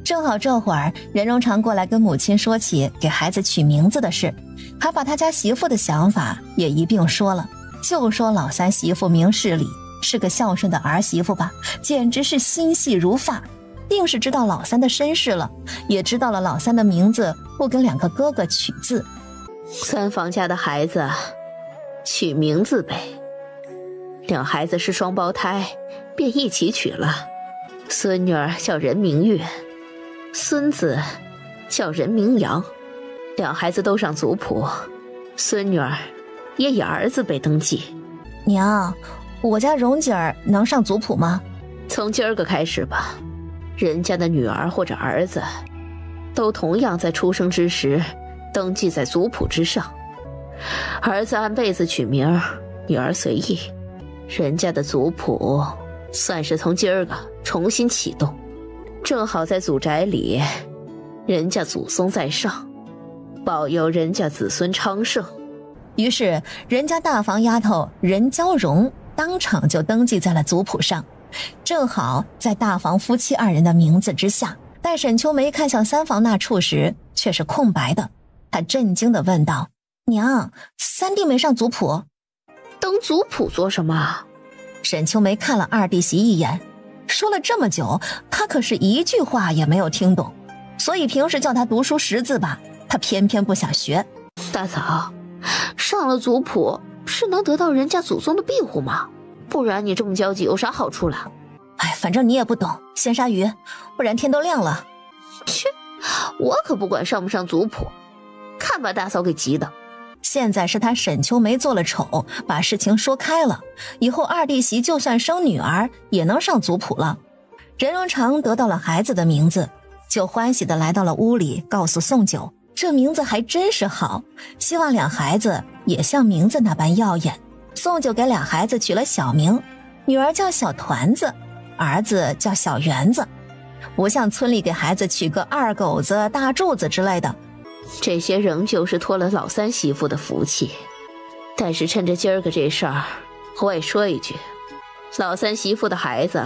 正好这会儿任荣长过来跟母亲说起给孩子取名字的事，还把他家媳妇的想法也一并说了。就说老三媳妇明事理，是个孝顺的儿媳妇吧，简直是心细如发，定是知道老三的身世了，也知道了老三的名字不跟2个哥哥取字。三房家的孩子取名字呗，两孩子是双胞胎，便一起取了。孙女儿叫任明月，孙子叫任明阳，两孩子都上族谱，孙女儿也以儿子辈登记。娘，我家蓉姐儿能上族谱吗？从今儿个开始吧，人家的女儿或者儿子都同样在出生之时登记在族谱之上。儿子按辈子取名，女儿随意。人家的族谱算是从今儿个重新启动，正好在祖宅里，人家祖宗在上，保佑人家子孙昌盛。于是人家大房丫头任娇荣当场就登记在了族谱上，正好在大房夫妻2人的名字之下。待沈秋梅看向三房那处时，却是空白的。她震惊地问道：娘，三弟没上族谱？登族谱做什么？沈秋梅看了二弟媳一眼，说了这么久，她可是一句话也没有听懂，所以平时叫她读书识字吧，她偏偏不想学。大嫂，上了族谱是能得到人家祖宗的庇护吗？不然你这么焦急有啥好处了？哎，反正你也不懂，先杀鱼，不然天都亮了。切，我可不管上不上族谱，看把大嫂给急的。现在是他沈秋梅做了丑，把事情说开了，以后二弟媳就算生女儿也能上族谱了。任荣长得到了孩子的名字，就欢喜地来到了屋里，告诉宋九，这名字还真是好，希望两孩子也像名字那般耀眼。宋九给俩孩子取了小名，女儿叫小团子，儿子叫小圆子，不像村里给孩子取个二狗子、大柱子之类的。这些仍旧是托了老三媳妇的福气，但是趁着今儿个这事儿，我也说一句，老三媳妇的孩子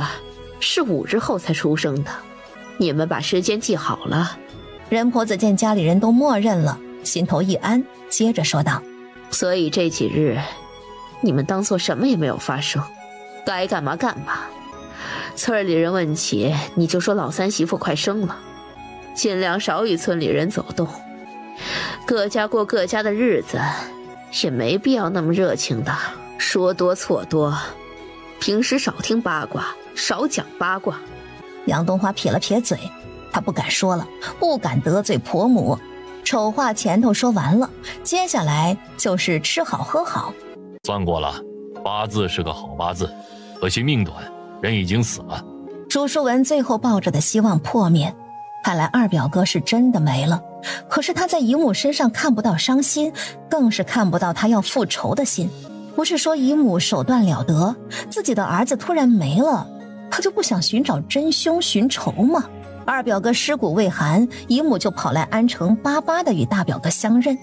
是5日后才出生的，你们把时间记好了。任婆子见家里人都默认了，心头一安，接着说道：所以这几日你们当做什么也没有发生，该干嘛干嘛。村里人问起，你就说老三媳妇快生了，尽量少与村里人走动。各家过各家的日子，也没必要那么热情的，说多错多。平时少听八卦，少讲八卦。杨冬花撇了撇嘴，她不敢说了，不敢得罪婆母。丑话前头说完了，接下来就是吃好喝好。算过了，八字是个好八字，可惜命短，人已经死了。朱淑文最后抱着的希望破灭，看来二表哥是真的没了。可是他在姨母身上看不到伤心，更是看不到他要复仇的心。不是说姨母手段了得，自己的儿子突然没了，他就不想寻找真凶寻仇吗？二表哥尸骨未寒，姨母就跑来安城巴巴的与大表哥相认。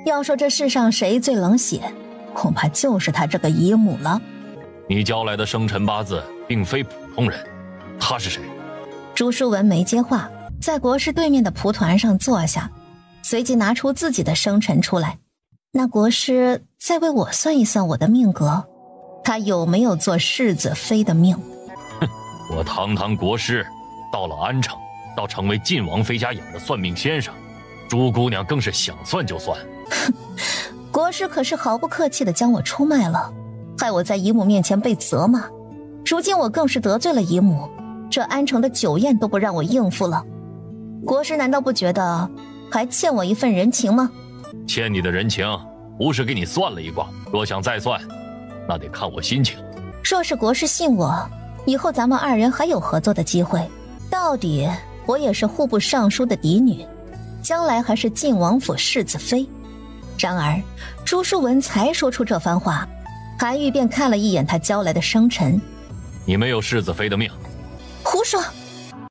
要说这世上谁最冷血，恐怕就是他这个姨母了。你交来的生辰八字并非普通人，他是谁？朱淑文没接话，在国师对面的蒲团上坐下，随即拿出自己的生辰出来。那国师再为我算一算我的命格，他有没有做世子妃的命？哼，我堂堂国师到了安城，倒成为晋王妃家养的算命先生，朱姑娘更是想算就算。国师可是毫不客气地将我出卖了，害我在姨母面前被责骂。如今我更是得罪了姨母，这安城的酒宴都不让我应付了。国师难道不觉得还欠我一份人情吗？欠你的人情不是给你算了一卦，若想再算，那得看我心情。若是国师信我，以后咱们二人还有合作的机会。到底我也是户部尚书的嫡女，将来还是晋王府世子妃。然而朱淑文才说出这番话，韩愈便看了一眼他交来的生辰。你没有世子妃的命。胡说！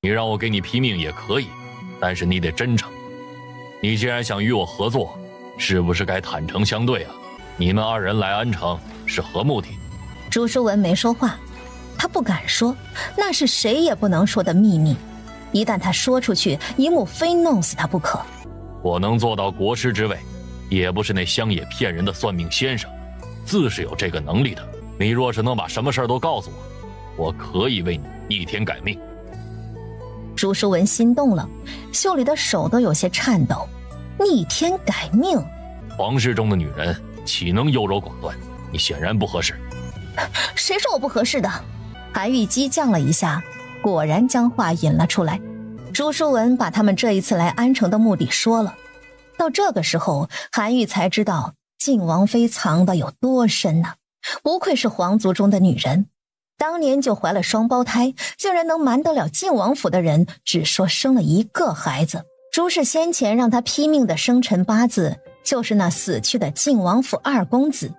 你让我给你批命也可以，但是你得真诚。你既然想与我合作，是不是该坦诚相对啊？你们二人来安城是何目的？朱淑文没说话，他不敢说，那是谁也不能说的秘密。一旦他说出去，姨母非弄死他不可。我能做到国师之位，也不是那乡野骗人的算命先生，自是有这个能力的。你若是能把什么事儿都告诉我，我可以为你逆天改命。朱淑文心动了，袖里的手都有些颤抖。逆天改命？皇室中的女人岂能优柔寡断？你显然不合适。谁说我不合适的？韩愈激将了一下，果然将话引了出来。朱淑文把他们这一次来安城的目的说了。到这个时候，韩愈才知道晋王妃藏得有多深呢。不愧是皇族中的女人，当年就怀了双胞胎，竟然能瞒得了晋王府的人，只说生了一个孩子。朱氏先前让他批命的生辰八字，就是那死去的晋王府二公子，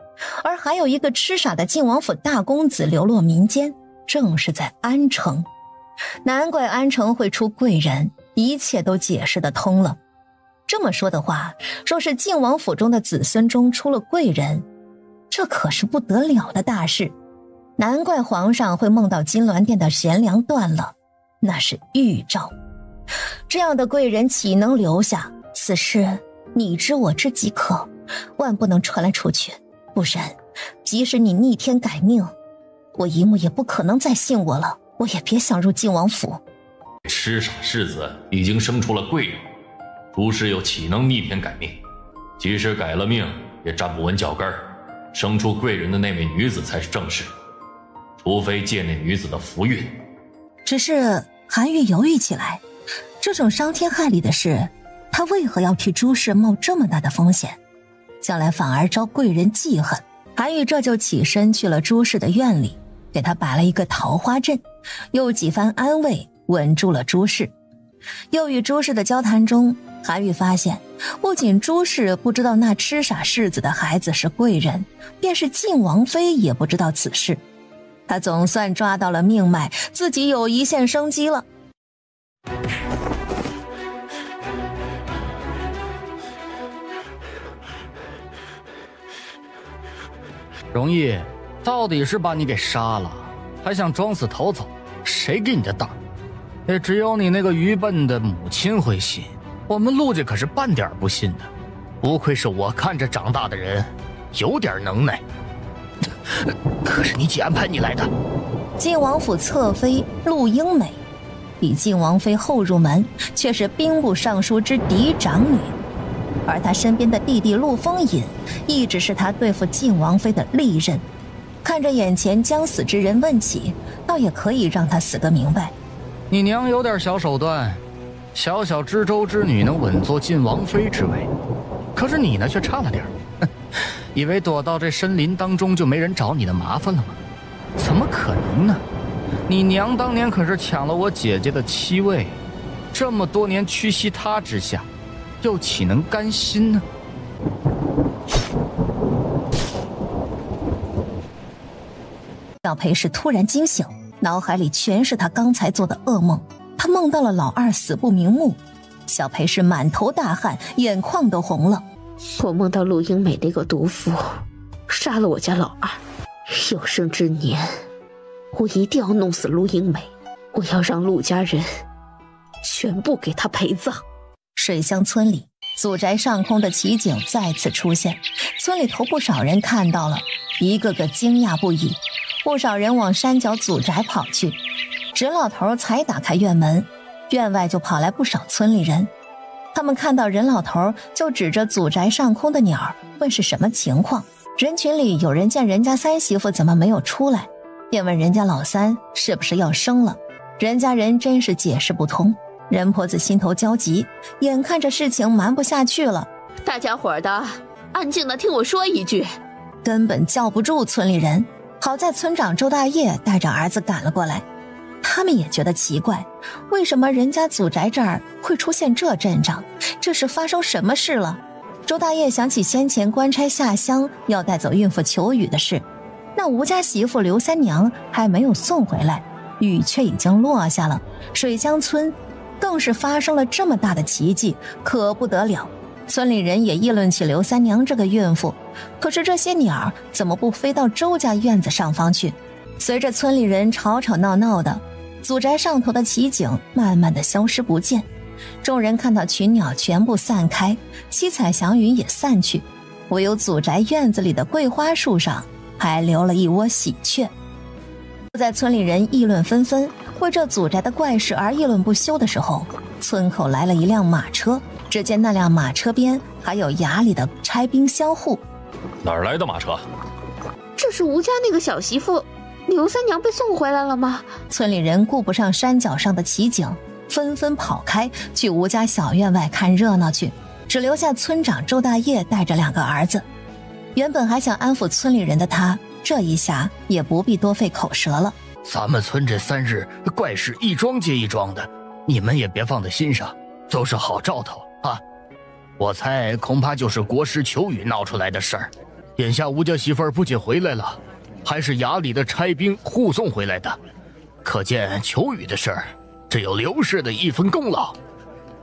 而还有一个痴傻的晋王府大公子流落民间，正是在安城。难怪安城会出贵人，一切都解释得通了。这么说的话，若是晋王府中的子孙中出了贵人，这可是不得了的大事。难怪皇上会梦到金銮殿的贤良断了，那是预兆。这样的贵人岂能留下？此事你知我知即可，万不能传来出去，不然即使你逆天改命，我姨母也不可能再信我了，我也别想入晋王府。痴傻世子已经生出了贵人，朱氏又岂能逆天改命？即使改了命，也站不稳脚跟儿。生出贵人的那位女子才是正事，除非借那女子的福运。只是韩愈犹豫起来，这种伤天害理的事，他为何要替朱氏冒这么大的风险？将来反而招贵人记恨。韩愈这就起身去了朱氏的院里，给他摆了一个桃花阵，又几番安慰，稳住了朱氏。又与朱氏的交谈中，韩愈发现，不仅朱氏不知道那痴傻世子的孩子是贵人，便是晋王妃也不知道此事。他总算抓到了命脉，自己有一线生机了。容易，到底是把你给杀了，还想装死逃走？谁给你的胆？也只有你那个愚笨的母亲会信，我们陆家可是半点不信的。不愧是我看着长大的人，有点能耐。可是你姐安排你来的？晋王府侧妃陆英美，比晋王妃后入门，却是兵部尚书之嫡长女。而他身边的弟弟陆风隐一直是他对付晋王妃的利刃。看着眼前将死之人问起，倒也可以让他死个明白。你娘有点小手段，小小知州之女能稳坐晋王妃之位，可是你呢却差了点以为躲到这森林当中就没人找你的麻烦了吗？怎么可能呢？你娘当年可是抢了我姐姐的妻位，这么多年屈膝她之下，又岂能甘心呢？小裴氏突然惊醒，脑海里全是他刚才做的噩梦。他梦到了老二死不瞑目，小裴氏满头大汗，眼眶都红了。我梦到陆英美那个毒妇杀了我家老二，有生之年我一定要弄死陆英美，我要让陆家人全部给他陪葬。水乡村里，祖宅上空的奇景再次出现，村里头不少人看到了，一个个惊讶不已。不少人往山脚祖宅跑去，纸老头才打开院门，院外就跑来不少村里人。他们看到任老头就指着祖宅上空的鸟问是什么情况。人群里有人见人家三媳妇怎么没有出来，便问人家老三是不是要生了。人家人真是解释不通。任婆子心头焦急，眼看着事情瞒不下去了，大家伙的安静的听我说一句。根本叫不住村里人。好在村长周大业带着儿子赶了过来，他们也觉得奇怪，为什么人家祖宅这儿会出现这阵仗？这是发生什么事了？周大业想起先前官差下乡要带走孕妇求雨的事，那吴家媳妇刘三娘还没有送回来，雨却已经落下了。水乡村更是发生了这么大的奇迹，可不得了。村里人也议论起刘三娘这个孕妇，可是这些鸟怎么不飞到周家院子上方去？随着村里人吵吵闹闹的，祖宅上头的奇景慢慢的消失不见。众人看到群鸟全部散开，七彩祥云也散去，唯有祖宅院子里的桂花树上还留了一窝喜鹊。就在村里人议论纷纷，为这祖宅的怪事而议论不休的时候，村口来了一辆马车。只见那辆马车边还有衙里的差兵相护。哪儿来的马车？这是吴家那个小媳妇刘三娘被送回来了吗？村里人顾不上山脚上的奇景，纷纷跑开去吴家小院外看热闹去，只留下村长周大业带着两个儿子。原本还想安抚村里人的他，这一下也不必多费口舌了。咱们村这3日怪事一桩接一桩的，你们也别放在心上，都是好兆头啊！我猜恐怕就是国师求雨闹出来的事儿。眼下吴家媳妇儿不仅回来了，还是衙里的差兵护送回来的，可见求雨的事儿，这有刘氏的一分功劳。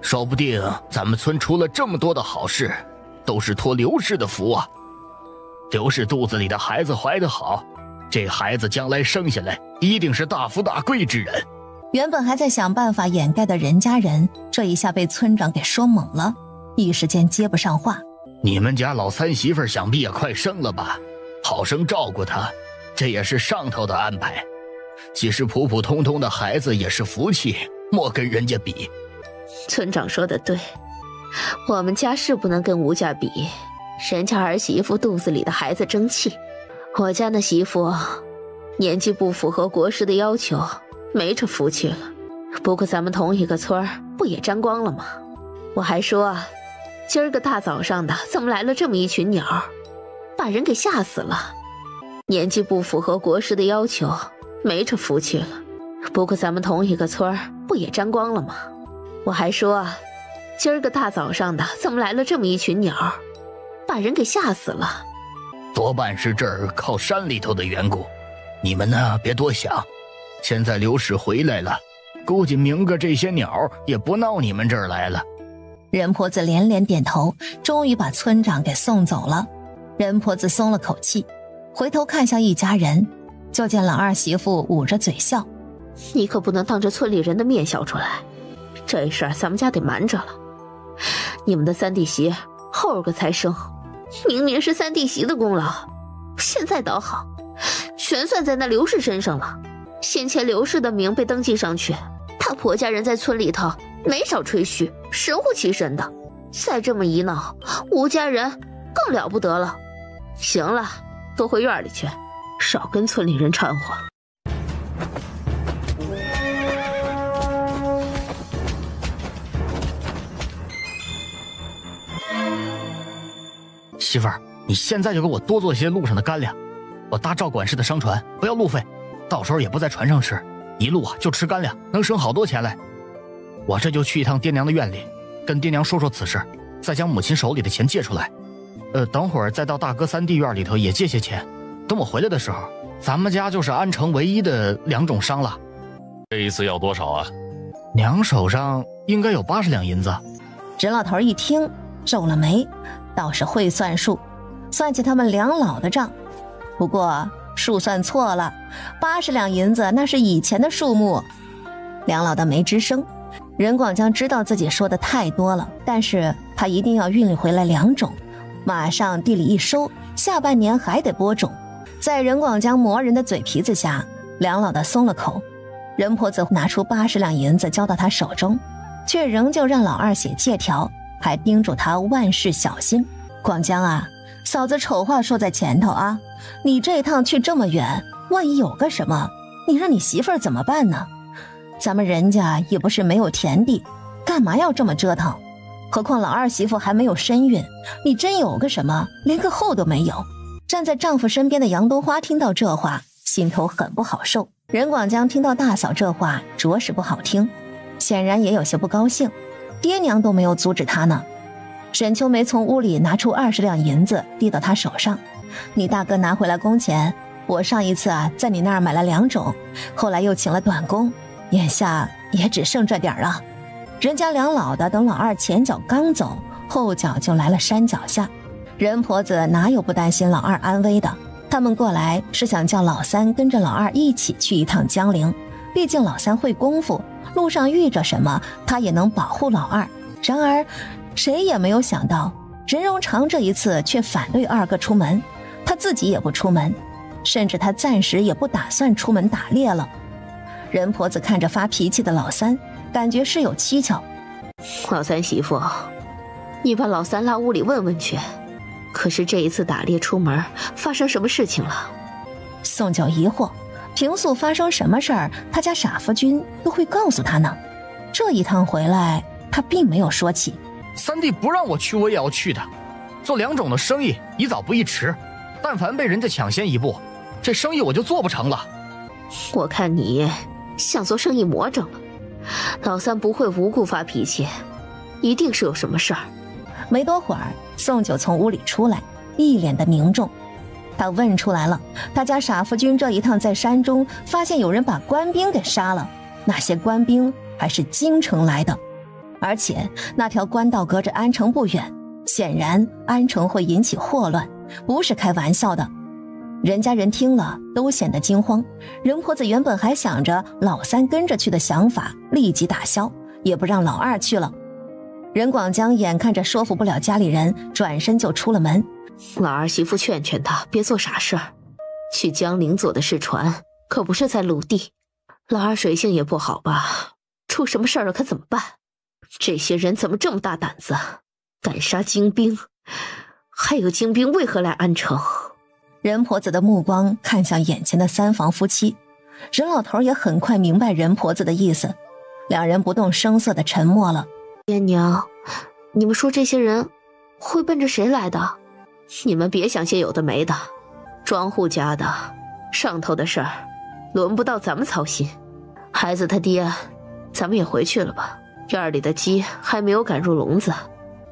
说不定咱们村出了这么多的好事，都是托刘氏的福啊！刘氏肚子里的孩子怀得好，这孩子将来生下来一定是大富大贵之人。原本还在想办法掩盖的任家人，这一下被村长给说懵了，一时间接不上话。你们家老三媳妇想必也快生了吧？好生照顾她，这也是上头的安排。即使普普通通的孩子也是福气，莫跟人家比。村长说的对，我们家是不能跟吴家比，人家儿媳妇肚子里的孩子争气，我家那媳妇年纪不符合国师的要求，没这福气了。不过咱们同一个村不也沾光了吗？我还说今儿个大早上的怎么来了这么一群鸟，把人给吓死了。年纪不符合国师的要求，没这福气了。不过咱们同一个村不也沾光了吗？我还说今儿个大早上的怎么来了这么一群鸟，把人给吓死了。多半是这儿靠山里头的缘故，你们呢别多想。现在刘氏回来了，估计明个这些鸟也不闹你们这儿来了。任婆子连连点头，终于把村长给送走了。任婆子松了口气，回头看向一家人，就见老二媳妇捂着嘴笑：“你可不能当着村里人的面笑出来，这事儿咱们家得瞒着了。你们的三弟媳后个才生，明明是三弟媳的功劳，现在倒好，全算在那刘氏身上了。先前刘氏的名被登记上去，她婆家人在村里头没少吹嘘，神乎其神的。再这么一闹，吴家人更了不得了。行了，都回院里去，少跟村里人掺和。媳妇儿，你现在就给我多做些路上的干粮，我搭赵管事的商船，不要路费，到时候也不在船上吃，一路就吃干粮，能省好多钱来。我这就去一趟爹娘的院里，跟爹娘说说此事，再将母亲手里的钱借出来。等会儿再到大哥三弟院里头也借些钱。等我回来的时候，咱们家就是安城唯一的2种商了。这一次要多少啊？娘手上应该有80两银子。任老头一听，皱了眉，倒是会算数，算起他们两老的账。不过数算错了，80两银子那是以前的数目。两老的没吱声。任广江知道自己说的太多了，但是他一定要运回来2种，马上地里一收，下半年还得播种。在任广江磨人的嘴皮子下，两老的松了口。任婆子拿出80两银子交到他手中，却仍旧让老二写借条，还叮嘱他万事小心。广江啊，嫂子丑话说在前头啊，你这一趟去这么远，万一有个什么，你让你媳妇儿怎么办呢？咱们人家也不是没有田地，干嘛要这么折腾？何况老二媳妇还没有身孕，你真有个什么，连个后都没有。站在丈夫身边的杨冬花听到这话，心头很不好受。任广江听到大嫂这话着实不好听，显然也有些不高兴，爹娘都没有阻止他呢。沈秋梅从屋里拿出20两银子递到他手上，你大哥拿回来工钱，我上一次在你那儿买了2种，后来又请了短工，眼下也只剩这点了。人家两老的等老二前脚刚走，后脚就来了山脚下。任婆子哪有不担心老二安危的，他们过来是想叫老三跟着老二一起去一趟江陵，毕竟老三会功夫，路上遇着什么他也能保护老二。然而谁也没有想到，任荣长这一次却反对二哥出门，他自己也不出门，甚至他暂时也不打算出门打猎了。任婆子看着发脾气的老三，感觉事有蹊跷。老三媳妇，你把老三拉屋里问问去，可是这一次打猎出门发生什么事情了？宋九疑惑，平素发生什么事儿，他家傻夫君都会告诉他呢。这一趟回来，他并没有说起。三弟不让我去，我也要去的。做2种的生意，宜早不宜迟。但凡被人家抢先一步，这生意我就做不成了。我看你像做生意魔怔了。老三不会无故发脾气，一定是有什么事儿。没多会儿，宋九从屋里出来，一脸的凝重。他问出来了，他家傻夫君这一趟在山中发现有人把官兵给杀了，那些官兵还是京城来的，而且那条官道隔着安城不远，显然安城会引起祸乱，不是开玩笑的。人家人听了都显得惊慌，任婆子原本还想着老三跟着去的想法立即打消，也不让老二去了。任广江眼看着说服不了家里人，转身就出了门。老二媳妇劝劝他别做傻事儿，去江陵坐的是船，可不是在陆地。老二水性也不好吧，出什么事儿了可怎么办？这些人怎么这么大胆子，敢杀精兵？还有精兵为何来安城？任婆子的目光看向眼前的3房夫妻，任老头也很快明白任婆子的意思，两人不动声色地沉默了。爹娘，你们说这些人会奔着谁来的？你们别想些有的没的，庄户家的上头的事儿轮不到咱们操心。孩子他爹，咱们也回去了吧，院里的鸡还没有赶入笼子。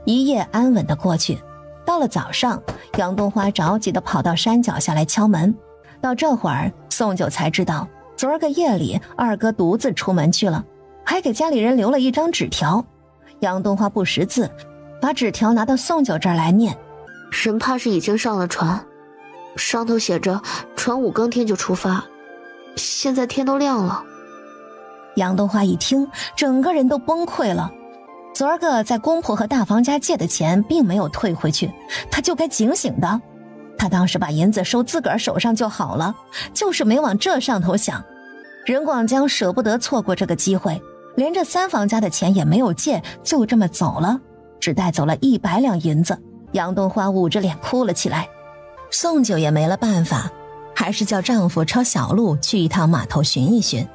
一夜安稳地过去，到了早上，杨冬花着急地跑到山脚下来敲门。到这会儿，宋九才知道昨儿个夜里二哥独自出门去了，还给家里人留了一张纸条。杨冬花不识字，把纸条拿到宋九这儿来念。人怕是已经上了船，上头写着船5更天就出发，现在天都亮了。杨冬花一听，整个人都崩溃了。昨儿个在公婆和大房家借的钱并没有退回去，他就该警醒的。他当时把银子收自个儿手上就好了，就是没往这上头想。任广江舍不得错过这个机会，连这3房家的钱也没有借，就这么走了。只带走了100两银子。杨冬花捂着脸哭了起来。宋九也没了办法，还是叫丈夫抄小路去一趟码头寻一寻，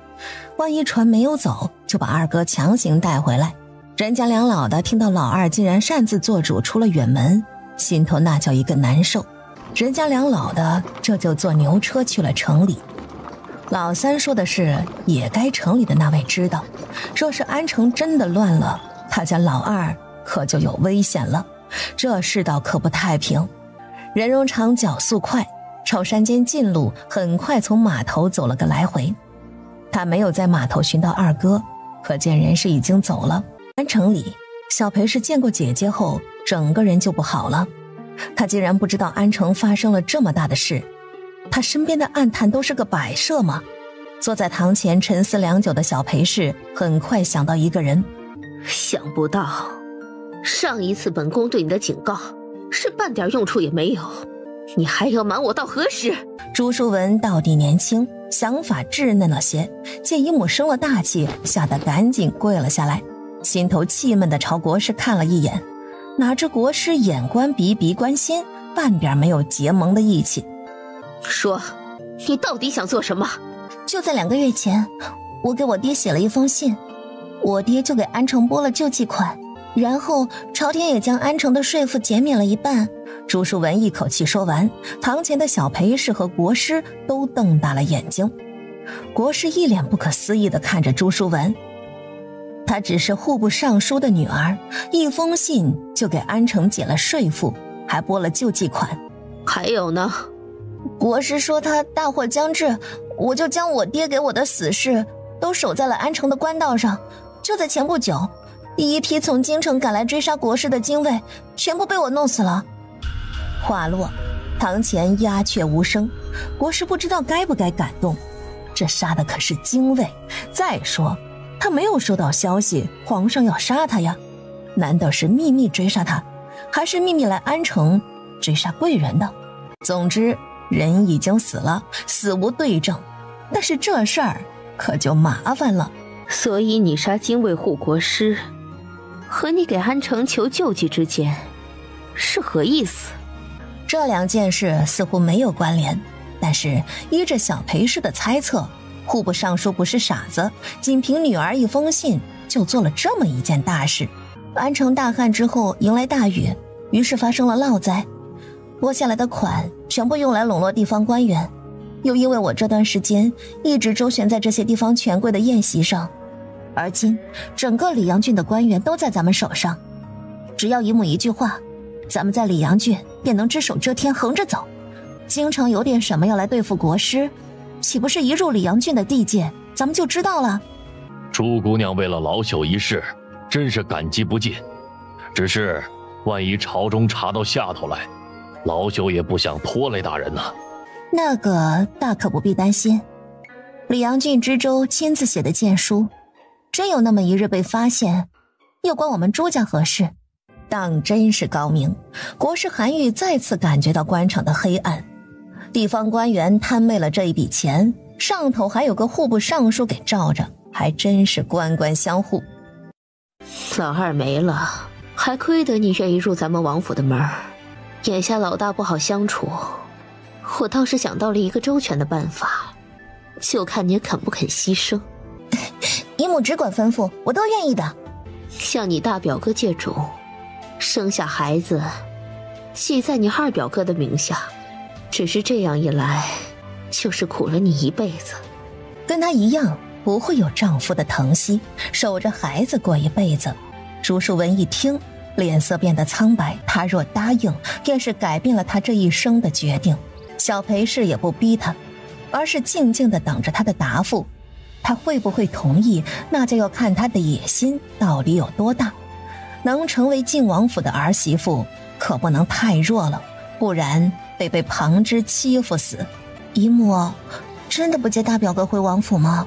万一船没有走，就把二哥强行带回来。任家两老的听到老二竟然擅自做主出了远门，心头那叫一个难受。任家两老的这就坐牛车去了城里。老三说的是也该城里的那位知道，若是安城真的乱了，他家老二可就有危险了，这世道可不太平。任荣长脚速快，朝山间近路，很快从码头走了个来回。他没有在码头寻到二哥，可见人是已经走了。安城里，小裴是见过姐姐后，整个人就不好了。他竟然不知道安城发生了这么大的事，他身边的暗探都是个摆设吗？坐在堂前沉思良久的小裴氏很快想到一个人。想不到，上一次本宫对你的警告是半点用处也没有，你还要瞒我到何时？朱淑文到底年轻，想法稚嫩了些，见姨母生了大气，吓得赶紧跪了下来，心头气闷地朝国师看了一眼，哪知国师眼观鼻，鼻观心，半点没有结盟的义气。说，你到底想做什么？就在2个月前，我给我爹写了一封信，我爹就给安城拨了救济款，然后朝廷也将安城的税赋减免了一半。朱淑文一口气说完，堂前的小裴氏和国师都瞪大了眼睛。国师一脸不可思议地看着朱淑文，她只是户部尚书的女儿，一封信就给安城减了税赋，还拨了救济款。还有呢？国师说他大祸将至，我就将我爹给我的死士都守在了安城的官道上。就在前不久，一批从京城赶来追杀国师的精卫全部被我弄死了。话落，堂前鸦雀无声，国师不知道该不该感动，这杀的可是精卫。再说他没有收到消息皇上要杀他呀，难道是秘密追杀他，还是秘密来安城追杀贵人的？总之人已经死了，死无对证，但是这事儿可就麻烦了。所以你杀精卫护国师和你给安城求救济之间是何意思？这2件事似乎没有关联，但是依着小裴氏的猜测，户部尚书不是傻子，仅凭女儿一封信就做了这么一件大事。安城大旱之后迎来大雨，于是发生了涝灾，拨下来的款全部用来笼络地方官员，又因为我这段时间一直周旋在这些地方权贵的宴席上，而今整个里阳郡的官员都在咱们手上，只要姨母一句话，咱们在里阳郡便能只手遮天，横着走。京城有点什么要来对付国师，岂不是一入里阳郡的地界咱们就知道了？朱姑娘为了老朽一事真是感激不尽，只是万一朝中查到下头来，老朽也不想拖累大人呐。那个大可不必担心，里阳郡知州亲自写的荐书，真有那么一日被发现，又关我们朱家何事？当真是高明。国师韩愈再次感觉到官场的黑暗，地方官员贪昧了这一笔钱，上头还有个户部尚书给罩着，还真是官官相护。老二没了，还亏得你愿意入咱们王府的门。眼下老大不好相处，我倒是想到了一个周全的办法，就看你肯不肯牺牲。姨母只管吩咐，我都愿意的。向你大表哥借主，生下孩子记在你二表哥的名下，只是这样一来就是苦了你一辈子。跟他一样不会有丈夫的疼惜，守着孩子过一辈子。朱淑文一听脸色变得苍白，他若答应便是改变了他这一生的决定。小裴氏也不逼他，而是静静地等着他的答复。他会不会同意，那就要看他的野心到底有多大。能成为晋王府的儿媳妇可不能太弱了，不然被旁支欺负死。姨母真的不接大表哥回王府吗？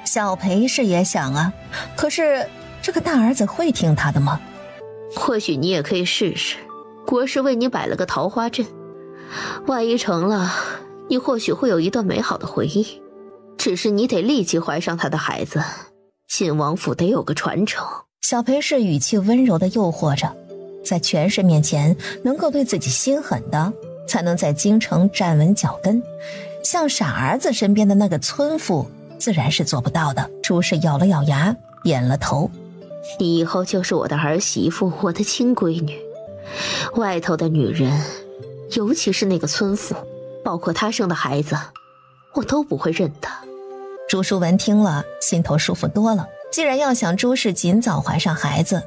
小裴氏也想啊，可是这个大儿子会听他的吗？或许你也可以试试，国师为你摆了个桃花阵，万一成了，你或许会有一段美好的回忆。只是你得立即怀上他的孩子，晋王府得有个传承。小裴氏语气温柔地诱惑着，在权势面前能够对自己心狠的，才能在京城站稳脚跟。像傻儿子身边的那个村妇，自然是做不到的。朱氏咬了咬牙，点了头。你以后就是我的儿媳妇，我的亲闺女。外头的女人，尤其是那个村妇，包括她生的孩子，我都不会认的。朱淑文听了，心头舒服多了。既然要想朱氏尽早怀上孩子，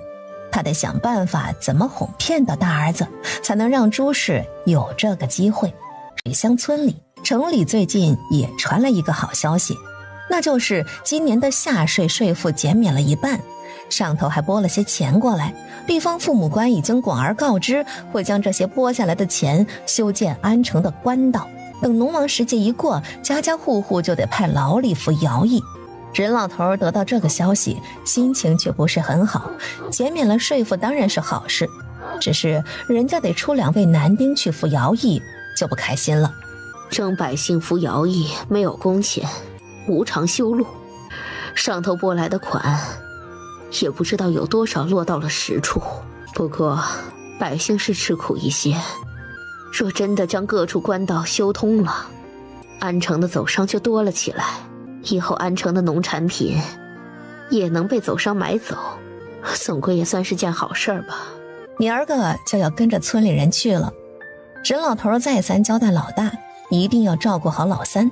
他得想办法怎么哄骗到大儿子，才能让朱氏有这个机会。水乡村里，城里最近也传来一个好消息，那就是今年的夏税税负减免了一半，上头还拨了些钱过来。地方父母官已经广而告之，会将这些拨下来的钱修建安城的官道。等农忙时节一过，家家户户就得派劳力服徭役。任老头得到这个消息，心情却不是很好。减免了税负当然是好事，只是人家得出2位男丁去服徭役，就不开心了。征百姓服徭役没有工钱，无偿修路，上头拨来的款也不知道有多少落到了实处。不过百姓是吃苦一些，若真的将各处官道修通了，安城的走商就多了起来，以后安城的农产品也能被走商买走，总归也算是件好事吧。明儿个就要跟着村里人去了。任老头再三交代老大，一定要照顾好老三。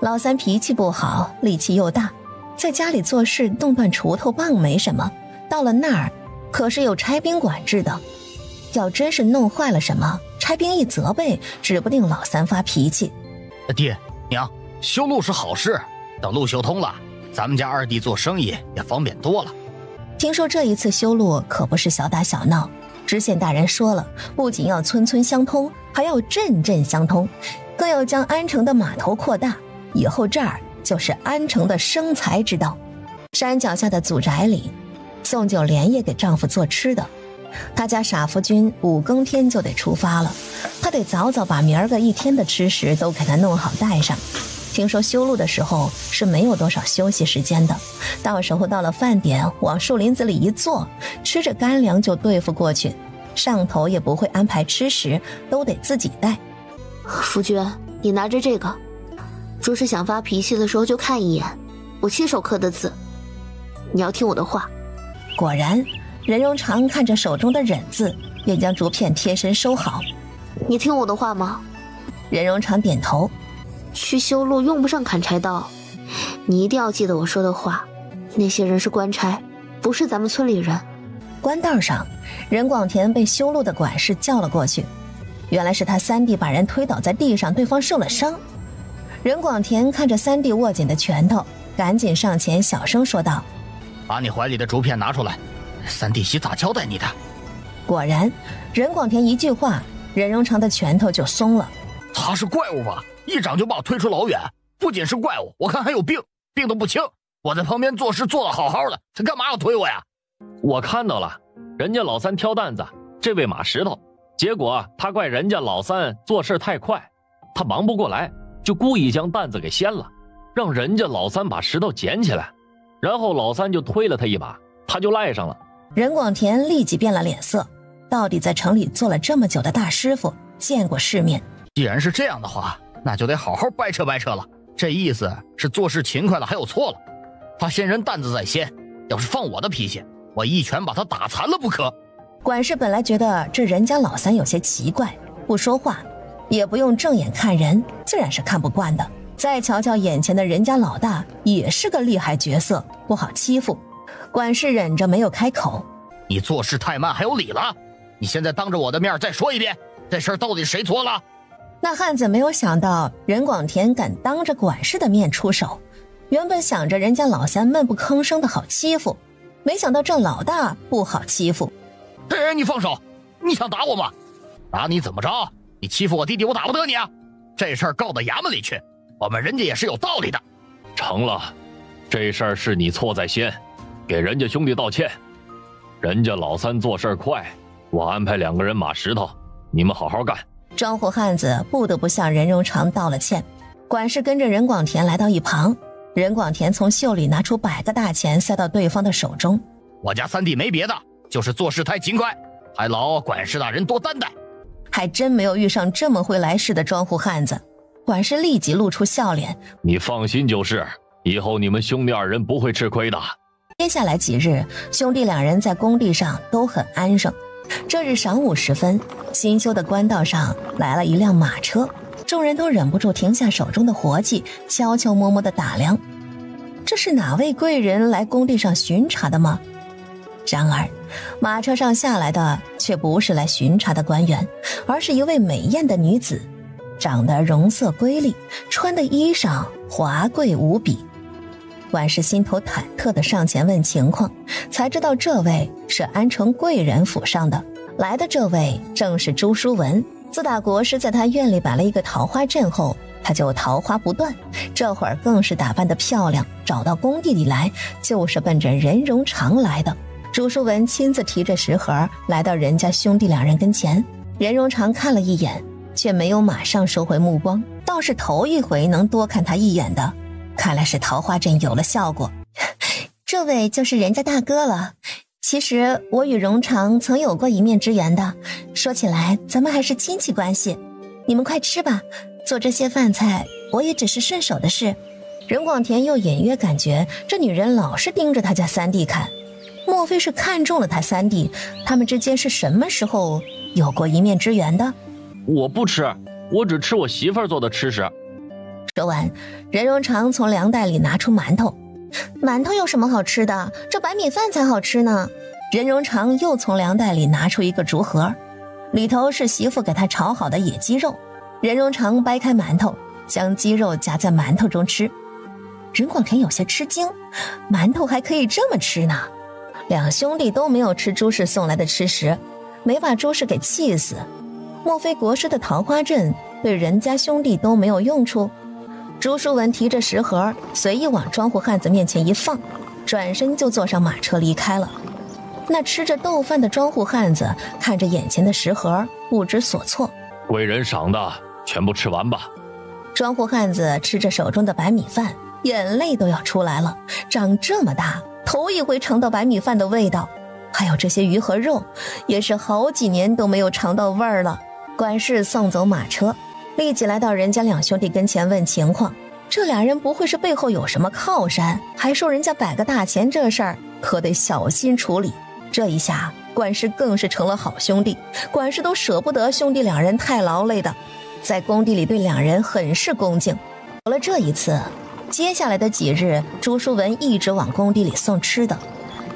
老三脾气不好，力气又大，在家里做事动断锄头棒没什么，到了那儿可是有差兵管制的。要真是弄坏了什么，差兵一责备，指不定老三发脾气。爹娘，修路是好事，等路修通了，咱们家二弟做生意也方便多了。听说这一次修路可不是小打小闹，知县大人说了，不仅要村村相通，还要镇镇相通，更要将安城的码头扩大，以后这儿就是安城的生财之道。山脚下的祖宅里，宋九连夜给丈夫做吃的。他家傻夫君5更天就得出发了，他得早早把明儿个一天的吃食都给他弄好带上。听说修路的时候是没有多少休息时间的，到时候到了饭点，往树林子里一坐，吃着干粮就对付过去，上头也不会安排吃食，都得自己带。夫君，你拿着这个，若是想发脾气的时候就看一眼，我亲手刻的字，你要听我的话。果然，任荣长看着手中的忍字，便将竹片贴身收好。你听我的话吗？任荣长点头。去修路用不上砍柴刀，你一定要记得我说的话。那些人是官差，不是咱们村里人。官道上，任广田被修路的管事叫了过去，原来是他三弟把人推倒在地上，对方受了伤。任广田看着三弟握紧的拳头，赶紧上前小声说道：“把你怀里的竹片拿出来，三弟媳咋交代你的？”果然，任广田一句话，任荣长的拳头就松了。他是怪物吧？一掌就把我推出老远，不仅是怪物，我看还有病，病得不轻。我在旁边做事做得好好的，他干嘛要推我呀？我看到了，人家老三挑担子，这位码石头，结果他怪人家老三做事太快，他忙不过来，就故意将担子给掀了，让人家老三把石头捡起来，然后老三就推了他一把，他就赖上了。任广田立即变了脸色，到底在城里做了这么久的大师傅，见过世面。既然是这样的话，那就得好好掰扯掰扯了。这意思是做事勤快了还有错了。他先人担子在先，要是放我的脾气，我一拳把他打残了不可。管事本来觉得这人家老三有些奇怪，不说话，也不用正眼看人，自然是看不惯的。再瞧瞧眼前的人家老大，也是个厉害角色，不好欺负。管事忍着没有开口。你做事太慢还有理了？你现在当着我的面再说一遍，这事儿到底谁做了？那汉子没有想到任广田敢当着管事的面出手，原本想着人家老三闷不吭声的好欺负，没想到这老大不好欺负。哎，你放手！你想打我吗？打你怎么着？你欺负我弟弟，我打不得你啊！这事儿告到衙门里去，我们人家也是有道理的。成了，这事儿是你错在先，给人家兄弟道歉。人家老三做事快，我安排2个人码石头，你们好好干。庄户汉子不得不向任荣长道了歉。管事跟着任广田来到一旁，任广田从袖里拿出100个大钱塞到对方的手中。我家三弟没别的，就是做事太勤快，还劳管事大人多担待。还真没有遇上这么会来事的庄户汉子。管事立即露出笑脸：你放心就是，以后你们兄弟二人不会吃亏的。接下来几日，兄弟两人在工地上都很安生。这日晌午时分，新修的官道上来了一辆马车，众人都忍不住停下手中的活计，悄悄摸摸地打量，这是哪位贵人来工地上巡查的吗？然而马车上下来的却不是来巡查的官员，而是一位美艳的女子，长得容色瑰丽，穿的衣裳华贵无比。管事心头忐忑地上前问情况，才知道这位是安城贵人府上的，来的这位正是朱书文。自打国师在他院里摆了一个桃花阵后，他就桃花不断，这会儿更是打扮得漂亮，找到工地里来就是奔着任荣长来的。朱书文亲自提着食盒来到人家兄弟两人跟前，任荣长看了一眼，却没有马上收回目光，倒是头一回能多看他一眼的，看来是桃花阵有了效果。这位就是人家大哥了。其实我与荣长曾有过一面之缘的，说起来咱们还是亲戚关系。你们快吃吧，做这些饭菜我也只是顺手的事。任广田又隐约感觉这女人老是盯着他家三弟看，莫非是看中了他三弟？他们之间是什么时候有过一面之缘的？我不吃，我只吃我媳妇儿做的吃食。说完，任荣长从粮袋里拿出馒头。馒头有什么好吃的？这白米饭才好吃呢。任荣长又从粮袋里拿出一个竹盒，里头是媳妇给他炒好的野鸡肉。任荣长掰开馒头，将鸡肉夹在馒头中吃。任广田有些吃惊，馒头还可以这么吃呢？两兄弟都没有吃朱氏送来的吃食，没把朱氏给气死。莫非国师的桃花阵对人家兄弟都没有用处？朱书文提着食盒，随意往庄户汉子面前一放，转身就坐上马车离开了。那吃着豆饭的庄户汉子看着眼前的食盒，不知所措。贵人赏的，全部吃完吧。庄户汉子吃着手中的白米饭，眼泪都要出来了。长这么大，头一回尝到白米饭的味道，还有这些鱼和肉，也是好几年都没有尝到味儿了。管事送走马车，立即来到人家两兄弟跟前问情况。这俩人不会是背后有什么靠山，还受人家摆个大钱，这事儿可得小心处理。这一下管事更是成了好兄弟，管事都舍不得兄弟两人太劳累的，在工地里对两人很是恭敬。有了这一次，接下来的几日朱书文一直往工地里送吃的，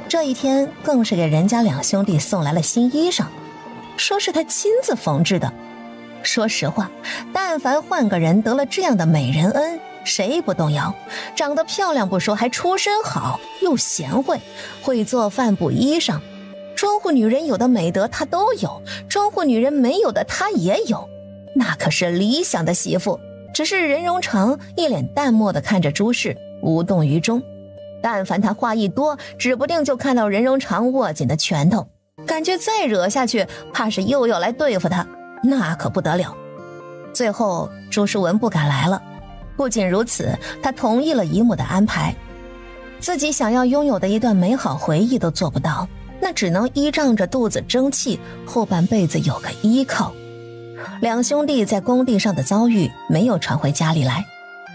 这一天更是给人家两兄弟送来了新衣裳，说是他亲自缝制的。说实话，但凡换个人得了这样的美人恩，谁不动摇？长得漂亮不说，还出身好，又贤惠，会做饭补衣裳。庄户女人有的美德他都有，庄户女人没有的他也有，那可是理想的媳妇。只是任荣长一脸淡漠地看着朱氏，无动于衷。但凡他话一多，指不定就看到任荣长握紧的拳头，感觉再惹下去，怕是又要来对付他，那可不得了。最后朱书文不敢来了，不仅如此，他同意了姨母的安排，自己想要拥有的一段美好回忆都做不到，那只能依仗着肚子争气，后半辈子有个依靠。两兄弟在工地上的遭遇没有传回家里来，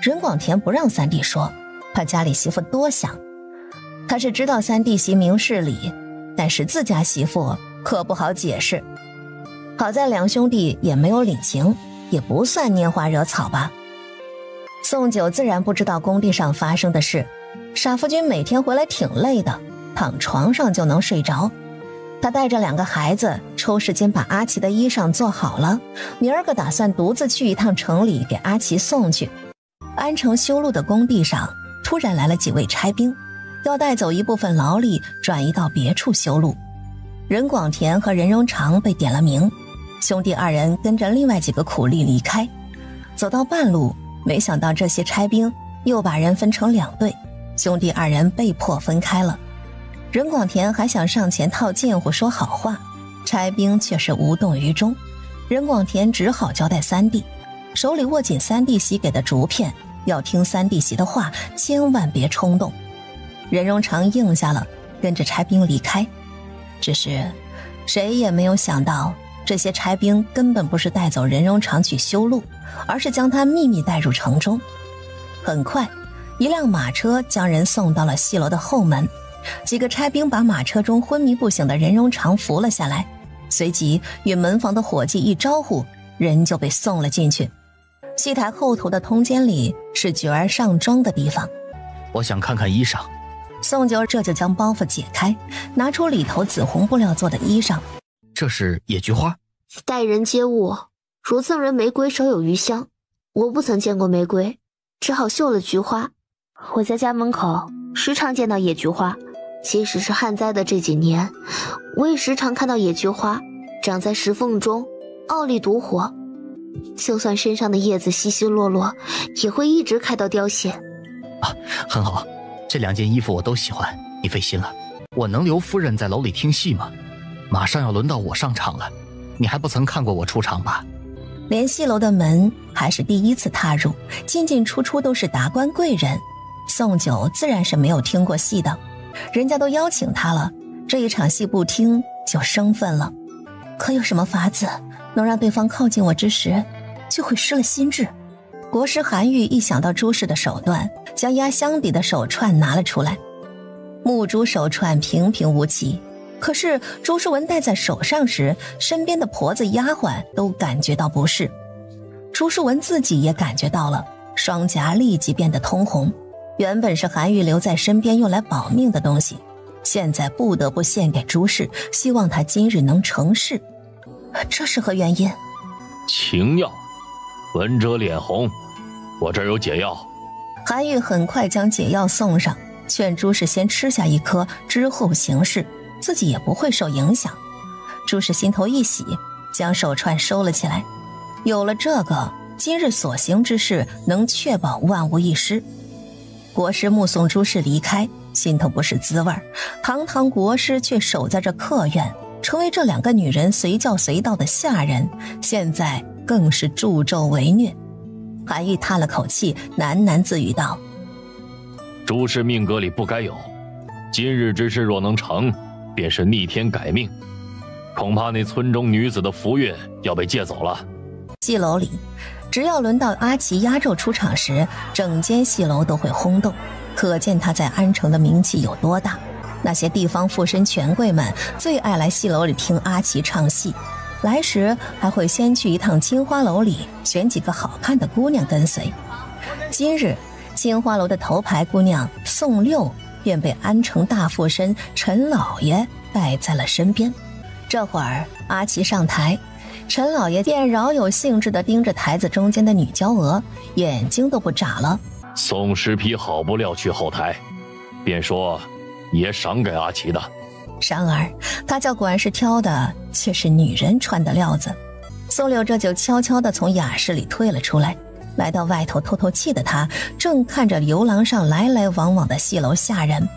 任广田不让三弟说，怕家里媳妇多想。他是知道三弟媳明事理，但是自家媳妇可不好解释。好在两兄弟也没有领情，也不算拈花惹草吧。宋九自然不知道工地上发生的事，傻夫君每天回来挺累的，躺床上就能睡着。他带着两个孩子抽时间把阿奇的衣裳做好了，明儿个打算独自去一趟城里给阿奇送去。安城修路的工地上突然来了几位差兵，要带走一部分劳力转移到别处修路。任广田和任荣长被点了名，兄弟二人跟着另外几个苦力离开。走到半路，没想到这些差兵又把人分成两队，兄弟二人被迫分开了。任广田还想上前套近乎说好话，差兵却是无动于衷。任广田只好交代三弟，手里握紧三弟媳给的竹片，要听三弟媳的话，千万别冲动。任荣长应下了，跟着差兵离开。只是谁也没有想到，这些差兵根本不是带走任荣长去修路，而是将他秘密带入城中。很快，一辆马车将人送到了戏楼的后门，几个差兵把马车中昏迷不醒的任荣长扶了下来，随即与门房的伙计一招呼，人就被送了进去。戏台后头的通间里是角儿上妆的地方。我想看看衣裳。宋九这就将包袱解开，拿出里头紫红布料做的衣裳。这是野菊花。待人接物，如赠人玫瑰，手有余香。我不曾见过玫瑰，只好绣了菊花。我在家门口时常见到野菊花，即使是旱灾的这几年，我也时常看到野菊花长在石缝中，傲立独活。就算身上的叶子稀稀落落，也会一直开到凋谢。啊，很好，这2件衣服我都喜欢，你费心了。我能留夫人在楼里听戏吗？马上要轮到我上场了，你还不曾看过我出场吧？连戏楼的门还是第一次踏入，进进出出都是达官贵人。宋九自然是没有听过戏的，人家都邀请他了，这一场戏不听就生分了。可有什么法子能让对方靠近我之时就会失了心智？国师韩愈一想到朱氏的手段，将压箱底的手串拿了出来。木珠手串平平无奇，可是朱淑文戴在手上时，身边的婆子丫鬟都感觉到不适。朱淑文自己也感觉到了，双颊立即变得通红。原本是韩愈留在身边用来保命的东西，现在不得不献给朱氏，希望他今日能成事。这是何原因？情药，闻者脸红，我这儿有解药。韩愈很快将解药送上，劝朱氏先吃下一颗，之后行事，自己也不会受影响。朱氏心头一喜，将手串收了起来。有了这个，今日所行之事能确保万无一失。国师目送朱氏离开，心头不是滋味，堂堂国师却守在这客院，成为这2个女人随叫随到的下人，现在更是助纣为虐。韩愈叹了口气，喃喃自语道：朱氏命格里不该有，今日之事若能成，便是逆天改命，恐怕那村中女子的福运要被借走了。戏楼里，只要轮到阿奇压轴出场时，整间戏楼都会轰动，可见他在安城的名气有多大。那些地方富绅权贵们最爱来戏楼里听阿奇唱戏，来时还会先去一趟青花楼里选几个好看的姑娘跟随。今日青花楼的头牌姑娘宋六便被安城大富绅陈老爷带在了身边。这会儿阿奇上台，陈老爷便饶有兴致地盯着台子中间的女娇娥，眼睛都不眨了。送10匹好布料去后台，便说爷赏给阿奇的。然而他叫管事挑的却是女人穿的料子。宋六这就悄悄地从雅室里退了出来，来到外头透透气的他正看着游廊上来来往往的戏楼下人。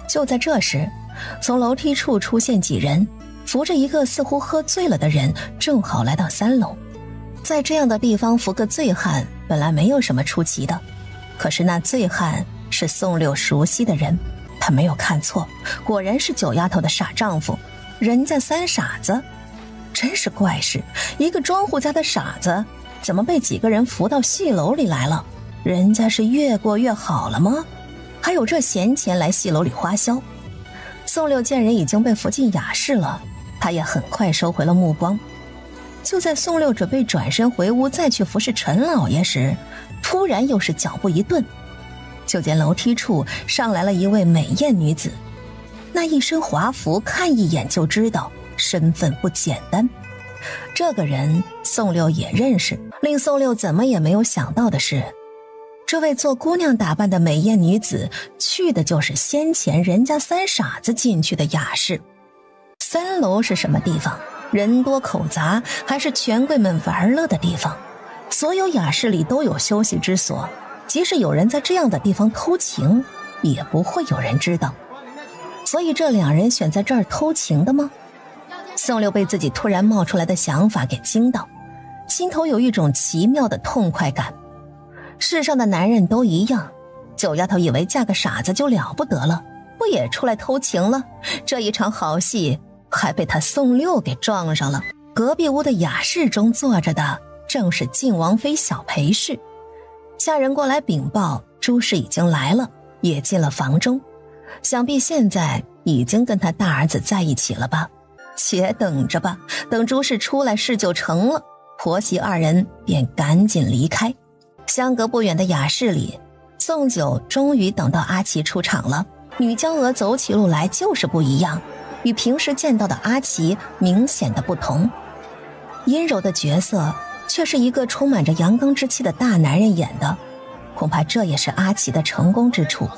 就在这时，从楼梯处出现几人，扶着一个似乎喝醉了的人，正好来到3楼。在这样的地方扶个醉汉本来没有什么出奇的，可是那醉汉是宋六熟悉的人，他没有看错，果然是九丫头的傻丈夫，人家3傻子。真是怪事，一个庄户家的傻子怎么被几个人扶到戏楼里来了？人家是越过越好了吗？还有这闲钱来戏楼里花销？宋六见人已经被扶进雅室了，他也很快收回了目光。就在宋六准备转身回屋再去服侍陈老爷时，突然又是脚步一顿，就见楼梯处上来了一位美艳女子，那一身华服看一眼就知道身份不简单。这个人宋六也认识，令宋六怎么也没有想到的是，这位做姑娘打扮的美艳女子去的就是先前人家3傻子进去的雅室。3楼是什么地方？人多口杂，还是权贵们玩乐的地方？所有雅室里都有休息之所，即使有人在这样的地方偷情，也不会有人知道。所以这2人选在这儿偷情的吗？宋六被自己突然冒出来的想法给惊到，心头有一种奇妙的痛快感。世上的男人都一样，九丫头以为嫁个傻子就了不得了，不也出来偷情了？这一场好戏还被他宋六给撞上了。隔壁屋的雅室中坐着的正是靖王妃小裴氏。下人过来禀报，朱氏已经来了，也进了房中，想必现在已经跟他大儿子在一起了吧。且等着吧，等朱氏出来事就成了。婆媳二人便赶紧离开。相隔不远的雅室里，宋九终于等到阿奇出场了。女娇娥走起路来就是不一样，与平时见到的阿奇明显的不同。阴柔的角色却是一个充满着阳刚之气的大男人演的，恐怕这也是阿奇的成功之处。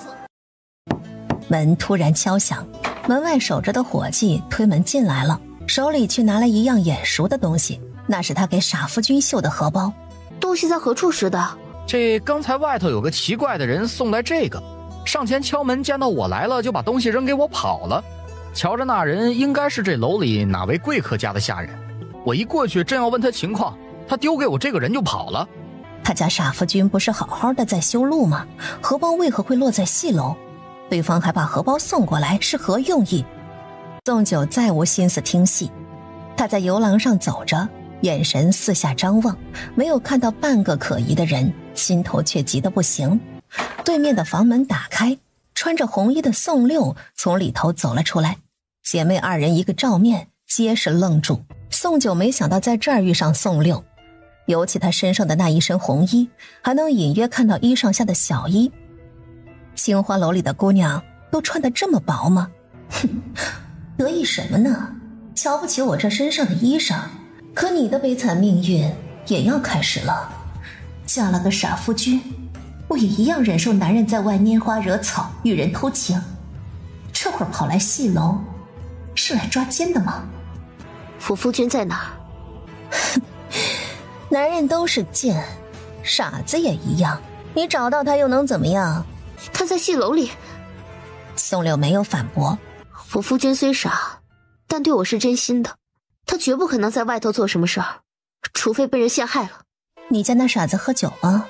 门突然敲响，门外守着的伙计推门进来了，手里却拿了一样眼熟的东西，那是他给傻夫君绣的荷包。东西在何处拾的？这刚才外头有个奇怪的人送来这个，上前敲门，见到我来了就把东西扔给我跑了。瞧着那人应该是这楼里哪位贵客家的下人，我一过去正要问他情况，他丢给我这个人就跑了。他家傻夫君不是好好的在修路吗？荷包为何会落在戏楼？对方还把荷包送过来，是何用意？宋九再无心思听戏，他在游廊上走着，眼神四下张望，没有看到半个可疑的人，心头却急得不行。对面的房门打开，穿着红衣的宋六从里头走了出来，姐妹二人一个照面，皆是愣住。宋九没想到在这儿遇上宋六，尤其他身上的那一身红衣，还能隐约看到衣裳下的小衣。青花楼里的姑娘都穿得这么薄吗？哼，得意什么呢？瞧不起我这身上的衣裳，可你的悲惨命运也要开始了。嫁了个傻夫君，我也一样忍受男人在外拈花惹草，与人偷情。这会儿跑来戏楼，是来抓奸的吗？扶夫君在哪儿？哼，男人都是贱，傻子也一样。你找到他又能怎么样？他在戏楼里。宋六没有反驳。扶夫君虽傻，但对我是真心的，他绝不可能在外头做什么事儿，除非被人陷害了。你家那傻子喝酒吗？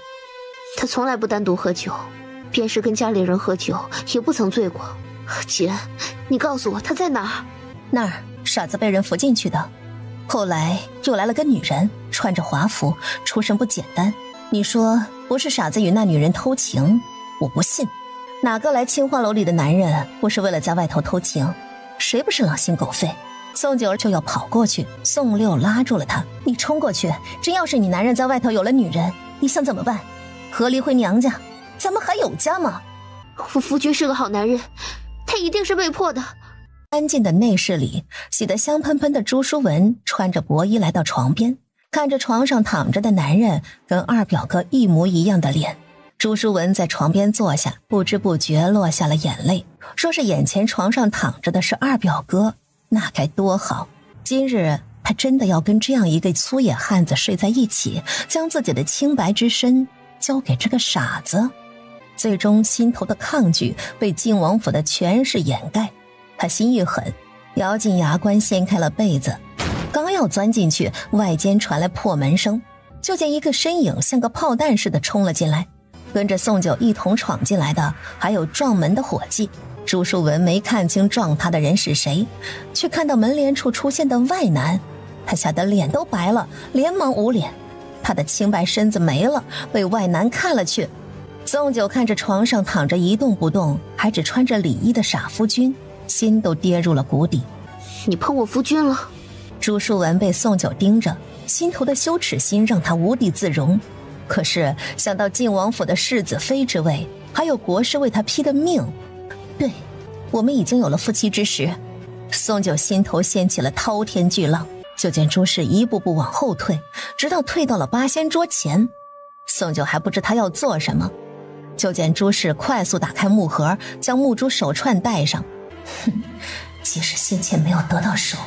他从来不单独喝酒，便是跟家里人喝酒也不曾醉过。姐，你告诉我他在哪儿？那儿，傻子被人扶进去的，后来又来了个女人，穿着华服，出身不简单。你说不是傻子与那女人偷情，我不信。哪个来青花楼里的男人不是为了在外头偷情？谁不是狼心狗肺？宋九儿就要跑过去，宋六拉住了他。你冲过去，真要是你男人在外头有了女人，你想怎么办？和离回娘家？咱们还有家吗？我夫君是个好男人，他一定是被迫的。安静的内室里，洗得香喷喷的朱淑文穿着薄衣来到床边，看着床上躺着的男人跟二表哥一模一样的脸。朱淑文在床边坐下，不知不觉落下了眼泪。说是眼前床上躺着的是二表哥，那该多好。今日他真的要跟这样一个粗野汉子睡在一起，将自己的清白之身交给这个傻子。最终心头的抗拒被靖王府的权势掩盖，他心一狠，咬紧牙关掀开了被子，刚要钻进去，外间传来破门声，就见一个身影像个炮弹似的冲了进来。跟着宋九一同闯进来的还有撞门的伙计。朱淑文没看清撞他的人是谁，却看到门帘处出现的外男，他吓得脸都白了，连忙捂脸。他的清白身子没了，被外男看了去。宋九看着床上躺着一动不动还只穿着里衣的傻夫君，心都跌入了谷底。你碰我夫君了？朱淑文被宋九盯着，心头的羞耻心让他无地自容。可是想到靖王府的世子妃之位，还有国师为他批的命，对，我们已经有了夫妻之实。宋九心头掀起了滔天巨浪，就见朱氏一步步往后退，直到退到了八仙桌前。宋九还不知他要做什么，就见朱氏快速打开木盒，将木珠手串戴上。哼，即使先前没有得到手，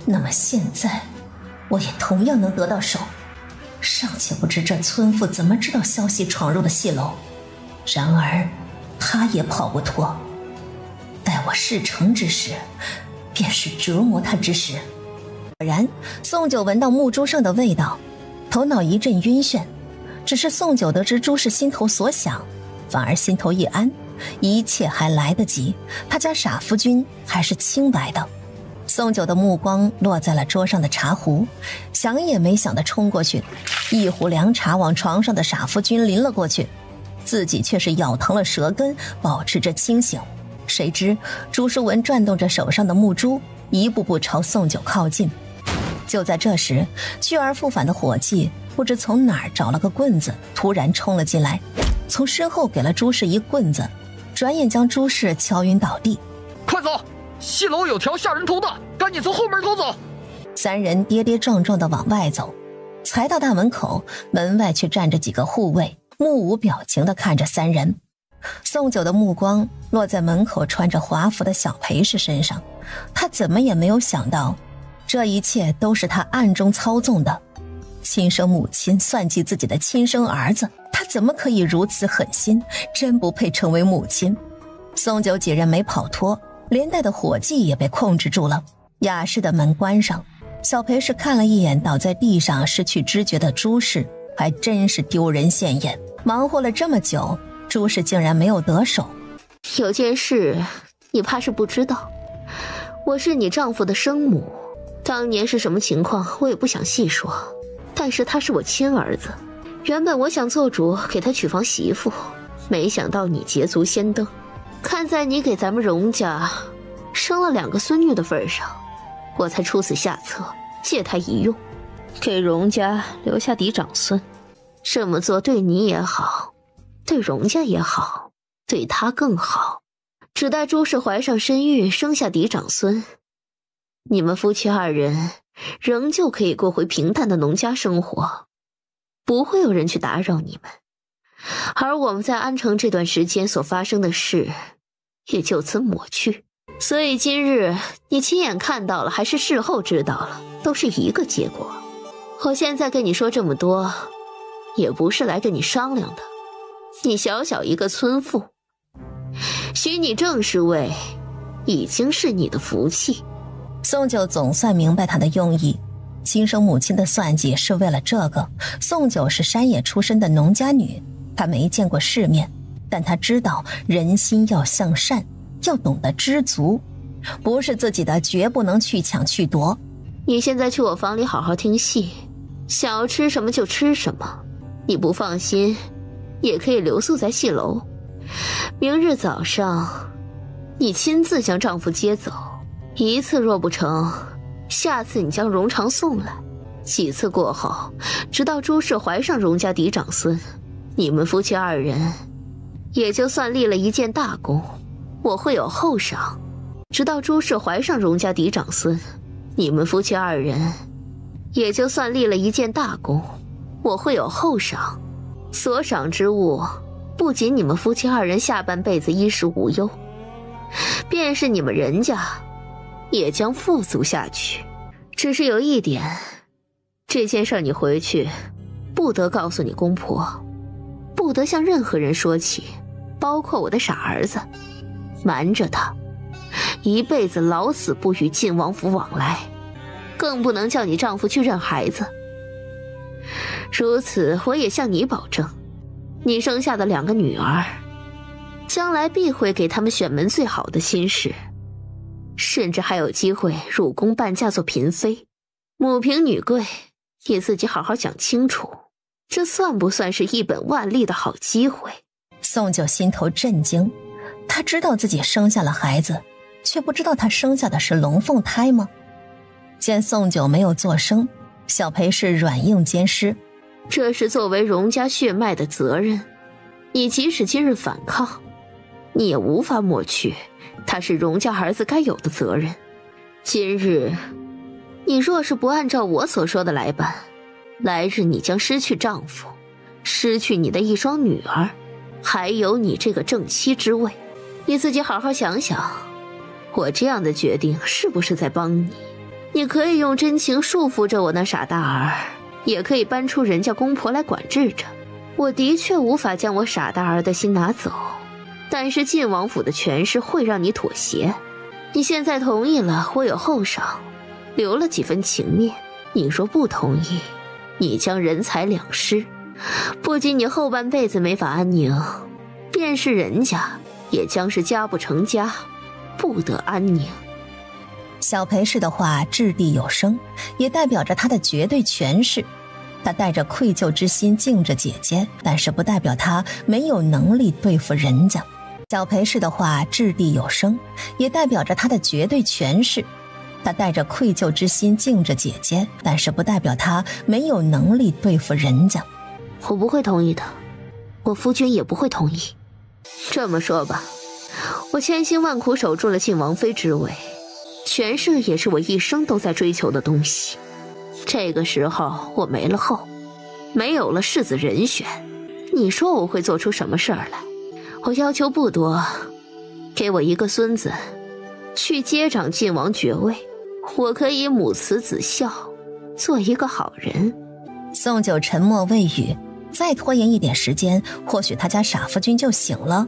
那么现在我也同样能得到手。尚且不知这村妇怎么知道消息闯入了戏楼，然而他也跑不脱。待我事成之时，便是折磨他之时。果然，宋九闻到木珠上的味道，头脑一阵晕眩。只是宋九得知朱氏心头所想，反而心头一安，一切还来得及。他家傻夫君还是清白的。宋九的目光落在了桌上的茶壶，想也没想地冲过去，一壶凉茶往床上的傻夫君淋了过去，自己却是咬疼了舌根，保持着清醒。谁知朱淑文转动着手上的木珠，一步步朝宋九靠近。就在这时，去而复返的火气不知从哪儿找了个棍子，突然冲了进来，从身后给了朱氏一棍子，转眼将朱氏敲晕倒地。快走！戏楼有条下人偷盗，赶紧从后门偷走。三人跌跌撞撞地往外走，才到大门口，门外却站着几个护卫，目无表情地看着三人。宋九的目光落在门口穿着华服的小裴氏身上，他怎么也没有想到，这一切都是他暗中操纵的。亲生母亲算计自己的亲生儿子，他怎么可以如此狠心？真不配成为母亲。宋九几人没跑脱，连带的火计也被控制住了。雅室的门关上，小裴氏看了一眼倒在地上失去知觉的朱氏，还真是丢人现眼。忙活了这么久，朱氏竟然没有得手。有件事你怕是不知道，我是你丈夫的生母，当年是什么情况我也不想细说，但是他是我亲儿子。原本我想做主给他娶房媳妇，没想到你捷足先登，看在你给咱们荣家生了2个孙女的份上，我才出此下策，借他一用，给荣家留下嫡长孙。这么做对你也好，对荣家也好，对他更好。只待朱氏怀上身孕，生下嫡长孙，你们夫妻2人仍旧可以过回平淡的农家生活，不会有人去打扰你们。而我们在安城这段时间所发生的事也就此抹去。所以今日你亲眼看到了还是事后知道了，都是一个结果。我现在跟你说这么多，也不是来跟你商量的。你小小一个村妇，许你正室位已经是你的福气。宋九总算明白他的用意，亲生母亲的算计是为了这个。宋九是山野出身的农家女，她没见过世面，但她知道人心要向善，要懂得知足，不是自己的绝不能去抢去夺。你现在去我房里好好听戏，想要吃什么就吃什么，你不放心也可以留宿在戏楼。明日早上你亲自将丈夫接走，一次若不成，下次你将荣长送来，几次过后，直到朱氏怀上荣家嫡长孙，你们夫妻2人也就算立了一件大功，我会有后赏。直到朱氏怀上荣家嫡长孙，你们夫妻2人也就算立了一件大功，我会有后赏。所赏之物不仅你们夫妻2人下半辈子衣食无忧，便是你们人家也将富足下去。只是有一点，这件事你回去不得告诉你公婆，不得向任何人说起，包括我的傻儿子，瞒着他，一辈子老死不与晋王府往来，更不能叫你丈夫去认孩子。如此，我也向你保证，你生下的2个女儿，将来必会给他们选门最好的亲事，甚至还有机会入宫伴嫁做嫔妃。母凭女贵，你自己好好讲清楚，这算不算是一本万利的好机会？宋九心头震惊，他知道自己生下了孩子，却不知道他生下的是龙凤胎吗？见宋九没有作声，小裴氏软硬兼施。这是作为荣家血脉的责任，你即使今日反抗，你也无法抹去他是荣家儿子该有的责任。今日你若是不按照我所说的来办，来日你将失去丈夫，失去你的一双女儿，还有你这个正妻之位。你自己好好想想，我这样的决定是不是在帮你？你可以用真情束缚着我那傻大儿，也可以搬出人家公婆来管制着。我的确无法将我傻大儿的心拿走，但是晋王府的权势会让你妥协。你现在同意了，我有后赏，留了几分情面。你若不同意，你将人财两失，不仅你后半辈子没法安宁，便是人家也将是家不成家，不得安宁。小裴氏的话掷地有声，也代表着他的绝对权势。他带着愧疚之心敬着姐姐，但是不代表他没有能力对付人家。小裴氏的话掷地有声，也代表着他的绝对权势。他带着愧疚之心敬着姐姐，但是不代表他没有能力对付人家。我不会同意的，我夫君也不会同意。这么说吧，我千辛万苦守住了晋王妃之位，权势也是我一生都在追求的东西。这个时候我没了后，没有了世子人选，你说我会做出什么事儿来？我要求不多，给我一个孙子，去接掌晋王爵位，我可以母慈子孝，做一个好人。宋九沉默未语，再拖延一点时间，或许他家傻夫君就醒了。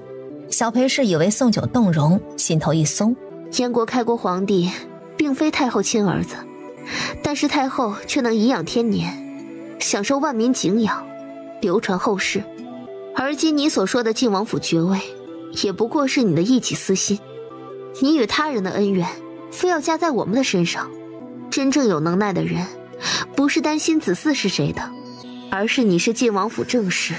小裴氏以为宋九动容，心头一松。燕国开国皇帝并非太后亲儿子，但是太后却能颐养天年，享受万民敬仰，流传后世。而今你所说的晋王府爵位，也不过是你的一己私心。你与他人的恩怨，非要加在我们的身上。真正有能耐的人，不是担心子嗣是谁的，而是你是晋王府正室。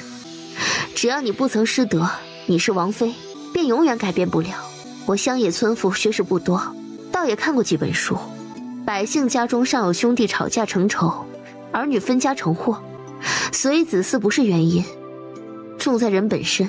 只要你不曾失德，你是王妃，便永远改变不了。我乡野村妇学识不多，倒也看过几本书。百姓家中尚有兄弟吵架成仇，儿女分家成祸，所以子嗣不是原因，重在人本身。